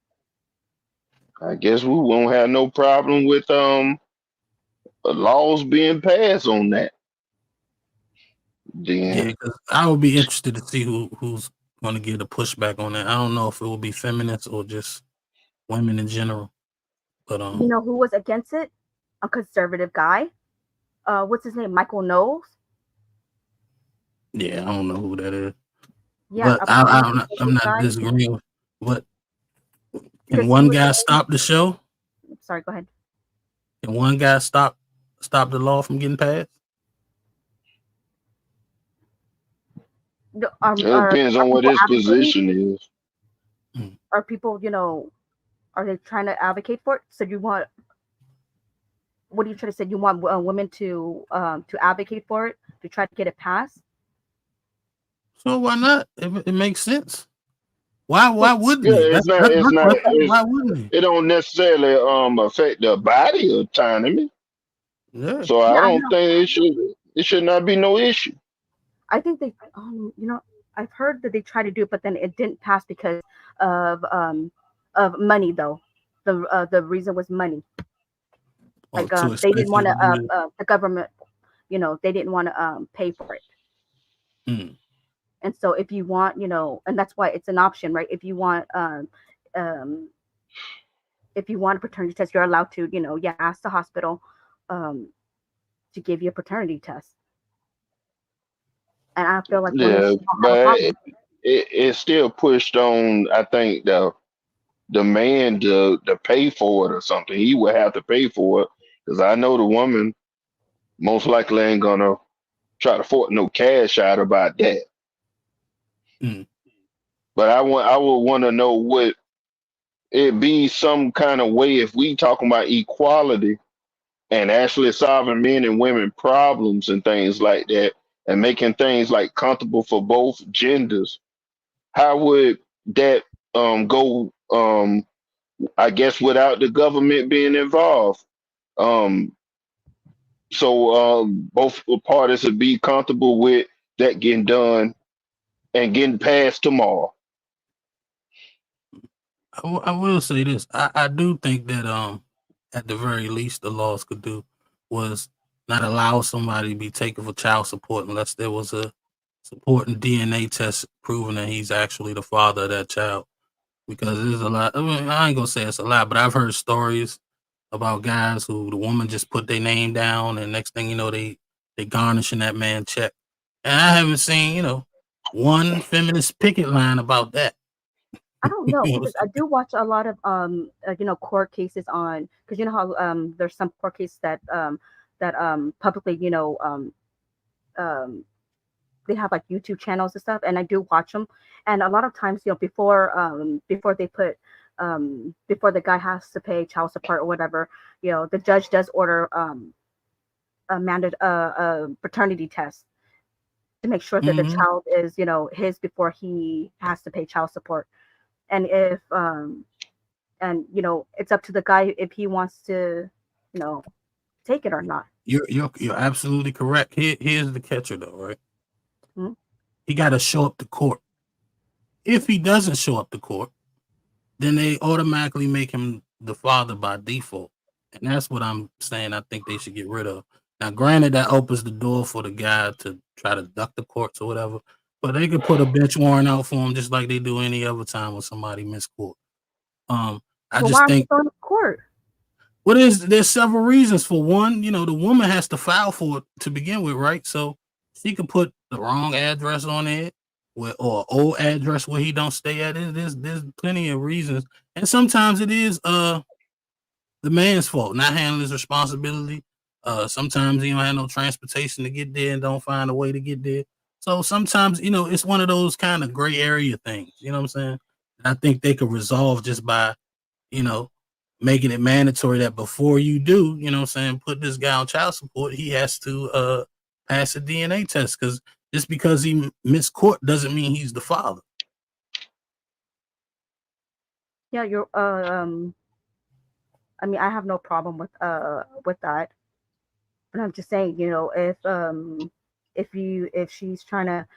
I guess we won't have no problem with laws being passed on that. Yeah, Then because I would be interested to see who's going to give the pushback on that. I don't know if it will be feminists or just women in general. But You know who was against it? A conservative guy. What's his name? Michael Knowles. yeah, I don't know who that is. Yeah, But a I'm conservative not guy. disagreeing with. But can Because he one was guy saying, stop the show? sorry, go ahead. Can one guy stop the law from getting passed? it depends on Are what people his advocating? position is. Are people, are they trying to advocate for it? So you want, what are you trying to say? You want women to advocate for it, to try to get it passed? So why not? It makes sense. Why wouldn't Yeah, he? it's not. That's It's my not. question. Why wouldn't he? It don't necessarily affect the body autonomy. Yeah. So I Yeah, I don't know. think it should not be no issue. I think they, I've heard that they tried to do it, but then it didn't pass because of money though. The reason was money. Oh, Like too they didn't expensive want to to do it. the government, they didn't want to pay for it. Mm. And so if you want, and that's why it's an option, right? If you want um if you want a paternity test, you're allowed to, ask the hospital um to give you a paternity test. And I feel like women Yeah, don't have a but problem. it still pushed on. I think the man to pay for it or something. He would have to pay for it because I know the woman most likely ain't gonna try to fork no cash out about that. Mm. But I would want to know would it be some kind of way if we talking about equality? and actually solving men and women problems and things like that, and making things like comfortable for both genders, how would that go? I guess without the government being involved. Um, so both parties would be comfortable with that getting done and getting passed tomorrow. I will say this. I do think that at the very least the laws could do was not allow somebody to be taken for child support unless there was a supporting DNA test proving that he's actually the father of that child. Because there's a lot. I mean, I ain't gonna say it's a lot, but I've heard stories about guys who the woman just put their name down, and next thing you know, they garnishing that man check. And I haven't seen one feminist picket line about that. I don't know You know, because I do watch a lot of court cases on, because you know how there's some court cases that publicly um they have like YouTube channels and stuff, and I do watch them. And a lot of times, before they put before the guy has to pay child support or whatever, the judge does order a paternity test to make sure that the child is his before he has to pay child support. And if it's up to the guy if he wants to take it or not. you're absolutely correct. Here's the catcher though, right? Hmm? He got to show up to court. If he doesn't show up to court, then they automatically make him the father by default. And that's what I'm saying I think they should get rid of. Now, granted, that opens the door for the guy to try to duck the courts or whatever, but they could put a bench warrant out for him just like they do any other time when somebody miss court. I So why just are they think going to court? well, there's several reasons. For one, the woman has to file for it to begin with, right? So she could put the wrong address on it, or old address where he don't stay at. There's plenty of reasons, and sometimes it is the man's fault not handling his responsibility. Sometimes he don't have no transportation to get there and don't find a way to get there. So sometimes it's one of those kind of gray area things. You know what I'm saying? I think they could resolve just by you know, making it mandatory that before you do, put this guy on child support, he has to pass a DNA test because just because he missed court doesn't mean he's the father. Yeah, you're I mean, I have no problem with that. But I'm just saying, if she's trying to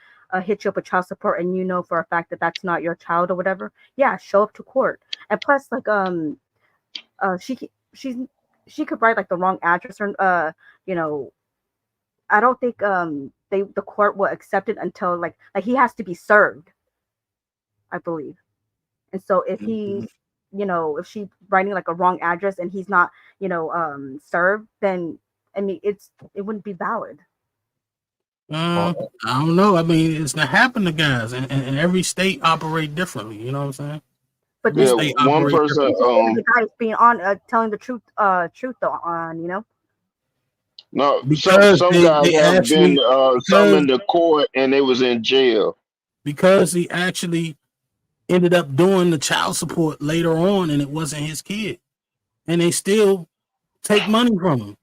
hit you up with child support and you know for a fact that that's not your child or whatever, yeah, show up to court. And plus, like she could write like the wrong address or I don't think the court will accept it until like he has to be served, I believe. And so if he's if she's writing like a wrong address and he's not served, then I mean it wouldn't be valid. I don't know. I mean, it's not happen to guys, and every state operate differently. You know what I'm saying? But Every this state One operate person, differently. the guy is being on telling the truth though no, Because some guys they have been actually summoned to court and they was in jail. because he actually ended up doing the child support later on, and it wasn't his kid, and they still take money from him.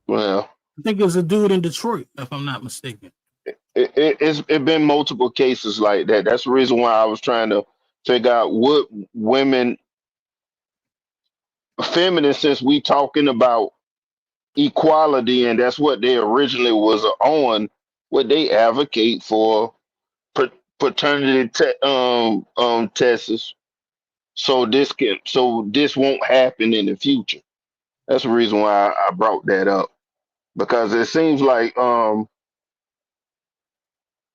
Well, I think it was a dude in Detroit, if I'm not mistaken. it's been multiple cases like that. That's the reason why I was trying to figure out what women feminists, since we talking about equality and that's what they originally was on, what they advocate for paternity tests, so this won't happen in the future. That's the reason why I brought that up, because it seems like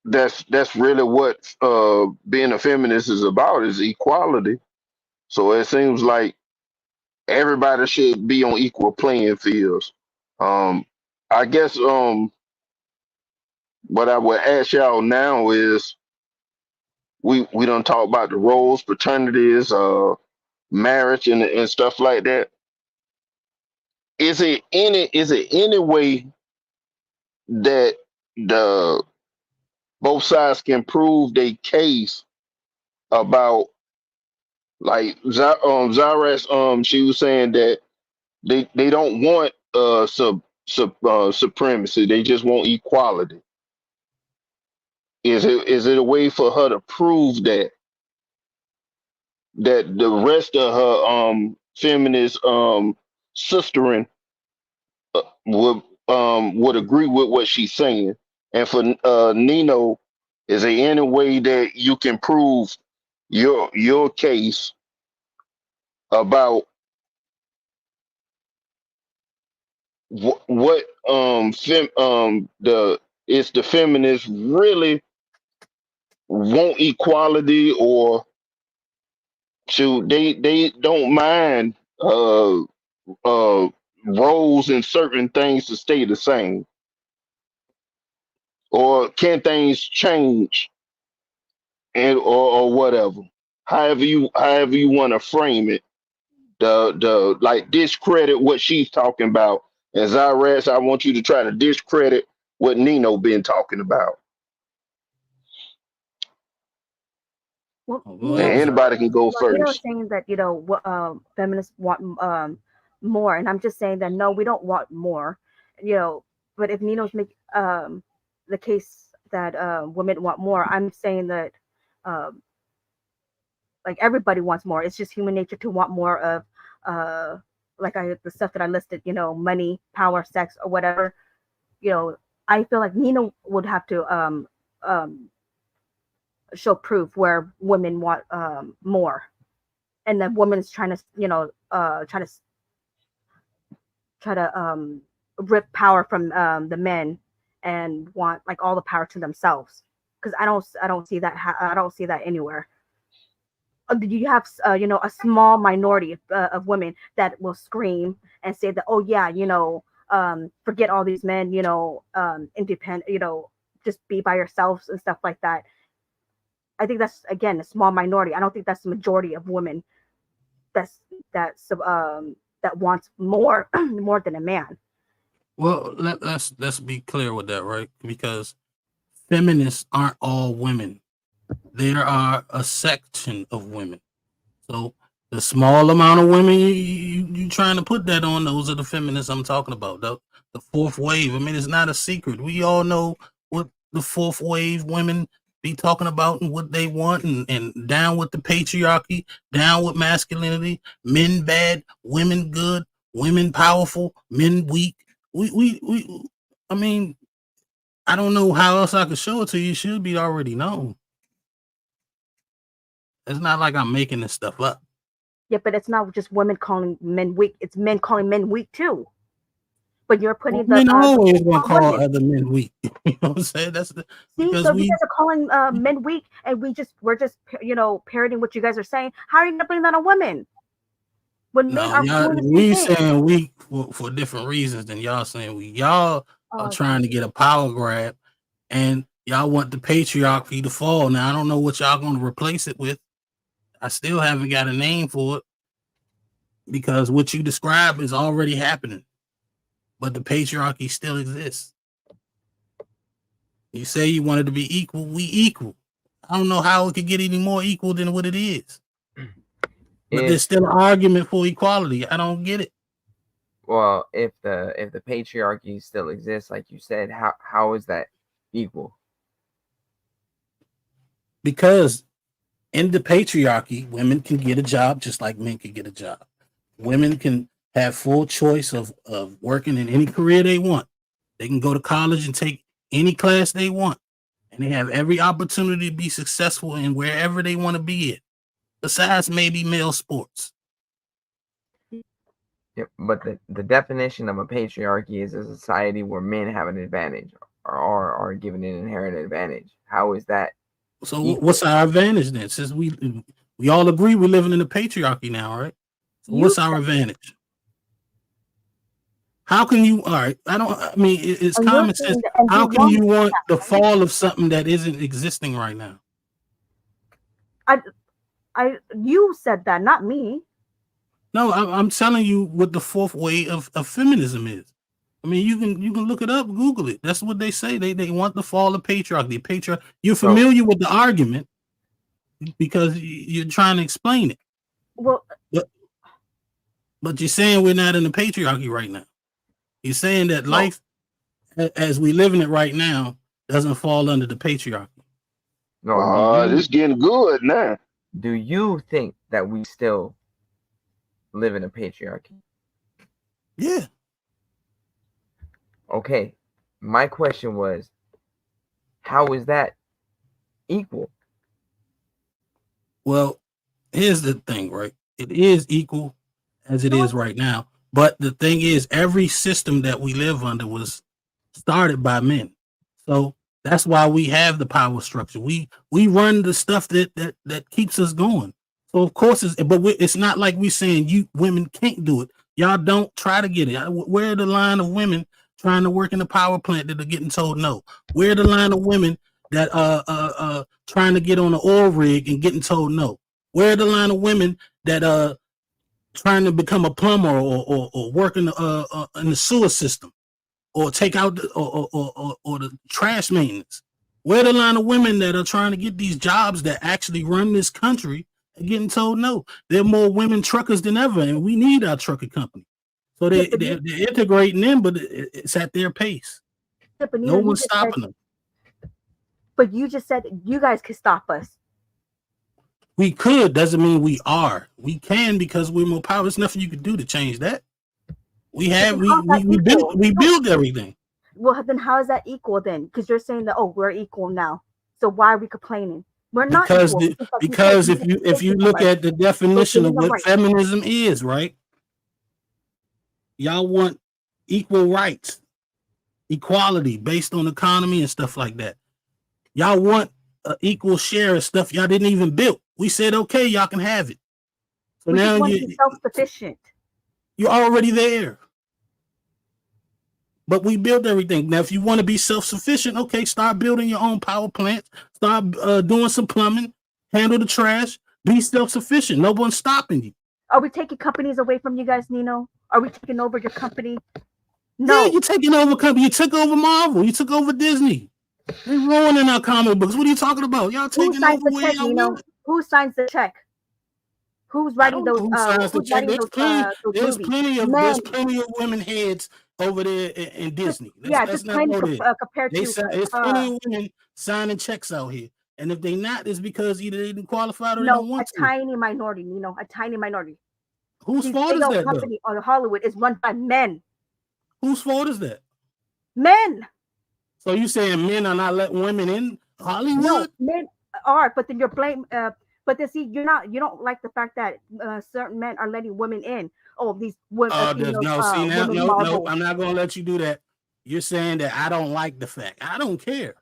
that's really what being a feminist is about, is equality. So it seems like everybody should be on equal playing fields. Um, I guess what I would ask y'all now is we don't talk about the roles, fraternities, marriage, and stuff like that. Is it any way that the both sides can prove their case about, like Xyrax, she was saying that they don't want supremacy. They just want equality. Is it a way for her to prove that the rest of her feminist sistering would agree with what she's saying? And for Nino, is there any way that you can prove your case about what the feminists really want equality, or should they don't mind uh roles and certain things to stay the same, or can things change, and or whatever, however you want to frame it, the like discredit what she's talking about, and Xyrax, I want you to try to discredit what Nino been talking about. Well, And anybody can go Nino was first. saying that feminists want more, and I'm just saying that no, we don't want more. But if Nino's make the case that women want more, I'm saying that um, like everybody wants more. It's just human nature to want more of the stuff that I listed. Money, power, sex, or whatever. I feel like Nino would have to show proof where women want more, and the woman is trying to try to rip power from the men and want like all the power to themselves, because I don't see that I don't see that anywhere. You have a small minority of women that will scream and say that, oh yeah, forget all these men, independent, just be by yourselves and stuff like that. I think that's again a small minority. I don't think that's the majority of women that's that wants more more than a man. Well, let's be clear with that, right? Because feminists aren't all women. There are a section of women. So the small amount of women you trying to put that on, those are the feminists I'm talking about. The fourth wave. I mean, it's not a secret. We all know what the fourth wave women be talking about and what they want, and down with the patriarchy, down with masculinity, men bad, women good, women powerful, men weak. We I mean, I don't know how else I could show it to you. It should be already known. It's not like I'm making this stuff up. Yeah, but it's not just women calling men weak. It's men calling men weak too. But you're putting men always gonna call other men weak. You know what I'm saying? That's because so you guys are calling men weak, and we're just parroting what you guys are saying. How are you gonna bring that on women? When men are doing the same we thing. saying weak for different reasons than y'all saying weak. Y'all are trying to get a power grab, and y'all want the patriarchy to fall. Now I don't know what y'all gonna replace it with. I still haven't got a name for it, because what you describe is already happening, but the patriarchy still exists. You say you wanted to be equal, we equal. I don't know how it could get any more equal than what it is. But there's still an argument for equality. I don't get it. Well, if the patriarchy still exists, like you said, how is that equal? Because in the patriarchy, women can get a job just like men can get a job. Women can have full choice of working in any career they want. They can go to college and take any class they want. And they have every opportunity to be successful in wherever they want to be in, besides maybe male sports. Yep, but the definition of a patriarchy is a society where men have an advantage or are given an inherent advantage. How is that? So what's our advantage then? Since we all agree we're living in a patriarchy now, right? So what's our advantage? How can you? All right, I mean, it's common sense. How can you want the fall of something that isn't existing right now? You said that, not me. No, I'm telling you what the fourth wave of feminism is. I mean, you can look it up, Google it. That's what they say. They want the fall of patriarchy. You're familiar with the argument because you're trying to explain it. Well, but you're saying we're not in the patriarchy right now. He's saying that No. life, as we live in it right now, doesn't fall under the patriarchy. No, It's getting good now. do you think that we still live in a patriarchy? Yeah. Okay. My question was, how is that equal? Well, here's the thing, right? It is equal as it is right now. But the thing is, every system that we live under was started by men. So that's why we have the power structure. We run the stuff that keeps us going. So of course, it's not like we saying you women can't do it. Y'all don't try to get it. Where are the line of women trying to work in the power plant that are getting told no? Where are the line of women that trying to get on the oil rig and getting told no? Where are the line of women that trying to become a plumber or work in the sewer system or take out or the trash maintenance? Where are the line of women that are trying to get these jobs that actually run this country and getting told no? There are more women truckers than ever, and we need our trucker company. So they're integrating in, but it's at their pace. Yeah, but No one's stopping them. But you just said you guys could stop us. We could, doesn't mean we are. We can because we're more powerful. There's nothing you can do to change that. We build everything. Well, then how is that equal then? Because you're saying that we're equal now. So why are we complaining? We're not equal. Because if you look at the definition of what feminism is, right? Y'all want equal rights, equality based on economy and stuff like that. Y'all want an equal share of stuff y'all didn't even build. We said, okay, y'all can have it. So we now just want to be self-sufficient. You're already there. But we built everything. Now, if you want to be self-sufficient, okay, start building your own power plants. Start doing some plumbing. Handle the trash. Be self-sufficient. No one's stopping you. Are we taking companies away from you guys, Nino? Are we taking over your company? No. Yeah, you're taking over company. You took over Marvel. You took over Disney. They're ruining our comic books. What are you talking about? Y'all taking over the check, Nino? Who signs the check? Who's writing those? Who signs the check? There's plenty of women heads over there in Disney. Let's not go there. Compared to it's plenty of women signing checks out here, and if they not, it's because either they didn't qualify or they don't want to. Tiny minority, Nino, a tiny minority. Whose fault is that? Company on Hollywood is run by men. Whose fault is that? Men. So you saying men are not letting women in Hollywood? No, men are, but then you're blaming. But then see, you don't like the fact that certain men are letting women in. Oh, these women. No, I'm not gonna let you do that. You're saying that I don't like the fact. I don't care.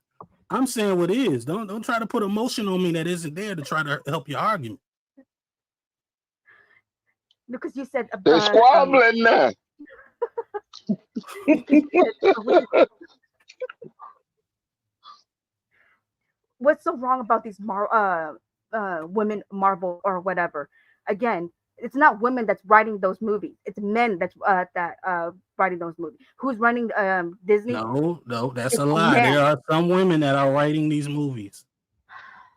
I'm saying what is. Don't try to put emotion on me that isn't there to try to help your argument. Because you said they're squabbling now. What's so wrong about these women Marvel or whatever? Again, it's not women that's writing those movies. It's men that's writing those movies. Who's running Disney? No, that's a lie. There are some women that are writing these movies,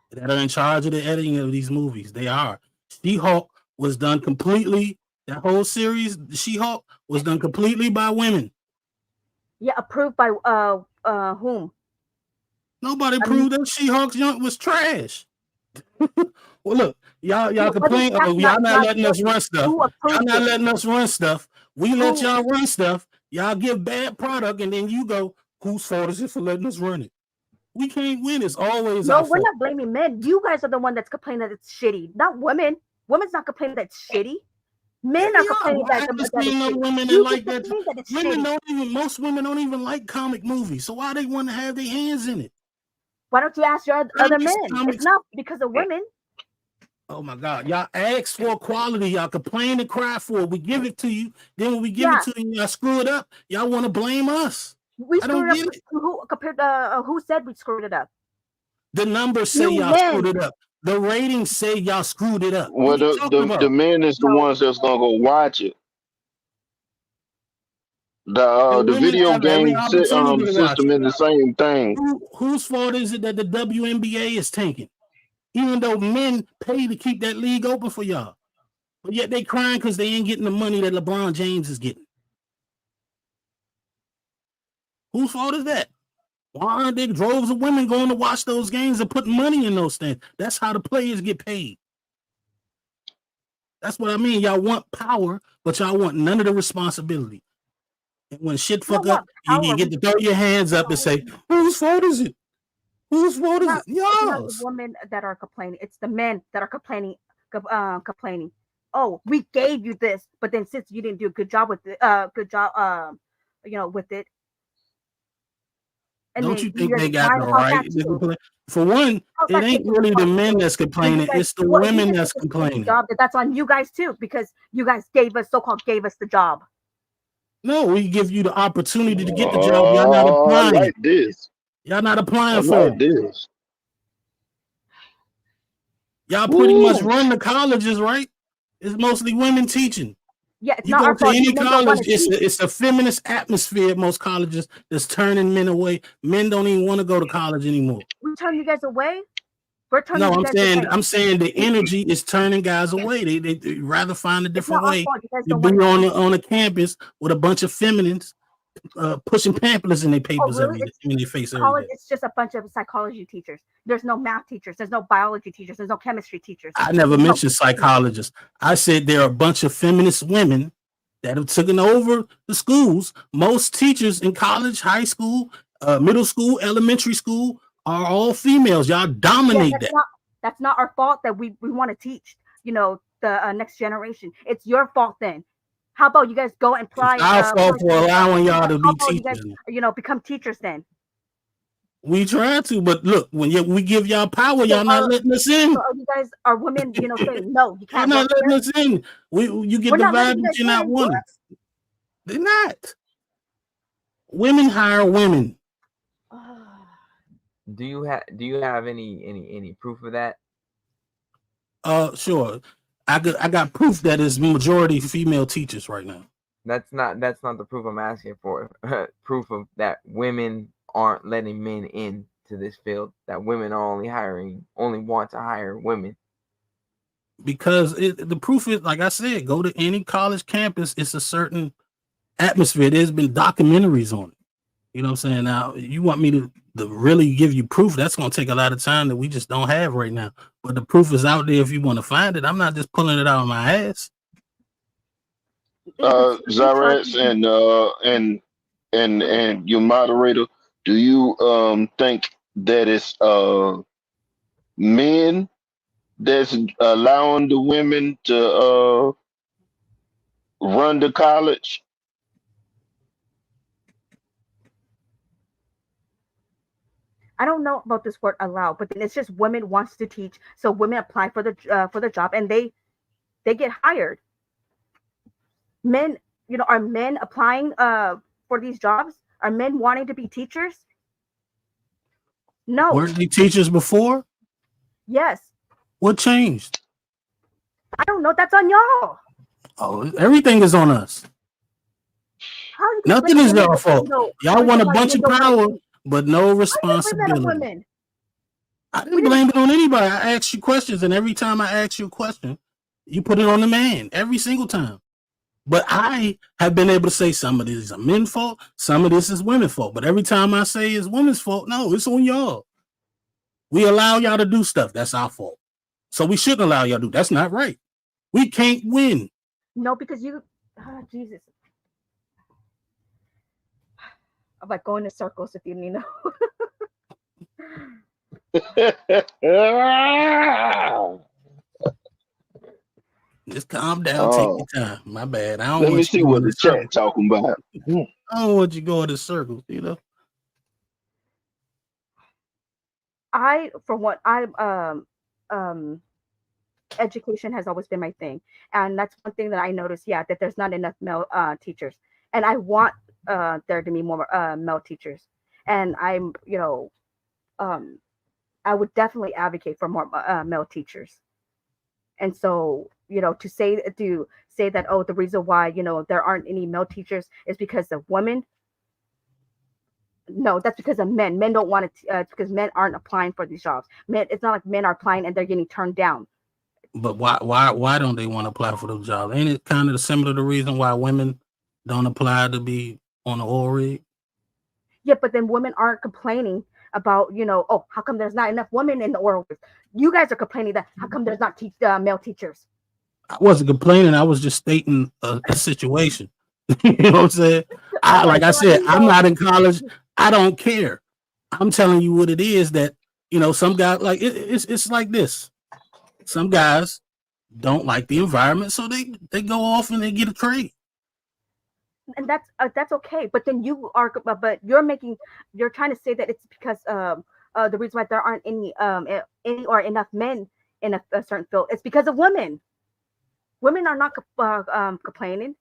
that are in charge of the editing of these movies. They are. She-Hulk was done completely. That whole series, She-Hulk, was done completely by women. Yeah, approved by whom? Nobody approved that She-Hulk's junk was trash. Well, look, y'all complain. Y'all not letting us run stuff. Y'all not letting us run stuff. We let y'all run stuff. Y'all give bad product, and then you go, whose fault is it for letting us run it? We can't win. It's always our fault. No, we're not blaming men. You guys are the one that's complaining that it's shitty, not women. Women's not complaining that it's shitty. Men are complaining that it's shitty. Most women don't even like comic movies. So why they want to have their hands in it? Why don't you ask your other men? It's not because of women. Oh my God. Y'all ask for quality. Y'all complain and cry for it. We give it to you. Then when we give it to you, y'all screw it up. Y'all want to blame us. We screwed it up. Who said we screwed it up? The numbers say y'all screwed it up. The ratings say y'all screwed it up. Well, the men is the ones that's gonna go watch it. The video game system is the same thing. Whose fault is it that the WNBA is tanking? Even though men pay to keep that league open for y'all, but yet they crying because they ain't getting the money that LeBron James is getting. Whose fault is that? Why aren't there droves of women going to watch those games and putting money in those things? That's how the players get paid. That's what I mean. Y'all want power, but y'all want none of the responsibility. And when shit fuck up, you get to throw your hands up and say, whose fault is it? Whose fault is it? It's not the Yours. women that are complaining. It's the men that are complaining. Complaining. Oh, we gave you this, but then since you didn't do a good job with it, with it. And Don't you think they got the right to complain? For one, it ain't really the men that's complaining; it's the women that's complaining. That's on you guys too, because you guys gave us the job. No, we give you the opportunity to get the job. Y'all not applying. I like this. Y'all not applying I for like it. this. Y'all pretty much run the colleges, right? It's mostly women teaching. Yeah, it's you not go our to fault. any college, it's a feminist atmosphere at most colleges that's turning men away. Men don't even want to go to college anymore. We turn you guys away. We're turning No, you guys away. I'm saying the energy is turning guys away. They rather find a different way to be on a campus with a bunch of feminists pushing pamphlets in their papers in their face every College, day. it's just a bunch of psychology teachers. There's no math teachers. There's no biology teachers. There's no chemistry teachers. I never mentioned psychologists. I said there are a bunch of feminist women that have taken over the schools. Most teachers in college, high school, middle school, elementary school are all females. Y'all dominate that. That's not our fault that we want to teach, the next generation. It's your fault then. How about you guys go and apply? It's our fault for allowing y'all to be teachers. You guys, become teachers then. We try to, but look, when we give y'all power, y'all not letting us in. So you guys are women, saying no, you can't. You're not letting us in. You get the vibe that you're not wanting. They're not. Women hire women. Do you have any proof of that? Sure. I got proof that it's majority female teachers right now. That's not the proof I'm asking for. Proof of that women aren't letting men into this field. That women are only want to hire women. Because the proof is, like I said, go to any college campus. It's a certain atmosphere. There's been documentaries on it. You know what I'm saying? Now, you want me to really give you proof? That's going to take a lot of time that we just don't have right now. But the proof is out there if you want to find it. I'm not just pulling it out of my ass. Xyrax and your moderator, do you think that it's men that's allowing the women to run the college? I don't know about this word allow, but then it's just women wants to teach, so women apply for the job and they get hired. Men, are men applying for these jobs? Are men wanting to be teachers? No. Weren't they teachers before? Yes. What changed? I don't know. That's on y'all. Oh, everything is on us. Nothing is your fault. Y'all want a bunch of power, but no responsibility. I didn't blame it on anybody. I asked you questions, and every time I ask you a question, you put it on the man. Every single time. But I have been able to say some of this is a men's fault, some of this is women's fault. But every time I say it's women's fault, no, it's on y'all. We allow y'all to do stuff. That's our fault. So we shouldn't allow y'all to do. That's not right. We can't win. No, because Jesus. I'm like going in circles if you know. Just calm down, take your time. My bad. I don't Let want me see what the chat talking about. I don't want you going in circles, Education has always been my thing, and that's one thing that I noticed. Yeah, that there's not enough male teachers, and I want there to be more male teachers, and I'm I would definitely advocate for more male teachers. And so, to say that the reason why there aren't any male teachers is because of women. No, that's because of men. Men don't want to because men aren't applying for these jobs. Men, it's not like men are applying and they're getting turned down. But why don't they want to apply for those jobs? Ain't it kind of similar to the reason why women don't apply to be on the oil rig? Yeah, but then women aren't complaining about, oh, how come there's not enough women in the oral room? You guys are complaining that how come there's not male teachers? I wasn't complaining. I was just stating a situation. You know what I'm saying? Like I said, I'm not in college. I don't care. I'm telling you what it is that, some guys like it's like this. Some guys don't like the environment, so they go off and they get a trade. And that's okay. But then you're trying to say that it's because the reason why there aren't any or enough men in a certain field, it's because of women. Women are not complaining.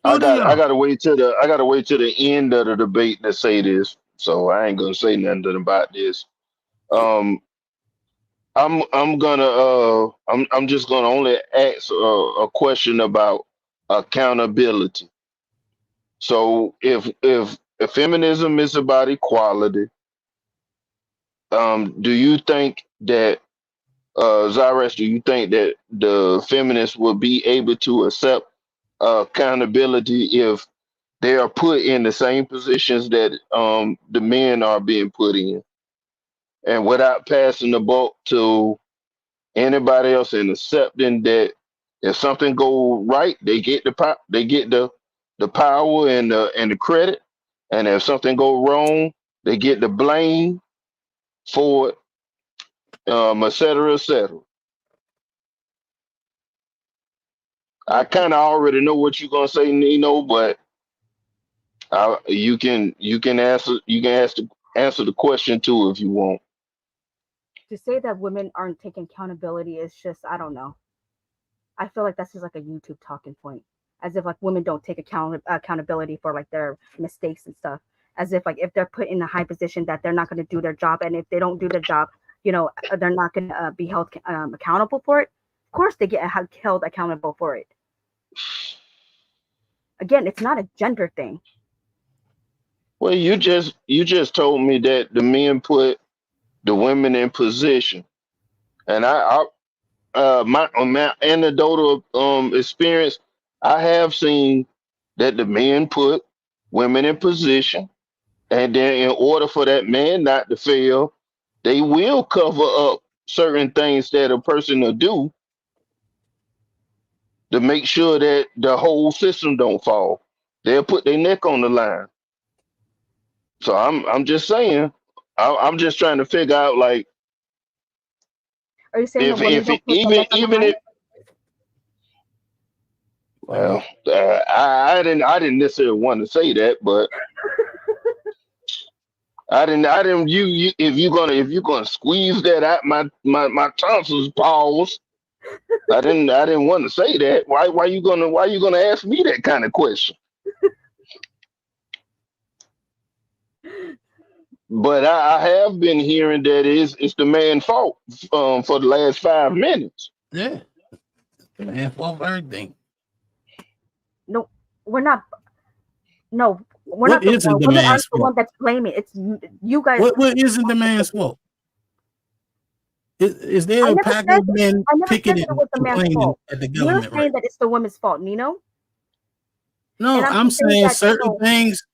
I gotta wait till the end of the debate to say this. So I ain't gonna say nothing about this. I'm just gonna only ask a question about accountability. So if feminism is about equality, do you think that Xyrax, do you think that the feminists will be able to accept accountability if they are put in the same positions that the men are being put in, and without passing the buck to anybody else and accepting that if something go right, they get the power and the credit, and if something go wrong, they get the blame for it, et cetera, et cetera. I kind of already know what you're gonna say, Nino, but you can answer the question too if you want. To say that women aren't taking accountability is just, I don't know. I feel like that's just like a YouTube talking point, as if like women don't take accountability for like their mistakes and stuff, as if like if they're put in a high position that they're not going to do their job, and if they don't do their job, they're not going to be held accountable for it. Of course, they get held accountable for it. Again, it's not a gender thing. Well, you just told me that the men put the women in position, and my anecdotal experience, I have seen that the men put women in position, and then in order for that man not to fail, they will cover up certain things that a person will do to make sure that the whole system don't fall. They'll put their neck on the line. So I'm just saying, I'm just trying to figure out, like, are you saying even if well, I didn't necessarily want to say that, but I didn't you if you're gonna squeeze that out my tonsils pause. I didn't want to say that. Why you gonna ask me that kind of question? But I have been hearing that it's the man's fault for the last 5 minutes. Yeah, man, fault for everything. No, we're not. No, we're What not. isn't the Women aren't man's the fault? one that's blaming. It's you guys. What isn't the man's fault? Is there a pack of men picketing it was the man's complaining fault. at the You're government saying right that it's the woman's fault, Nino. No, And I'm saying that, certain things.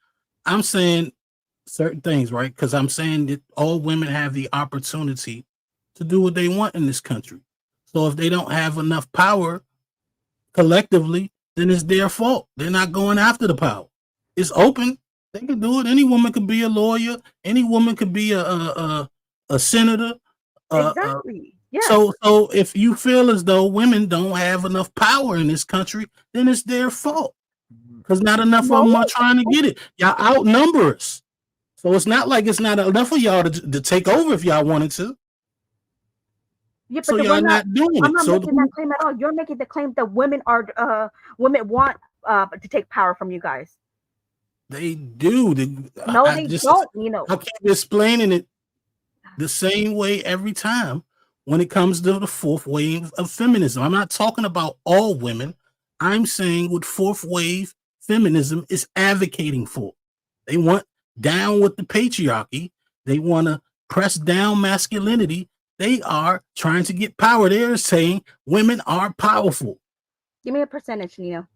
I'm saying certain things, right? Because I'm saying that all women have the opportunity to do what they want in this country. So if they don't have enough power collectively, then it's their fault. They're not going after the power. It's open. They can do it. Any woman could be a lawyer. Any woman could be a senator. Exactly. Yeah. So if you feel as though women don't have enough power in this country, then it's their fault. Because not enough of them are trying to get it. Y'all outnumber us. So it's not like it's not enough of y'all to take over if y'all wanted to. Yeah, but so y'all not doing I'm it. not So making that claim at all. You're making the claim that women want to take power from you guys. they do. No, they don't. I keep explaining it the same way every time when it comes to the fourth wave of feminism. I'm not talking about all women. I'm saying what fourth wave feminism is advocating for. They want down with the patriarchy. They want to press down masculinity. They are trying to get power. They're saying women are powerful. Give me a percentage, Nino.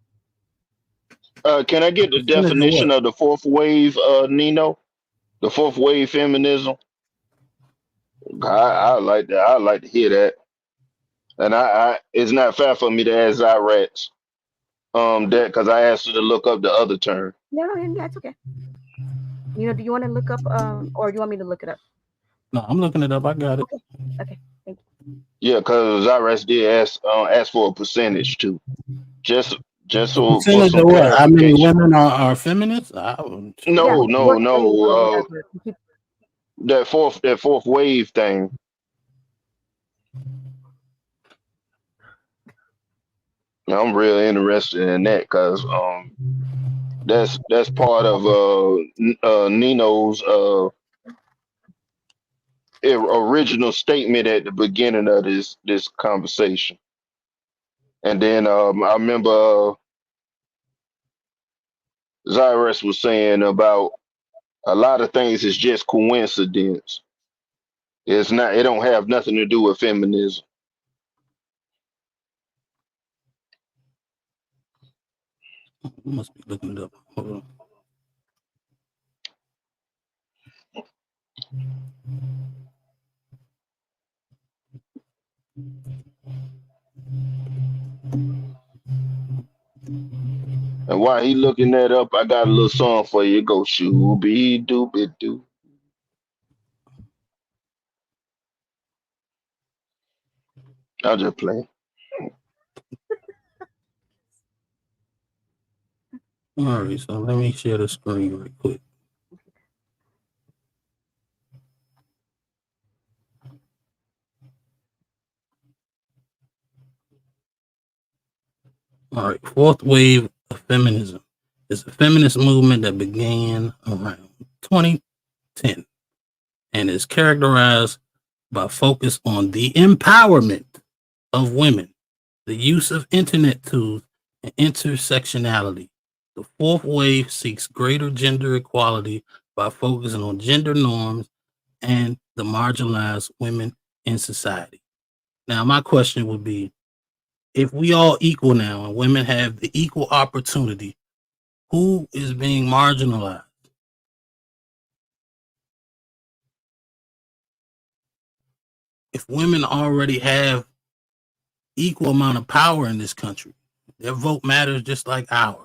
Can I get the Percentage of definition what? of the fourth wave, Nino? The fourth wave feminism. I like that. I like to hear that. And it's not fair for me to ask Xyrax that because I asked her to look up the other term. No, yeah, it's okay. Do you want to look up or do you want me to look it up? No, I'm looking it up. I got it. Okay, thank you. Yeah, because Xyrax did ask for a percentage too. Just A for percentage some of what? How many clarification. women are feminists? No, no, What wave or no. whatever. That fourth wave thing. I'm real interested in that because that's part of Nino's original statement at the beginning of this conversation. And then I remember Xyrax was saying about a lot of things is just coincidence. It's not. It don't have nothing to do with feminism. I must be looking it up. Hold on. And while he looking that up, I got a little song for you. It go shooby dooby doo. I'll just play. All right, so let me share the screen real quick. All right, fourth wave of feminism is a feminist movement that began around 2010 and is characterized by focus on the empowerment of women, the use of internet tools, and intersectionality. The fourth wave seeks greater gender equality by focusing on gender norms and the marginalized women in society. Now, my question would be, if we all equal now and women have the equal opportunity, who is being marginalized? If women already have equal amount of power in this country, their vote matters just like ours.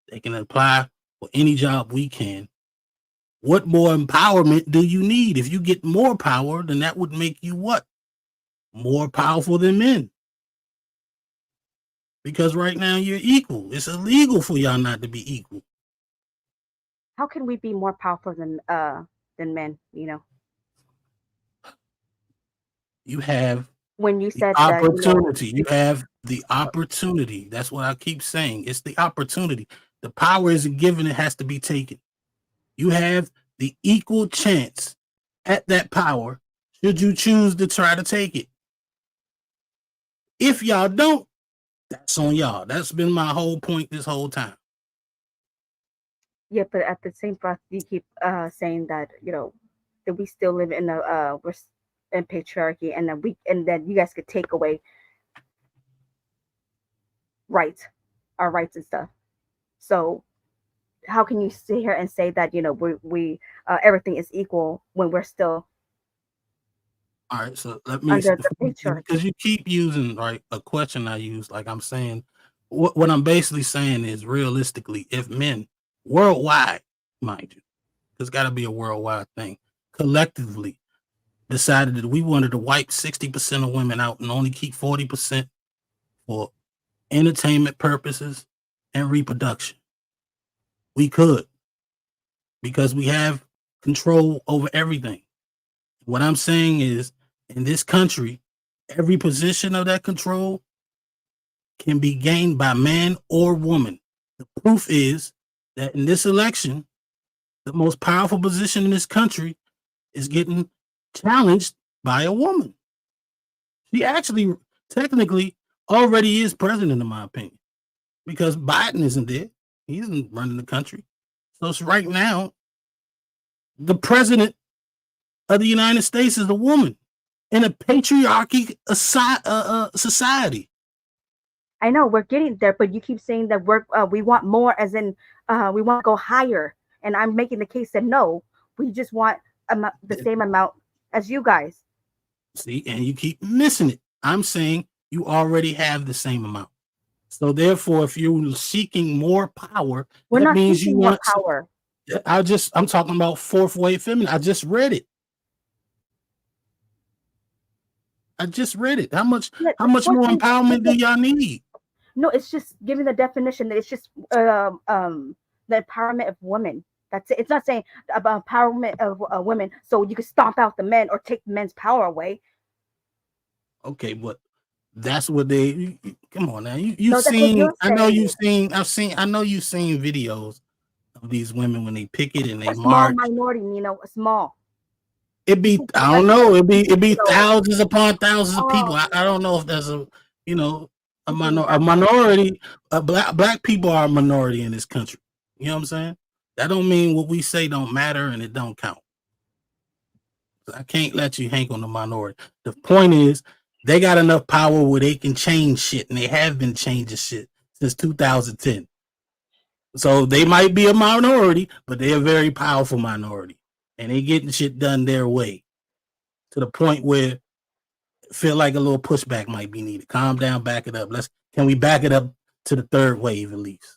They can apply for any job we can. What more empowerment do you need? If you get more power, then that would make you what? More powerful than men. Because right now you're equal. It's illegal for y'all not to be equal. How can we be more powerful than men? You have When you the said that, opportunity. You have the opportunity. That's what I keep saying. It's the opportunity. The power isn't given, it has to be taken. You have the equal chance at that power should you choose to try to take it. If y'all don't, that's on y'all. That's been my whole point this whole time. Yeah, but at the same breath, you keep saying that that we still live in we're in patriarchy, and then you guys could take away our rights and stuff. So how can you sit here and say that we everything is equal when we're still All right, so let me, under the patriarchy? because you keep using a question I use, like I'm saying, what I'm basically saying is realistically, if men worldwide, mind you, there's got to be a worldwide thing, collectively decided that we wanted to wipe 60% of women out and only keep 40% for entertainment purposes and reproduction, we could, because we have control over everything. What I'm saying is, in this country, every position of that control can be gained by man or woman. The proof is that in this election, the most powerful position in this country is getting challenged by a woman. She actually, technically, already is president, in my opinion, because Biden isn't there. He isn't running the country. So it's right now, the president of the United States is a woman in a patriarchy society. I know we're getting there, but you keep saying that we want more, as in we want to go higher. And I'm making the case that no, we just want the same amount as you guys. See, and you keep missing it. I'm saying you already have the same amount. So therefore, if you're seeking more power, We're that not means you seeking more want. power. I'm talking about fourth wave feminism. I just read it. How much Yeah, how much fourth more wave empowerment do y'all need? No, it's just giving the definition that it's just the empowerment of women. That's it. It's not saying about empowerment of women, so you can stomp out the men or take the men's power away. Okay, but that's what come on now. You've No, that's what seen, you're I know you've saying. seen, I know you've seen videos of these women when they picket and they A small march. minority, a small. I don't know, it'd be So, thousands upon thousands of people. oh, I don't know if there's a thinking a that minority. Black people are a minority in this country. You know what I'm saying? That don't mean what we say don't matter and it don't count. I can't let you hang on the minority. The point is, they got enough power where they can change shit, and they have been changing shit since 2010. So they might be a minority, but they're a very powerful minority, and they getting shit done their way to the point where feel like a little pushback might be needed. Calm down, back it up. Can we back it up to the third wave at least?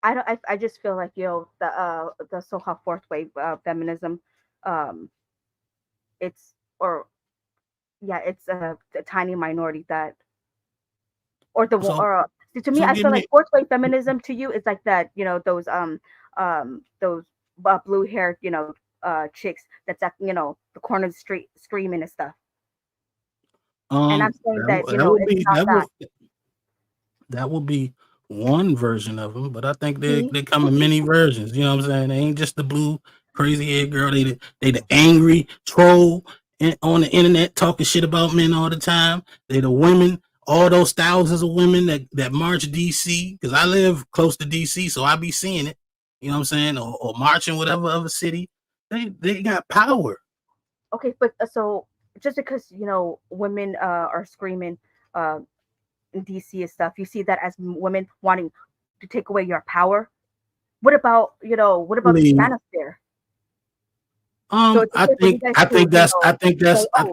I just feel like the so-called fourth wave feminism, it's it's a tiny minority that to me, So I give feel like me fourth wave feminism to you is like that, those blue haired, chicks that's at, the corner of the street screaming and stuff. And I'm saying that, it's not that. That will be one version of them, but I think they See? come in many versions. You know what I'm saying? They ain't just the blue crazy head girl. They the angry troll on the internet talking shit about men all the time. They the women, all those thousands of women that march DC, because I live close to DC, so I be seeing it. You know what I'm saying? Or marching whatever other city. They got power. Okay, but so just because women are screaming in DC and stuff, you see that as women wanting to take away your power. What about the manosphere? So it's okay for you guys to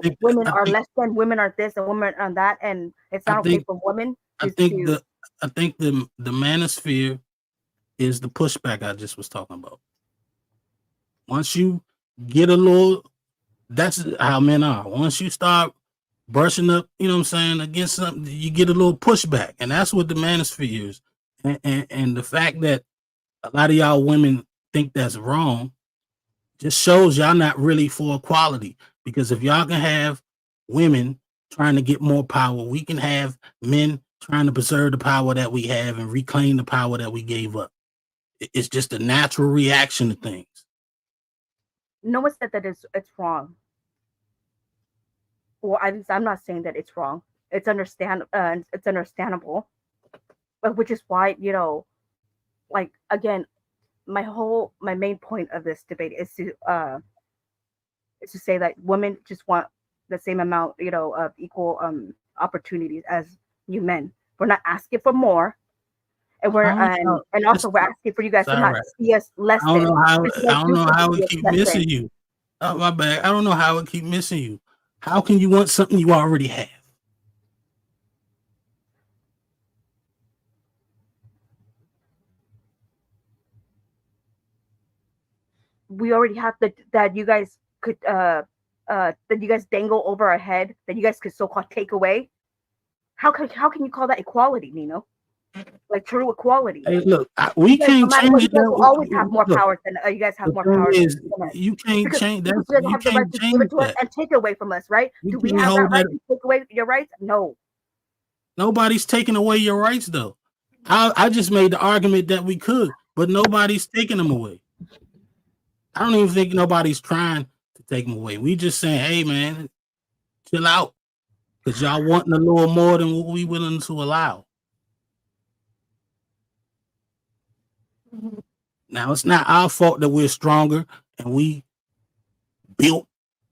say, women are less than, women are this, and women are that, and it's not okay for women I think the manosphere is the pushback I just was talking about. Once you get a little, that's how men are. Once you start brushing up, you know what I'm saying, against something, you get a little pushback, and that's what the manosphere is. And the fact that a lot of y'all women think that's wrong just shows y'all not really for equality. Because if y'all can have women trying to get more power, we can have men trying to preserve the power that we have and reclaim the power that we gave up. It's just a natural reaction to things. No one said that it's wrong. Well, I'm not saying that it's wrong. It's understandable, but which is why like again, my main point of this debate is to say that women just want the same amount of equal opportunities as you men. We're not asking for more, and we're asking for you guys to not see us less than. I don't know how it keep missing you. Oh, my bad. I don't know how it keep missing you. How can you want something you already have? We already have that you guys could that you guys dangle over our head, that you guys could so-called take away. How can you call that equality, Nino? Like true equality. Hey, look, we can't change it. You guys will always have more power than you guys have more power than us. You can't change that. You guys have the right to give it to us and take it away from us, right? Do we have that right to take away your rights? No. Nobody's taking away your rights, though. I just made the argument that we could, but nobody's taking them away. I don't even think nobody's trying to take them away. We just saying, hey, man, chill out, because y'all wanting a little more than what we willing to allow. Now, it's not our fault that we're stronger and we built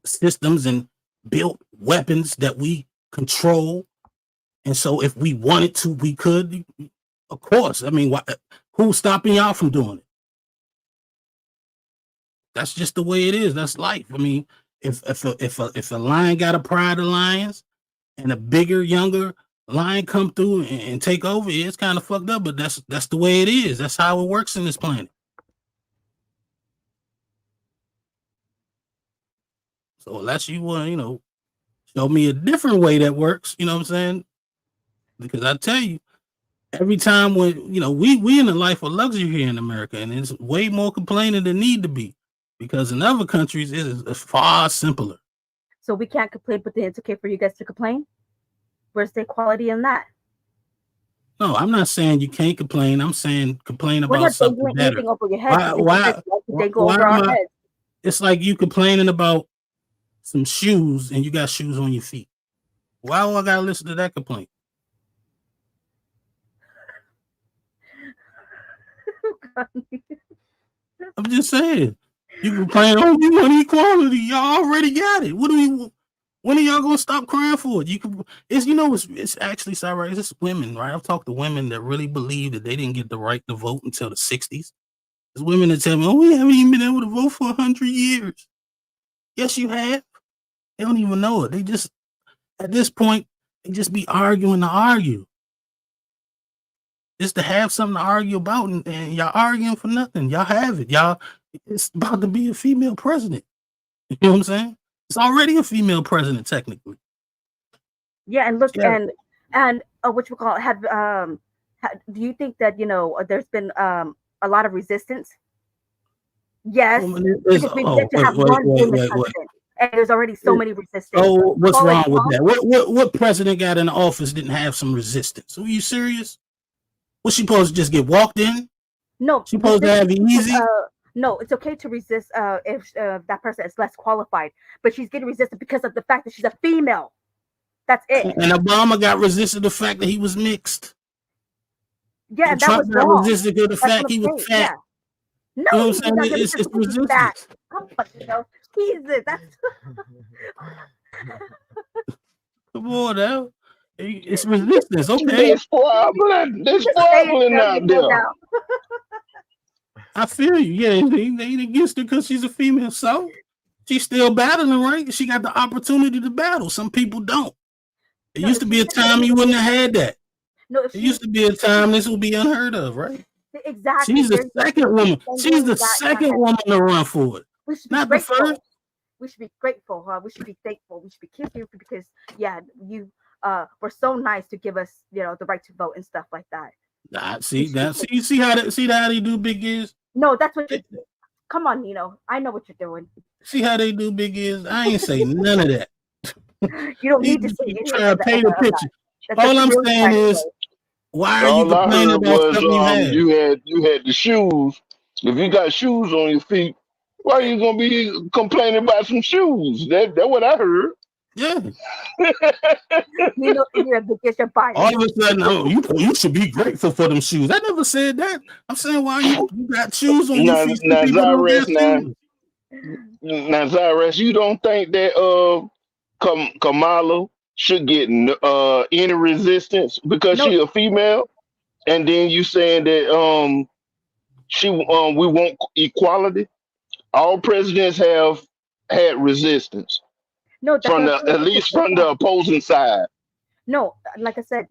systems and built weapons that we control. And so if we wanted to, we could, of course. I mean, who's stopping y'all from doing it? That's just the way it is. That's life. I mean, if a lion got a pride of lions and a bigger, younger lion come through and take over, it's kind of fucked up, but that's the way it is. That's how it works in this planet. So unless you want, show me a different way that works, you know what I'm saying? Because I tell you, every time when we in the life of luxury here in America, and it's way more complaining than need to be, because in other countries it is far simpler. So we can't complain, but then it's okay for you guys to complain. Where's the equality in that? No, I'm not saying you can't complain. I'm saying complain about something better. Over your head. Why am I? It's like you complaining about some shoes and you got shoes on your feet. Why do I gotta listen to that complaint? I'm just saying. You complain, oh, you want equality. Y'all already got it. When are y'all gonna stop crying for it? It's actually Xyrax, it's women, right? I've talked to women that really believe that they didn't get the right to vote until the 60s. There's women that tell me, oh, we haven't even been able to vote for 100 years. Yes, you have. They don't even know it. They just, at this point, they just be arguing to argue. Just to have something to argue about, and y'all arguing for nothing. Y'all have it. It's about to be a female president. You know what I'm saying? It's already a female president, technically. Yeah, and look, yeah. and what you call do you think that there's been a lot of resistance? Yes, because we get to have one woman president, and there's already so many resistance. Oh, what's wrong with that? What president got in office didn't have some resistance? Are you serious? Was she supposed to just get walked in? No, she supposed to have it easy. No, it's okay to resist if that person is less qualified, but she's getting resisted because of the fact that she's a female. That's it. And Obama got resisted the fact that he was mixed. Yeah, and that Trump was got wrong. resisted to the fact he was fat. Yeah. No, you know what I'm saying? It's resistance. Jesus, that's come on now. It's resistance, okay? There's squabbling out there. I feel you. Yeah, they ain't against her because she's a female. So she's still battling, right? She got the opportunity to battle. Some people don't. It used to be a time you wouldn't have had that. No, it used to be a time this would be unheard of, right? Exactly. She's the second woman. She's the second woman to run for it. Not the first. We should be grateful, huh? We should be thankful. We should be kissing you because you were so nice to give us, the right to vote and stuff like that. See how they do big ears? No, that's what you come on, Nino. I know what you're doing. See how they do big ears? I ain't saying none of that. You don't need to say anything. Try to paint a picture. All I'm saying is, why are you complaining about something you had the shoes. If you got shoes on your feet, why are you gonna be complaining about some shoes? That's what I heard. Yeah. You're a big bias. All of a sudden, you should be grateful for them shoes. I never said that. I'm saying why you got shoes on your feet. Now, Xyrax, you don't think that Kamala should get any resistance because she's a female, and then you saying that we want equality? All presidents have had resistance. No, at least from the opposing side. No, like I said,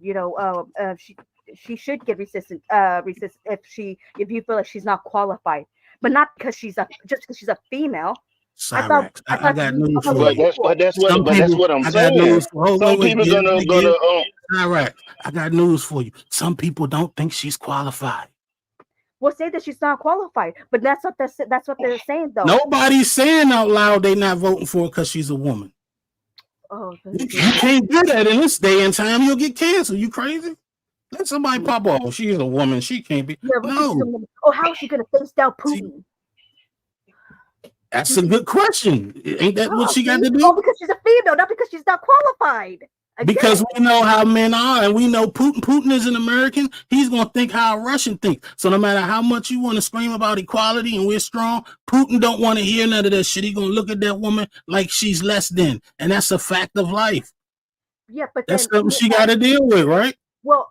she should get resistance if you feel like she's not qualified, but not because just because she's a female. Xyrax, I got news for you. But that's what I'm saying. Some people gonna Xyrax, I got news for you. Some people don't think she's qualified. We'll say that she's not qualified, but that's what they're saying though. Nobody's saying out loud they're not voting for her because she's a woman. Oh, you can't do that in this day and time. You'll get canceled. You crazy? Let somebody pop off. She's a woman. She can't be. Yeah, no. Oh, how is she gonna face down Putin? That's a good question. Ain't that what she got to do? Oh, because she's a female, not because she's not qualified. Because we know how men are, and we know Putin is an American. He's going to think how a Russian thinks. So no matter how much you want to scream about equality and we're strong, Putin don't want to hear none of that shit. He's going to look at that woman like she's less than. And that's a fact of life. Yeah, but That's then something she got to deal with, right? well,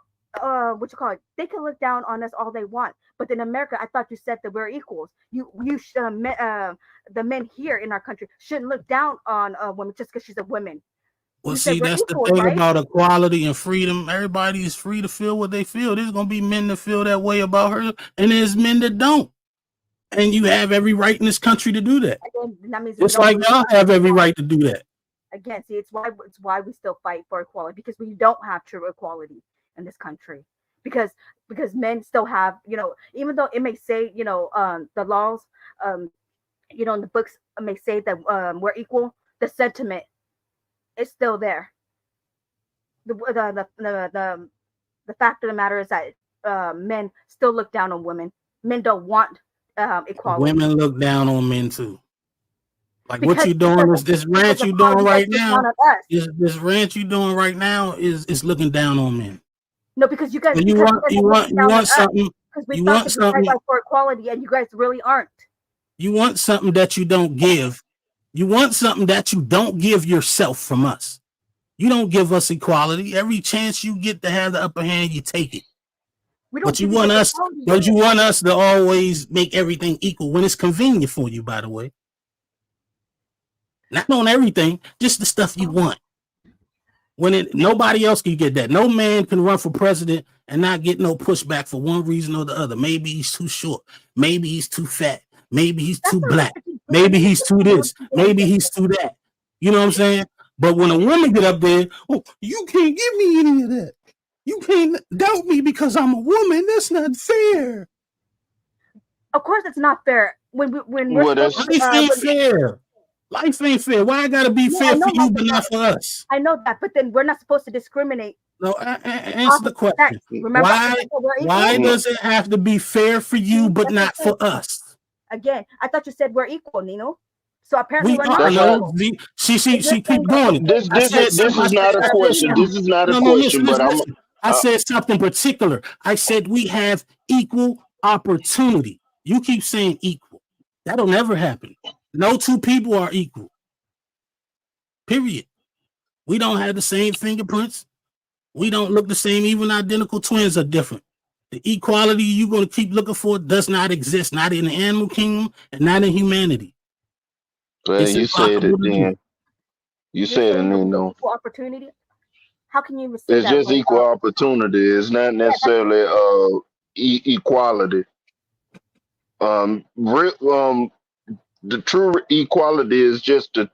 what you call it? They can look down on us all they want, but in America, I thought you said that we're equals. The men here in our country shouldn't look down on a woman just because she's a woman. Well, You said see, we're that's the equals, thing right? about equality and freedom. Everybody is free to feel what they feel. There's gonna be men that feel that way about her, and there's men that don't. And you have every right in this country to do that. Again, that means we Just don't like believe y'all in have every equality. right to do that. Again, see, it's why we still fight for equality, because we don't have true equality in this country. Because men still have, even though it may say, the laws, in the books may say that we're equal, the sentiment is still there. The fact of the matter is that men still look down on women. Men don't want equality. Women look down on men too. Like Because- what you doing is this rant you doing right now. Us. This rant you doing right now is looking down on men. No, because you guys, So you want something. Because we You thought want that you something. guys are for equality, and you guys really aren't. You want something that you don't give. You want something that you don't give yourself from us. You don't give us equality. Every chance you get to have the upper hand, you take it. But you want us to always make everything equal when it's convenient for you, by the way. Not on everything, just the stuff you want. Nobody else can get that. No man can run for president and not get no pushback for one reason or the other. Maybe he's too short. Maybe he's too fat. Maybe he's too black. Maybe he's too this. Maybe he's too that. You know what I'm saying? But when a woman get up there, oh, you can't give me any of that. You can't doubt me because I'm a woman. That's not fair. Of course, it's not fair. Life ain't fair. Life ain't fair. Why I gotta be fair for you, but not for us? I know that, but then we're not supposed to discriminate. No, answer the question. Remember, why does it have to be fair for you, but not for us? Again, I thought you said we're equal, Nino. So apparently We we're are. not. She keep doing it. This is not a question. This is not a question, but I said something particular. I said we have equal opportunity. You keep saying equal. That'll never happen. No two people are equal. Period. We don't have the same fingerprints. We don't look the same. Even identical twins are different. The equality you're going to keep looking for does not exist, not in the animal kingdom and not in humanity. Well, you said it then. You said it, Nino. Equal opportunity. How can you even say It's that? just equal opportunity. It's not necessarily equality. The true equality is just to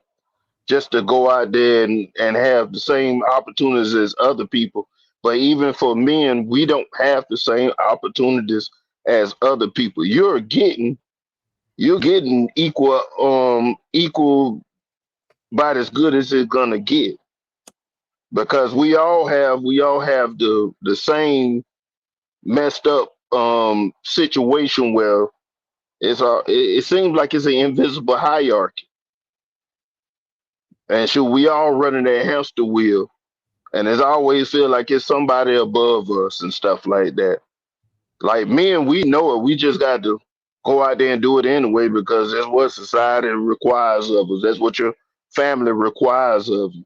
go out there and have the same opportunities as other people. But even for men, we don't have the same opportunities as other people. You're getting equal about as good as it's gonna get. Because we all have the same messed up situation where it seems like it's an invisible hierarchy. And we all running that hamster wheel. And it's always feel like it's somebody above us and stuff like that. Like men, we know it. We just got to go out there and do it anyway because that's what society requires of us. That's what your family requires of you.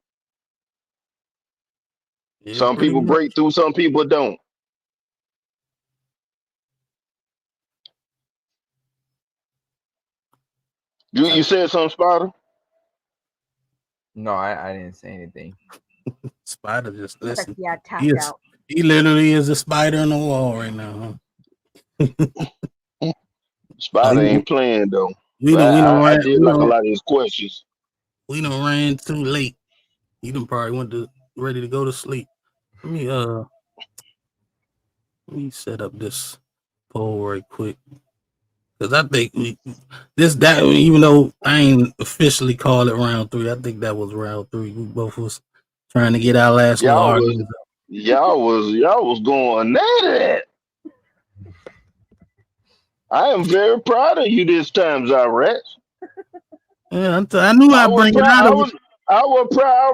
Yeah, some people break through, some people don't. You said something, Spider? No, I didn't say anything. Spider just listen. Yeah, he literally is a spider in the wall right now. Spider ain't playing though. I did like a lot of his questions. We done ran too late. You done probably ready to go to sleep. Let me set up this poll right quick. Because I think even though I ain't officially called it round 3, I think that was round 3. We both was trying to get our last little argument. Y'all was going at it. I am very proud of you this time, Xyrax. Yeah, I knew I'd bring it out. I was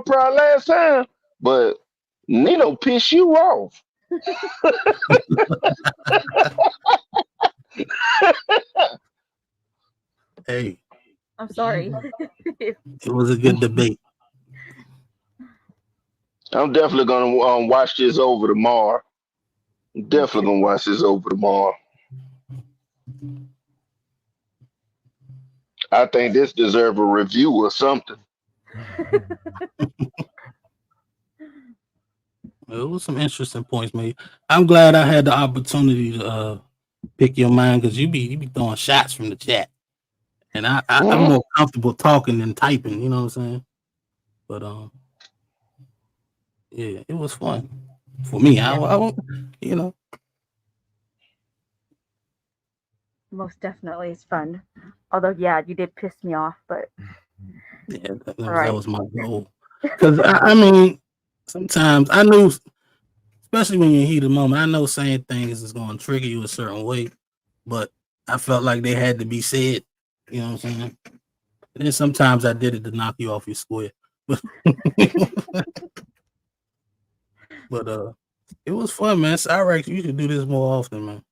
proud last time, but Nino pissed you off. Hey. I'm sorry. It was a good debate. I'm definitely gonna watch this over tomorrow. I'm definitely gonna watch this over tomorrow. I think this deserves a review or something. It was some interesting points made. I'm glad I had the opportunity to pick your mind because you be throwing shots from the chat, and I'm more comfortable talking than typing. You know what I'm saying? But yeah, it was fun for me. You know. Most definitely, it's fun. Although, yeah, you did piss me off, but Yeah, that right. was my goal. Because I mean, sometimes I knew, especially when you're in heat of the moment, I know saying things is going to trigger you a certain way, but I felt like they had to be said. You know what I'm saying? And then sometimes I did it to knock you off your square. But it was fun, man. Xyrax, you should do this more often, man.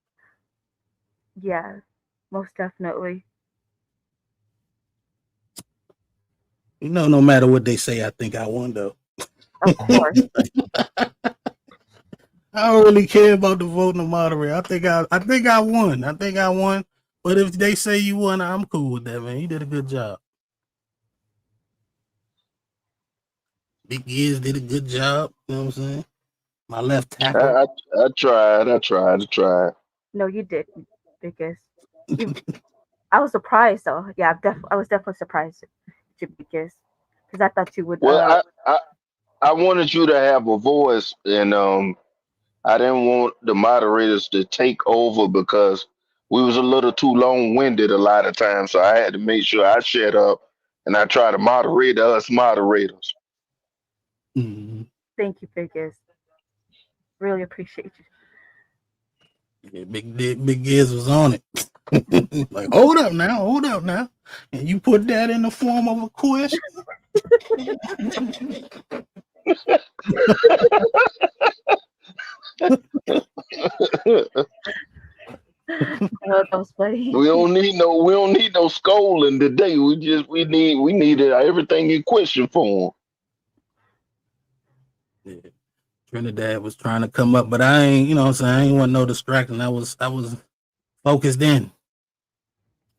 Yeah, most definitely. You know, no matter what they say, I think I won, though. Of course. I don't really care about the voting of moderator. I think I won. I think I won. But if they say you won, I'm cool with that, man. You did a good job. Big Giz did a good job. You know what I'm saying? My left tackle. I tried. No, you did, because I was surprised though. Yeah, I was definitely surprised, because I thought you would. Well, I wanted you to have a voice, and I didn't want the moderators to take over because we was a little too long winded a lot of times. So I had to make sure I shut up and I try to moderate us moderators. Mm-hmm. Thank you, Biggest. Really appreciate you. Yeah, Big Giz was on it. Like, hold up now. And you put that in the form of a question. That was funny. We don't need no scolding today. We needed everything in question form. Yeah. Trinidad was trying to come up, but I ain't, you know what I'm saying? I ain't want no distraction. I was focused in.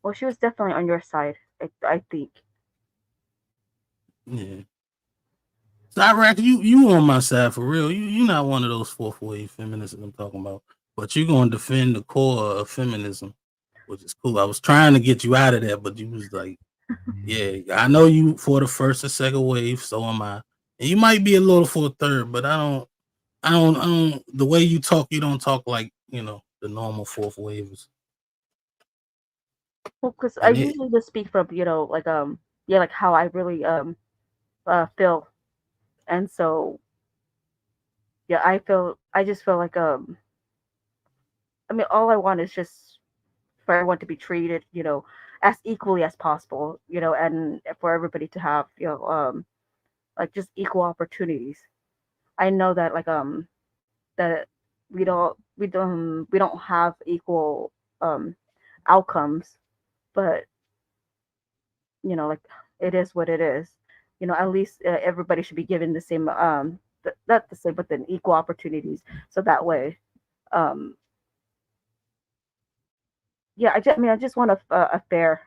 Well, she was definitely on your side, I think. Yeah. Xyrax, you on my side for real. You're not one of those fourth wave feminists I'm talking about. But you're gonna defend the core of feminism, which is cool. I was trying to get you out of that, but you was like, yeah, I know you for the first and second wave, so am I. And you might be a little for a third, but I don't the way you don't talk like, the normal fourth waves. Well, because I usually just speak from, like like how I really feel, and so yeah, I just feel like I mean, all I want is just for everyone to be treated, as equally as possible, and for everybody to have, like just equal opportunities. I know that that we don't have equal outcomes, but like it is what it is. At least everybody should be given the same not the same, but then equal opportunities, so that way yeah, I just want a fair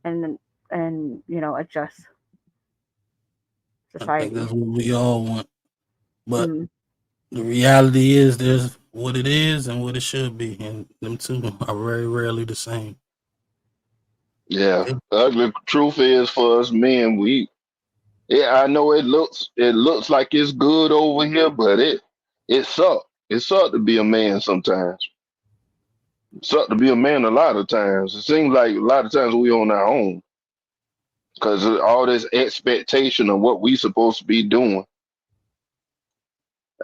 and a just I think society. that's what we all want. But the reality is there's what it is and what it should be. And them two are very rarely the same. Yeah. The truth is for us men, I know it looks like it's good over here, but it sucks. It sucks to be a man sometimes. It sucks to be a man a lot of times. It seems like a lot of times we on our own because all this expectation of what we supposed to be doing.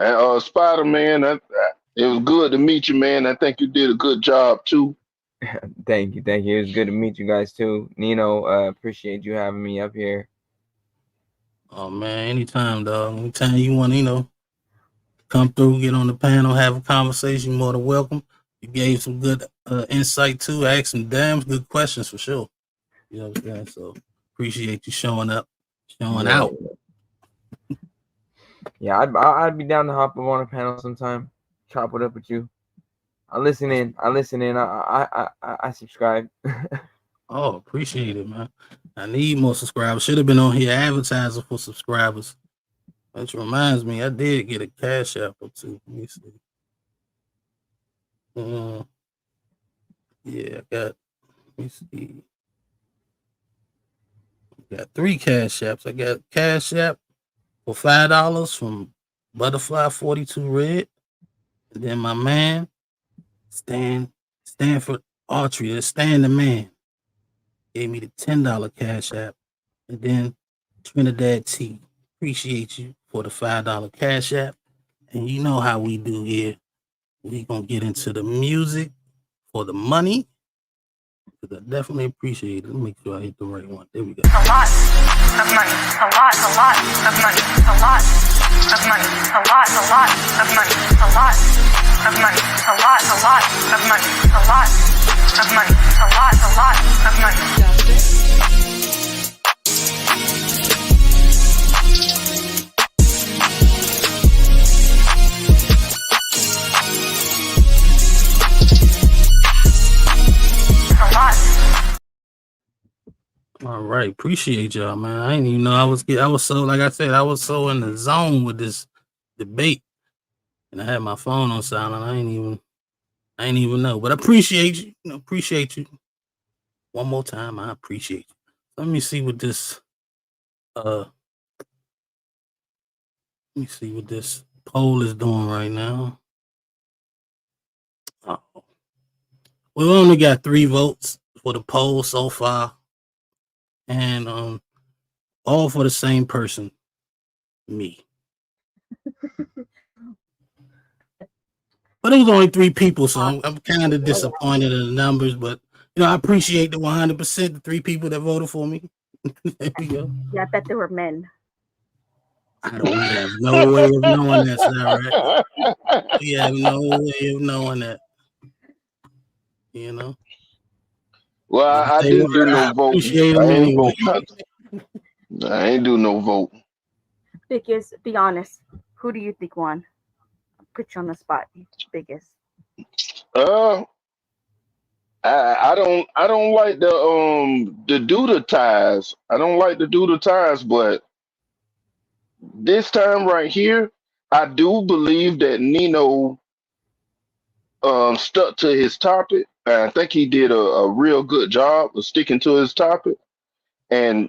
And Spider Man, it was good to meet you, man. I think you did a good job too. Thank you. It was good to meet you guys too. Nino, appreciate you having me up here. Oh man, anytime, dog. Anytime you want to, come through, get on the panel, have a conversation, more than welcome. You gave some good insight too, asked some damn good questions for sure. You know what I'm saying? So appreciate you showing up, showing out. Yeah, I'd be down to hop up on a panel sometime, chop it up with you. I listen in. I subscribe. Oh, appreciate it, man. I need more subscribers. Should have been on here advertising for subscribers. Which reminds me, I did get a Cash App or two. Let me see. Yeah, I got. Let me see. Got 3 Cash Apps. I got Cash App for $5 from Butterfly 42 Red, and then my man Stanford Archery. Stan the Man gave me the $10 Cash App, and then Trinidad T. Appreciate you for the $5 Cash App, and you know how we do here. We gonna get into the music for the money. I definitely appreciate it. Let me make sure I hit the right one. There we go. A lot of money. A lot of money. A lot of money. A lot of money. A lot of money. A lot of money. A lot of money. A lot of money. All right, appreciate y'all, man. I didn't even know I was so, like I said, I was so in the zone with this debate, and I had my phone on silent. I ain't even know, but I appreciate you. Appreciate you. One more time, I appreciate you. Let me see what this poll is doing right now. Oh. We only got 3 votes for the poll so far, and all for the same person, me. But it was only 3 people, so I'm kind of disappointed in the numbers. But I appreciate the 100%, the 3 people that voted for me. There we go. Yeah, I bet they were men. We have no way of knowing that, Xyrax. We have no way of knowing that. Well, I didn't do no voting. Appreciate I them ain't anyway. vote. I ain't do no vote. Biggest, be honest. Who do you think won? I'll put you on the spot. Biggest. I don't like the doodle ties. I don't like the doodle ties, but this time right here, I do believe that Nino stuck to his topic. I think he did a real good job of sticking to his topic. And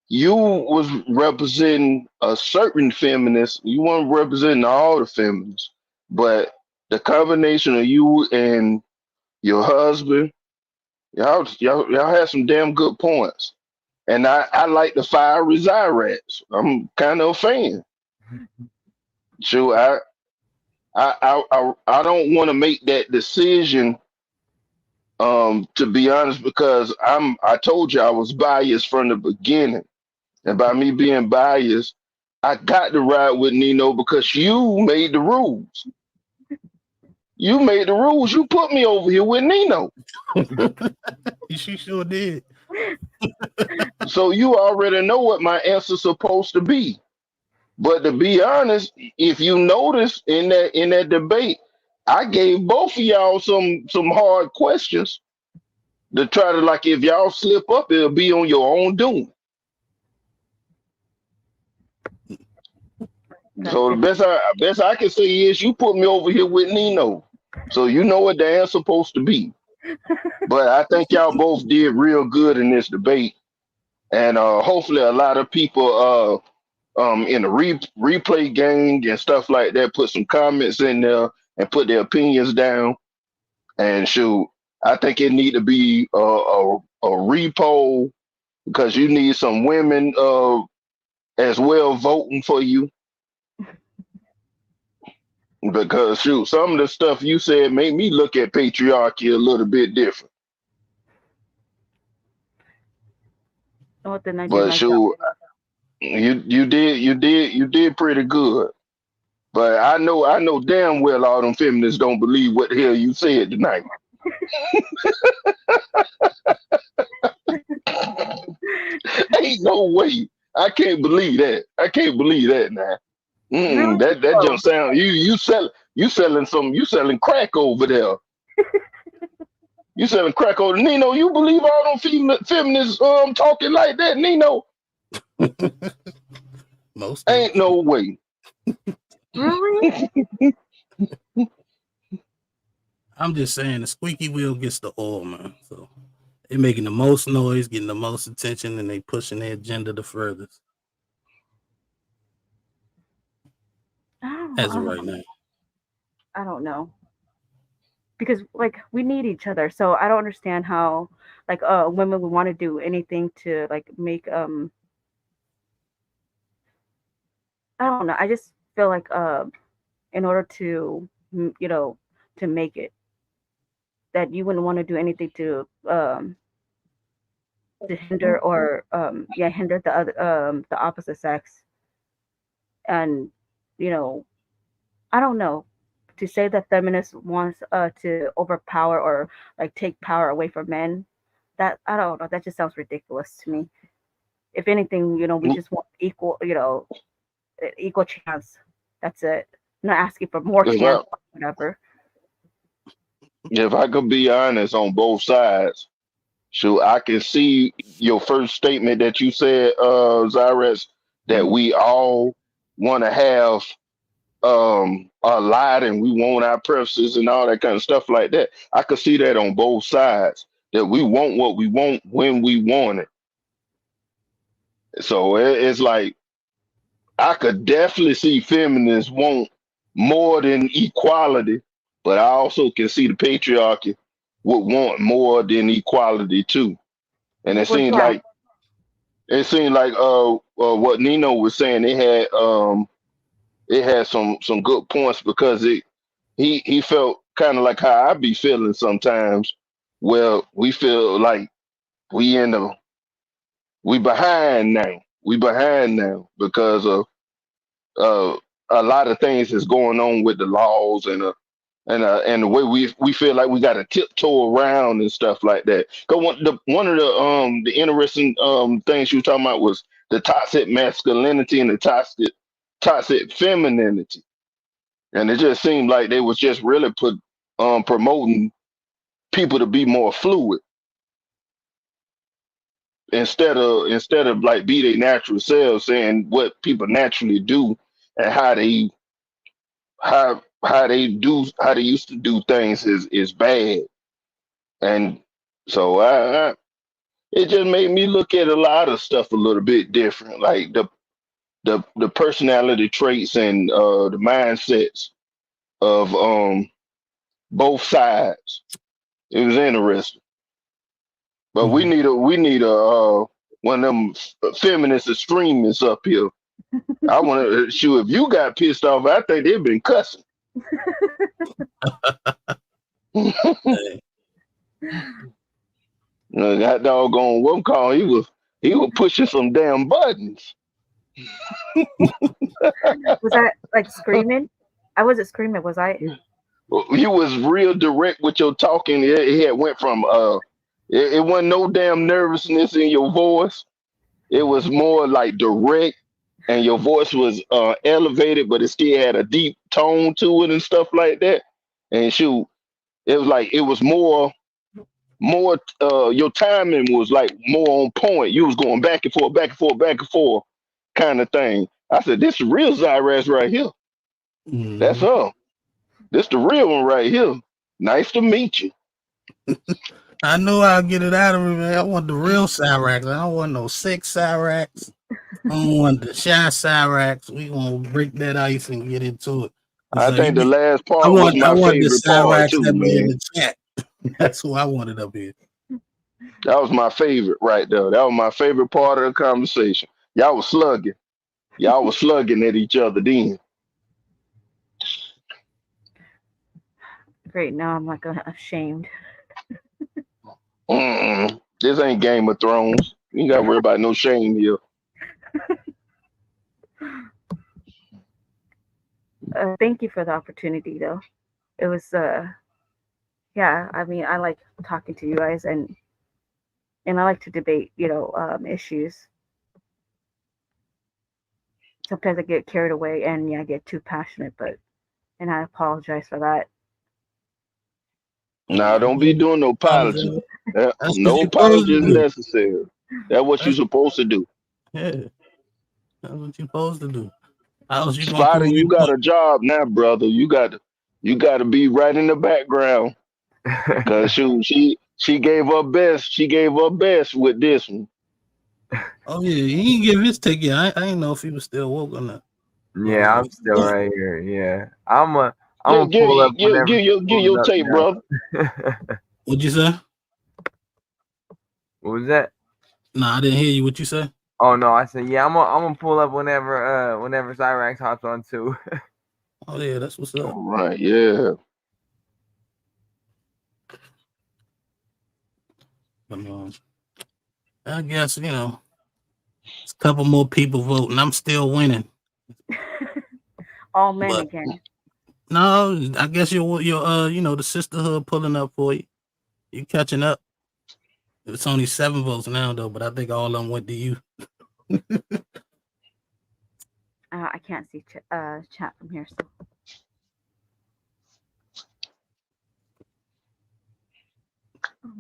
you was representing a certain feminist. You weren't representing all the feminists, but the combination of you and your husband, y'all had some damn good points. And I like the fiery Xyrax. I'm kind of a fan. So I don't want to make that decision. To be honest, because I told you I was biased from the beginning. And by me being biased, I got to ride with Nino because you made the rules. You made the rules. You put me over here with Nino. She sure did. So you already know what my answer's supposed to be. But to be honest, if you notice in that debate, I gave both of y'all some hard questions to try to, like, if y'all slip up, it'll be on your own doing. So the best I can say is you put me over here with Nino. So you know what the answer's supposed to be. But I think y'all both did real good in this debate. And hopefully a lot of people in the replay gang and stuff like that put some comments in there and put their opinions down. And shoot, I think it need to be a repoll because you need some women as well voting for you. Because shoot, some of the stuff you said made me look at patriarchy a little bit different. Oh, then I But shoot, you did pretty good. But I know damn well all them feminists don't believe what the hell you said tonight. Ain't no way. I can't believe that. I can't believe that now. That jump sound you selling crack over there. You selling crack over Nino. You believe all them feminists talking like that, Nino? Most ain't no way. Really? I'm just saying the squeaky wheel gets the oil, man. So they're making the most noise, getting the most attention, and they pushing their agenda the furthest. As of right now. I don't know. Because like we need each other. So I don't understand how like women would want to do anything to like make I don't know. I just feel like in order to to make it that you wouldn't want to do anything to hinder or hinder the opposite sex. And I don't know, to say that feminists wants to overpower or like take power away from men, that I don't know, that just sounds ridiculous to me. If anything, we just want equal, equal chance. That's it. I'm not asking for more chance, whatever. If I could be honest on both sides, so I can see your first statement that you said, Xyrax, that we all want to have a lot and we want our preferences and all that kind of stuff like that. I could see that on both sides, that we want what we want when we want it. So it's like I could definitely see feminists want more than equality, but I also can see the patriarchy would want more than equality too. And it seemed like what Nino was saying, it had some good points because he felt kind of like how I be feeling sometimes. Well, we feel like we in the we behind now. We behind now because of uh, a lot of things that's going on with the laws and the way we feel like we got to tiptoe around and stuff like that. Cause one of the interesting things you were talking about was the toxic masculinity and the toxic femininity, and it just seemed like they was just really promoting people to be more fluid instead of like be their natural selves, saying what people naturally do and how they used to do things is bad. And so it just made me look at a lot of stuff a little bit different, like the personality traits and the mindsets of both sides. It was interesting, but we need a one of them feminist extremists up here. I want to shoot. If you got pissed off, I think they've been cussing. That doggone what call he was pushing some damn buttons. Was that like screaming? I wasn't screaming, was I? You was real direct with your talking. It had went from it wasn't no damn nervousness in your voice. It was more like direct, and your voice was elevated, but it still had a deep tone to it and stuff like that. And shoot, it was like it was more your timing was like more on point. You was going back and forth, back and forth, back and forth kind of thing. I said, this is real Xyrax right here. That's her. This the real one right here. Nice to meet you. I knew I'll get it out of me, man. I want the real Xyrax. I don't want no sick Xyrax. I don't want the shy Xyrax. We gonna break that ice and get into it. I think the last part was my favorite part too, that be in man. the chat. That's who I wanted up here. That was my favorite right there. That was my favorite part of the conversation. Y'all was slugging. Y'all was slugging at each other then. Great. Now I'm like ashamed. This ain't Game of Thrones. You ain't got to worry about no shame here. Thank you for the opportunity, though. It was, yeah. I mean, I like talking to you guys, and I like to debate, issues. sometimes I get carried away and I get too passionate, and I apologize for that. Nah, don't be doing no apology. That's what No you're supposed apology to is do. necessary. That's what you're supposed to do. Yeah, that's what you're supposed to do. How else you gonna Spider, prove you your got point? a job now, brother. You got to be right in the background. Cause she gave her best. She gave her best with this one. Oh yeah, he didn't give his take yet. I didn't know if he was still woke or not. Yeah, I'm still right here. Yeah, I'm a Give pull up whenever she give pulls your up. tape, brother. What'd you say? What was that? No, I didn't hear you. What you say? Oh no, I said yeah. I'm gonna pull up whenever Xyrax hops on too. Oh yeah, that's what's up. All right, yeah. But, I guess it's a couple more people voting. I'm still winning. All men But again. no, I guess your the sisterhood pulling up for you. You catching up. It's only 7 votes now though, but I think all of them went to you. I can't see chat from here. So.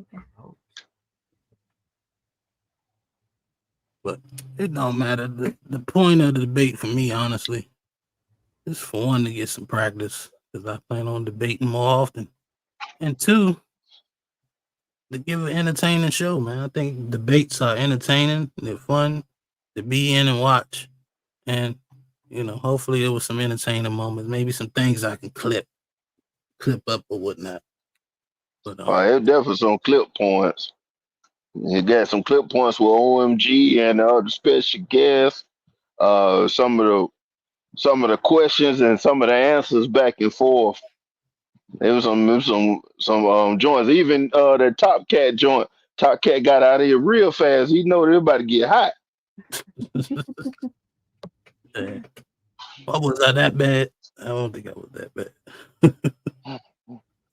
Okay. But it don't matter. The point of the debate for me, honestly, is for one to get some practice because I plan on debating more often, and two, to give an entertaining show. Man, I think debates are entertaining. They're fun to be in and watch, and hopefully there was some entertaining moments. Maybe some things I can clip up or whatnot. But It definitely some clip points. You got some clip points with OMG and the special guests. Some of the questions and some of the answers back and forth. It was some joints. Even the Top Cat joint. Top Cat got out of here real fast. He know they're about to get hot. was I that bad? I don't think I was that bad.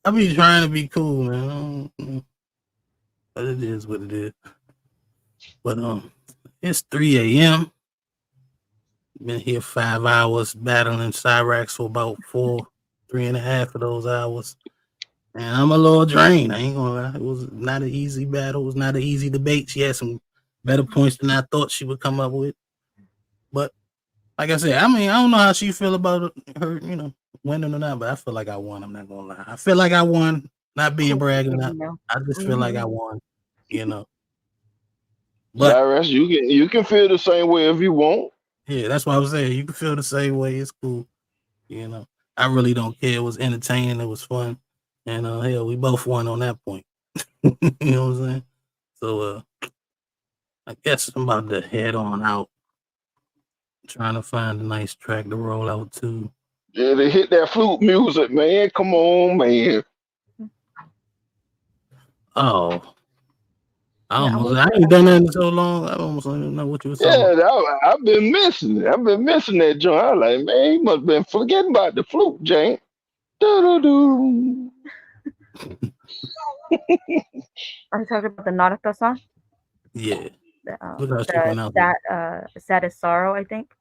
I be trying to be cool, man. But it is what it is. But it's 3 a.m. Been here 5 hours battling Cyrax for about 3.5 of those hours. And I'm a little drained. I ain't gonna lie. It was not an easy battle. It was not an easy debate. She had some better points than I thought she would come up with. But like I said, I don't know how she feel about her, winning or not, but I feel like I won. I'm not gonna lie. I feel like I won, not being bragging. I just feel like I won, But Cyrus, you can feel the same way if you want. Yeah, that's what I was saying. You can feel the same way. It's cool. I really don't care. It was entertaining. It was fun. And hell, we both won on that point. You know what I'm saying? So I guess I'm about to head on out. Trying to find a nice track to roll out to. Yeah, they hit that flute music, man. Come on, man. Oh. I ain't done that in so long. I almost don't know what you were talking about. Yeah, I've been missing it. I've been missing that joint. I was like, man, he must have been forgetting about the flute, Jane. Do-do-do. Are you talking about the Naruto song? Yeah. Saddest Sorrow, I think.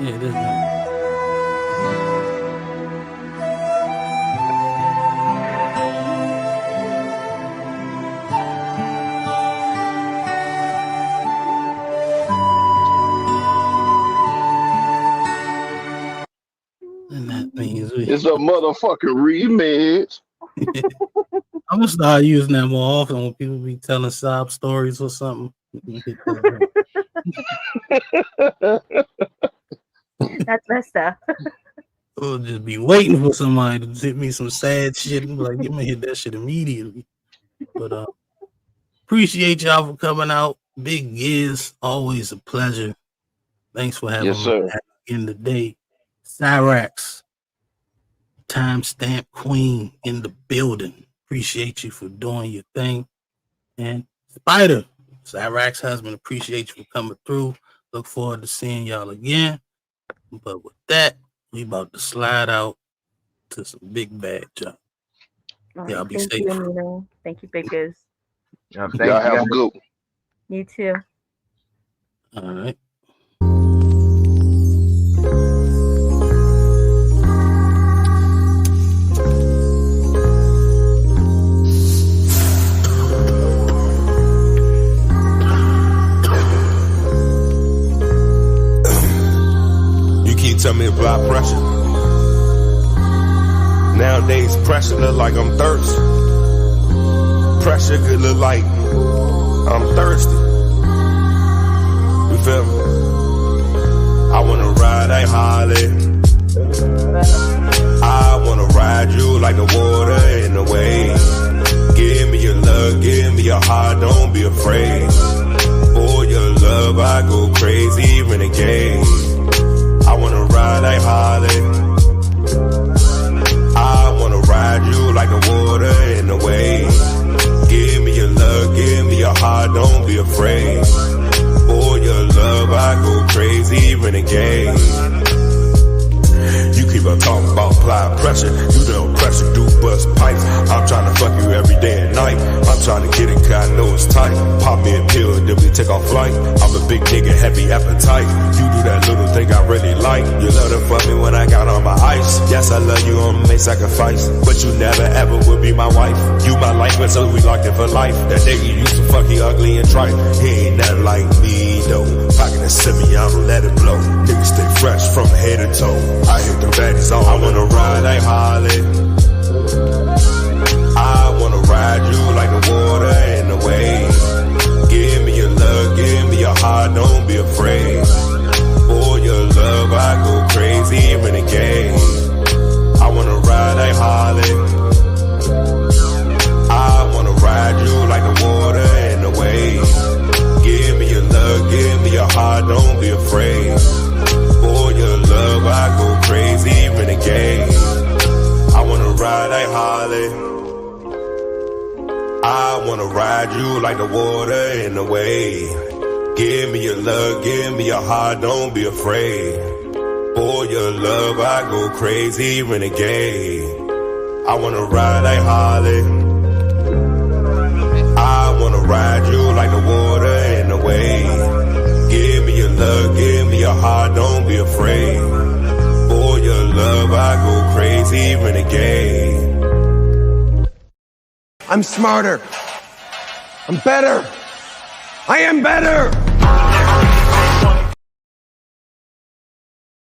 Yeah, it is. And that means it's a motherfucking remix. I'm gonna start using that more often when people be telling sob stories or something. That's messed up. I'll just be waiting for somebody to hit me some sad shit and be like, "Get me hit that shit immediately." But appreciate y'all for coming out. Big Giz, always a pleasure. Thanks for having me in the day. Xyrax, timestamp queen in the building. Appreciate you for doing your thing. And Spider, Xyrax husband, appreciate you for coming through. Look forward to seeing y'all again. But with that, we about to slide out to some big bad job. Y'all be safe. Thank you, Amino. Thank you, Big Giz. Y'all have a good one. You too. All right. apply pressure. Nowadays, pressure look like I'm thirsty. Pressure could look like I'm thirsty. You feel me? I wanna ride a Harley. I wanna ride you like the water in the waves. Give me your love, give me your heart, don't be afraid. For your love, I go crazy, renegade. I wanna ride a Harley. I wanna ride you like the water in the waves. Give me your love, give me your heart, don't be afraid. For your love, I go crazy, renegade. You keep on talking about applying pressure. You don't pressure, do bust pipes. I'm trying to fuck you every day and night. I'm trying to get it cause I know it's tight. Pop me a pill, then we take off flight. I'm a big nigga, heavy appetite. You do that little thing I really like. You love to fuck me when I got on my ice. Yes, I love you, I'ma make sacrifice. But you never ever would be my wife. You my life, but so we locked in for life. That nigga used to fuck you ugly and trite. He ain't nothing like me though. Pocket a semi, I'ma let it blow. Niggas stay fresh from head to toe. I hit the baddies all. I wanna ride like Harley. I wanna ride you like the water in the waves. Give me your love, give me your heart, don't be afraid. For your love, I go crazy, renegade. I wanna ride like Harley. I wanna ride you like the water in the waves. Give me your love, give me your heart, don't be afraid. For your love, I go crazy, renegade. I wanna ride like Harley. I wanna ride you like the water in the wave. Give me your love, give me your heart, don't be afraid. For your love, I go crazy, renegade. I wanna ride like Harley. I wanna ride you like the water in the wave. Give me your love, give me your heart, don't be afraid. For your love, I go crazy, renegade. I'm smarter. I'm better. I am better.